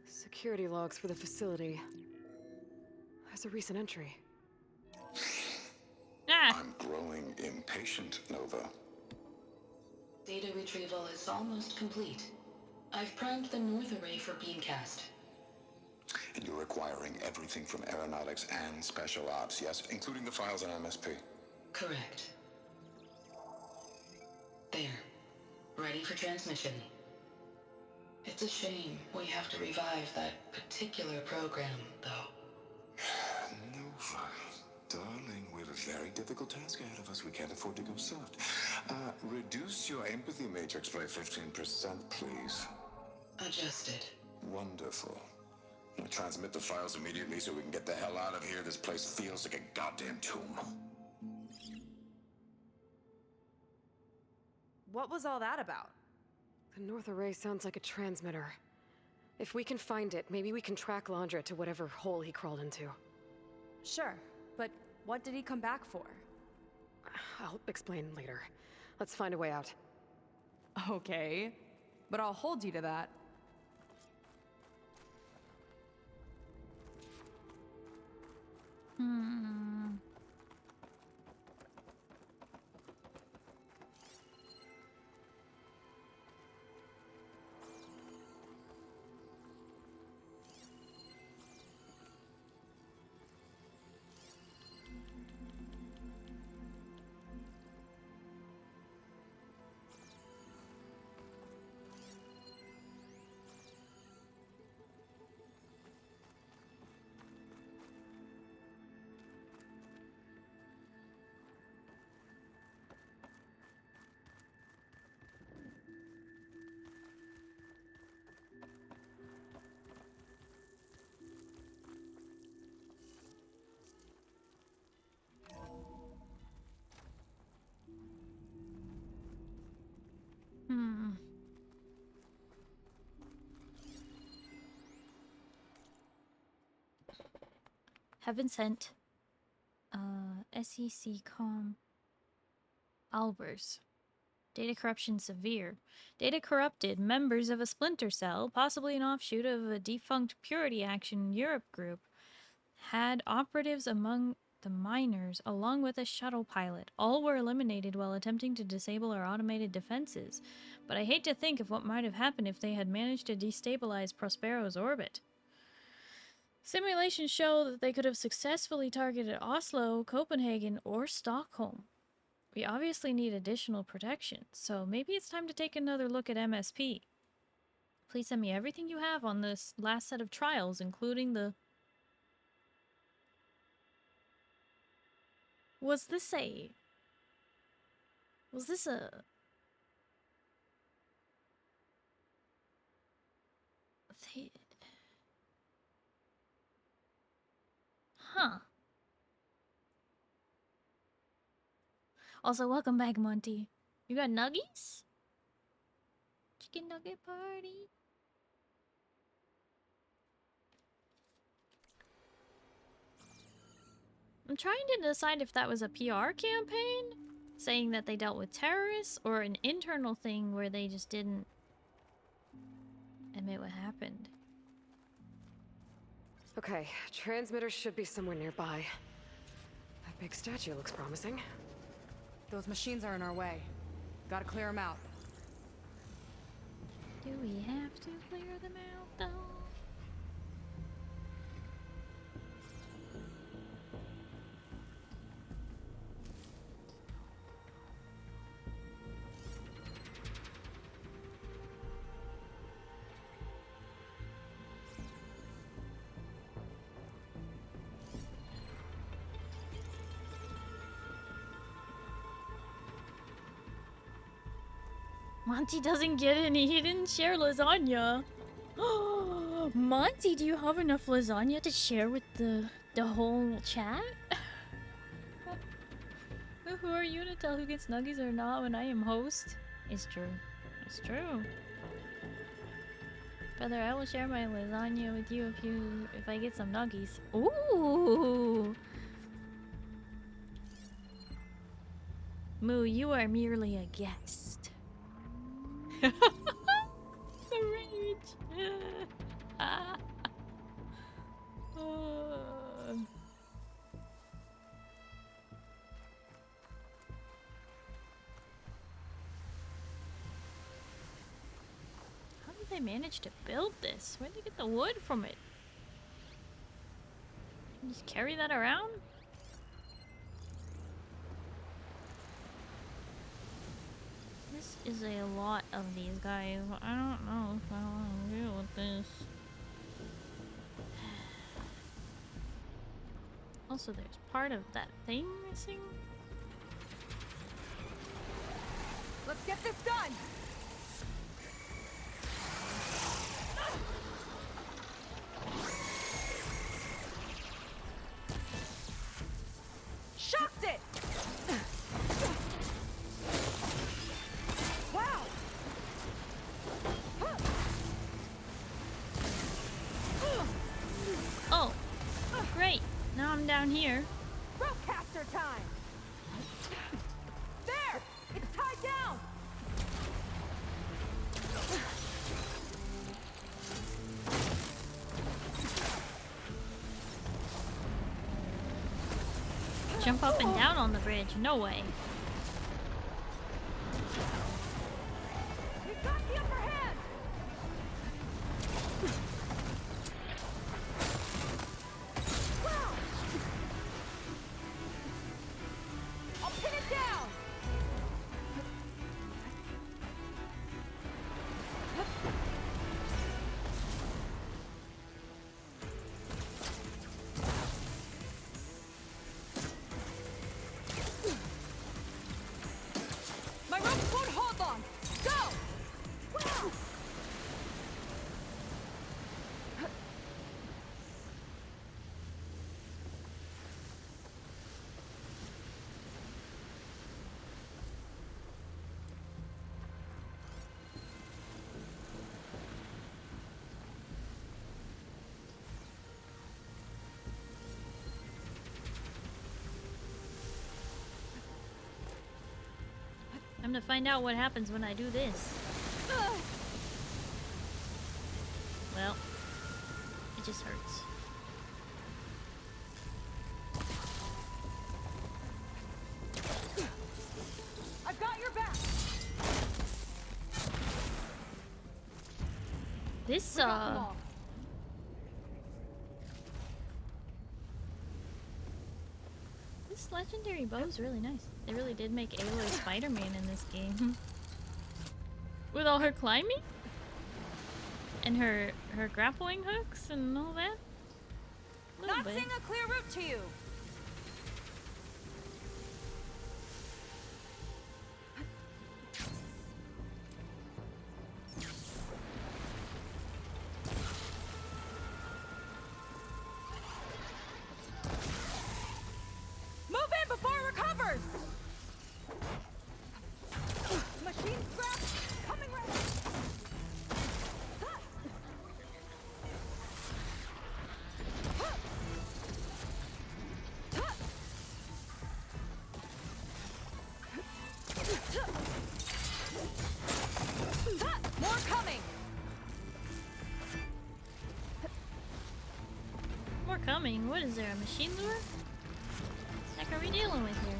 Security logs for the facility. There's a recent entry. I'm growing impatient, Nova. Data retrieval is almost complete. I've primed the North Array for beamcast. And you're acquiring everything from aeronautics and special ops, yes? Including the files on MSP. Correct. There. Ready for transmission. It's a shame we have to revive that particular program, though. Nova, darling, we have a very difficult task ahead of us. We can't afford to go soft. Reduce your empathy matrix by 15%, please. Adjusted. Wonderful. We'll transmit the files immediately so we can get the hell out of here. This place feels like a goddamn tomb. What was all that about? The North Array sounds like a transmitter. If we can find it, maybe we can track Londra to whatever hole he crawled into. Sure, but what did he come back for? I'll explain later. Let's find a way out. Okay, but I'll hold you to that. Heaven sent. SEC com. Albers. Data corruption severe. Data corrupted. Members of a splinter cell, possibly an offshoot of a defunct Purity Action Europe group, had operatives among the miners, along with a shuttle pilot. All were eliminated while attempting to disable our automated defenses. But I hate to think of what might have happened if they had managed to destabilize Prospero's orbit. Simulations show that they could have successfully targeted Oslo, Copenhagen, or Stockholm. We obviously need additional protection, so maybe it's time to take another look at MSP. Please send me everything you have on this last set of trials, including the... Was this a... Huh. Also, welcome back, Monty. You got nuggies? Chicken nugget party? I'm trying to decide if that was a PR campaign, saying that they dealt with terrorists, or an internal thing where they just didn't admit what happened. Okay, transmitter should be somewhere nearby. That big statue looks promising. Those machines are in our way. Gotta clear them out. Do we have to clear them out, though? Monty doesn't get any. He didn't share lasagna. Monty, do you have enough lasagna to share with the whole chat? Who are you to tell who gets nuggies or not when I am host? It's true. It's true. Brother, I will share my lasagna with you if I get some nuggies. Ooh. Moo, you are merely a guest. The rage. How did they manage to build this? Where'd they get the wood from it? Just carry that around? This is a lot of these guys. I don't know if I want to deal with this. Also, there's part of that thing missing. Let's get this done! Shocked it! Wow! Oh, great. Now I'm down here. Ropecaster time! There! It's tied down! Jump up and down on the bridge. No way. We've got the upper hand! Wow! I'll pin it down! My ropes won't hold long! Go! Wow! I'm to find out what happens when I do this. Well, it just hurts. I've got your back! This, This legendary bow is really nice. They really did make Aloy Spider-Man in this game. With all her climbing? And her grappling hooks and all that? Not seeing a clear route to you. Move in before it recovers. Machine scraps coming right. More coming. More coming? What is there, a machine lure? What the heck are we dealing with here?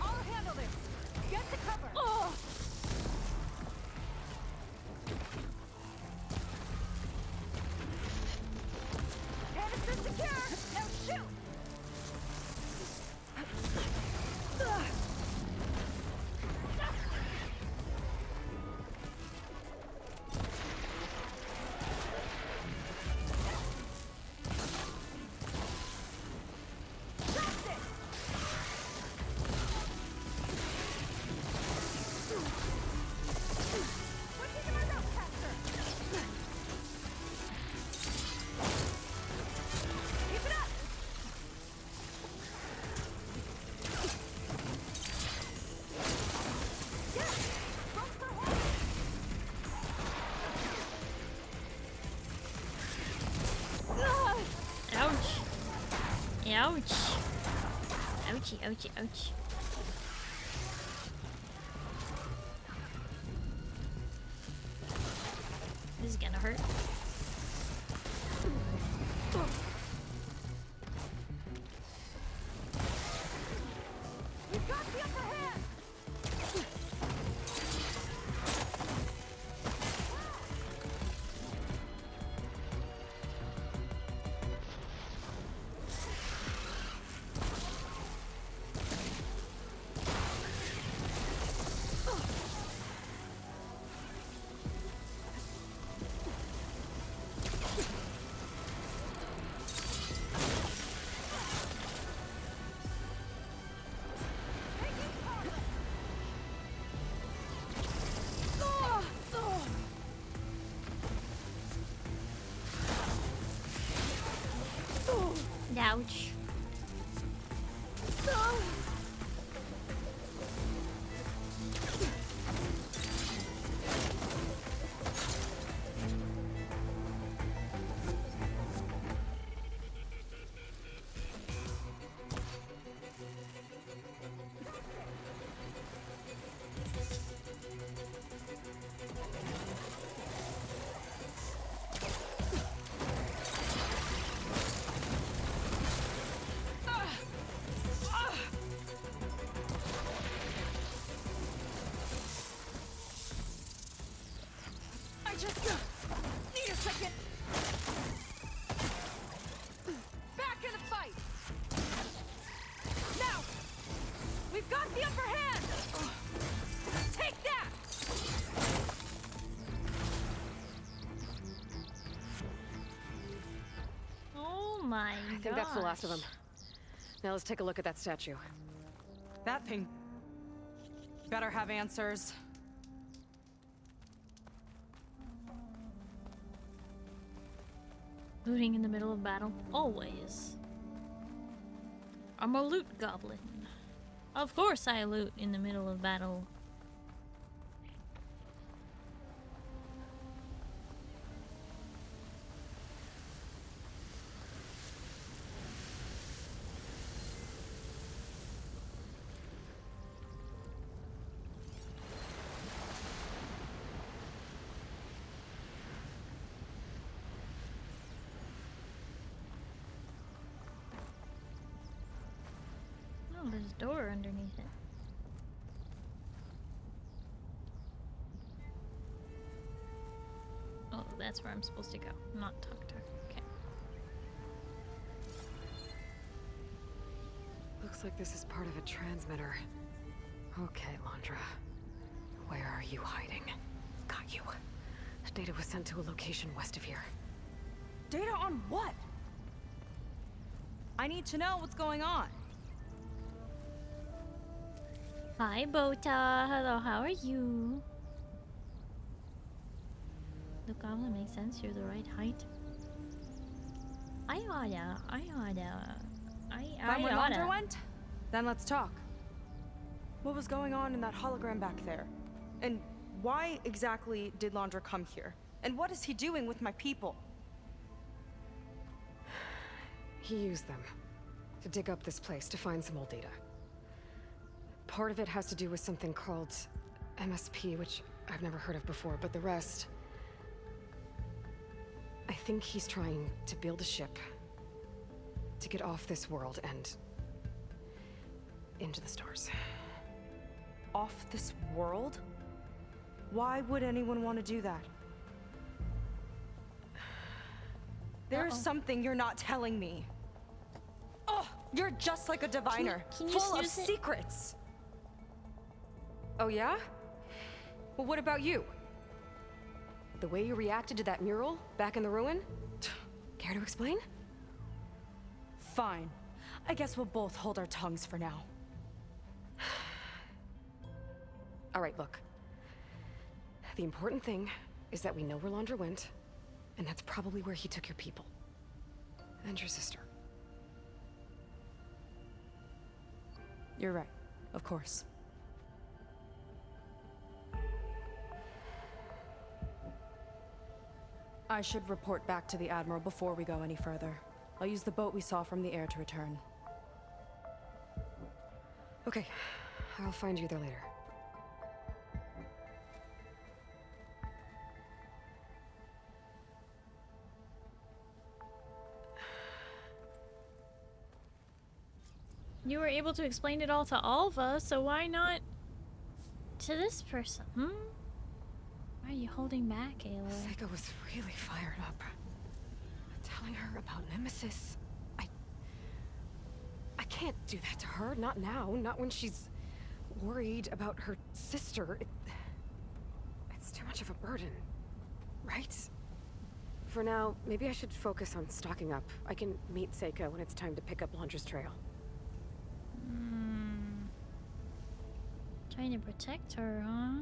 I'll handle this. Get to cover. Oh. Canister secure. Now shoot. Ouch. Ouchie, ouchie, ouch. This is gonna hurt. We've got the upper hand. Ouch. Just need a second. Back in the fight. Now, we've got the upper hand. Take that. Oh my god. I think that's the last of them. Now let's take a look at that statue. That thing better have answers. Looting in the middle of battle, always. I'm a loot goblin. Of course I loot in the middle of battle. Oh, there's a door underneath it. Oh, that's where I'm supposed to go, not talk to her. Okay. Looks like this is part of a transmitter. Okay, Landra. Where are you hiding? Got you. Data was sent to a location west of here. Data on what? I need to know what's going on. Hi, Bota. Hello, how are you? The goblin makes sense. You're the right height. I oughta. That where Landra went? Then let's talk. What was going on in that hologram back there? And why exactly did Landra come here? And what is he doing with my people? He used them to dig up this place to find some old data. Part of it has to do with something called MSP, which I've never heard of before, but the rest... I think he's trying to build a ship to get off this world and into the stars. Off this world? Why would anyone want to do that? There's something you're not telling me. Oh, you're just like a diviner, Can you full of snooze it? secrets. Oh yeah? Well, what about you? The way you reacted to that mural back in the ruin? Care to explain? Fine. I guess we'll both hold our tongues for now. All right, look. The important thing is that we know where Landra went, and that's probably where he took your people. And your sister. You're right. Of course. I should report back to the Admiral before we go any further. I'll use the boat we saw from the air to return. Okay. I'll find you there later. You were able to explain it all to Alva, so why not to this person? Why are you holding back, Aloy? Seika was really fired up. Telling her about Nemesis. I can't do that to her. Not now. Not when she's worried about her sister. It's too much of a burden. Right? For now, maybe I should focus on stocking up. I can meet Seika when it's time to pick up Landra's trail. Trying to protect her, huh?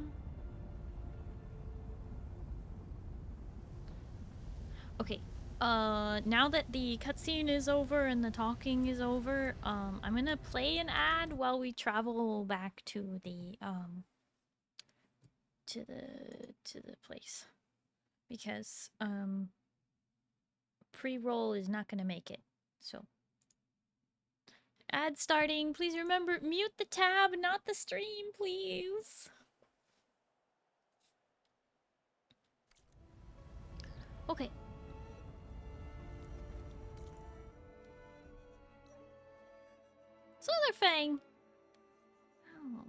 Okay. Now that the cutscene is over and the talking is over, I'm gonna play an ad while we travel back to the place, because pre-roll is not gonna make it. So, ad starting. Please remember, mute the tab, not the stream, please. Okay. Solarfang! Oh, no.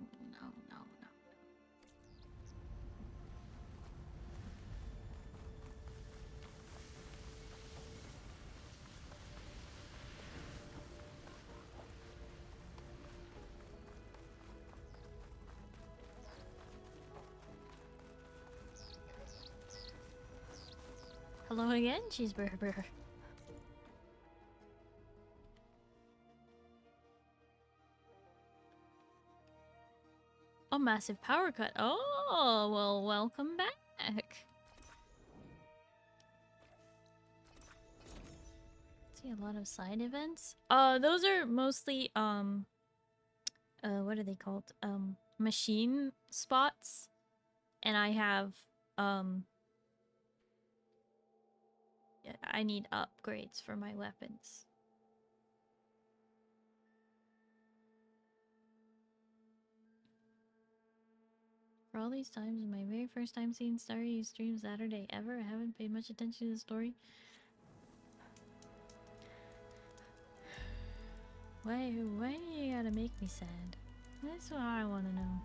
Hello again, cheeseburger. A massive power cut. Oh, well, welcome back. See a lot of side events. Those are mostly what are they called? Machine spots. And I have I need upgrades for my weapons. For all these times, my very first time seeing Starry stream Saturday ever, I haven't paid much attention to the story. Why do you gotta make me sad? That's what I wanna know.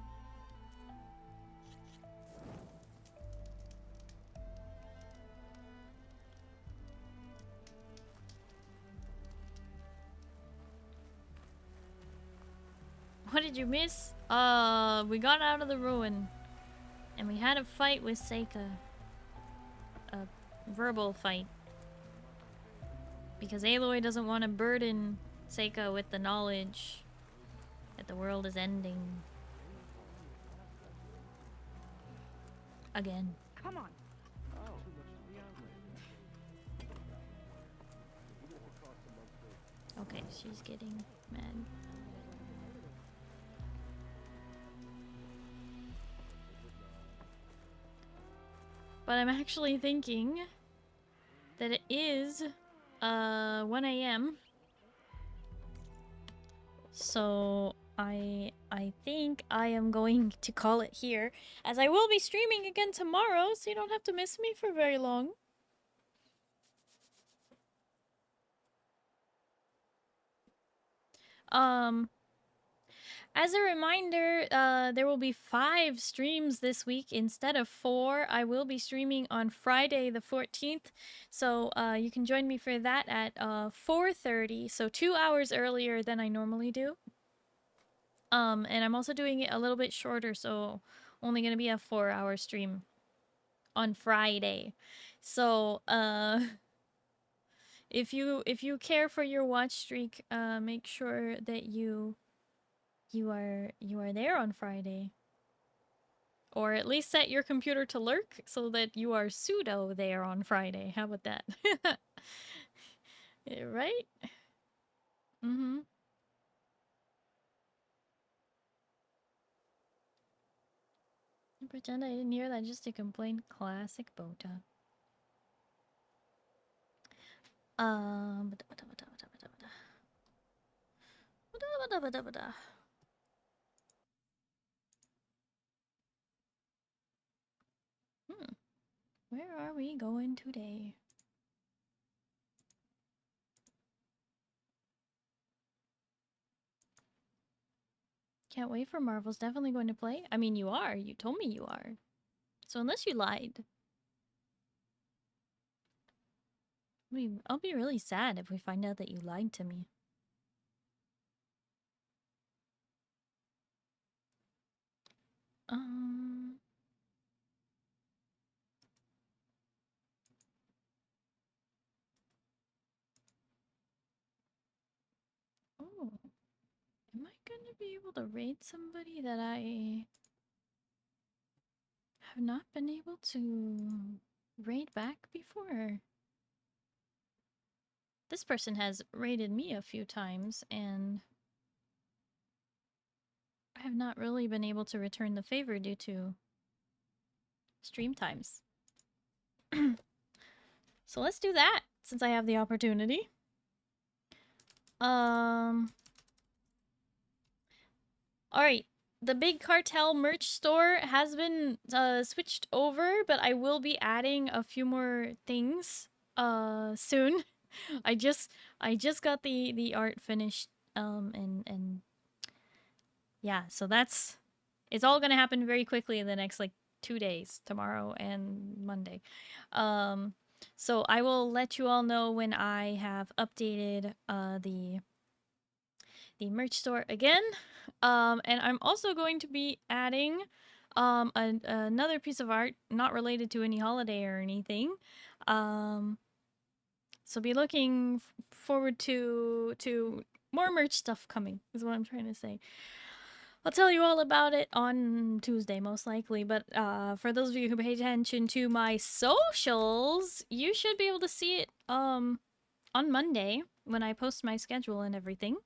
did you miss? We got out of the ruin. And we had a fight with Seika. A verbal fight. Because Aloy doesn't want to burden Seika with the knowledge that the world is ending. Again. Come on. Okay, she's getting mad. But I'm actually thinking that it is 1 a.m. So I think I am going to call it here, as I will be streaming again tomorrow, so you don't have to miss me for very long. As a reminder, there will be 5 streams this week instead of 4. I will be streaming on Friday the 14th, so you can join me for that at 4:30, so 2 hours earlier than I normally do. And I'm also doing it a little bit shorter, so only gonna be a 4-hour stream on Friday. So, if you care for your watch streak, make sure that you are there on Friday. Or at least set your computer to lurk so that you are pseudo there on Friday. How about that? Yeah, right? Mm-hmm. Pretend I didn't hear that just to complain. Classic Bota. Where are we going today? Can't wait for Marvel's definitely going to play. I mean, you are. You told me you are. So unless you lied. I'll be really sad if we find out that you lied to me. Oh. Am I gonna be able to raid somebody that I have not been able to raid back before? This person has raided me a few times, and I have not really been able to return the favor due to stream times. So let's do that, since I have the opportunity. Alright, the big cartel merch store has been switched over, but I will be adding a few more things soon. I just got the art finished, and yeah, so it's all gonna happen very quickly in the next like 2 days, tomorrow and Monday. So I will let you all know when I have updated the merch store again. And I'm also going to be adding another piece of art not related to any holiday or anything. So be looking forward to more merch stuff coming, is what I'm trying to say. I'll tell you all about it on Tuesday, most likely, but for those of you who pay attention to my socials, you should be able to see it on Monday when I post my schedule and everything.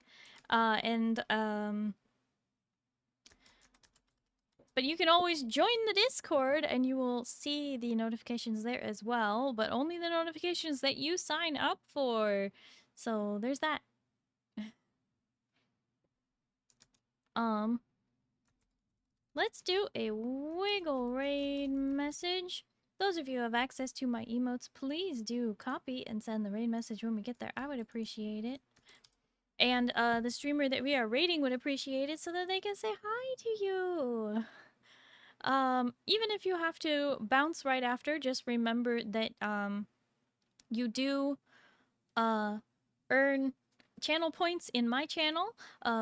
But you can always join the Discord and you will see the notifications there as well, but only the notifications that you sign up for. So there's that. Let's do a wiggle raid message. Those of you who have access to my emotes, please do copy and send the raid message when we get there. I would appreciate it. And the streamer that we are raiding would appreciate it so that they can say hi to you. Even if you have to bounce right after, just remember that you do earn channel points in my channel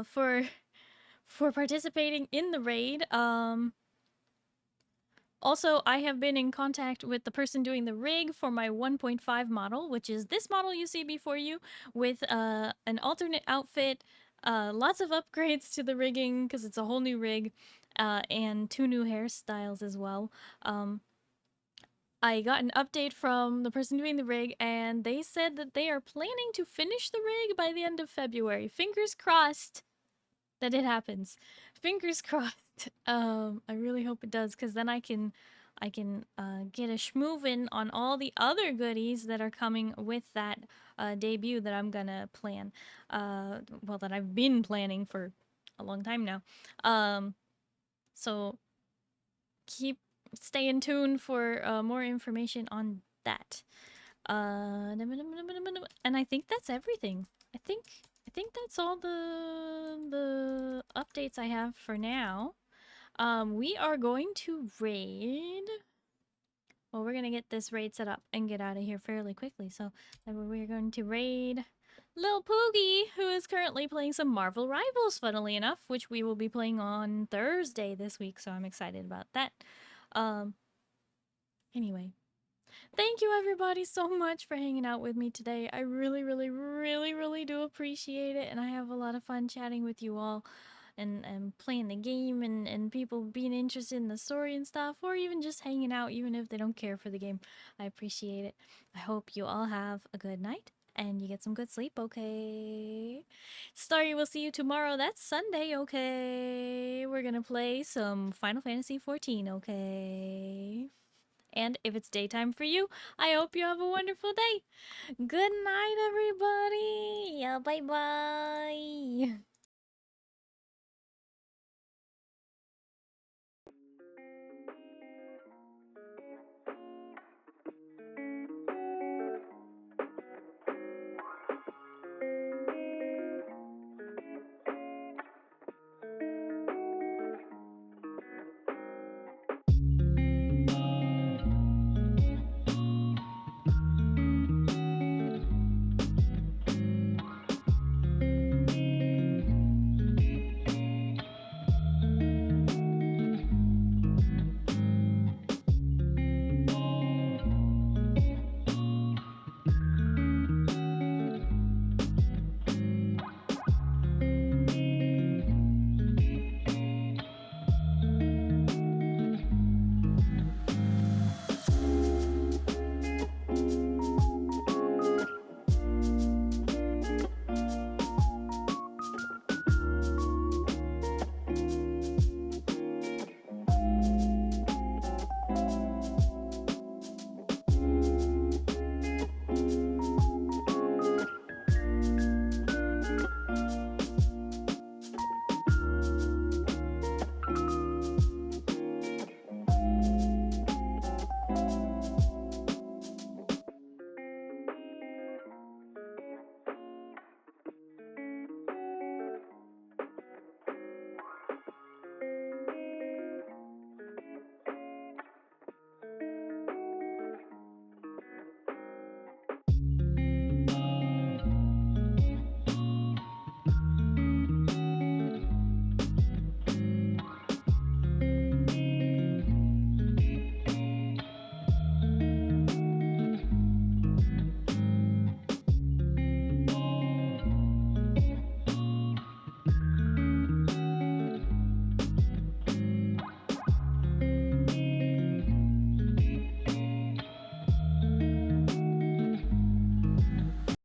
for for participating in the raid. Also, I have been in contact with the person doing the rig for my 1.5 model, which is this model you see before you, with an alternate outfit, lots of upgrades to the rigging, because it's a whole new rig, and 2 new hairstyles as well. I got an update from the person doing the rig, and they said that they are planning to finish the rig by the end of February. Fingers crossed that it happens. Fingers crossed. I really hope it does, because then I can get a schmoovin' on all the other goodies that are coming with that debut that I'm gonna plan. Well, that I've been planning for a long time now. So stay in tune for more information on that. And I think that's everything. I think that's all the updates I have for now. We are going to raid. Well, we're gonna get this raid set up and get out of here fairly quickly. So we're going to raid Lil Poogie, who is currently playing some Marvel Rivals, funnily enough, which we will be playing on Thursday this week. So I'm excited about that. Anyway, thank you everybody so much for hanging out with me today. I really, really, really, really do appreciate it, and I have a lot of fun chatting with you all and playing the game and people being interested in the story and stuff, or even just hanging out, even if they don't care for the game. I appreciate it. I hope you all have a good night and you get some good sleep, okay? Starry, we'll see you tomorrow. That's Sunday, okay? We're gonna play some Final Fantasy XIV, okay? And if it's daytime for you, I hope you have a wonderful day. Good night, everybody. Yeah, bye-bye.